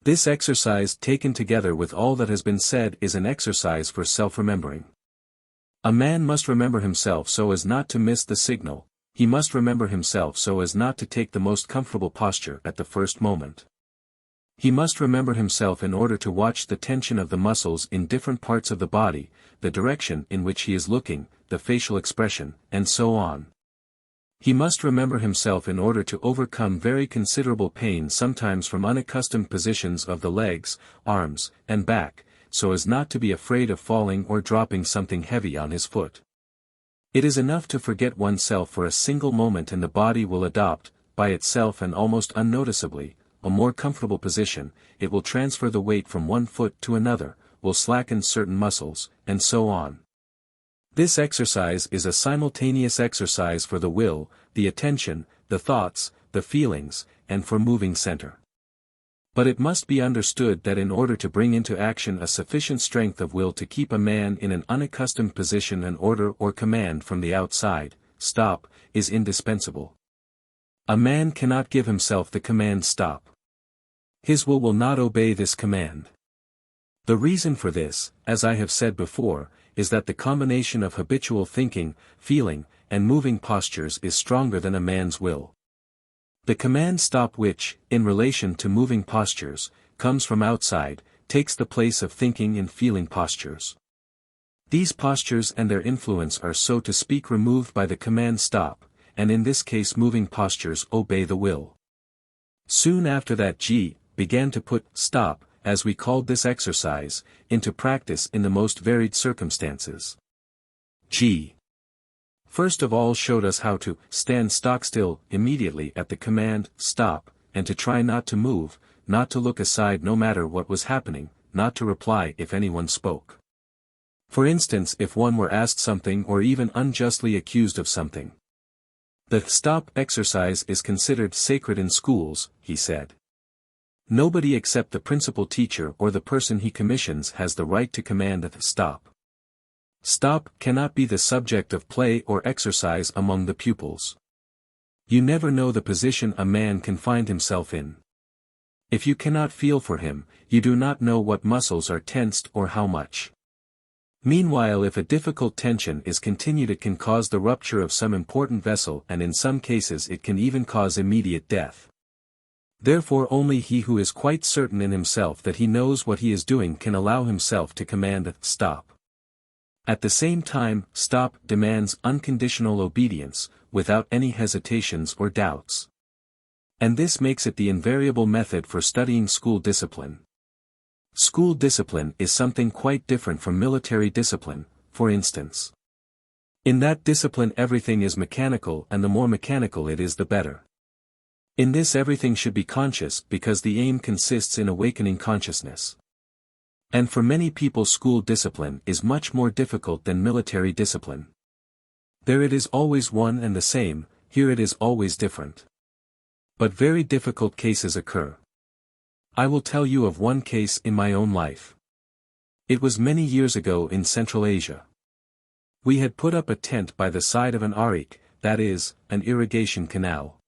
This exercise taken together with all that has been said is an exercise for self-remembering. A man must remember himself so as not to miss the signal, he must remember himself so as not to take the most comfortable posture at the first moment. He must remember himself in order to watch the tension of the muscles in different parts of the body, the direction in which he is looking, the facial expression, and so on. He must remember himself in order to overcome very considerable pain sometimes from unaccustomed positions of the legs, arms, and back, so as not to be afraid of falling or dropping something heavy on his foot. It is enough to forget oneself for a single moment and the body will adopt, by itself and almost unnoticeably, a more comfortable position. It will transfer the weight from one foot to another, will slacken certain muscles, and so on. This exercise is a simultaneous exercise for the will, the attention, the thoughts, the feelings, and for moving center. But it must be understood that in order to bring into action a sufficient strength of will to keep a man in an unaccustomed position, an order or command from the outside, stop, is indispensable. A man cannot give himself the command stop. His will not obey this command. The reason for this, as I have said before, is that the combination of habitual thinking, feeling, and moving postures is stronger than a man's will. The command stop which, in relation to moving postures, comes from outside, takes the place of thinking and feeling postures. These postures and their influence are so to speak removed by the command stop, and in this case moving postures obey the will. Soon after that G began to put stop, as we called this exercise, into practice in the most varied circumstances. G first of all showed us how to stand stock still immediately at the command stop, and to try not to move, not to look aside no matter what was happening, not to reply if anyone spoke. For instance, if one were asked something or even unjustly accused of something. The stop exercise is considered sacred in schools, he said. Nobody except the principal teacher or the person he commissions has the right to command a stop. Stop cannot be the subject of play or exercise among the pupils. You never know the position a man can find himself in. If you cannot feel for him, you do not know what muscles are tensed or how much. Meanwhile, if a difficult tension is continued, it can cause the rupture of some important vessel, and in some cases it can even cause immediate death. Therefore only he who is quite certain in himself that he knows what he is doing can allow himself to command a stop. At the same time, stop demands unconditional obedience, without any hesitations or doubts. And this makes it the invariable method for studying school discipline. School discipline is something quite different from military discipline, for instance. In that discipline everything is mechanical, and the more mechanical it is the better. In this everything should be conscious because the aim consists in awakening consciousness. And for many people school discipline is much more difficult than military discipline. There it is always one and the same, here it is always different. But very difficult cases occur. I will tell you of one case in my own life. It was many years ago in Central Asia. We had put up a tent by the side of an arik, that is, an irrigation canal.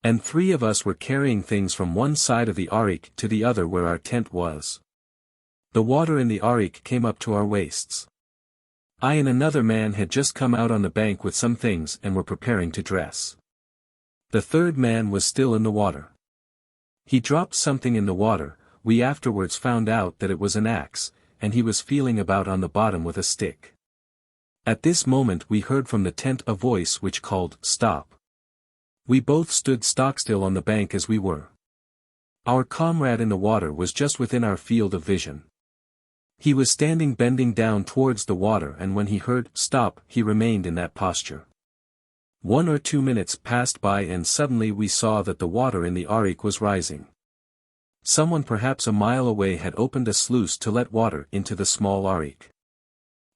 And 3 of us were carrying things from one side of the arik to the other where our tent was. The water in the arik came up to our waists. I and another man had just come out on the bank with some things and were preparing to dress. The 3rd man was still in the water. He dropped something in the water, we afterwards found out that it was an axe, and he was feeling about on the bottom with a stick. At this moment we heard from the tent a voice which called, "Stop." We both stood stock-still on the bank as we were. Our comrade in the water was just within our field of vision. He was standing bending down towards the water, and when he heard, "Stop," he remained in that posture. 1 or 2 minutes passed by and suddenly we saw that the water in the arik was rising. Someone perhaps a mile away had opened a sluice to let water into the small arik.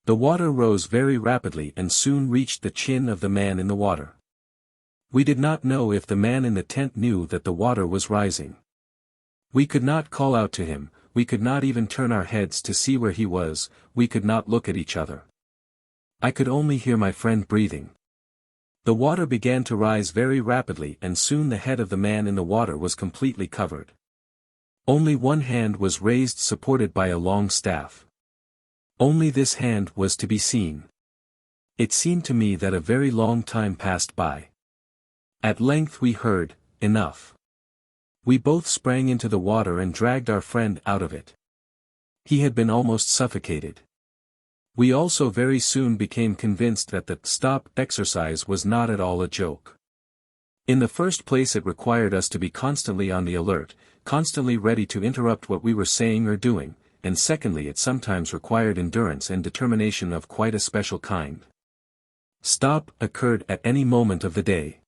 The water rose very rapidly and soon reached the chin of the man in the water. We did not know if the man in the tent knew that the water was rising. We could not call out to him, we could not even turn our heads to see where he was, we could not look at each other. I could only hear my friend breathing. The water began to rise very rapidly and soon the head of the man in the water was completely covered. Only one hand was raised supported by a long staff. Only this hand was to be seen. It seemed to me that a very long time passed by. At length we heard, "Enough." We both sprang into the water and dragged our friend out of it. He had been almost suffocated. We also very soon became convinced that the stop exercise was not at all a joke. In the first place it required us to be constantly on the alert, constantly ready to interrupt what we were saying or doing, and secondly it sometimes required endurance and determination of quite a special kind. Stop occurred at any moment of the day.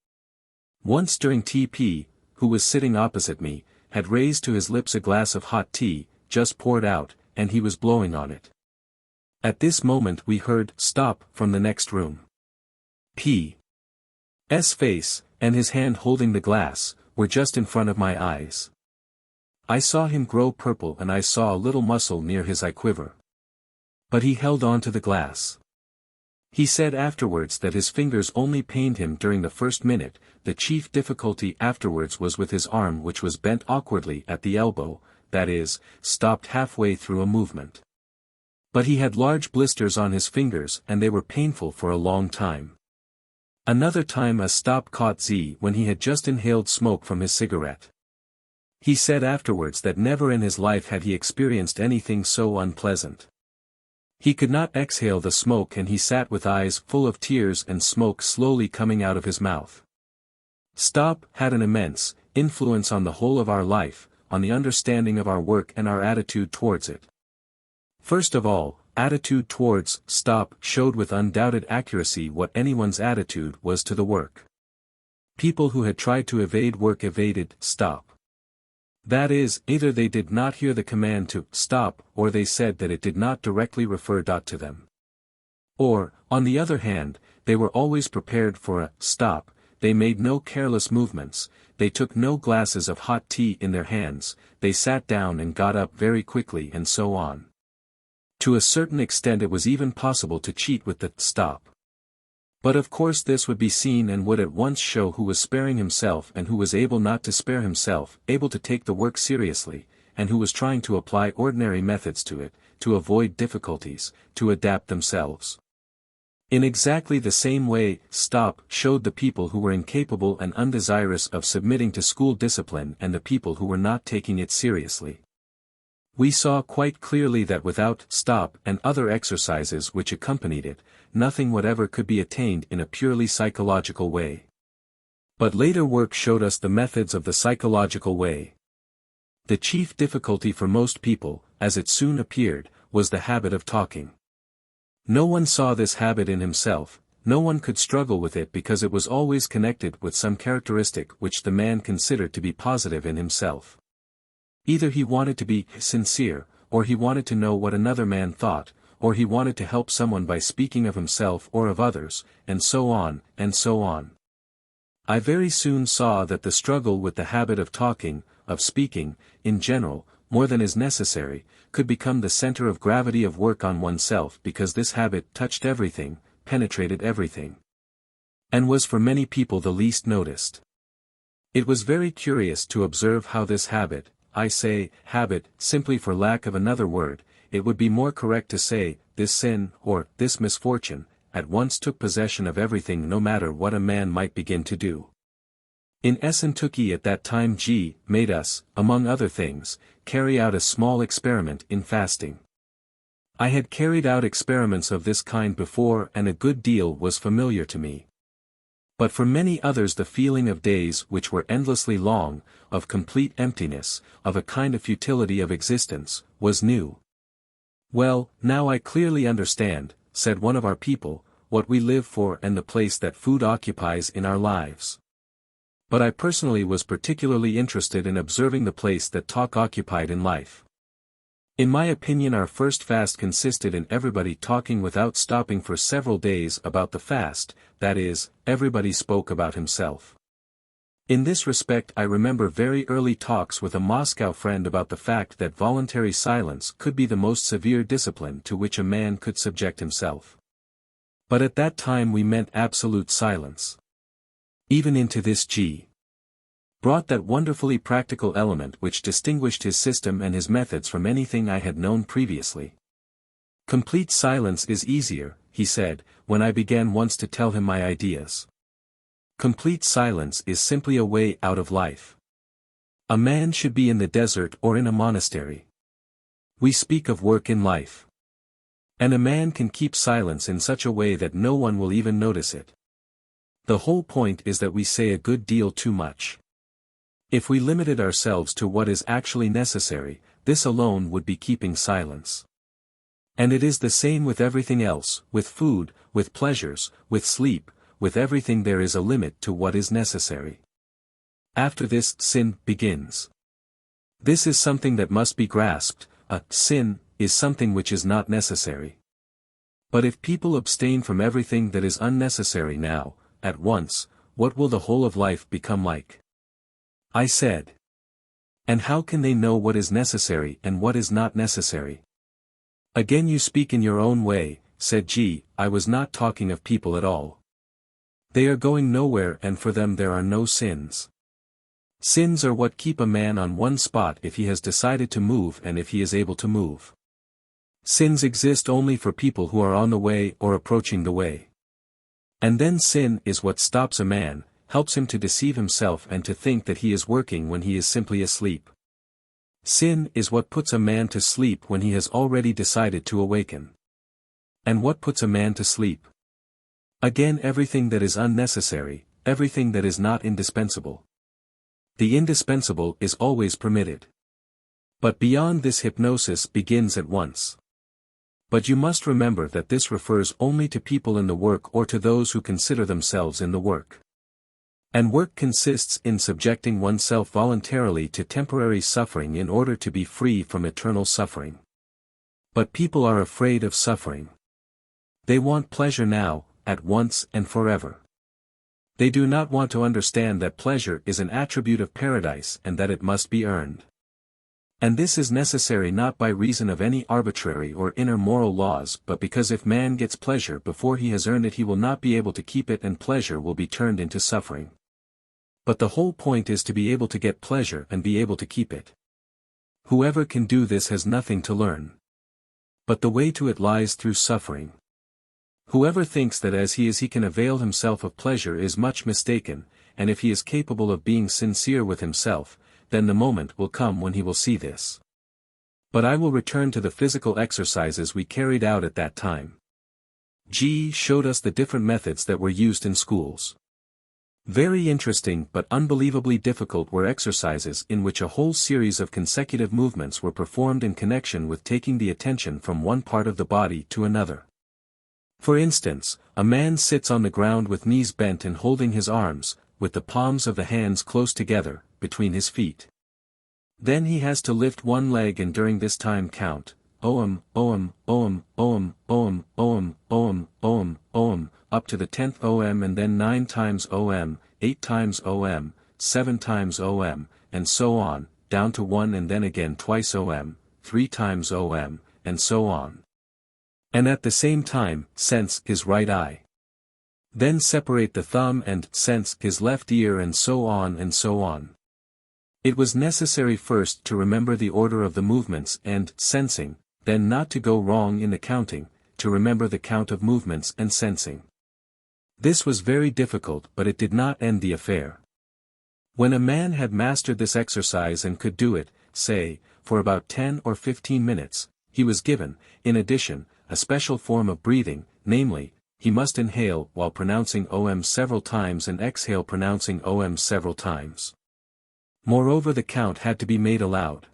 Once during T.P., who was sitting opposite me, had raised to his lips a glass of hot tea, just poured out, and he was blowing on it. At this moment we heard, "Stop," from the next room. P.'s face, and his hand holding the glass, were just in front of my eyes. I saw him grow purple and I saw a little muscle near his eye quiver. But he held on to the glass. He said afterwards that his fingers only pained him during the first minute, the chief difficulty afterwards was with his arm which was bent awkwardly at the elbow, that is, stopped halfway through a movement. But he had large blisters on his fingers and they were painful for a long time. Another time a stop caught Z when he had just inhaled smoke from his cigarette. He said afterwards that never in his life had he experienced anything so unpleasant. He could not exhale the smoke and he sat with eyes full of tears and smoke slowly coming out of his mouth. Stop had an immense influence on the whole of our life, on the understanding of our work and our attitude towards it. First of all, attitude towards stop showed with undoubted accuracy what anyone's attitude was to the work. People who had tried to evade work evaded stop. That is, either they did not hear the command to stop, or they said that it did not directly refer to them. Or, on the other hand, they were always prepared for a stop, they made no careless movements, they took no glasses of hot tea in their hands, they sat down and got up very quickly and so on. To a certain extent it was even possible to cheat with the stop. But of course this would be seen and would at once show who was sparing himself and who was able not to spare himself, able to take the work seriously, and who was trying to apply ordinary methods to it, to avoid difficulties, to adapt themselves. In exactly the same way, stop showed the people who were incapable and undesirous of submitting to school discipline and the people who were not taking it seriously. We saw quite clearly that without stop and other exercises which accompanied it, nothing whatever could be attained in a purely psychological way. But later work showed us the methods of the psychological way. The chief difficulty for most people, as it soon appeared, was the habit of talking. No one saw this habit in himself, no one could struggle with it because it was always connected with some characteristic which the man considered to be positive in himself. Either he wanted to be sincere, or he wanted to know what another man thought, or he wanted to help someone by speaking of himself or of others, and so on, and so on. I very soon saw that the struggle with the habit of talking, of speaking, in general, more than is necessary, could become the center of gravity of work on oneself because this habit touched everything, penetrated everything, and was for many people the least noticed. It was very curious to observe how this habit, I say habit simply for lack of another word, it would be more correct to say, this sin, or this misfortune, at once took possession of everything no matter what a man might begin to do. In XIII at that time G made us, among other things, carry out a small experiment in fasting. I had carried out experiments of this kind before and a good deal was familiar to me. But for many others the feeling of days which were endlessly long, of complete emptiness, of a kind of futility of existence, was new. Well, now I clearly understand, said one of our people, what we live for and the place that food occupies in our lives. But I personally was particularly interested in observing the place that talk occupied in life. In my opinion our first fast consisted in everybody talking without stopping for several days about the fast, that is, everybody spoke about himself. In this respect I remember very early talks with a Moscow friend about the fact that voluntary silence could be the most severe discipline to which a man could subject himself. But at that time we meant absolute silence. Even into this G brought that wonderfully practical element which distinguished his system and his methods from anything I had known previously. Complete silence is easier, he said, when I began once to tell him my ideas. Complete silence is simply a way out of life. A man should be in the desert or in a monastery. We speak of work in life. And a man can keep silence in such a way that no one will even notice it. The whole point is that we say a good deal too much. If we limited ourselves to what is actually necessary, this alone would be keeping silence. And it is the same with everything else, with food, with pleasures, with sleep, with everything there is a limit to what is necessary. After this, sin begins. This is something that must be grasped, sin is something which is not necessary. But if people abstain from everything that is unnecessary now, at once, what will the whole of life become like? I said. And how can they know what is necessary and what is not necessary? Again you speak in your own way, said G. I was not talking of people at all. They are going nowhere and for them there are no sins. Sins are what keep a man on one spot if he has decided to move and if he is able to move. Sins exist only for people who are on the way or approaching the way. And then sin is what stops a man, helps him to deceive himself and to think that he is working when he is simply asleep. Sin is what puts a man to sleep when he has already decided to awaken. And what puts a man to sleep? Again everything that is unnecessary, everything that is not indispensable. The indispensable is always permitted. But beyond this hypnosis begins at once. But you must remember that this refers only to people in the work or to those who consider themselves in the work. And work consists in subjecting oneself voluntarily to temporary suffering in order to be free from eternal suffering. But people are afraid of suffering. They want pleasure now, at once and forever. They do not want to understand that pleasure is an attribute of paradise and that it must be earned. And this is necessary not by reason of any arbitrary or inner moral laws but because if man gets pleasure before he has earned it he will not be able to keep it and pleasure will be turned into suffering. But the whole point is to be able to get pleasure and be able to keep it. Whoever can do this has nothing to learn. But the way to it lies through suffering. Whoever thinks that as he is he can avail himself of pleasure is much mistaken, and if he is capable of being sincere with himself, then the moment will come when he will see this. But I will return to the physical exercises we carried out at that time. G showed us the different methods that were used in schools. Very interesting but unbelievably difficult were exercises in which a whole series of consecutive movements were performed in connection with taking the attention from one part of the body to another. For instance, a man sits on the ground with knees bent and holding his arms, with the palms of the hands close together, between his feet. Then he has to lift one leg and during this time count, Om, Om, Om, Om, Om, Om, Om, Om, Om, up to the 10th Om and then 9 times Om, 8 times Om, 7 times Om, and so on, down to 1 and then again twice Om, 3 times Om, and so on. And at the same time, sense his right eye. Then separate the thumb and sense his left ear and so on and so on. It was necessary first to remember the order of the movements and sensing, then not to go wrong in the counting, to remember the count of movements and sensing. This was very difficult but it did not end the affair. When a man had mastered this exercise and could do it, say, for about 10 or 15 minutes, he was given, in addition, a special form of breathing, namely, he must inhale while pronouncing Om several times and exhale pronouncing Om several times. Moreover, the count had to be made aloud.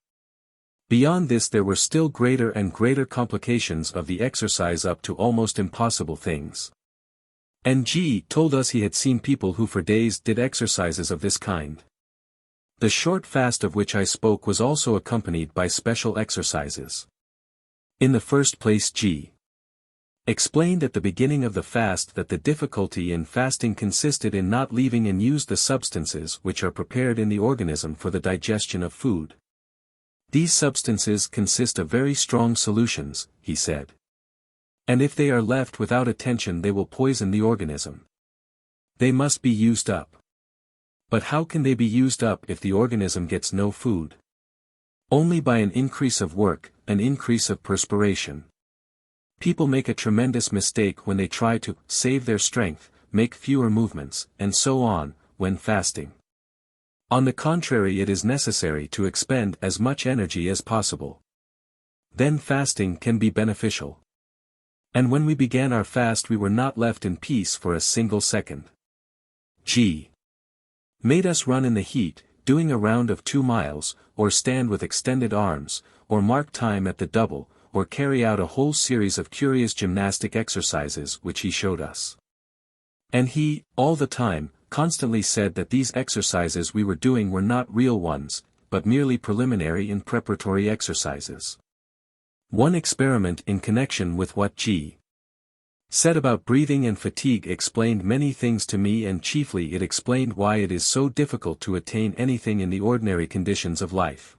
Beyond this there were still greater and greater complications of the exercise up to almost impossible things. And G told us he had seen people who for days did exercises of this kind. The short fast of which I spoke was also accompanied by special exercises. In the first place G explained at the beginning of the fast that the difficulty in fasting consisted in not leaving in use the substances which are prepared in the organism for the digestion of food. These substances consist of very strong solutions, he said. And if they are left without attention they will poison the organism. They must be used up. But how can they be used up if the organism gets no food? Only by an increase of work, an increase of perspiration. People make a tremendous mistake when they try to save their strength, make fewer movements, and so on, when fasting. On the contrary, it is necessary to expend as much energy as possible. Then fasting can be beneficial. And when we began our fast we were not left in peace for a single second. G made us run in the heat, doing a round of 2 miles, or stand with extended arms, or mark time at the double, or carry out a whole series of curious gymnastic exercises which he showed us. And he, all the time, constantly said that these exercises we were doing were not real ones, but merely preliminary and preparatory exercises. One experiment in connection with what G said about breathing and fatigue explained many things to me, and chiefly it explained why it is so difficult to attain anything in the ordinary conditions of life.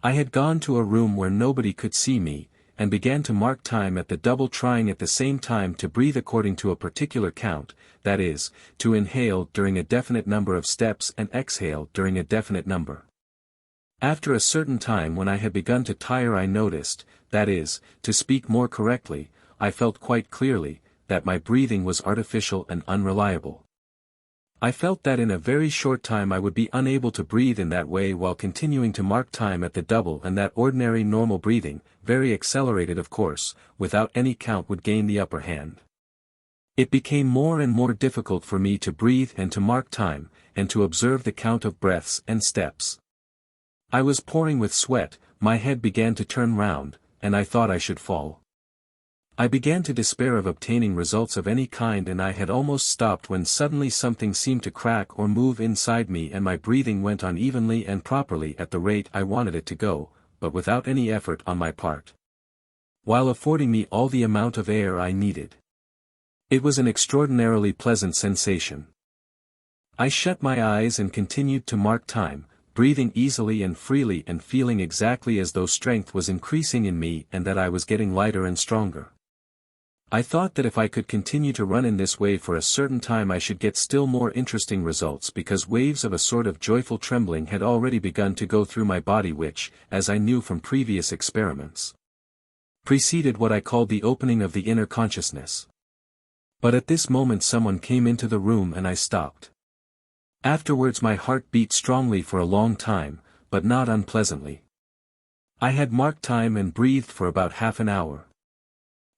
I had gone to a room where nobody could see me, and began to mark time at the double, trying at the same time to breathe according to a particular count, that is, to inhale during a definite number of steps and exhale during a definite number. After a certain time when I had begun to tire I noticed, that is, to speak more correctly, I felt quite clearly, that my breathing was artificial and unreliable. I felt that in a very short time I would be unable to breathe in that way while continuing to mark time at the double, and that ordinary normal breathing, very accelerated of course, without any count would gain the upper hand. It became more and more difficult for me to breathe and to mark time, and to observe the count of breaths and steps. I was pouring with sweat, my head began to turn round, and I thought I should fall. I began to despair of obtaining results of any kind, and I had almost stopped when suddenly something seemed to crack or move inside me, and my breathing went on evenly and properly at the rate I wanted it to go, but without any effort on my part, while affording me all the amount of air I needed. It was an extraordinarily pleasant sensation. I shut my eyes and continued to mark time, breathing easily and freely and feeling exactly as though strength was increasing in me and that I was getting lighter and stronger. I thought that if I could continue to run in this way for a certain time I should get still more interesting results, because waves of a sort of joyful trembling had already begun to go through my body which, as I knew from previous experiments, preceded what I called the opening of the inner consciousness. But at this moment someone came into the room and I stopped. Afterwards my heart beat strongly for a long time, but not unpleasantly. I had marked time and breathed for about half an hour.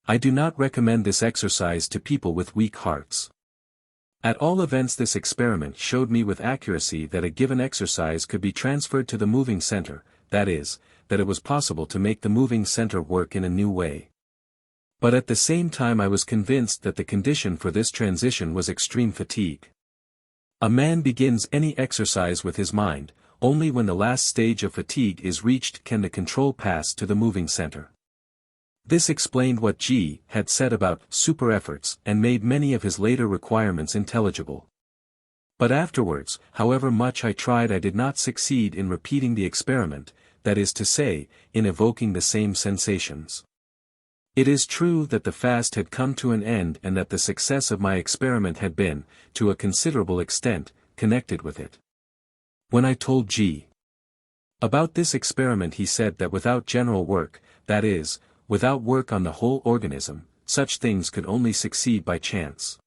I do not recommend this exercise to people with weak hearts. At all events, this experiment showed me with accuracy that a given exercise could be transferred to the moving center, that is, that it was possible to make the moving center work in a new way. But at the same time I was convinced that the condition for this transition was extreme fatigue. A man begins any exercise with his mind, only when the last stage of fatigue is reached can the control pass to the moving center. This explained what G had said about super efforts and made many of his later requirements intelligible. But afterwards, however much I tried, I did not succeed in repeating the experiment, that is to say, in evoking the same sensations. It is true that the fast had come to an end and that the success of my experiment had been, to a considerable extent, connected with it. When I told G about this experiment, he said that without general work, that is, without work on the whole organism, such things could only succeed by chance.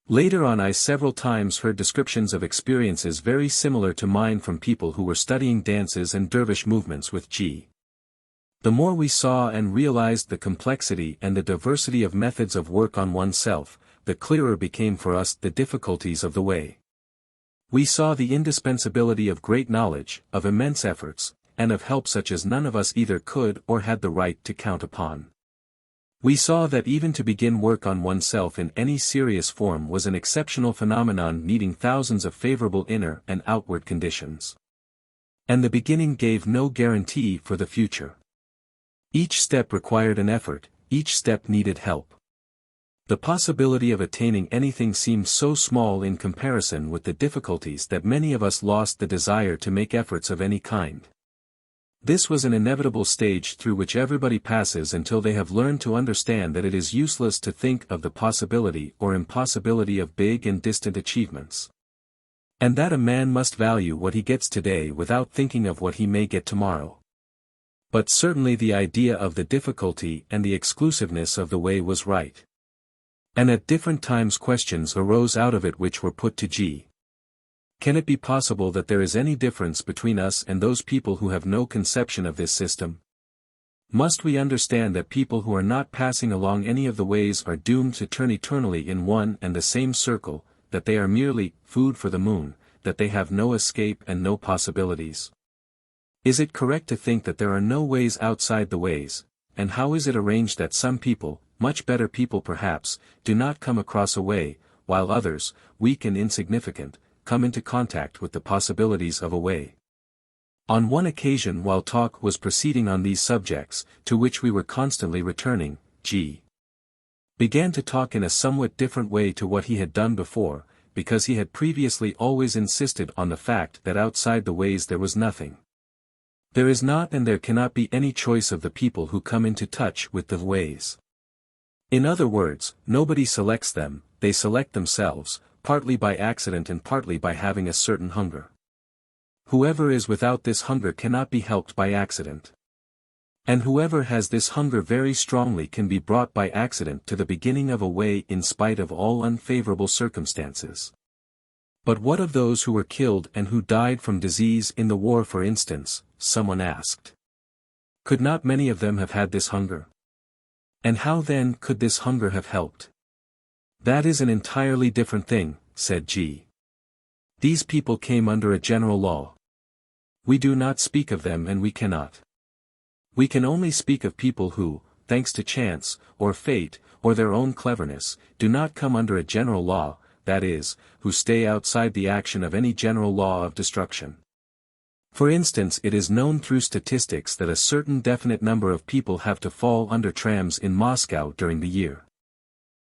Later on I several times heard descriptions of experiences very similar to mine from people who were studying dances and dervish movements with G. The more we saw and realized the complexity and the diversity of methods of work on oneself, the clearer became for us the difficulties of the way. We saw the indispensability of great knowledge, of immense efforts, and of help such as none of us either could or had the right to count upon. We saw that even to begin work on oneself in any serious form was an exceptional phenomenon needing thousands of favorable inner and outward conditions. And the beginning gave no guarantee for the future. Each step required an effort, each step needed help. The possibility of attaining anything seemed so small in comparison with the difficulties that many of us lost the desire to make efforts of any kind. This was an inevitable stage through which everybody passes until they have learned to understand that it is useless to think of the possibility or impossibility of big and distant achievements. And that a man must value what he gets today without thinking of what he may get tomorrow. But certainly the idea of the difficulty and the exclusiveness of the way was right. And at different times questions arose out of it which were put to G. Can it be possible that there is any difference between us and those people who have no conception of this system? Must we understand that people who are not passing along any of the ways are doomed to turn eternally in one and the same circle, that they are merely food for the moon, that they have no escape and no possibilities? Is it correct to think that there are no ways outside the ways, and how is it arranged that some people, much better people perhaps, do not come across a way, while others, weak and insignificant, come into contact with the possibilities of a way? On one occasion while talk was proceeding on these subjects, to which we were constantly returning, G. began to talk in a somewhat different way to what he had done before, because he had previously always insisted on the fact that outside the ways there was nothing. There is not and there cannot be any choice of the people who come into touch with the ways. In other words, nobody selects them, they select themselves, partly by accident and partly by having a certain hunger. Whoever is without this hunger cannot be helped by accident. And whoever has this hunger very strongly can be brought by accident to the beginning of a way in spite of all unfavorable circumstances. But what of those who were killed and who died from disease in the war, for instance? Someone asked. Could not many of them have had this hunger? And how then could this hunger have helped? That is an entirely different thing, said G. These people came under a general law. We do not speak of them and we cannot. We can only speak of people who, thanks to chance, or fate, or their own cleverness, do not come under a general law, that is, who stay outside the action of any general law of destruction. For instance, it is known through statistics that a certain definite number of people have to fall under trams in Moscow during the year.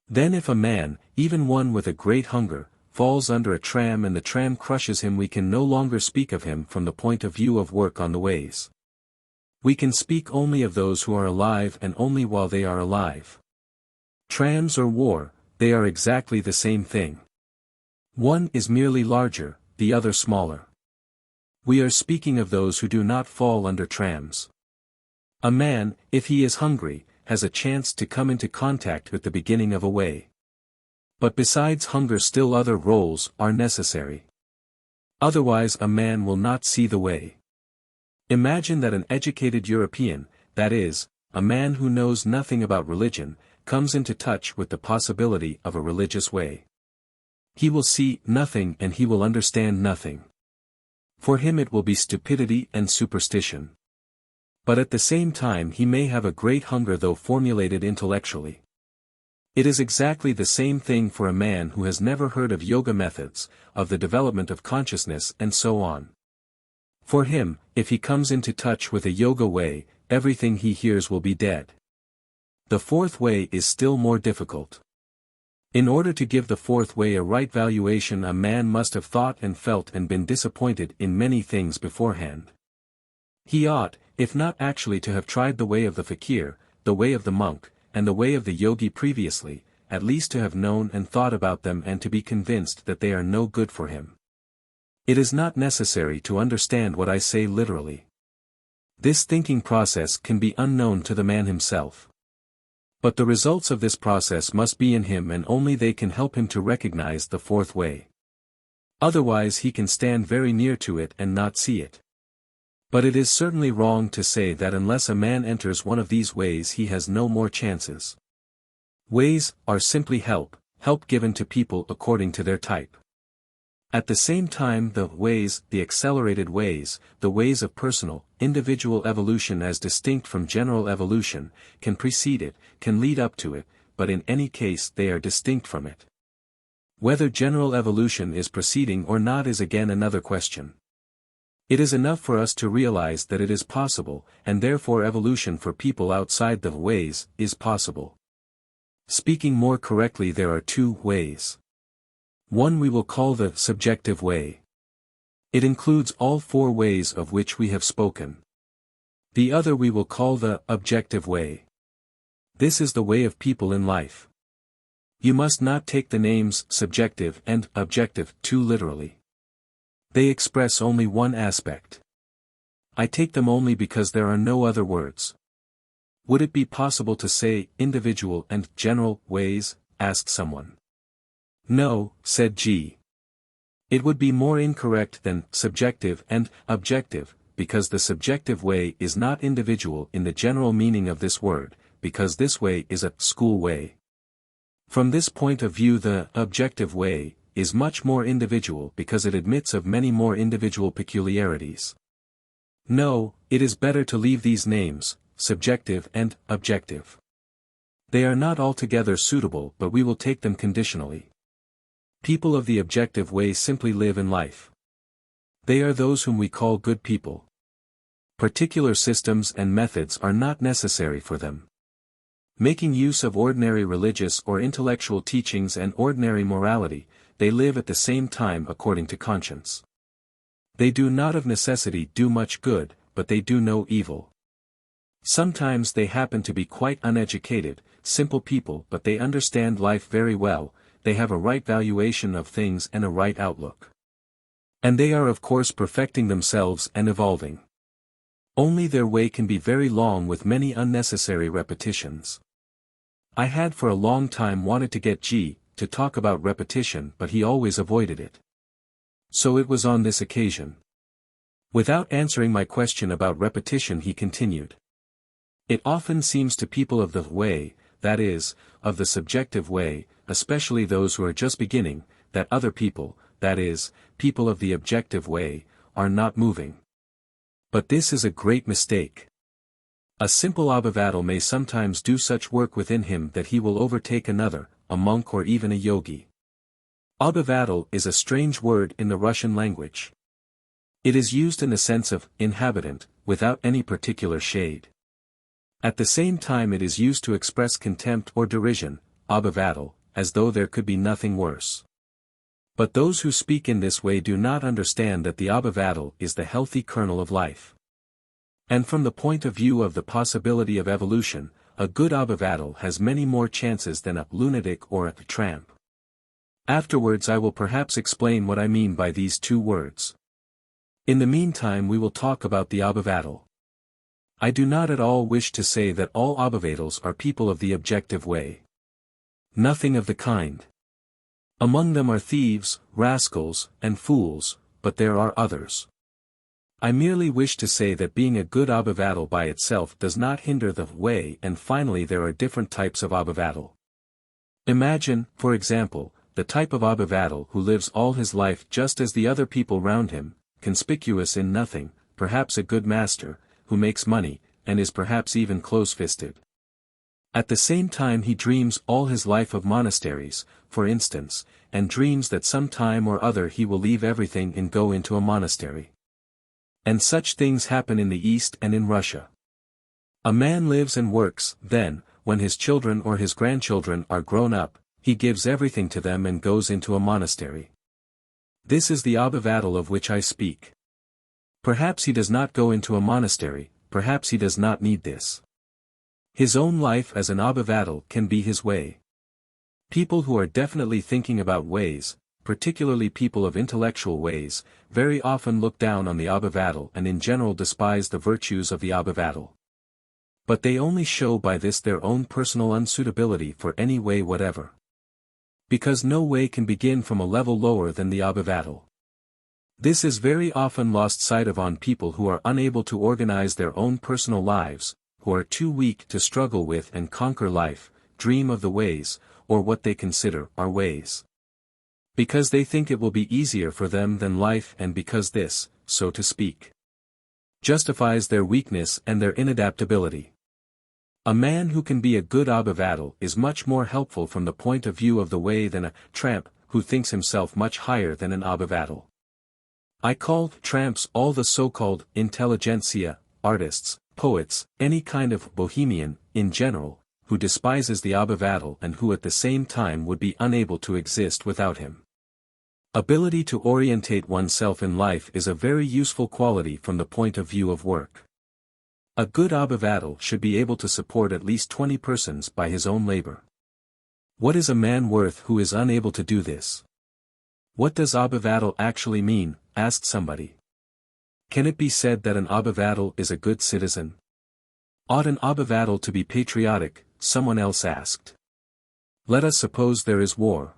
Then if a man, even one with a great hunger, falls under a tram and the tram crushes him, we can no longer speak of him from the point of view of work on the ways. We can speak only of those who are alive and only while they are alive. Trams or war, they are exactly the same thing. One is merely larger, the other smaller. We are speaking of those who do not fall under trams. A man, if he is hungry, has a chance to come into contact with the beginning of a way. But besides hunger still other roles are necessary. Otherwise a man will not see the way. Imagine that an educated European, that is, a man who knows nothing about religion, comes into touch with the possibility of a religious way. He will see nothing and he will understand nothing. For him it will be stupidity and superstition. But at the same time he may have a great hunger though formulated intellectually. It is exactly the same thing for a man who has never heard of yoga methods, of the development of consciousness and so on. For him, if he comes into touch with a yoga way, everything he hears will be dead. The fourth way is still more difficult. In order to give the fourth way a right valuation, a man must have thought and felt and been disappointed in many things beforehand. He ought, if not actually to have tried the way of the fakir, the way of the monk, and the way of the yogi previously, at least to have known and thought about them and to be convinced that they are no good for him. It is not necessary to understand what I say literally. This thinking process can be unknown to the man himself. But the results of this process must be in him and only they can help him to recognize the fourth way. Otherwise he can stand very near to it and not see it. But it is certainly wrong to say that unless a man enters one of these ways he has no more chances. Ways are simply help given to people according to their type. At the same time the ways, the accelerated ways, the ways of personal, individual evolution as distinct from general evolution, can precede it, can lead up to it, but in any case they are distinct from it. Whether general evolution is proceeding or not is again another question. It is enough for us to realize that it is possible, and therefore evolution for people outside the ways is possible. Speaking more correctly, there are two ways. One we will call the subjective way. It includes all four ways of which we have spoken. The other we will call the objective way. This is the way of people in life. You must not take the names subjective and objective too literally. They express only one aspect. I take them only because there are no other words. Would it be possible to say individual and general ways? Asked someone. No, said G. It would be more incorrect than subjective and objective, because the subjective way is not individual in the general meaning of this word, because this way is a school way. From this point of view the objective way is much more individual because it admits of many more individual peculiarities. No, it is better to leave these names, subjective and objective. They are not altogether suitable but we will take them conditionally. People of the objective way simply live in life. They are those whom we call good people. Particular systems and methods are not necessary for them. Making use of ordinary religious or intellectual teachings and ordinary morality, they live at the same time according to conscience. They do not of necessity do much good, but they do no evil. Sometimes they happen to be quite uneducated, simple people, but they understand life very well, they have a right valuation of things and a right outlook. And they are of course perfecting themselves and evolving. Only their way can be very long with many unnecessary repetitions. I had for a long time wanted to get G to talk about repetition but he always avoided it. So it was on this occasion. Without answering my question about repetition he continued. It often seems to people of the way, that is, of the subjective way, especially those who are just beginning, that other people, that is, people of the objective way, are not moving. But this is a great mistake. A simple abhavadal may sometimes do such work within him that he will overtake another, a monk or even a yogi. Abhavadal is a strange word in the Russian language. It is used in the sense of inhabitant, without any particular shade. At the same time it is used to express contempt or derision, abhavadal, as though there could be nothing worse. But those who speak in this way do not understand that the abhavadal is the healthy kernel of life. And from the point of view of the possibility of evolution, a good abhavadal has many more chances than a lunatic or a tramp. Afterwards I will perhaps explain what I mean by these two words. In the meantime we will talk about the abhavadal. I do not at all wish to say that all Abhavadals are people of the objective way. Nothing of the kind. Among them are thieves, rascals, and fools, but there are others. I merely wish to say that being a good Abhavadal by itself does not hinder the way, and finally there are different types of Abhavadal. Imagine, for example, the type of Abhavadal who lives all his life just as the other people round him, conspicuous in nothing, perhaps a good master, who makes money, and is perhaps even close-fisted. At the same time he dreams all his life of monasteries, for instance, and dreams that some time or other he will leave everything and go into a monastery. And such things happen in the East and in Russia. A man lives and works, then, when his children or his grandchildren are grown up, he gives everything to them and goes into a monastery. This is the Abhavadal of which I speak. Perhaps he does not go into a monastery, perhaps he does not need this. His own life as an Abhavadal can be his way. People who are definitely thinking about ways, particularly people of intellectual ways, very often look down on the Abhavadal and in general despise the virtues of the Abhavadal. But they only show by this their own personal unsuitability for any way whatever. Because no way can begin from a level lower than the Abhavadal. This is very often lost sight of on people who are unable to organize their own personal lives, who are too weak to struggle with and conquer life, dream of the ways, or what they consider are ways. Because they think it will be easier for them than life, and because this, so to speak, justifies their weakness and their inadaptability. A man who can be a good Abhavadal is much more helpful from the point of view of the way than a tramp who thinks himself much higher than an Abhavadal. I call tramps all the so-called intelligentsia, artists, poets, any kind of bohemian, in general, who despises the Abhavadal and who at the same time would be unable to exist without him. Ability to orientate oneself in life is a very useful quality from the point of view of work. A good Abhavadal should be able to support at least 20 persons by his own labor. What is a man worth who is unable to do this? What does Abhavadal actually mean? Asked somebody. Can it be said that an Abhavadal is a good citizen? Ought an Abhavadal to be patriotic? Someone else asked. Let us suppose there is war.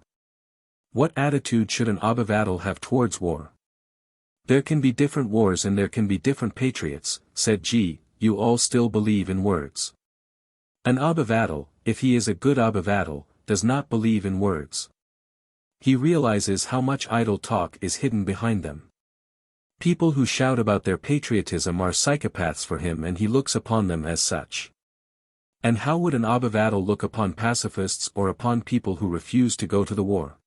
What attitude should an Abhavadal have towards war? There can be different wars and there can be different patriots, said G. You all still believe in words. An Abhavadal, if he is a good Abhavadal, does not believe in words. He realizes how much idle talk is hidden behind them. People who shout about their patriotism are psychopaths for him and he looks upon them as such. And how would an Abhavadal look upon pacifists or upon people who refuse to go to the war?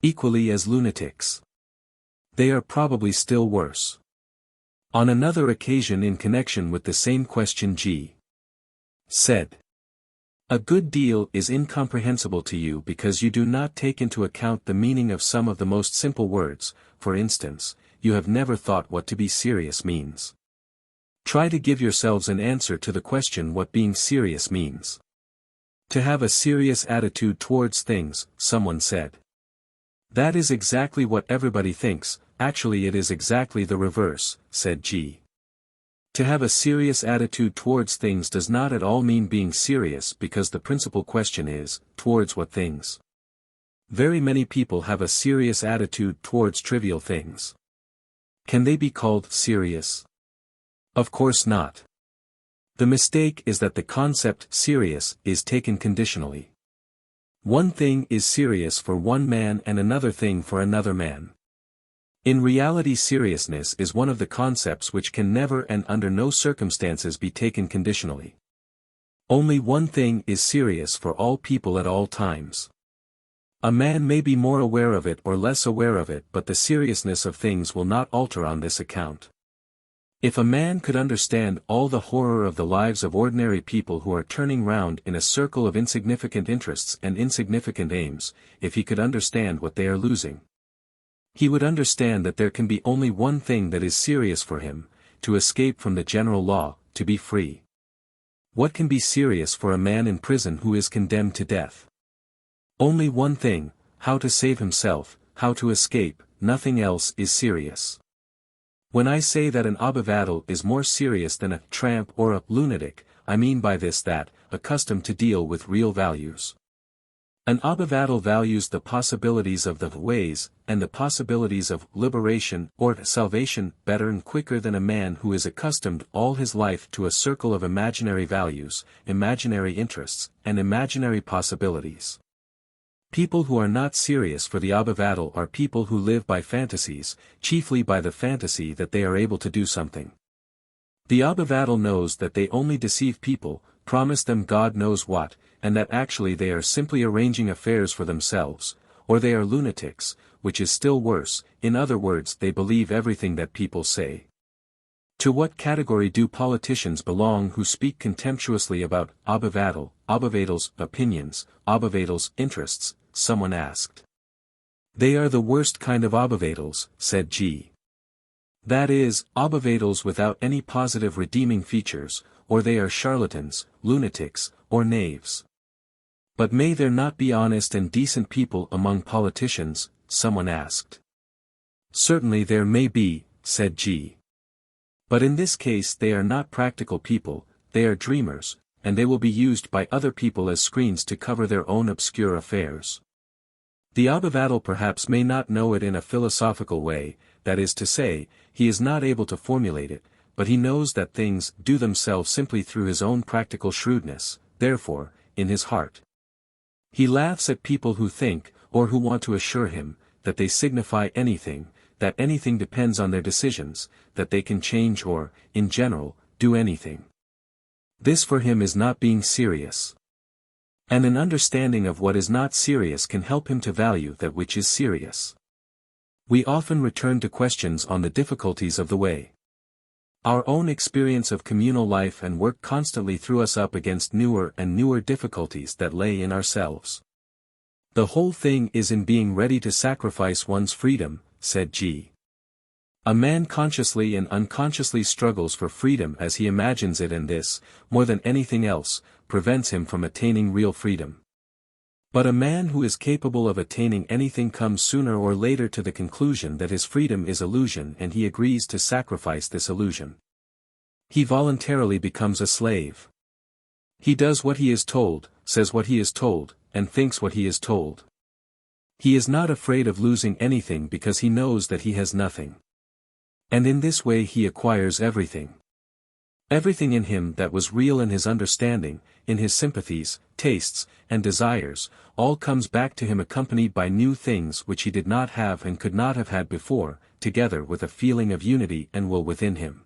Equally as lunatics. They are probably still worse. On another occasion in connection with the same question G. said, a good deal is incomprehensible to you because you do not take into account the meaning of some of the most simple words. For instance, you have never thought what to be serious means. Try to give yourselves an answer to the question what being serious means. To have a serious attitude towards things, someone said. That is exactly what everybody thinks, actually it is exactly the reverse, said G. To have a serious attitude towards things does not at all mean being serious because the principal question is, towards what things? Very many people have a serious attitude towards trivial things. Can they be called serious? Of course not. The mistake is that the concept serious is taken conditionally. One thing is serious for one man and another thing for another man. In reality, seriousness is one of the concepts which can never and under no circumstances be taken conditionally. Only one thing is serious for all people at all times. A man may be more aware of it or less aware of it, but the seriousness of things will not alter on this account. If a man could understand all the horror of the lives of ordinary people who are turning round in a circle of insignificant interests and insignificant aims, if he could understand what they are losing, he would understand that there can be only one thing that is serious for him, to escape from the general law, to be free. What can be serious for a man in prison who is condemned to death? Only one thing, how to save himself, how to escape, nothing else is serious. When I say that an abavadal is more serious than a tramp or a lunatic, I mean by this that, accustomed to deal with real values. An abavadal values the possibilities of the ways, and the possibilities of liberation or salvation better and quicker than a man who is accustomed all his life to a circle of imaginary values, imaginary interests, and imaginary possibilities. People who are not serious for the abavadal are people who live by fantasies, chiefly by the fantasy that they are able to do something. The abavadal knows that they only deceive people, promise them God knows what, and that actually they are simply arranging affairs for themselves, or they are lunatics, which is still worse, in other words they believe everything that people say. To what category do politicians belong who speak contemptuously about abavadals' opinions, abavadals' interests? Someone asked. They are the worst kind of abavadals, said G. That is, abavadals without any positive redeeming features, or they are charlatans, lunatics, or knaves. But may there not be honest and decent people among politicians? Someone asked. Certainly there may be, said G. But in this case they are not practical people, they are dreamers, and they will be used by other people as screens to cover their own obscure affairs. The abavadal perhaps may not know it in a philosophical way, that is to say, he is not able to formulate it, but he knows that things do themselves simply through his own practical shrewdness, therefore, in his heart. He laughs at people who think, or who want to assure him, that they signify anything, that anything depends on their decisions, that they can change or, in general, do anything. This for him is not being serious. And an understanding of what is not serious can help him to value that which is serious. We often return to questions on the difficulties of the way. Our own experience of communal life and work constantly threw us up against newer and newer difficulties that lay in ourselves. The whole thing is in being ready to sacrifice one's freedom, said G. A man consciously and unconsciously struggles for freedom as he imagines it, and this, more than anything else, prevents him from attaining real freedom. But a man who is capable of attaining anything comes sooner or later to the conclusion that his freedom is illusion, and he agrees to sacrifice this illusion. He voluntarily becomes a slave. He does what he is told, says what he is told, and thinks what he is told. He is not afraid of losing anything because he knows that he has nothing. And in this way he acquires everything. Everything in him that was real in his understanding, in his sympathies, tastes, and desires, all comes back to him accompanied by new things which he did not have and could not have had before, together with a feeling of unity and will within him.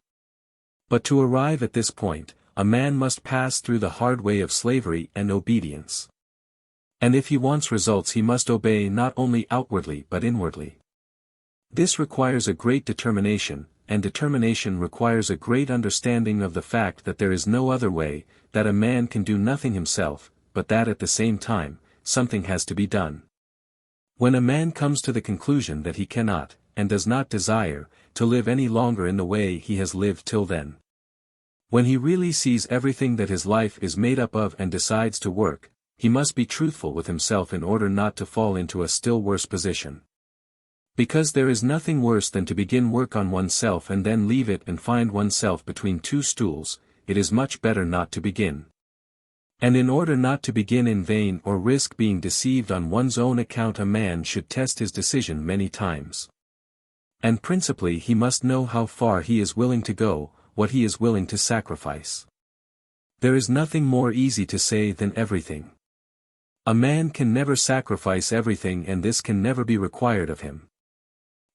But to arrive at this point, a man must pass through the hard way of slavery and obedience. And if he wants results he must obey not only outwardly but inwardly. This requires a great determination, and determination requires a great understanding of the fact that there is no other way, that a man can do nothing himself, but that at the same time, something has to be done. When a man comes to the conclusion that he cannot, and does not desire, to live any longer in the way he has lived till then. When he really sees everything that his life is made up of and decides to work, he must be truthful with himself in order not to fall into a still worse position. Because there is nothing worse than to begin work on oneself and then leave it and find oneself between two stools, it is much better not to begin. And in order not to begin in vain or risk being deceived on one's own account, a man should test his decision many times. And principally he must know how far he is willing to go, what he is willing to sacrifice. There is nothing more easy to say than everything. A man can never sacrifice everything, and this can never be required of him.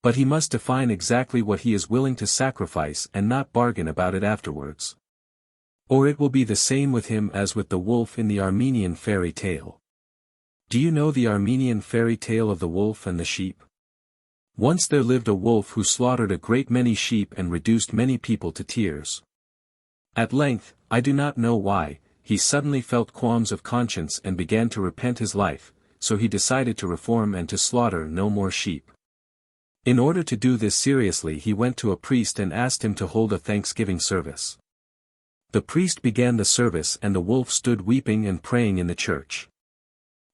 But he must define exactly what he is willing to sacrifice and not bargain about it afterwards. Or it will be the same with him as with the wolf in the Armenian fairy tale. Do you know the Armenian fairy tale of the wolf and the sheep? Once there lived a wolf who slaughtered a great many sheep and reduced many people to tears. At length, I do not know why, he suddenly felt qualms of conscience and began to repent his life, so he decided to reform and to slaughter no more sheep. In order to do this seriously he went to a priest and asked him to hold a thanksgiving service. The priest began the service and the wolf stood weeping and praying in the church.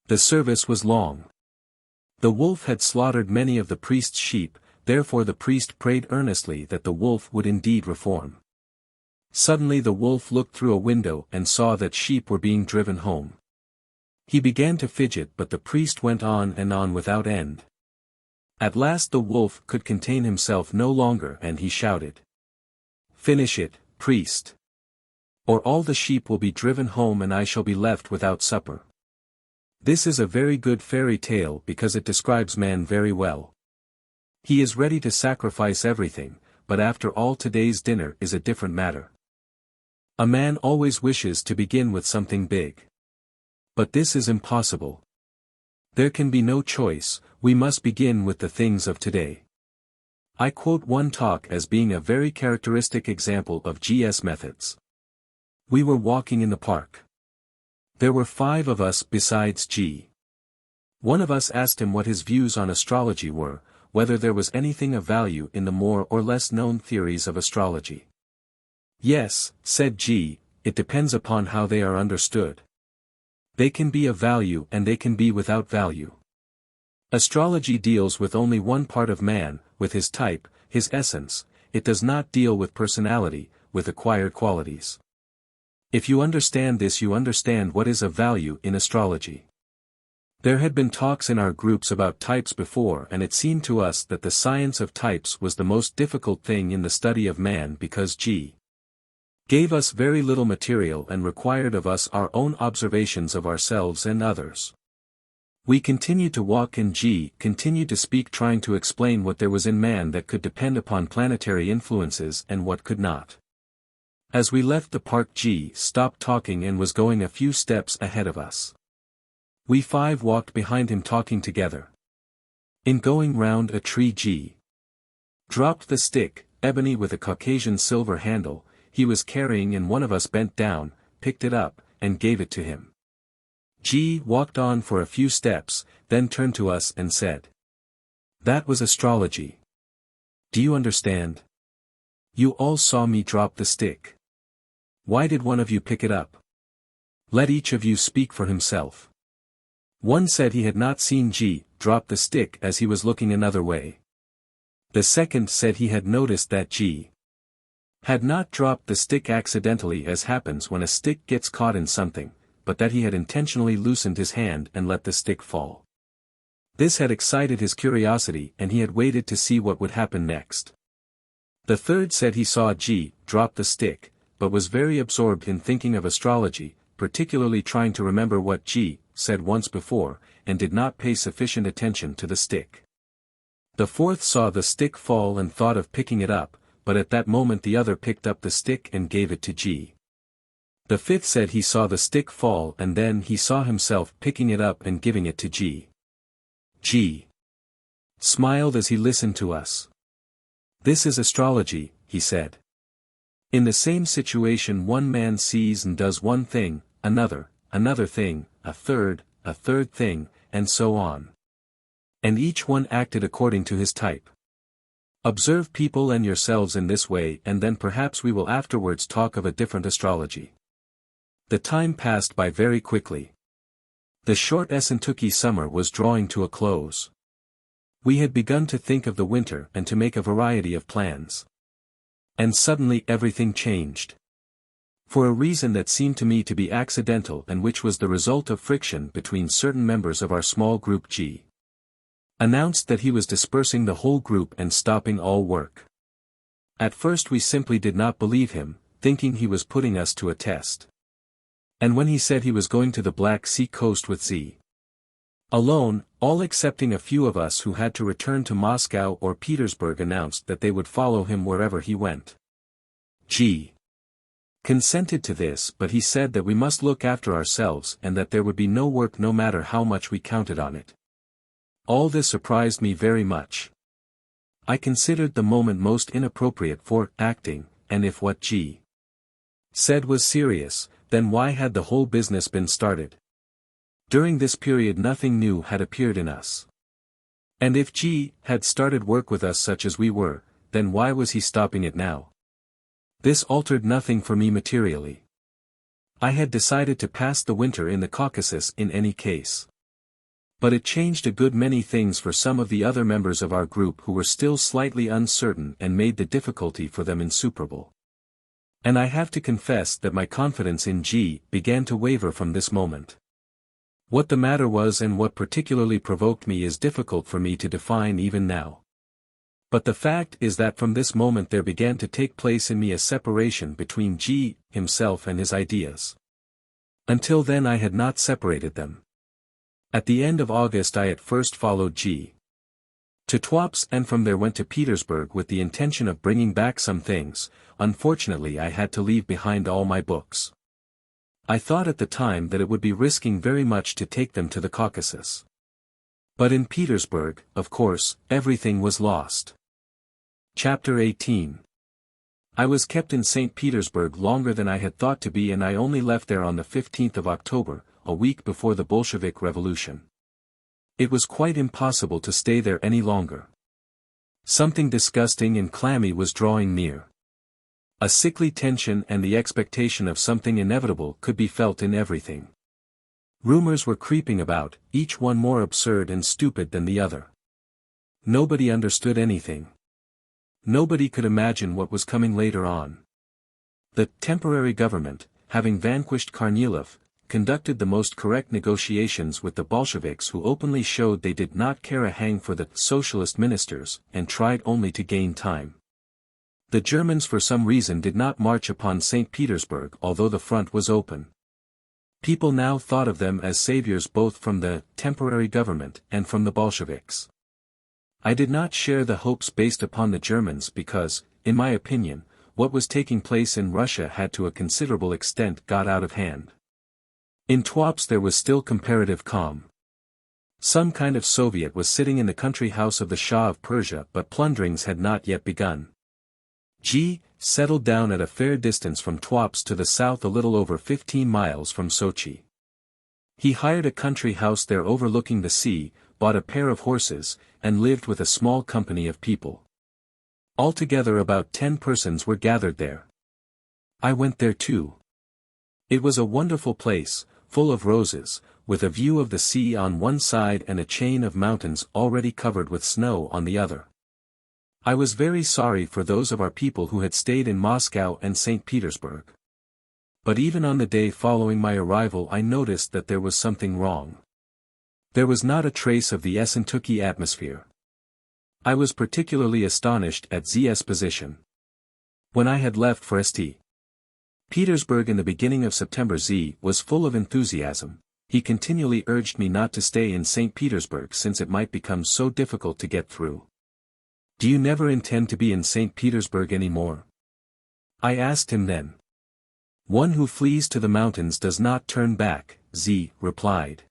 The service was long. The wolf had slaughtered many of the priest's sheep, therefore the priest prayed earnestly that the wolf would indeed reform. Suddenly the wolf looked through a window and saw that sheep were being driven home. He began to fidget, but the priest went on and on without end. At last the wolf could contain himself no longer and he shouted, "Finish it, priest! Or all the sheep will be driven home and I shall be left without supper." This is a very good fairy tale because it describes man very well. He is ready to sacrifice everything, but after all today's dinner is a different matter. A man always wishes to begin with something big. But this is impossible. There can be no choice, we must begin with the things of today. I quote one talk as being a very characteristic example of G.'s methods. We were walking in the park. There were 5 of us besides G. One of us asked him what his views on astrology were, whether there was anything of value in the more or less known theories of astrology. "Yes," said G, "it depends upon how they are understood. They can be of value and they can be without value. Astrology deals with only one part of man, with his type, his essence, it does not deal with personality, with acquired qualities. If you understand this you understand what is of value in astrology." There had been talks in our groups about types before and it seemed to us that the science of types was the most difficult thing in the study of man because G gave us very little material and required of us our own observations of ourselves and others. We continued to walk and G continued to speak, trying to explain what there was in man that could depend upon planetary influences and what could not. As we left the park G stopped talking and was going a few steps ahead of us. We 5 walked behind him talking together. In going round a tree G dropped the stick, ebony with a Caucasian silver handle, he was carrying and one of us bent down, picked it up, and gave it to him. G walked on for a few steps, then turned to us and said, "That was astrology. Do you understand? You all saw me drop the stick. Why did one of you pick it up? Let each of you speak for himself." One said he had not seen G drop the stick as he was looking another way. The second said he had noticed that G had not dropped the stick accidentally as happens when a stick gets caught in something, but that he had intentionally loosened his hand and let the stick fall. This had excited his curiosity and he had waited to see what would happen next. The third said he saw G drop the stick, but was very absorbed in thinking of astrology, particularly trying to remember what G said once before, and did not pay sufficient attention to the stick. The fourth saw the stick fall and thought of picking it up, but at that moment the other picked up the stick and gave it to G. The fifth said he saw the stick fall and then he saw himself picking it up and giving it to G. G smiled as he listened to us. "This is astrology," he said. "In the same situation one man sees and does one thing, another thing, a third thing, and so on. And each one acted according to his type. Observe people and yourselves in this way and then perhaps we will afterwards talk of a different astrology." The time passed by very quickly. The short XVIII summer was drawing to a close. We had begun to think of the winter and to make a variety of plans. And suddenly everything changed. For a reason that seemed to me to be accidental and which was the result of friction between certain members of our small group, G announced that he was dispersing the whole group and stopping all work. At first we simply did not believe him, thinking he was putting us to a test. And when he said he was going to the Black Sea coast with Z alone, all excepting a few of us who had to return to Moscow or Petersburg announced that they would follow him wherever he went. G consented to this, but he said that we must look after ourselves and that there would be no work no matter how much we counted on it. All this surprised me very much. I considered the moment most inappropriate for acting, and if what G said was serious, then why had the whole business been started? During this period nothing new had appeared in us. And if G had started work with us such as we were, then why was he stopping it now? This altered nothing for me materially. I had decided to pass the winter in the Caucasus in any case. But it changed a good many things for some of the other members of our group who were still slightly uncertain and made the difficulty for them insuperable. And I have to confess that my confidence in G began to waver from this moment. What the matter was and what particularly provoked me is difficult for me to define even now. But the fact is that from this moment there began to take place in me a separation between G himself and his ideas. Until then I had not separated them. At the end of August I at first followed G to Tuapse and from there went to Petersburg with the intention of bringing back some things. Unfortunately I had to leave behind all my books. I thought at the time that it would be risking very much to take them to the Caucasus. But in Petersburg, of course, everything was lost. Chapter 18. I was kept in St. Petersburg longer than I had thought to be, and I only left there on the 15th of October, a week before the Bolshevik Revolution. It was quite impossible to stay there any longer. Something disgusting and clammy was drawing near. A sickly tension and the expectation of something inevitable could be felt in everything. Rumors were creeping about, each one more absurd and stupid than the other. Nobody understood anything. Nobody could imagine what was coming later on. The temporary government, having vanquished Kornilov, conducted the most correct negotiations with the Bolsheviks, who openly showed they did not care a hang for the socialist ministers and tried only to gain time. The Germans for some reason did not march upon St. Petersburg although the front was open. People now thought of them as saviors both from the temporary government and from the Bolsheviks. I did not share the hopes based upon the Germans because, in my opinion, what was taking place in Russia had to a considerable extent got out of hand. In Tuapse there was still comparative calm. Some kind of Soviet was sitting in the country house of the Shah of Persia, but plunderings had not yet begun. G settled down at a fair distance from Tuapse to the south, a little over 15 miles from Sochi. He hired a country house there overlooking the sea, bought a pair of horses, and lived with a small company of people. Altogether about 10 persons were gathered there. I went there too. It was a wonderful place, full of roses, with a view of the sea on one side and a chain of mountains already covered with snow on the other. I was very sorry for those of our people who had stayed in Moscow and St. Petersburg. But even on the day following my arrival I noticed that there was something wrong. There was not a trace of the esoteric atmosphere. I was particularly astonished at Z's position. When I had left for St. Petersburg in the beginning of September, Z was full of enthusiasm. He continually urged me not to stay in St. Petersburg since it might become so difficult to get through. "Do you never intend to be in St. Petersburg anymore?" I asked him then. "One who flees to the mountains does not turn back," Z replied.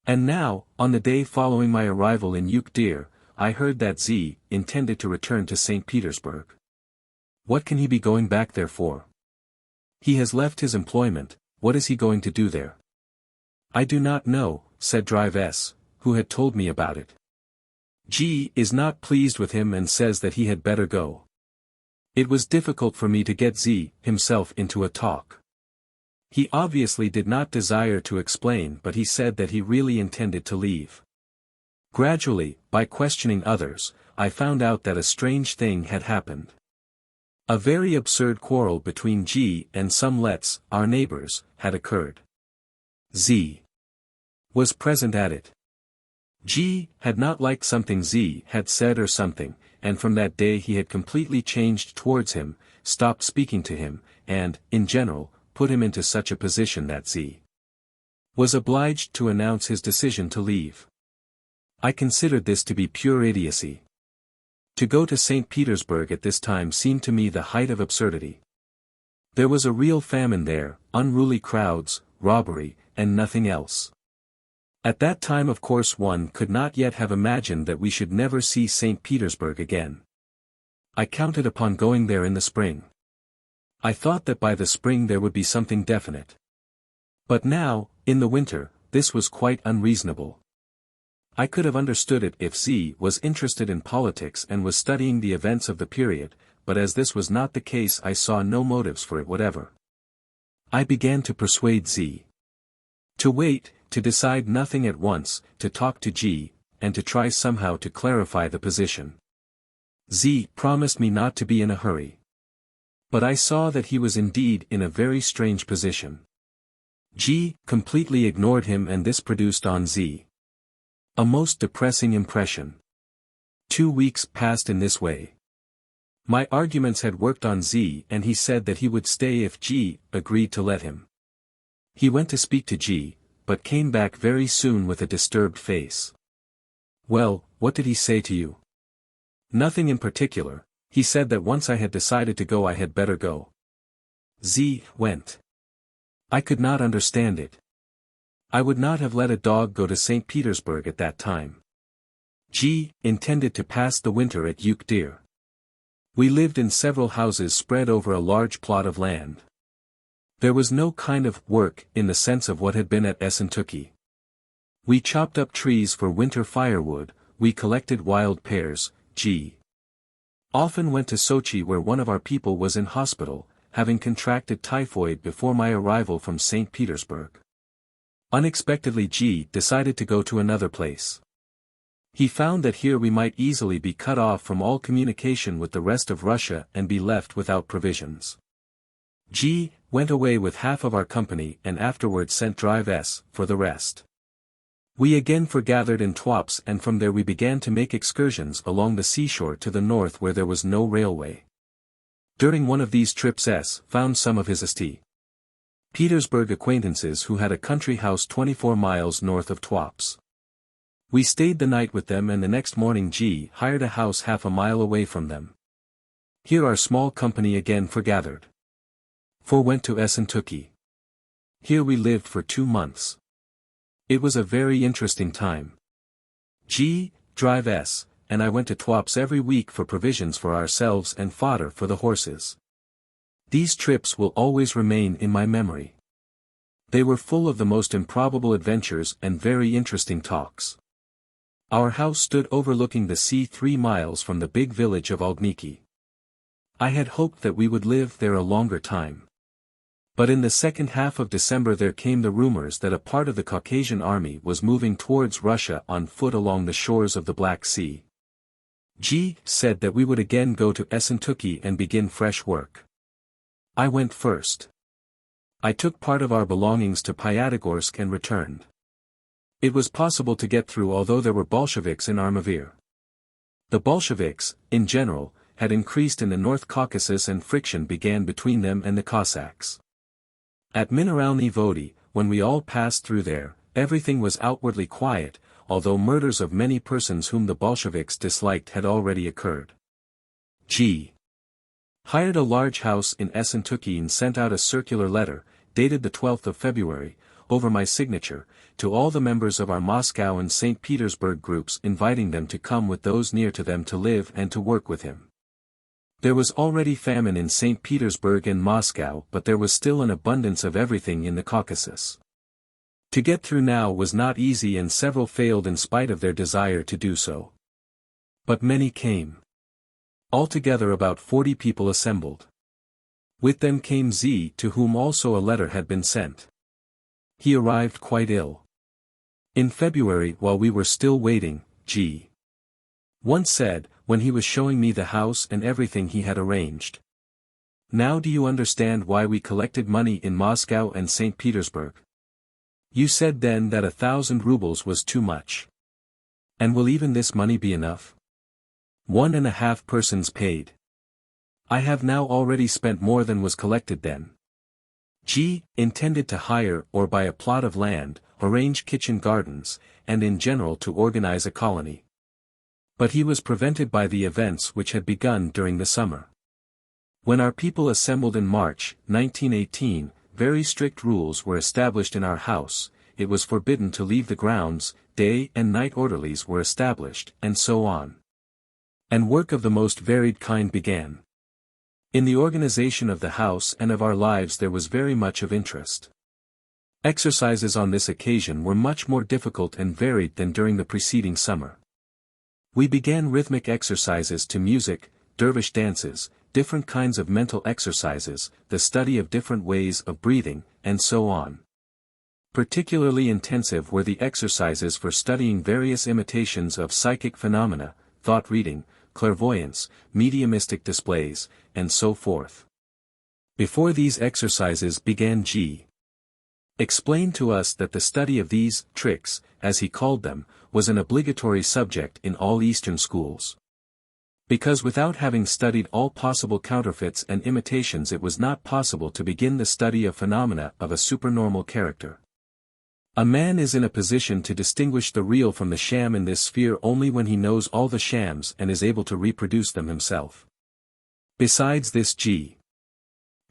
And now, on the day following my arrival in Ukdir, I heard that Z intended to return to St. Petersburg. What can he be going back there for? He has left his employment. What is he going to do there? I do not know, said Drive S, who had told me about it. G is not pleased with him and says that he had better go. It was difficult for me to get Z himself into a talk. He obviously did not desire to explain, but he said that he really intended to leave. Gradually, by questioning others, I found out that a strange thing had happened. A very absurd quarrel between G and some Lets, our neighbors, had occurred. Z was present at it. G had not liked something Z had said or something, and from that day he had completely changed towards him, stopped speaking to him, and, in general, put him into such a position that Z was obliged to announce his decision to leave. I considered this to be pure idiocy. To go to St. Petersburg at this time seemed to me the height of absurdity. There was a real famine there, unruly crowds, robbery, and nothing else. At that time of course one could not yet have imagined that we should never see St. Petersburg again. I counted upon going there in the spring. I thought that by the spring there would be something definite. But now, in the winter, this was quite unreasonable. I could have understood it if Z was interested in politics and was studying the events of the period, but as this was not the case I saw no motives for it whatever. I began to persuade Z to wait, to decide nothing at once, to talk to G, and to try somehow to clarify the position. Z promised me not to be in a hurry. But I saw that he was indeed in a very strange position. G completely ignored him, and this produced on Z a most depressing impression. 2 weeks passed in this way. My arguments had worked on Z, and he said that he would stay if G agreed to let him. He went to speak to G, but came back very soon with a disturbed face. "Well, what did he say to you?" "Nothing in particular. He said that once I had decided to go I had better go." Z went. I could not understand it. I would not have let a dog go to St. Petersburg at that time. G intended to pass the winter at XVIII. We lived in several houses spread over a large plot of land. There was no kind of work in the sense of what had been at XVIII. We chopped up trees for winter firewood, we collected wild pears. G often went to Sochi, where one of our people was in hospital, having contracted typhoid before my arrival from St. Petersburg. Unexpectedly G decided to go to another place. He found that here we might easily be cut off from all communication with the rest of Russia and be left without provisions. G went away with half of our company and afterwards sent Drive S for the rest. We again forgathered in Tuapse, and from there we began to make excursions along the seashore to the north where there was no railway. During one of these trips S found some of his St. Petersburg acquaintances who had a country house 24 miles north of Tuapse. We stayed the night with them, and the next morning G hired a house half a mile away from them. Here our small company again forgathered. 4 went to XVIII. Here we lived for 2 months. It was a very interesting time. G, Drive S, and I went to Tuapse every week for provisions for ourselves and fodder for the horses. These trips will always remain in my memory. They were full of the most improbable adventures and very interesting talks. Our house stood overlooking the sea 3 miles from the big village of Olgniki. I had hoped that we would live there a longer time. But in the second half of December there came the rumors that a part of the Caucasian army was moving towards Russia on foot along the shores of the Black Sea. G said that we would again go to XVIII and begin fresh work. I went first. I took part of our belongings to Pyatigorsk and returned. It was possible to get through, although there were Bolsheviks in Armavir. The Bolsheviks, in general, had increased in the North Caucasus, and friction began between them and the Cossacks. At Mineralny Vody, when we all passed through there, everything was outwardly quiet, although murders of many persons whom the Bolsheviks disliked had already occurred. G hired a large house in XVIII and sent out a circular letter, dated the 12th of February, over my signature, to all the members of our Moscow and St. Petersburg groups, inviting them to come with those near to them to live and to work with him. There was already famine in St. Petersburg and Moscow, but there was still an abundance of everything in the Caucasus. To get through now was not easy, and several failed in spite of their desire to do so. But many came. Altogether about 40 people assembled. With them came Z, to whom also a letter had been sent. He arrived quite ill. In February, while we were still waiting, G once said, when he was showing me the house and everything he had arranged, "Now do you understand why we collected money in Moscow and St. Petersburg? You said then that 1,000 rubles was too much. And will even this money be enough? 1.5 persons paid. I have now already spent more than was collected then." G intended to hire or buy a plot of land, arrange kitchen gardens, and in general to organize a colony. But he was prevented by the events which had begun during the summer. When our people assembled in March, 1918, very strict rules were established in our house. It was forbidden to leave the grounds, day and night orderlies were established, and so on. And work of the most varied kind began. In the organization of the house and of our lives there was very much of interest. Exercises on this occasion were much more difficult and varied than during the preceding summer. We began rhythmic exercises to music, dervish dances, different kinds of mental exercises, the study of different ways of breathing, and so on. Particularly intensive were the exercises for studying various imitations of psychic phenomena, thought reading, clairvoyance, mediumistic displays, and so forth. Before these exercises began, G. explained to us that the study of these tricks, as he called them, was an obligatory subject in all Eastern schools. Because without having studied all possible counterfeits and imitations, it was not possible to begin the study of phenomena of a supernormal character. A man is in a position to distinguish the real from the sham in this sphere only when he knows all the shams and is able to reproduce them himself. Besides this, G.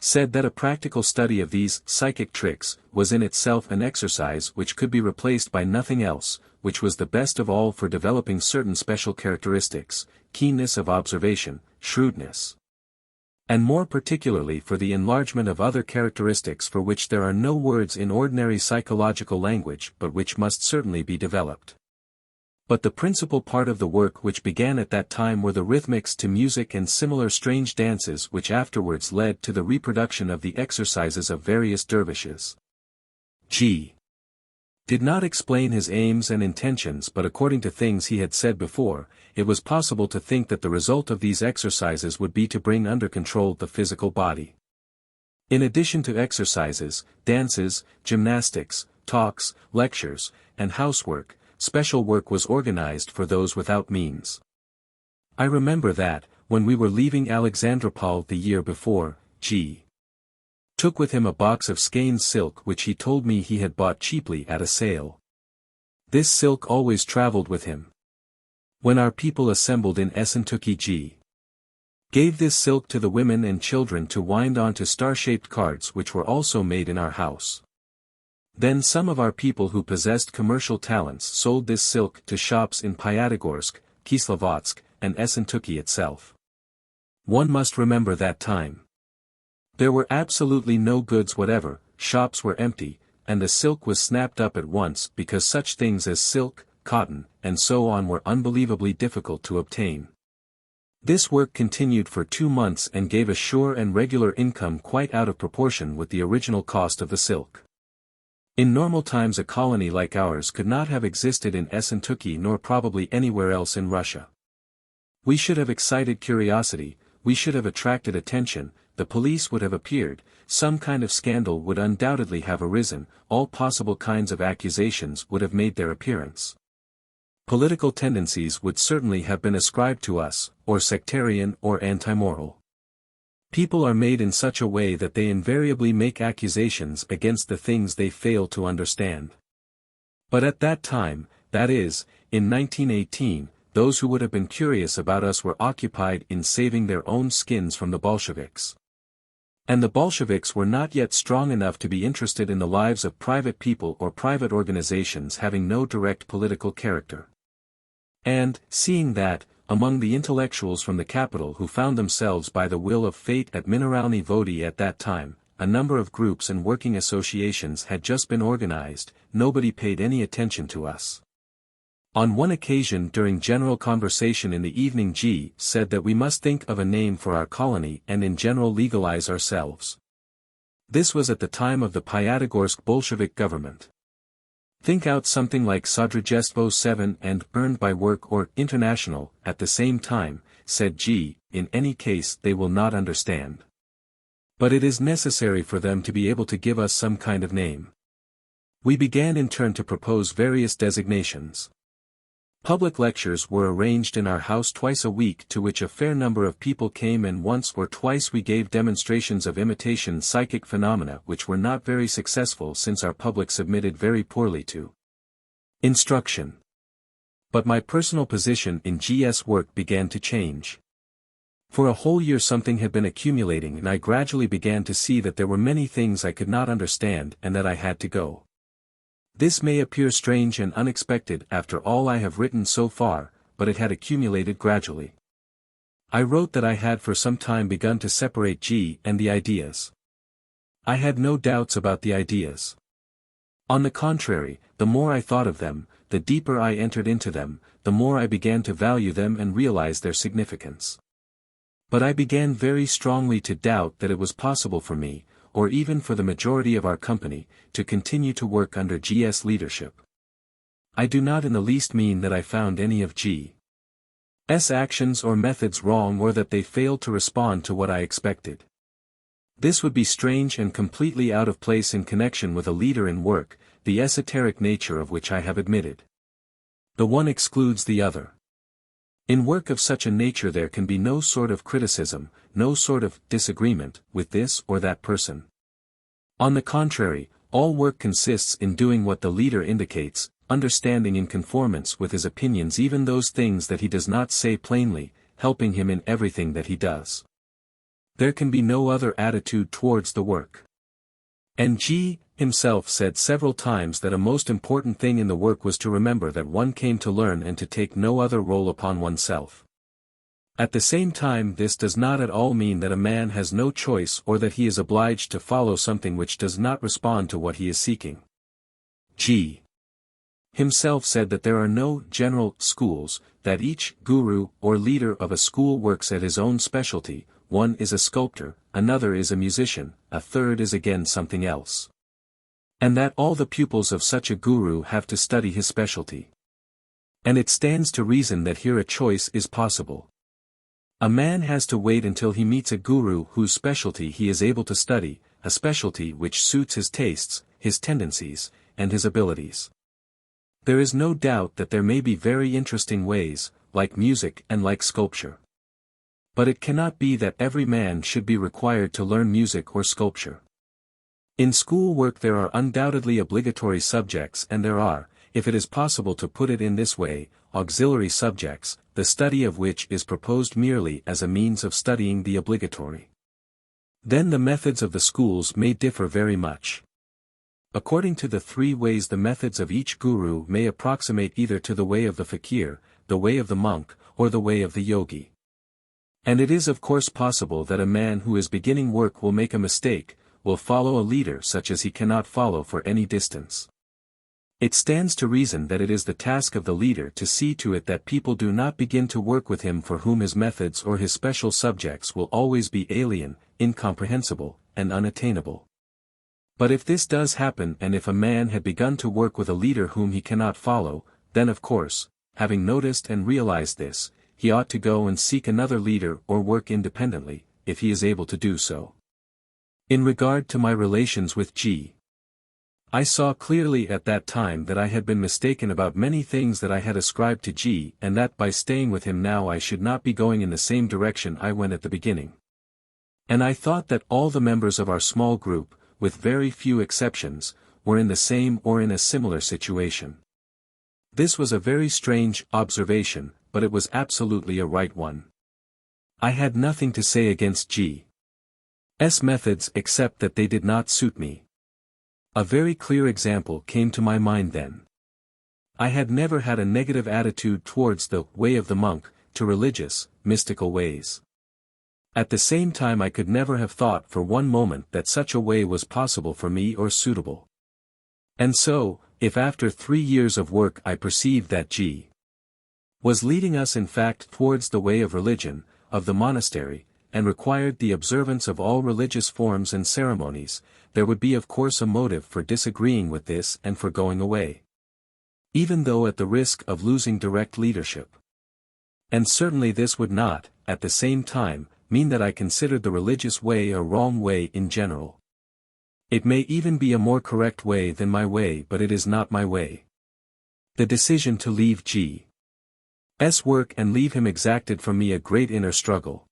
said that a practical study of these psychic tricks was in itself an exercise which could be replaced by nothing else, which was the best of all for developing certain special characteristics, keenness of observation, shrewdness, and more particularly for the enlargement of other characteristics for which there are no words in ordinary psychological language but which must certainly be developed. But the principal part of the work which began at that time were the rhythmics to music and similar strange dances which afterwards led to the reproduction of the exercises of various dervishes. G. did not explain his aims and intentions, but according to things he had said before, it was possible to think that the result of these exercises would be to bring under control the physical body. In addition to exercises, dances, gymnastics, talks, lectures, and housework, special work was organized for those without means. I remember that, when we were leaving Alexandropol the year before, G. took with him a box of skein silk which he told me he had bought cheaply at a sale. This silk always traveled with him. When our people assembled in XVIII, G. gave this silk to the women and children to wind onto star-shaped cards which were also made in our house. Then some of our people who possessed commercial talents sold this silk to shops in Pyatagorsk, Kislovodsk, and XVIII itself. One must remember that time. There were absolutely no goods whatever, shops were empty, and the silk was snapped up at once because such things as silk, cotton, and so on were unbelievably difficult to obtain. This work continued for 2 months and gave a sure and regular income quite out of proportion with the original cost of the silk. In normal times a colony like ours could not have existed in XVIII nor probably anywhere else in Russia. We should have excited curiosity, we should have attracted attention, the police would have appeared, some kind of scandal would undoubtedly have arisen, all possible kinds of accusations would have made their appearance. Political tendencies would certainly have been ascribed to us, or sectarian or anti-moral. People are made in such a way that they invariably make accusations against the things they fail to understand. But at that time, that is, in 1918, those who would have been curious about us were occupied in saving their own skins from the Bolsheviks. And the Bolsheviks were not yet strong enough to be interested in the lives of private people or private organizations having no direct political character. And, seeing that, among the intellectuals from the capital who found themselves by the will of fate at Mineralny Vody at that time, a number of groups and working associations had just been organized, nobody paid any attention to us. On one occasion during general conversation in the evening, G. said that we must think of a name for our colony and in general legalize ourselves. This was at the time of the Pyatagorsk Bolshevik government. Think out something like Sodrzestvo VII and Burned by Work or International at the same time, said G. In any case they will not understand. But it is necessary for them to be able to give us some kind of name. We began in turn to propose various designations. Public lectures were arranged in our house twice a week to which a fair number of people came, and once or twice we gave demonstrations of imitation psychic phenomena which were not very successful since our public submitted very poorly to instruction. But my personal position in G.'s work began to change. For a whole year something had been accumulating and I gradually began to see that there were many things I could not understand and that I had to go. This may appear strange and unexpected after all I have written so far, but it had accumulated gradually. I wrote that I had for some time begun to separate G and the ideas. I had no doubts about the ideas. On the contrary, the more I thought of them, the deeper I entered into them, the more I began to value them and realize their significance. But I began very strongly to doubt that it was possible for me, or even for the majority of our company, to continue to work under G's leadership. I do not in the least mean that I found any of G's actions or methods wrong or that they failed to respond to what I expected. This would be strange and completely out of place in connection with a leader in work, the esoteric nature of which I have admitted. The one excludes the other. In work of such a nature there can be no sort of criticism, no sort of disagreement with this or that person. On the contrary, all work consists in doing what the leader indicates, understanding in conformance with his opinions even those things that he does not say plainly, helping him in everything that he does. There can be no other attitude towards the work. And G himself said several times that a most important thing in the work was to remember that one came to learn and to take no other role upon oneself. At the same time, this does not at all mean that a man has no choice or that he is obliged to follow something which does not respond to what he is seeking. G himself said that there are no general schools, that each guru or leader of a school works at his own specialty. One is a sculptor, another is a musician, a third is again something else. And that all the pupils of such a guru have to study his specialty. And it stands to reason that here a choice is possible. A man has to wait until he meets a guru whose specialty he is able to study, a specialty which suits his tastes, his tendencies, and his abilities. There is no doubt that there may be very interesting ways, like music and like sculpture. But it cannot be that every man should be required to learn music or sculpture. In school work there are undoubtedly obligatory subjects and there are, if it is possible to put it in this way, auxiliary subjects, the study of which is proposed merely as a means of studying the obligatory. Then the methods of the schools may differ very much. According to the three ways the methods of each guru may approximate either to the way of the fakir, the way of the monk, or the way of the yogi. And it is of course possible that a man who is beginning work will make a mistake, will follow a leader such as he cannot follow for any distance. It stands to reason that it is the task of the leader to see to it that people do not begin to work with him for whom his methods or his special subjects will always be alien, incomprehensible, and unattainable. But if this does happen and if a man had begun to work with a leader whom he cannot follow, then of course, having noticed and realized this, he ought to go and seek another leader or work independently, if he is able to do so. In regard to my relations with G, I saw clearly at that time that I had been mistaken about many things that I had ascribed to G and that by staying with him now I should not be going in the same direction I went at the beginning. And I thought that all the members of our small group, with very few exceptions, were in the same or in a similar situation. This was a very strange observation, but it was absolutely a right one. I had nothing to say against G's methods except that they did not suit me. A very clear example came to my mind then. I had never had a negative attitude towards the way of the monk, to religious, mystical ways. At the same time I could never have thought for one moment that such a way was possible for me or suitable. And so, if after 3 years of work I perceived that G was leading us in fact towards the way of religion, of the monastery, and required the observance of all religious forms and ceremonies, there would be of course a motive for disagreeing with this and for going away. Even though at the risk of losing direct leadership. And certainly this would not, at the same time, mean that I considered the religious way a wrong way in general. It may even be a more correct way than my way, but it is not my way. The decision to leave G's work and leave him exacted from me a great inner struggle.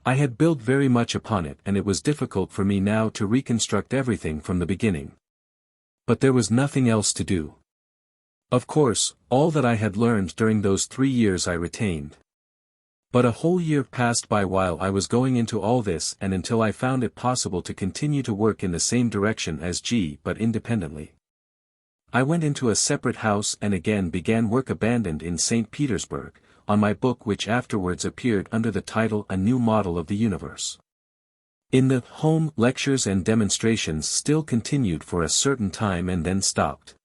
I had built very much upon it and it was difficult for me now to reconstruct everything from the beginning. But there was nothing else to do. Of course, all that I had learned during those 3 years I retained. But a whole year passed by while I was going into all this and until I found it possible to continue to work in the same direction as G but independently. I went into a separate house and again began work abandoned in St. Petersburg, on my book which afterwards appeared under the title A New Model of the Universe. In the home lectures and demonstrations still continued for a certain time and then stopped.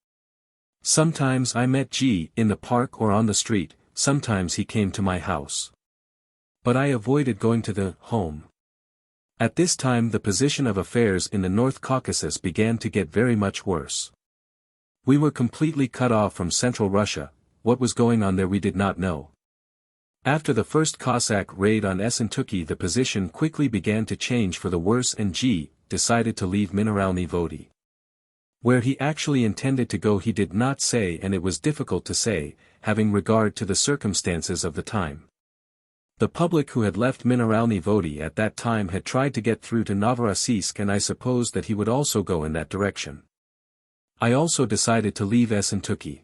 Sometimes I met G in the park or on the street, sometimes he came to my house. But I avoided going to the home. At this time the position of affairs in the North Caucasus began to get very much worse. We were completely cut off from Central Russia. What was going on there we did not know. After the first Cossack raid on Essentuki the position quickly began to change for the worse and G decided to leave Mineralny Vody. Where he actually intended to go he did not say, and it was difficult to say, having regard to the circumstances of the time. The public who had left Mineralny Vody at that time had tried to get through to Novorossiysk, and I supposed that he would also go in that direction. I also decided to leave Essentuki.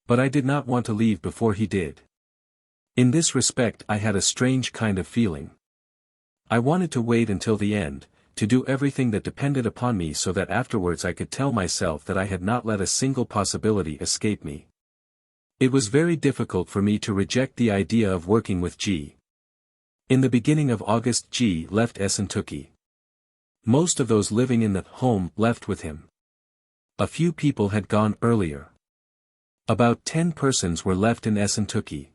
But I did not want to leave before he did. In this respect I had a strange kind of feeling. I wanted to wait until the end, to do everything that depended upon me so that afterwards I could tell myself that I had not let a single possibility escape me. It was very difficult for me to reject the idea of working with G. In the beginning of August G left Essentuki. Most of those living in the home left with him. A few people had gone earlier. About 10 persons were left in Essentuki.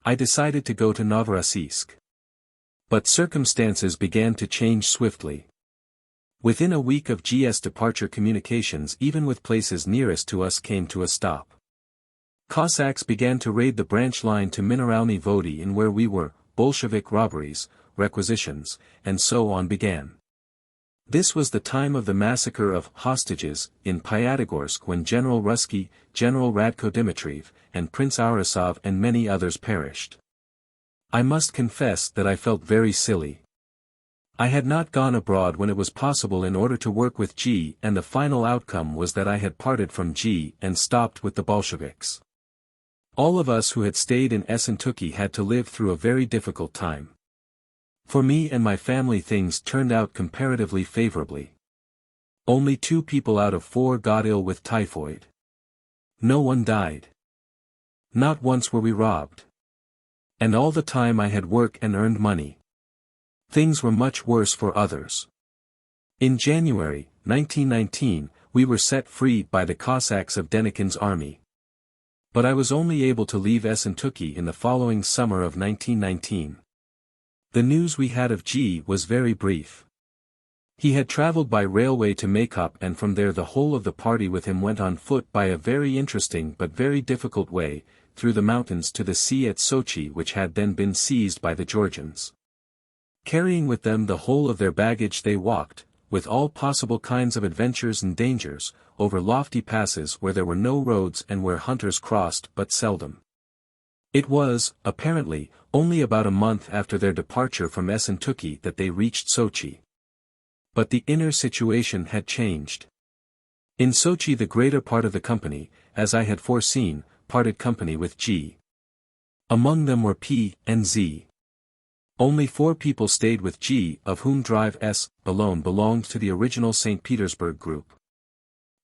I decided to go to Novorossiysk. But circumstances began to change swiftly. Within a week of G's departure communications even with places nearest to us came to a stop. Cossacks began to raid the branch line to Mineralny Vody in where we were, Bolshevik robberies, requisitions, and so on began. This was the time of the massacre of hostages in Pyatigorsk when General Russky, General Radko Dmitriev, and Prince Aurasov and many others perished. I must confess that I felt very silly. I had not gone abroad when it was possible in order to work with G, and the final outcome was that I had parted from G and stopped with the Bolsheviks. All of us who had stayed in Essentuki had to live through a very difficult time. For me and my family things turned out comparatively favorably. Only 2 people out of 4 got ill with typhoid. No one died. Not once were we robbed. And all the time I had work and earned money. Things were much worse for others. In January, 1919, we were set free by the Cossacks of Denikin's army. But I was only able to leave Essentuki in the following summer of 1919. The news we had of G was very brief. He had traveled by railway to Maykop, and from there the whole of the party with him went on foot by a very interesting but very difficult way, through the mountains to the sea at Sochi, which had then been seized by the Georgians. Carrying with them the whole of their baggage they walked, with all possible kinds of adventures and dangers, over lofty passes where there were no roads and where hunters crossed but seldom. It was, apparently, only about a month after their departure from Essentuki that they reached Sochi. But the inner situation had changed. In Sochi the greater part of the company, as I had foreseen, parted company with G. Among them were P and Z. Only 4 people stayed with G, of whom Drive S. alone belonged to the original St. Petersburg group.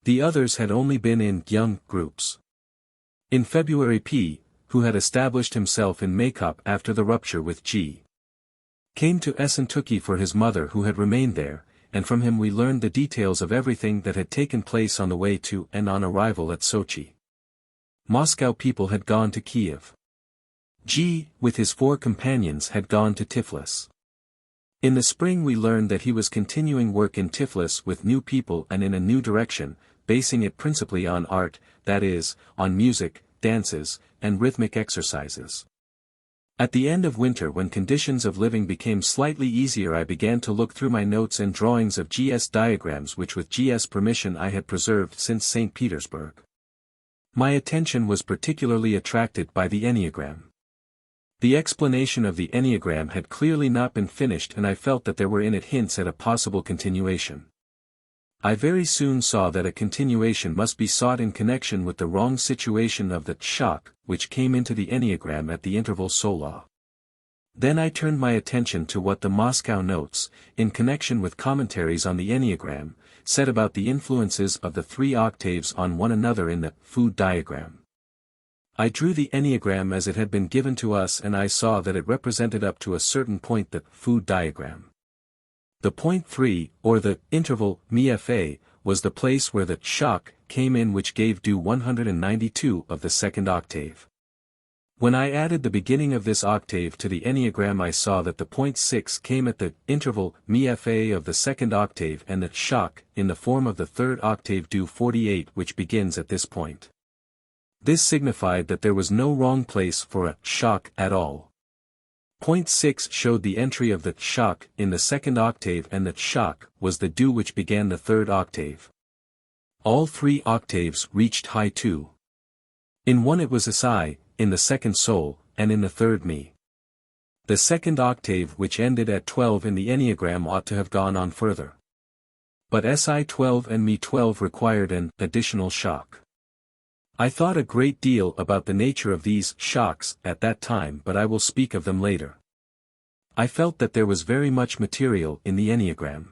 The others had only been in young groups. In February P, who had established himself in Maykop after the rupture with G, came to Essentuki for his mother who had remained there, and from him we learned the details of everything that had taken place on the way to and on arrival at Sochi. Moscow people had gone to Kiev. G, with his 4 companions, had gone to Tiflis. In the spring we learned that he was continuing work in Tiflis with new people and in a new direction, basing it principally on art, that is, on music, dances, and rhythmic exercises. At the end of winter, when conditions of living became slightly easier, I began to look through my notes and drawings of GS diagrams which with GS permission I had preserved since St. Petersburg. My attention was particularly attracted by the enneagram. The explanation of the enneagram had clearly not been finished, and I felt that there were in it hints at a possible continuation. I very soon saw that a continuation must be sought in connection with the wrong situation of the shock, which came into the enneagram at the interval Sola. Then I turned my attention to what the Moscow notes, in connection with commentaries on the enneagram, said about the influences of the 3 octaves on one another in the food diagram. I drew the enneagram as it had been given to us, and I saw that it represented up to a certain point the food diagram. The point 3, or the interval, MFA, was the place where the shock came in, which gave due 192 of the 2nd octave. When I added the beginning of this octave to the enneagram, I saw that the point 6 came at the interval mi-fa of the second octave and the shock in the form of the third octave do 48, which begins at this point. This signified that there was no wrong place for a shock at all. Point 6 showed the entry of the shock in the second octave, and the shock was the do which began the third octave. All three octaves reached high 2. In one it was si, in the second sol, and in the third mi. The second octave, which ended at 12 in the enneagram, ought to have gone on further. But si12 and mi12 required an additional shock. I thought a great deal about the nature of these shocks at that time, but I will speak of them later. I felt that there was very much material in the enneagram.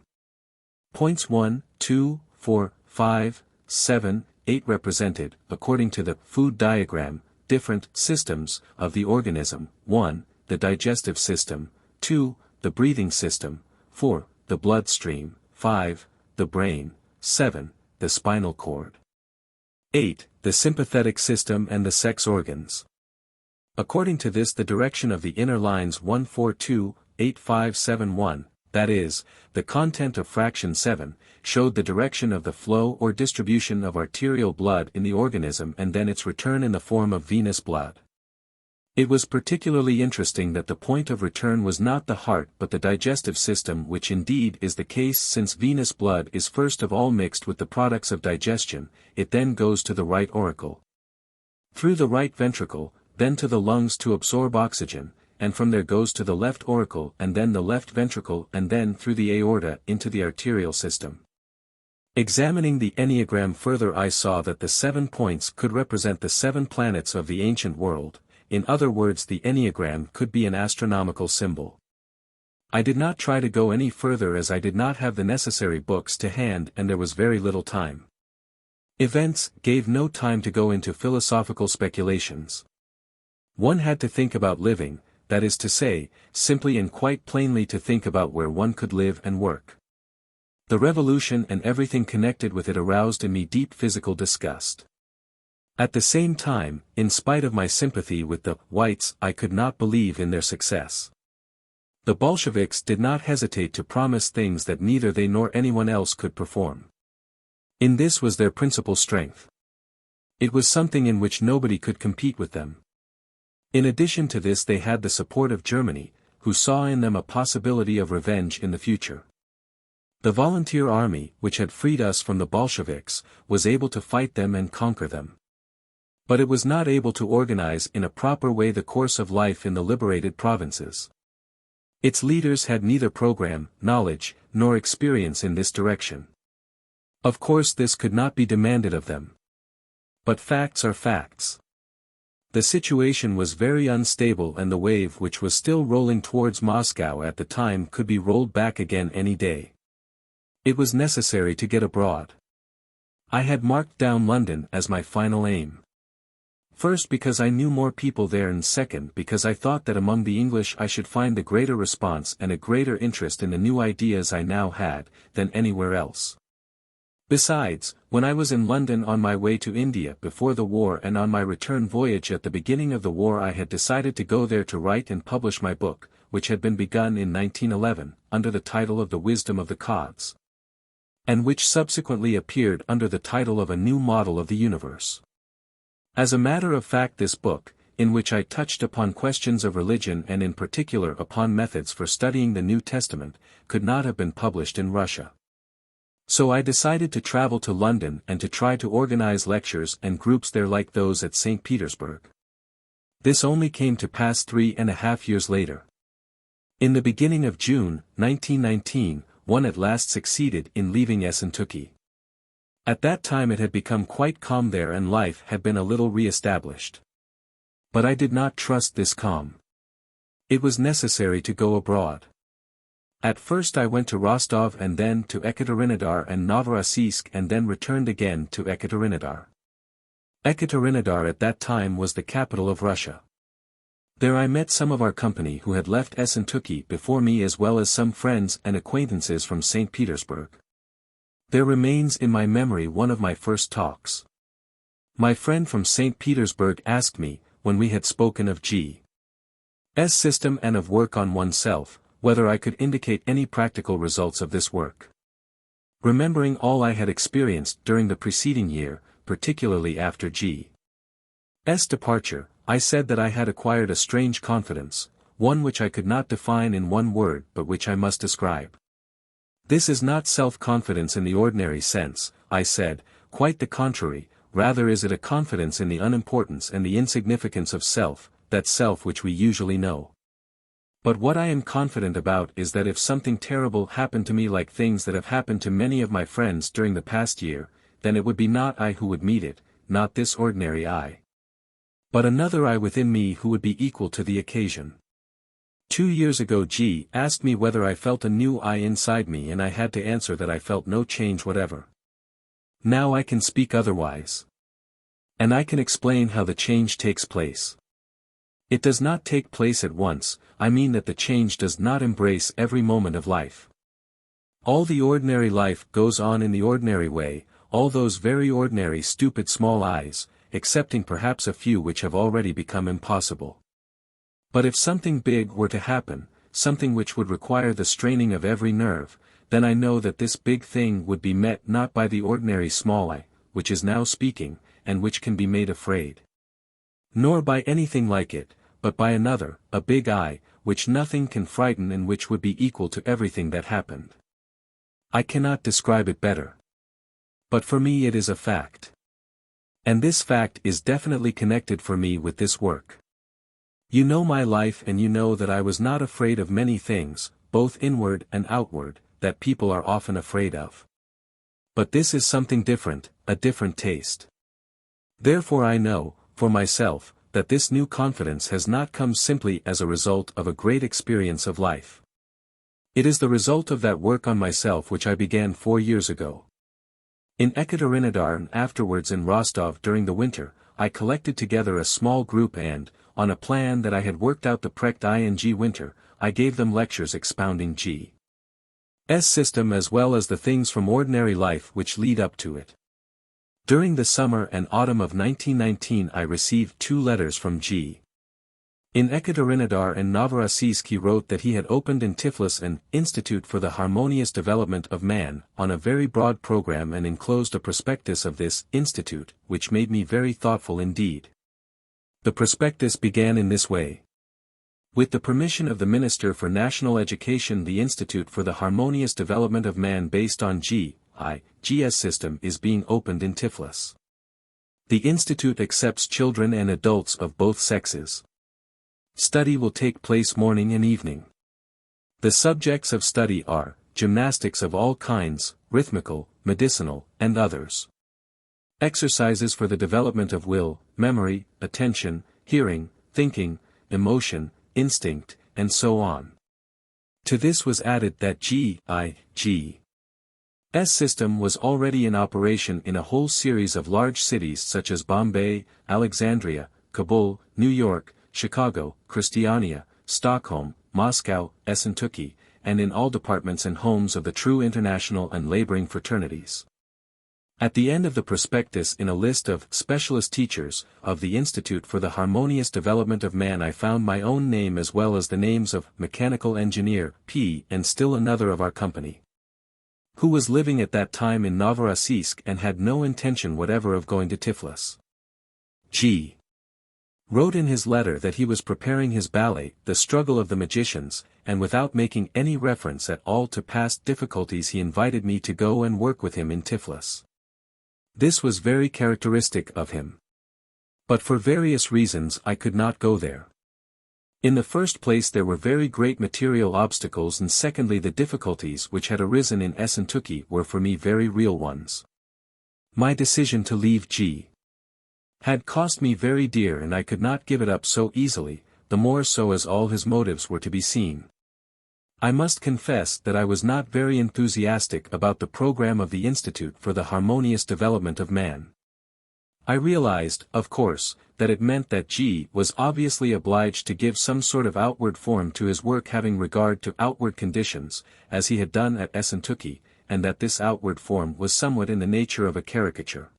Points 1, 2, 4, 5, 7, 8 represented, according to the food diagram, different systems of the organism: 1, the digestive system; 2, the breathing system; 4, the bloodstream; 5, the brain; 7, the spinal cord; 8, the sympathetic system and the sex organs. According to this, the direction of the inner lines 1, 4, 2, 8, 5, 7, 1, that is, the content of fraction 7, showed the direction of the flow or distribution of arterial blood in the organism and then its return in the form of venous blood. It was particularly interesting that the point of return was not the heart but the digestive system, which indeed is the case, since venous blood is first of all mixed with the products of digestion. It then goes to the right auricle, through the right ventricle, then to the lungs to absorb oxygen, and from there goes to the left auricle and then the left ventricle and then through the aorta into the arterial system. Examining the enneagram further, I saw that the 7 points could represent the 7 planets of the ancient world. In other words, the enneagram could be an astronomical symbol. I did not try to go any further as I did not have the necessary books to hand and there was very little time. Events gave no time to go into philosophical speculations. One had to think about living, that is to say, simply and quite plainly to think about where one could live and work. The revolution and everything connected with it aroused in me deep physical disgust. At the same time, in spite of my sympathy with the whites, I could not believe in their success. The Bolsheviks did not hesitate to promise things that neither they nor anyone else could perform. In this was their principal strength. It was something in which nobody could compete with them. In addition to this, they had the support of Germany, who saw in them a possibility of revenge in the future. The volunteer army, which had freed us from the Bolsheviks, was able to fight them and conquer them. But it was not able to organize in a proper way the course of life in the liberated provinces. Its leaders had neither program, knowledge, nor experience in this direction. Of course, this could not be demanded of them. But facts are facts. The situation was very unstable, and the wave which was still rolling towards Moscow at the time could be rolled back again any day. It was necessary to get abroad. I had marked down London as my final aim. First, because I knew more people there, and second, because I thought that among the English I should find a greater response and a greater interest in the new ideas I now had, than anywhere else. Besides, when I was in London on my way to India before the war and on my return voyage at the beginning of the war, I had decided to go there to write and publish my book, which had been begun in 1911, under the title of The Wisdom of the Gods, and which subsequently appeared under the title of A New Model of the Universe. As a matter of fact, this book, in which I touched upon questions of religion and in particular upon methods for studying the New Testament, could not have been published in Russia. So I decided to travel to London and to try to organize lectures and groups there like those at St. Petersburg. This only came to pass 3.5 years later. In the beginning of June, 1919, one at last succeeded in leaving XIII. At that time it had become quite calm there and life had been a little re-established. But I did not trust this calm. It was necessary to go abroad. At first I went to Rostov and then to Ekaterinodar and Novorossiysk and then returned again to Ekaterinodar. Ekaterinodar at that time was the capital of Russia. There I met some of our company who had left XIII before me, as well as some friends and acquaintances from St. Petersburg. There remains in my memory one of my first talks. My friend from St. Petersburg asked me, when we had spoken of G.'s system and of work on oneself, whether I could indicate any practical results of this work. Remembering all I had experienced during the preceding year, particularly after G.'s departure, I said that I had acquired a strange confidence, one which I could not define in one word but which I must describe. This is not self-confidence in the ordinary sense, I said, quite the contrary, rather is it a confidence in the unimportance and the insignificance of self, that self which we usually know. But what I am confident about is that if something terrible happened to me like things that have happened to many of my friends during the past year, then it would be not I who would meet it, not this ordinary I, but another I within me who would be equal to the occasion. 2 years ago G asked me whether I felt a new I inside me, and I had to answer that I felt no change whatever. Now I can speak otherwise. And I can explain how the change takes place. It does not take place at once, I mean that the change does not embrace every moment of life. All the ordinary life goes on in the ordinary way, all those very ordinary stupid small I's, excepting perhaps a few which have already become impossible. But if something big were to happen, something which would require the straining of every nerve, then I know that this big thing would be met not by the ordinary small I, which is now speaking, and which can be made afraid. Nor by anything like it, but by another, a big I, which nothing can frighten and which would be equal to everything that happened. I cannot describe it better. But for me it is a fact. And this fact is definitely connected for me with this work. You know my life and you know that I was not afraid of many things, both inward and outward, that people are often afraid of. But this is something different, a different taste. Therefore I know, for myself, that this new confidence has not come simply as a result of a great experience of life. It is the result of that work on myself which I began 4 years ago. In Ekaterinodar and afterwards in Rostov during the winter, I collected together a small group and, on a plan that I had worked out the Precht ing winter, I gave them lectures expounding G.'s system as well as the things from ordinary life which lead up to it. During the summer and autumn of 1919 I received 2 letters from G. In Ekaterinodar and Novorossiysk he wrote that he had opened in Tiflis an Institute for the Harmonious Development of Man, on a very broad program, and enclosed a prospectus of this institute, which made me very thoughtful indeed. The prospectus began in this way. With the permission of the Minister for National Education, the Institute for the Harmonious Development of Man based on G.'s system is being opened in Tiflis. The institute accepts children and adults of both sexes. Study will take place morning and evening. The subjects of study are gymnastics of all kinds, rhythmical, medicinal, and others. Exercises for the development of will, memory, attention, hearing, thinking, emotion, instinct, and so on. To this was added that G.'s system was already in operation in a whole series of large cities such as Bombay, Alexandria, Kabul, New York, Chicago, Christiania, Stockholm, Moscow, XVIII, and in all departments and homes of the true international and laboring fraternities. At the end of the prospectus, in a list of specialist teachers of the Institute for the Harmonious Development of Man, I found my own name as well as the names of mechanical engineer P and still another of our company, who was living at that time in Novorossiysk and had no intention whatever of going to Tiflis. G. wrote in his letter that he was preparing his ballet, The Struggle of the Magicians, and without making any reference at all to past difficulties he invited me to go and work with him in Tiflis. This was very characteristic of him. But for various reasons I could not go there. In the first place there were very great material obstacles, and secondly the difficulties which had arisen in XVIII were for me very real ones. My decision to leave G. had cost me very dear, and I could not give it up so easily, the more so as all his motives were to be seen. I must confess that I was not very enthusiastic about the program of the Institute for the Harmonious Development of Man. I realized, of course, that it meant that G was obviously obliged to give some sort of outward form to his work having regard to outward conditions, as he had done at XVIII, and that this outward form was somewhat in the nature of a caricature.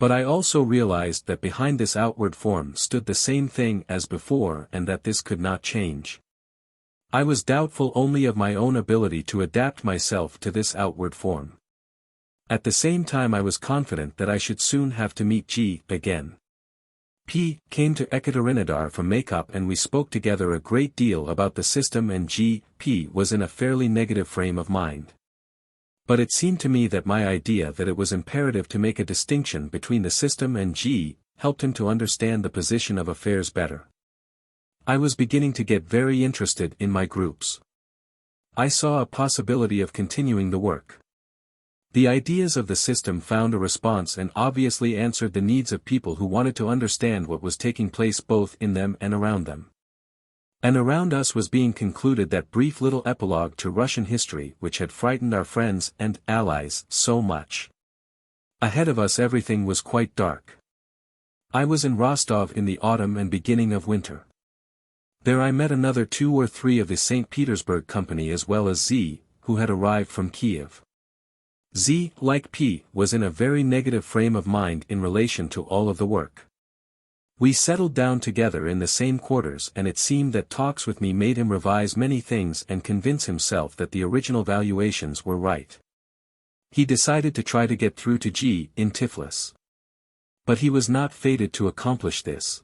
But I also realized that behind this outward form stood the same thing as before and that this could not change. I was doubtful only of my own ability to adapt myself to this outward form. At the same time I was confident that I should soon have to meet G again. P came to Ekaterinodar for makeup and we spoke together a great deal about the system, and P was in a fairly negative frame of mind. But it seemed to me that my idea that it was imperative to make a distinction between the system and G helped him to understand the position of affairs better. I was beginning to get very interested in my groups. I saw a possibility of continuing the work. The ideas of the system found a response and obviously answered the needs of people who wanted to understand what was taking place both in them and around them. And around us was being concluded that brief little epilogue to Russian history which had frightened our friends and allies so much. Ahead of us everything was quite dark. I was in Rostov in the autumn and beginning of winter. There I met another 2 or 3 of the St. Petersburg company as well as Z, who had arrived from Kiev. Z, like P, was in a very negative frame of mind in relation to all of the work. We settled down together in the same quarters and it seemed that talks with me made him revise many things and convince himself that the original valuations were right. He decided to try to get through to G in Tiflis. But he was not fated to accomplish this.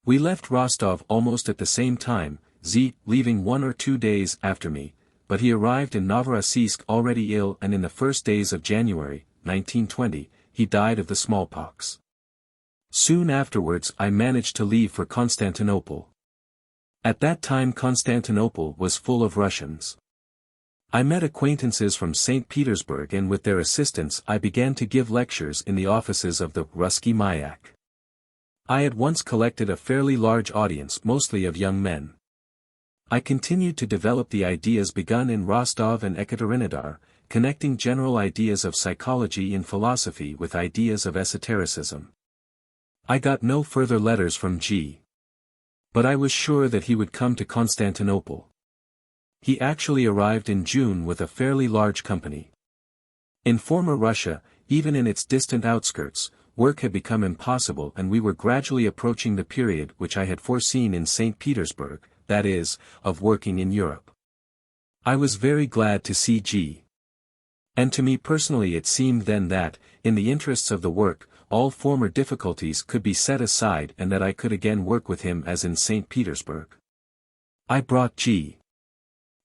We left Rostov almost at the same time, Z leaving 1 or 2 days after me, but he arrived in Novorossiysk already ill, and in the first days of January, 1920, he died of the smallpox. Soon afterwards I managed to leave for Constantinople. At that time Constantinople was full of Russians. I met acquaintances from St. Petersburg and with their assistance I began to give lectures in the offices of the Ruski Mayak. I at once collected a fairly large audience, mostly of young men. I continued to develop the ideas begun in Rostov and Ekaterinodar, connecting general ideas of psychology and philosophy with ideas of esotericism. I got no further letters from G. But I was sure that he would come to Constantinople. He actually arrived in June with a fairly large company. In former Russia, even in its distant outskirts, work had become impossible and we were gradually approaching the period which I had foreseen in St. Petersburg, that is, of working in Europe. I was very glad to see G. And to me personally it seemed then that, in the interests of the work, all former difficulties could be set aside and that I could again work with him as in St. Petersburg. I brought G.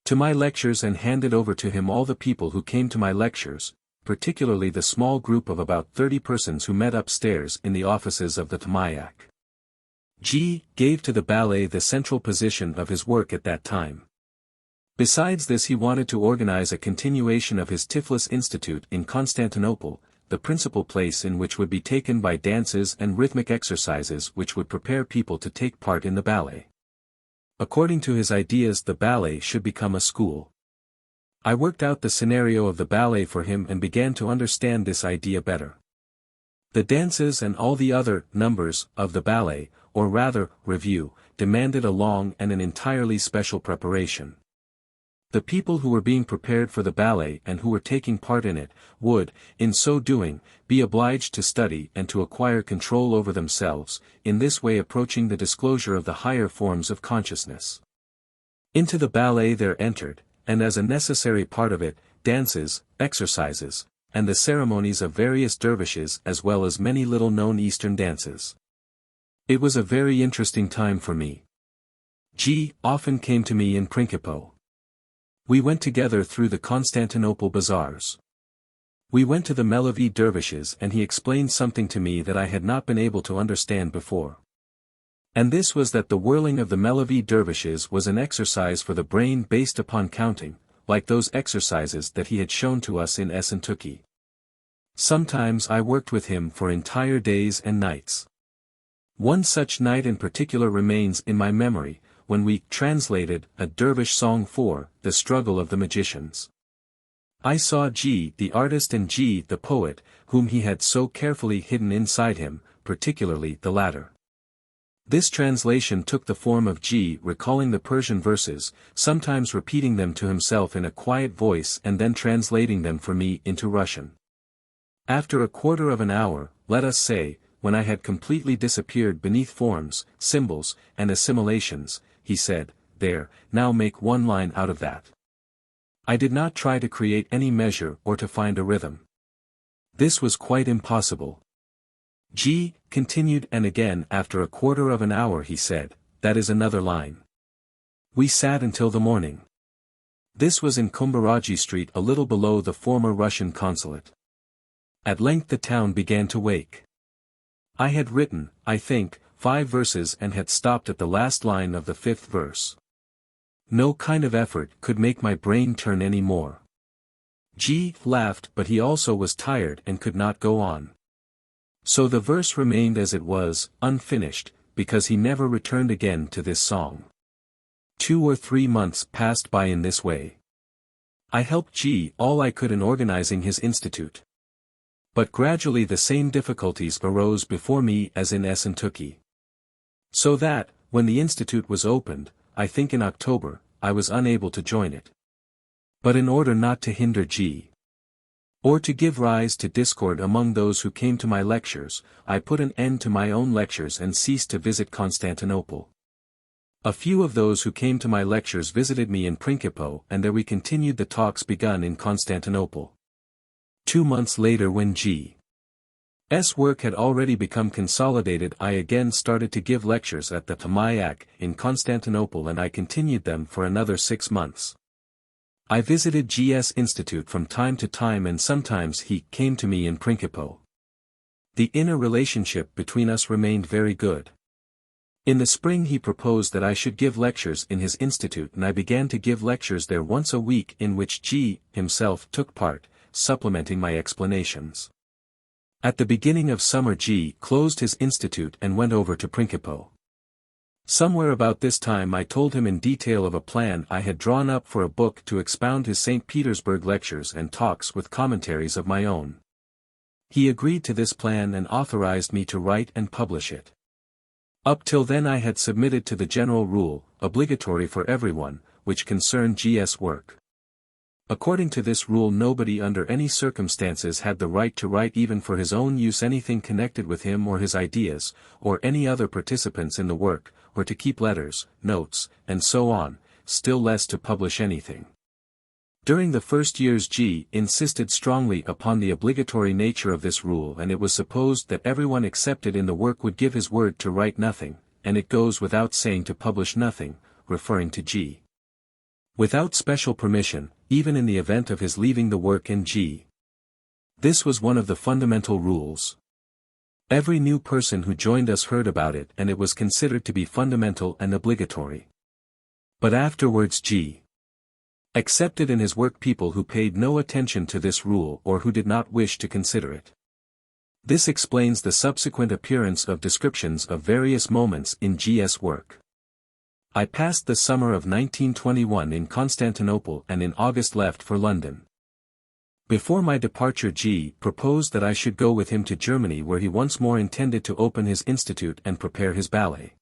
to my lectures and handed over to him all the people who came to my lectures, particularly the small group of about 30 persons who met upstairs in the offices of the Tamayak. G. gave to the ballet the central position of his work at that time. Besides this he wanted to organize a continuation of his Tiflis Institute in Constantinople, the principal place in which would be taken by dances and rhythmic exercises which would prepare people to take part in the ballet. According to his ideas the ballet should become a school. I worked out the scenario of the ballet for him and began to understand this idea better. The dances and all the other numbers of the ballet, or rather, review, demanded a long and an entirely special preparation. The people who were being prepared for the ballet and who were taking part in it, would, in so doing, be obliged to study and to acquire control over themselves, in this way approaching the disclosure of the higher forms of consciousness. Into the ballet there entered, and as a necessary part of it, dances, exercises, and the ceremonies of various dervishes as well as many little-known Eastern dances. It was a very interesting time for me. G. often came to me in Principo. We went together through the Constantinople bazaars. We went to the Melavi dervishes and he explained something to me that I had not been able to understand before. And this was that the whirling of the Melavi dervishes was an exercise for the brain based upon counting, like those exercises that he had shown to us in XVIII. Sometimes I worked with him for entire days and nights. One such night in particular remains in my memory, when we translated a dervish song for the struggle of the magicians. I saw G. the artist and G. the poet, whom he had so carefully hidden inside him, particularly the latter. This translation took the form of G. recalling the Persian verses, sometimes repeating them to himself in a quiet voice and then translating them for me into Russian. After a quarter of an hour, let us say, when I had completely disappeared beneath forms, symbols, and assimilations, he said, "There, now make one line out of that." I did not try to create any measure or to find a rhythm. This was quite impossible. G continued, and again after a quarter of an hour he said, "That is another line." We sat until the morning. This was in Kumbaraji Street, a little below the former Russian consulate. At length the town began to wake. I had written, I think, 5 verses and had stopped at the last line of the 5th verse. No kind of effort could make my brain turn any more. G laughed, but he also was tired and could not go on. So the verse remained as it was, unfinished, because he never returned again to this song. 2 or 3 months passed by in this way. I helped G all I could in organizing his institute. But gradually the same difficulties arose before me as in XVIII. So that, when the institute was opened, I think in October, I was unable to join it. But in order not to hinder G, or to give rise to discord among those who came to my lectures, I put an end to my own lectures and ceased to visit Constantinople. A few of those who came to my lectures visited me in Principe, and there we continued the talks begun in Constantinople. 2 months later, when G.'s work had already become consolidated, I again started to give lectures at the Tamayak in Constantinople, and I continued them for another 6 months. I visited G.'s institute from time to time, and sometimes he came to me in Principe. The inner relationship between us remained very good. In the spring he proposed that I should give lectures in his institute, and I began to give lectures there once a week, in which G himself took part, supplementing my explanations. At the beginning of summer G closed his institute and went over to Principe. Somewhere about this time I told him in detail of a plan I had drawn up for a book to expound his St. Petersburg lectures and talks with commentaries of my own. He agreed to this plan and authorized me to write and publish it. Up till then I had submitted to the general rule, obligatory for everyone, which concerned G.'s work. According to this rule, nobody under any circumstances had the right to write even for his own use anything connected with him or his ideas, or any other participants in the work, or to keep letters, notes, and so on, still less to publish anything. During the first years G insisted strongly upon the obligatory nature of this rule, and it was supposed that everyone accepted in the work would give his word to write nothing, and it goes without saying to publish nothing, referring to G. Without special permission, even in the event of his leaving the work in G. This was one of the fundamental rules. Every new person who joined us heard about it, and it was considered to be fundamental and obligatory. But afterwards G. accepted in his work people who paid no attention to this rule or who did not wish to consider it. This explains the subsequent appearance of descriptions of various moments in G.'s work. I passed the summer of 1921 in Constantinople and in August left for London. Before my departure G proposed that I should go with him to Germany, where he once more intended to open his institute and prepare his ballet.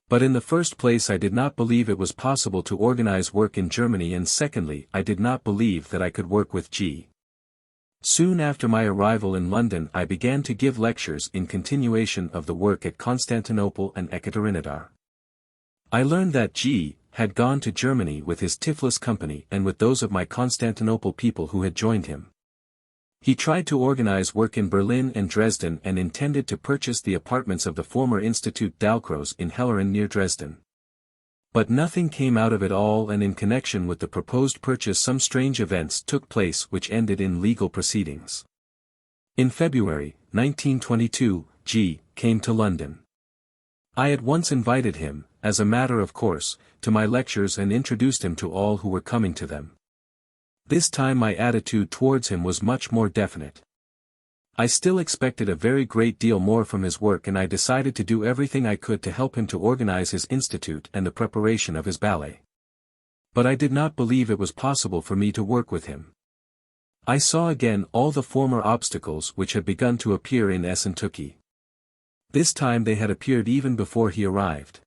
But in the first place I did not believe it was possible to organize work in Germany, and secondly I did not believe that I could work with G. Soon after my arrival in London I began to give lectures in continuation of the work at Constantinople and Ekaterinodar. I learned that G had gone to Germany with his Tiflis company and with those of my Constantinople people who had joined him. He tried to organize work in Berlin and Dresden and intended to purchase the apartments of the former Institut Dalcroze in Hellerin near Dresden. But nothing came out of it all, and in connection with the proposed purchase some strange events took place which ended in legal proceedings. In February, 1922, G came to London. I at once invited him, as a matter of course, to my lectures and introduced him to all who were coming to them. This time my attitude towards him was much more definite. I still expected a very great deal more from his work, and I decided to do everything I could to help him to organize his institute and the preparation of his ballet. But I did not believe it was possible for me to work with him. I saw again all the former obstacles which had begun to appear in XVIII. This time they had appeared even before he arrived.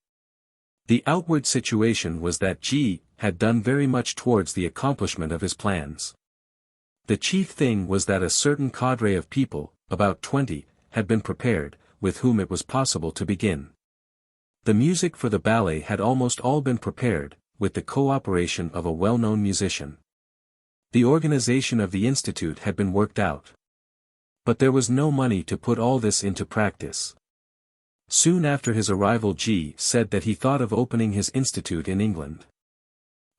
The outward situation was that G had done very much towards the accomplishment of his plans. The chief thing was that a certain cadre of people, about 20, had been prepared, with whom it was possible to begin. The music for the ballet had almost all been prepared, with the cooperation of a well-known musician. The organization of the institute had been worked out. But there was no money to put all this into practice. Soon after his arrival, G said that he thought of opening his institute in England.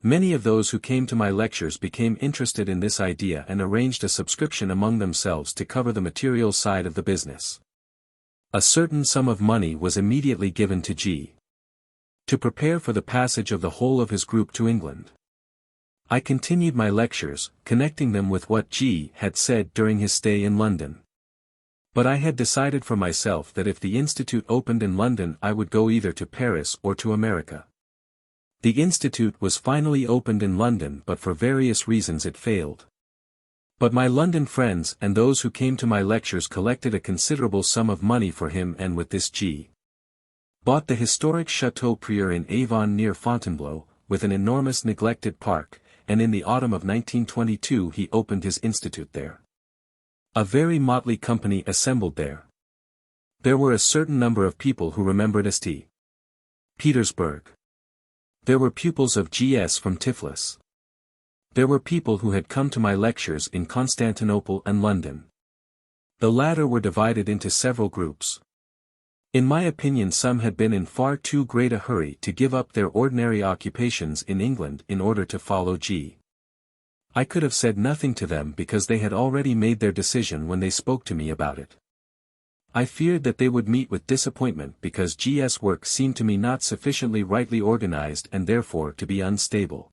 Many of those who came to my lectures became interested in this idea and arranged a subscription among themselves to cover the material side of the business. A certain sum of money was immediately given to G to prepare for the passage of the whole of his group to England. I continued my lectures, connecting them with what G had said during his stay in London. But I had decided for myself that if the institute opened in London, I would go either to Paris or to America. The institute was finally opened in London, but for various reasons it failed. But my London friends and those who came to my lectures collected a considerable sum of money for him, and with this G bought the historic Chateau Prieur in Avon near Fontainebleau, with an enormous neglected park, and in the autumn of 1922 he opened his institute there. A very motley company assembled there. There were a certain number of people who remembered St. Petersburg. There were pupils of G.S. from Tiflis. There were people who had come to my lectures in Constantinople and London. The latter were divided into several groups. In my opinion, some had been in far too great a hurry to give up their ordinary occupations in England in order to follow G. I could have said nothing to them because they had already made their decision when they spoke to me about it. I feared that they would meet with disappointment because G.S. work seemed to me not sufficiently rightly organized and therefore to be unstable.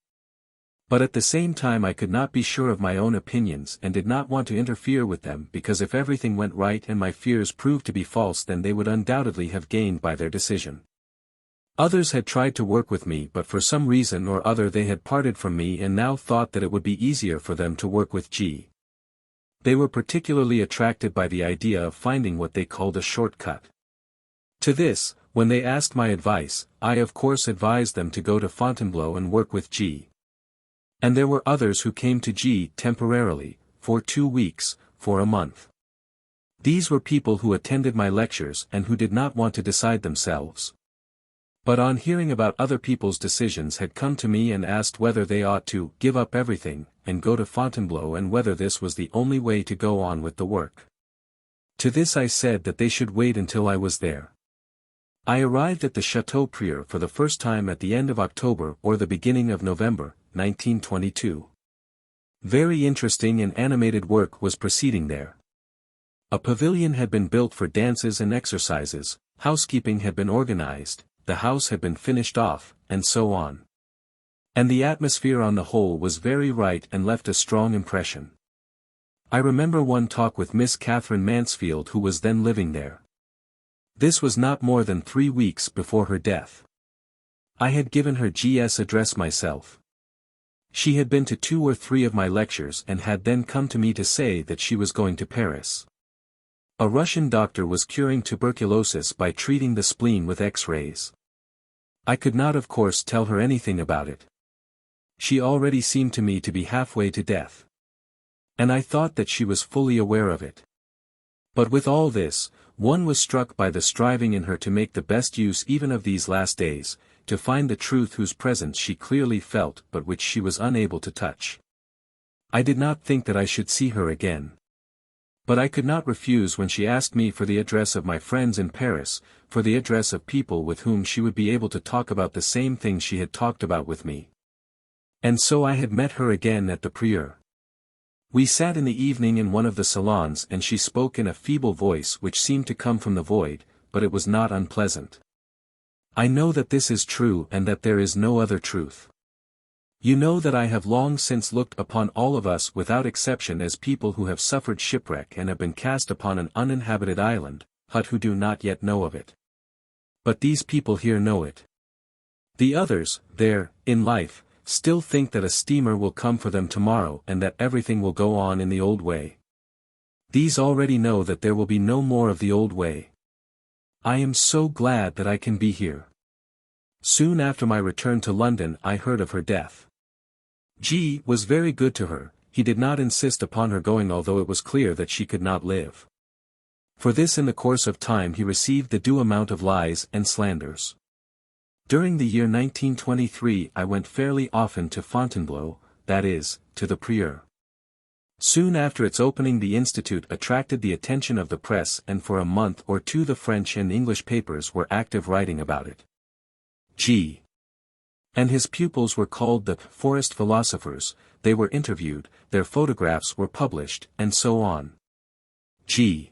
But at the same time I could not be sure of my own opinions and did not want to interfere with them, because if everything went right and my fears proved to be false, then they would undoubtedly have gained by their decision. Others had tried to work with me, but for some reason or other they had parted from me and now thought that it would be easier for them to work with G. They were particularly attracted by the idea of finding what they called a shortcut. To this, when they asked my advice, I of course advised them to go to Fontainebleau and work with G. And there were others who came to G temporarily, for 2 weeks, for a month. These were people who attended my lectures and who did not want to decide themselves. But on hearing about other people's decisions had come to me and asked whether they ought to give up everything and go to Fontainebleau, and whether this was the only way to go on with the work. To this I said that they should wait until I was there. I arrived at the Chateau Prieur for the first time at the end of October or the beginning of November, 1922. Very interesting and animated work was proceeding there. A pavilion had been built for dances and exercises, housekeeping had been organized, the house had been finished off, and so on. And the atmosphere on the whole was very right and left a strong impression. I remember one talk with Miss Catherine Mansfield, who was then living there. This was not more than 3 weeks before her death. I had given her G.S. address myself. She had been to 2 or 3 of my lectures and had then come to me to say that she was going to Paris. A Russian doctor was curing tuberculosis by treating the spleen with X-rays. I could not of course tell her anything about it. She already seemed to me to be halfway to death. And I thought that she was fully aware of it. But with all this, one was struck by the striving in her to make the best use even of these last days, to find the truth whose presence she clearly felt but which she was unable to touch. I did not think that I should see her again. But I could not refuse when she asked me for the address of my friends in Paris, for the address of people with whom she would be able to talk about the same things she had talked about with me. And so I had met her again at the Prieur. We sat in the evening in one of the salons and she spoke in a feeble voice which seemed to come from the void, but it was not unpleasant. I know that this is true and that there is no other truth. You know that I have long since looked upon all of us without exception as people who have suffered shipwreck and have been cast upon an uninhabited island, hut who do not yet know of it. But these people here know it. The others, there, in life, still think that a steamer will come for them tomorrow and that everything will go on in the old way. These already know that there will be no more of the old way. I am so glad that I can be here. Soon after my return to London I heard of her death. G was very good to her, he did not insist upon her going although it was clear that she could not live. For this in the course of time he received the due amount of lies and slanders. During the year 1923 I went fairly often to Fontainebleau, that is, to the Prieur. Soon after its opening the institute attracted the attention of the press, and for a month or two the French and English papers were active writing about it. G. and his pupils were called the forest philosophers, they were interviewed, their photographs were published, and so on. G.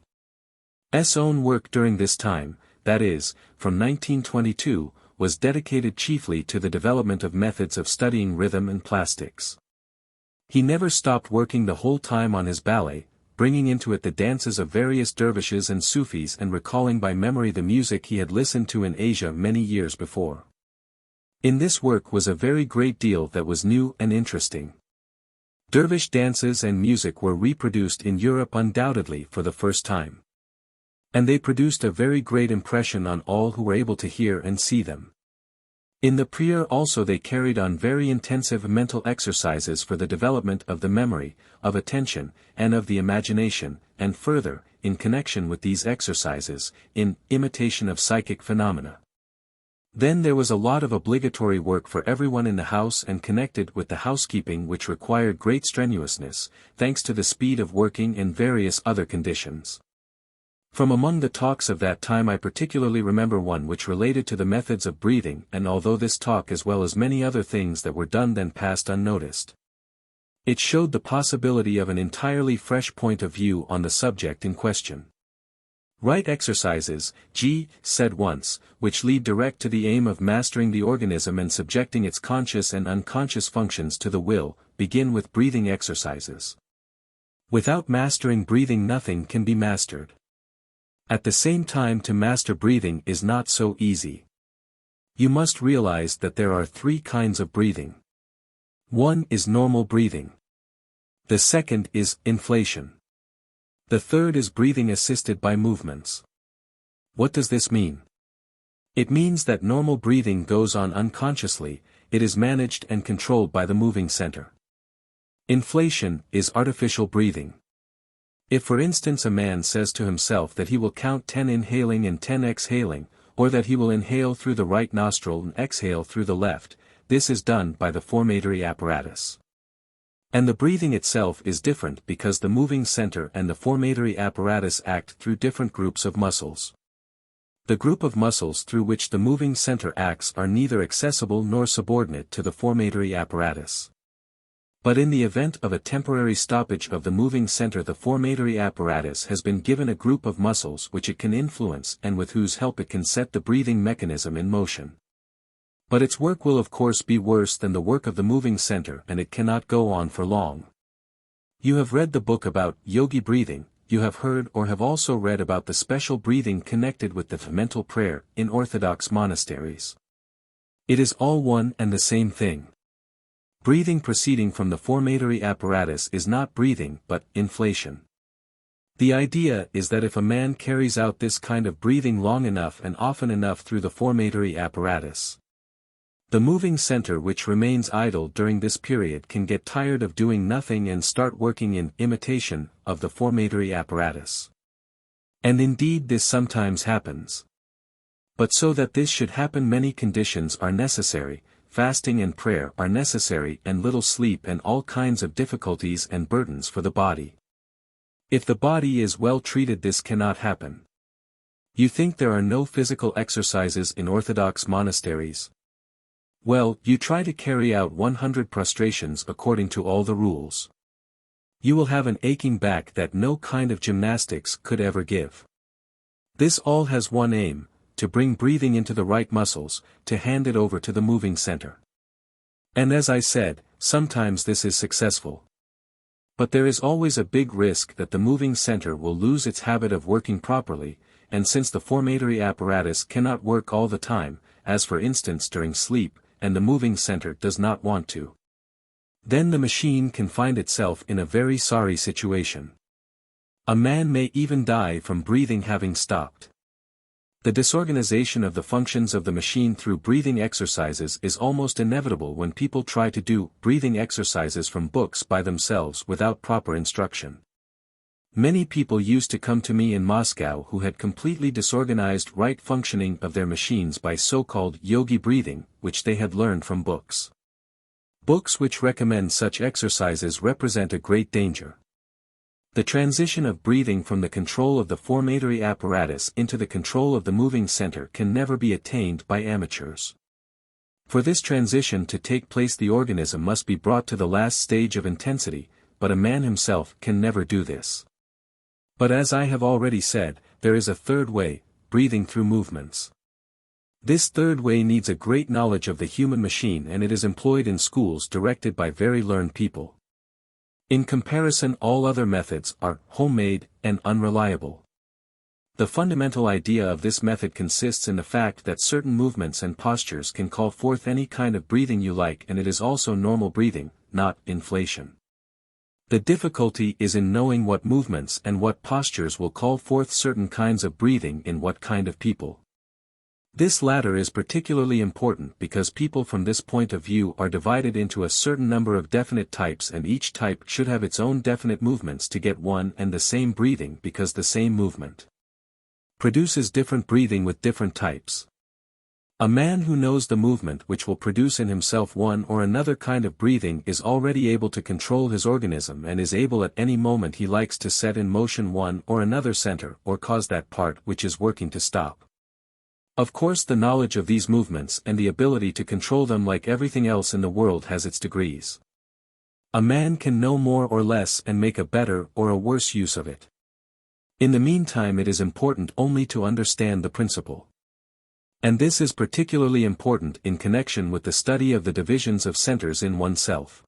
S. own work during this time, that is, from 1922, was dedicated chiefly to the development of methods of studying rhythm and plastics. He never stopped working the whole time on his ballet, bringing into it the dances of various dervishes and Sufis and recalling by memory the music he had listened to in Asia many years before. In this work was a very great deal that was new and interesting. Dervish dances and music were reproduced in Europe undoubtedly for the first time. And they produced a very great impression on all who were able to hear and see them. In the Prieur also they carried on very intensive mental exercises for the development of the memory, of attention, and of the imagination, and further, in connection with these exercises, in imitation of psychic phenomena. Then there was a lot of obligatory work for everyone in the house and connected with the housekeeping which required great strenuousness, thanks to the speed of working and various other conditions. From among the talks of that time I particularly remember one which related to the methods of breathing, and although this talk as well as many other things that were done then passed unnoticed, it showed the possibility of an entirely fresh point of view on the subject in question. Right exercises, G. said once, which lead direct to the aim of mastering the organism and subjecting its conscious and unconscious functions to the will, begin with breathing exercises. Without mastering breathing nothing can be mastered. At the same time to master breathing is not so easy. You must realize that there are three kinds of breathing. One is normal breathing. The second is inflation. The third is breathing assisted by movements. What does this mean? It means that normal breathing goes on unconsciously, it is managed and controlled by the moving center. Inflation is artificial breathing. If for instance a man says to himself that he will count 10 inhaling and 10 exhaling, or that he will inhale through the right nostril and exhale through the left, this is done by the formatory apparatus. And the breathing itself is different because the moving center and the formatory apparatus act through different groups of muscles. The group of muscles through which the moving center acts are neither accessible nor subordinate to the formatory apparatus. But in the event of a temporary stoppage of the moving center the formatory apparatus has been given a group of muscles which it can influence and with whose help it can set the breathing mechanism in motion. But its work will of course be worse than the work of the moving center and it cannot go on for long. You have read the book about yogi breathing, you have heard or have also read about the special breathing connected with the mental prayer in Orthodox monasteries. It is all one and the same thing. Breathing proceeding from the formatory apparatus is not breathing but inflation. The idea is that if a man carries out this kind of breathing long enough and often enough through the formatory apparatus, the moving center which remains idle during this period can get tired of doing nothing and start working in imitation of the formatory apparatus. And indeed this sometimes happens. But so that this should happen many conditions are necessary. Fasting and prayer are necessary and little sleep and all kinds of difficulties and burdens for the body. If the body is well treated this cannot happen. You think there are no physical exercises in Orthodox monasteries? Well, you try to carry out 100 prostrations according to all the rules. You will have an aching back that no kind of gymnastics could ever give. This all has one aim, to bring breathing into the right muscles, to hand it over to the moving center. And as I said, sometimes this is successful. But there is always a big risk that the moving center will lose its habit of working properly, and since the formatory apparatus cannot work all the time, as for instance during sleep, and the moving center does not want to, then the machine can find itself in a very sorry situation. A man may even die from breathing having stopped. The disorganization of the functions of the machine through breathing exercises is almost inevitable when people try to do breathing exercises from books by themselves without proper instruction. Many people used to come to me in Moscow who had completely disorganized right functioning of their machines by so-called yogi breathing, which they had learned from books. Books which recommend such exercises represent a great danger. The transition of breathing from the control of the formatory apparatus into the control of the moving center can never be attained by amateurs. For this transition to take place, the organism must be brought to the last stage of intensity, but a man himself can never do this. But as I have already said, there is a third way, breathing through movements. This third way needs a great knowledge of the human machine, and it is employed in schools directed by very learned people. In comparison, all other methods are homemade and unreliable. The fundamental idea of this method consists in the fact that certain movements and postures can call forth any kind of breathing you like, and it is also normal breathing, not inflation. The difficulty is in knowing what movements and what postures will call forth certain kinds of breathing in what kind of people. This latter is particularly important because people from this point of view are divided into a certain number of definite types, and each type should have its own definite movements to get one and the same breathing, because the same movement produces different breathing with different types. A man who knows the movement which will produce in himself one or another kind of breathing is already able to control his organism, and is able at any moment he likes to set in motion one or another center, or cause that part which is working to stop. Of course, the knowledge of these movements and the ability to control them, like everything else in the world, has its degrees. A man can know more or less and make a better or a worse use of it. In the meantime, it is important only to understand the principle. And this is particularly important in connection with the study of the divisions of centers in oneself.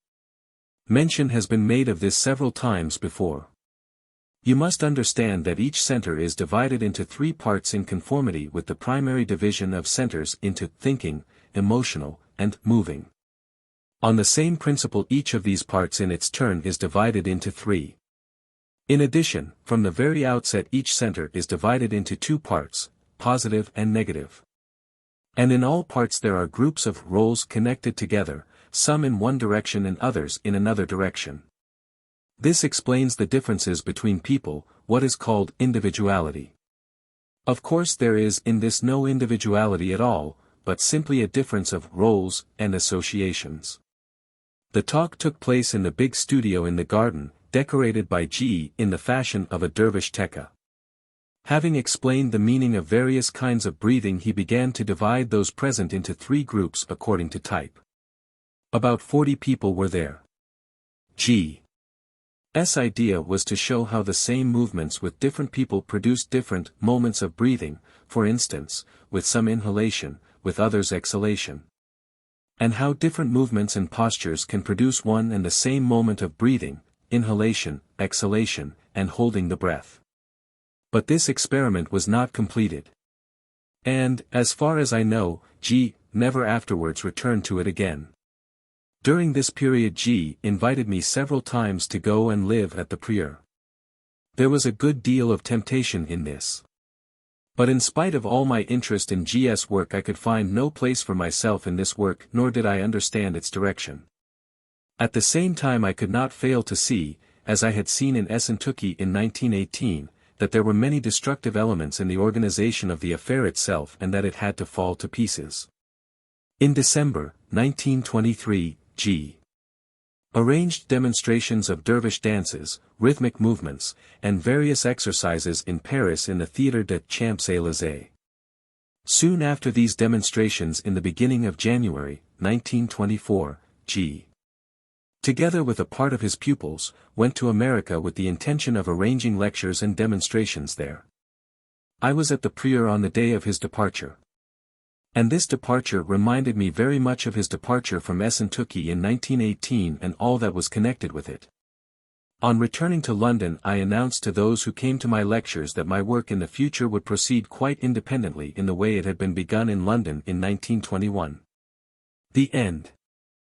Mention has been made of this several times before. You must understand that each center is divided into three parts in conformity with the primary division of centers into thinking, emotional, and moving. On the same principle, each of these parts in its turn is divided into three. In addition, from the very outset, each center is divided into two parts, positive and negative. And in all parts there are groups of roles connected together, some in one direction and others in another direction. This explains the differences between people, what is called individuality. Of course, there is in this no individuality at all, but simply a difference of roles and associations. The talk took place in the big studio in the garden, decorated by G in the fashion of a dervish tekka. Having explained the meaning of various kinds of breathing, he began to divide those present into three groups according to type. About 40 people were there. G's idea was to show how the same movements with different people produce different moments of breathing, for instance, with some inhalation, with others exhalation. And how different movements and postures can produce one and the same moment of breathing, inhalation, exhalation, and holding the breath. But this experiment was not completed. And, as far as I know, G never afterwards returned to it again. During this period, G invited me several times to go and live at the Prieur. There was a good deal of temptation in this. But in spite of all my interest in G's work, I could find no place for myself in this work, nor did I understand its direction. At the same time, I could not fail to see, as I had seen in XVIII in 1918, that there were many destructive elements in the organization of the affair itself, and that it had to fall to pieces. In December 1923, G arranged demonstrations of dervish dances, rhythmic movements, and various exercises in Paris in the Théâtre des Champs-Élysées. Soon after these demonstrations, in the beginning of January 1924, G, together with a part of his pupils, went to America with the intention of arranging lectures and demonstrations there. I was at the Prieur on the day of his departure. And this departure reminded me very much of his departure from XVIII in 1918 and all that was connected with it. On returning to London, I announced to those who came to my lectures that my work in the future would proceed quite independently in the way it had been begun in London in 1921. The end.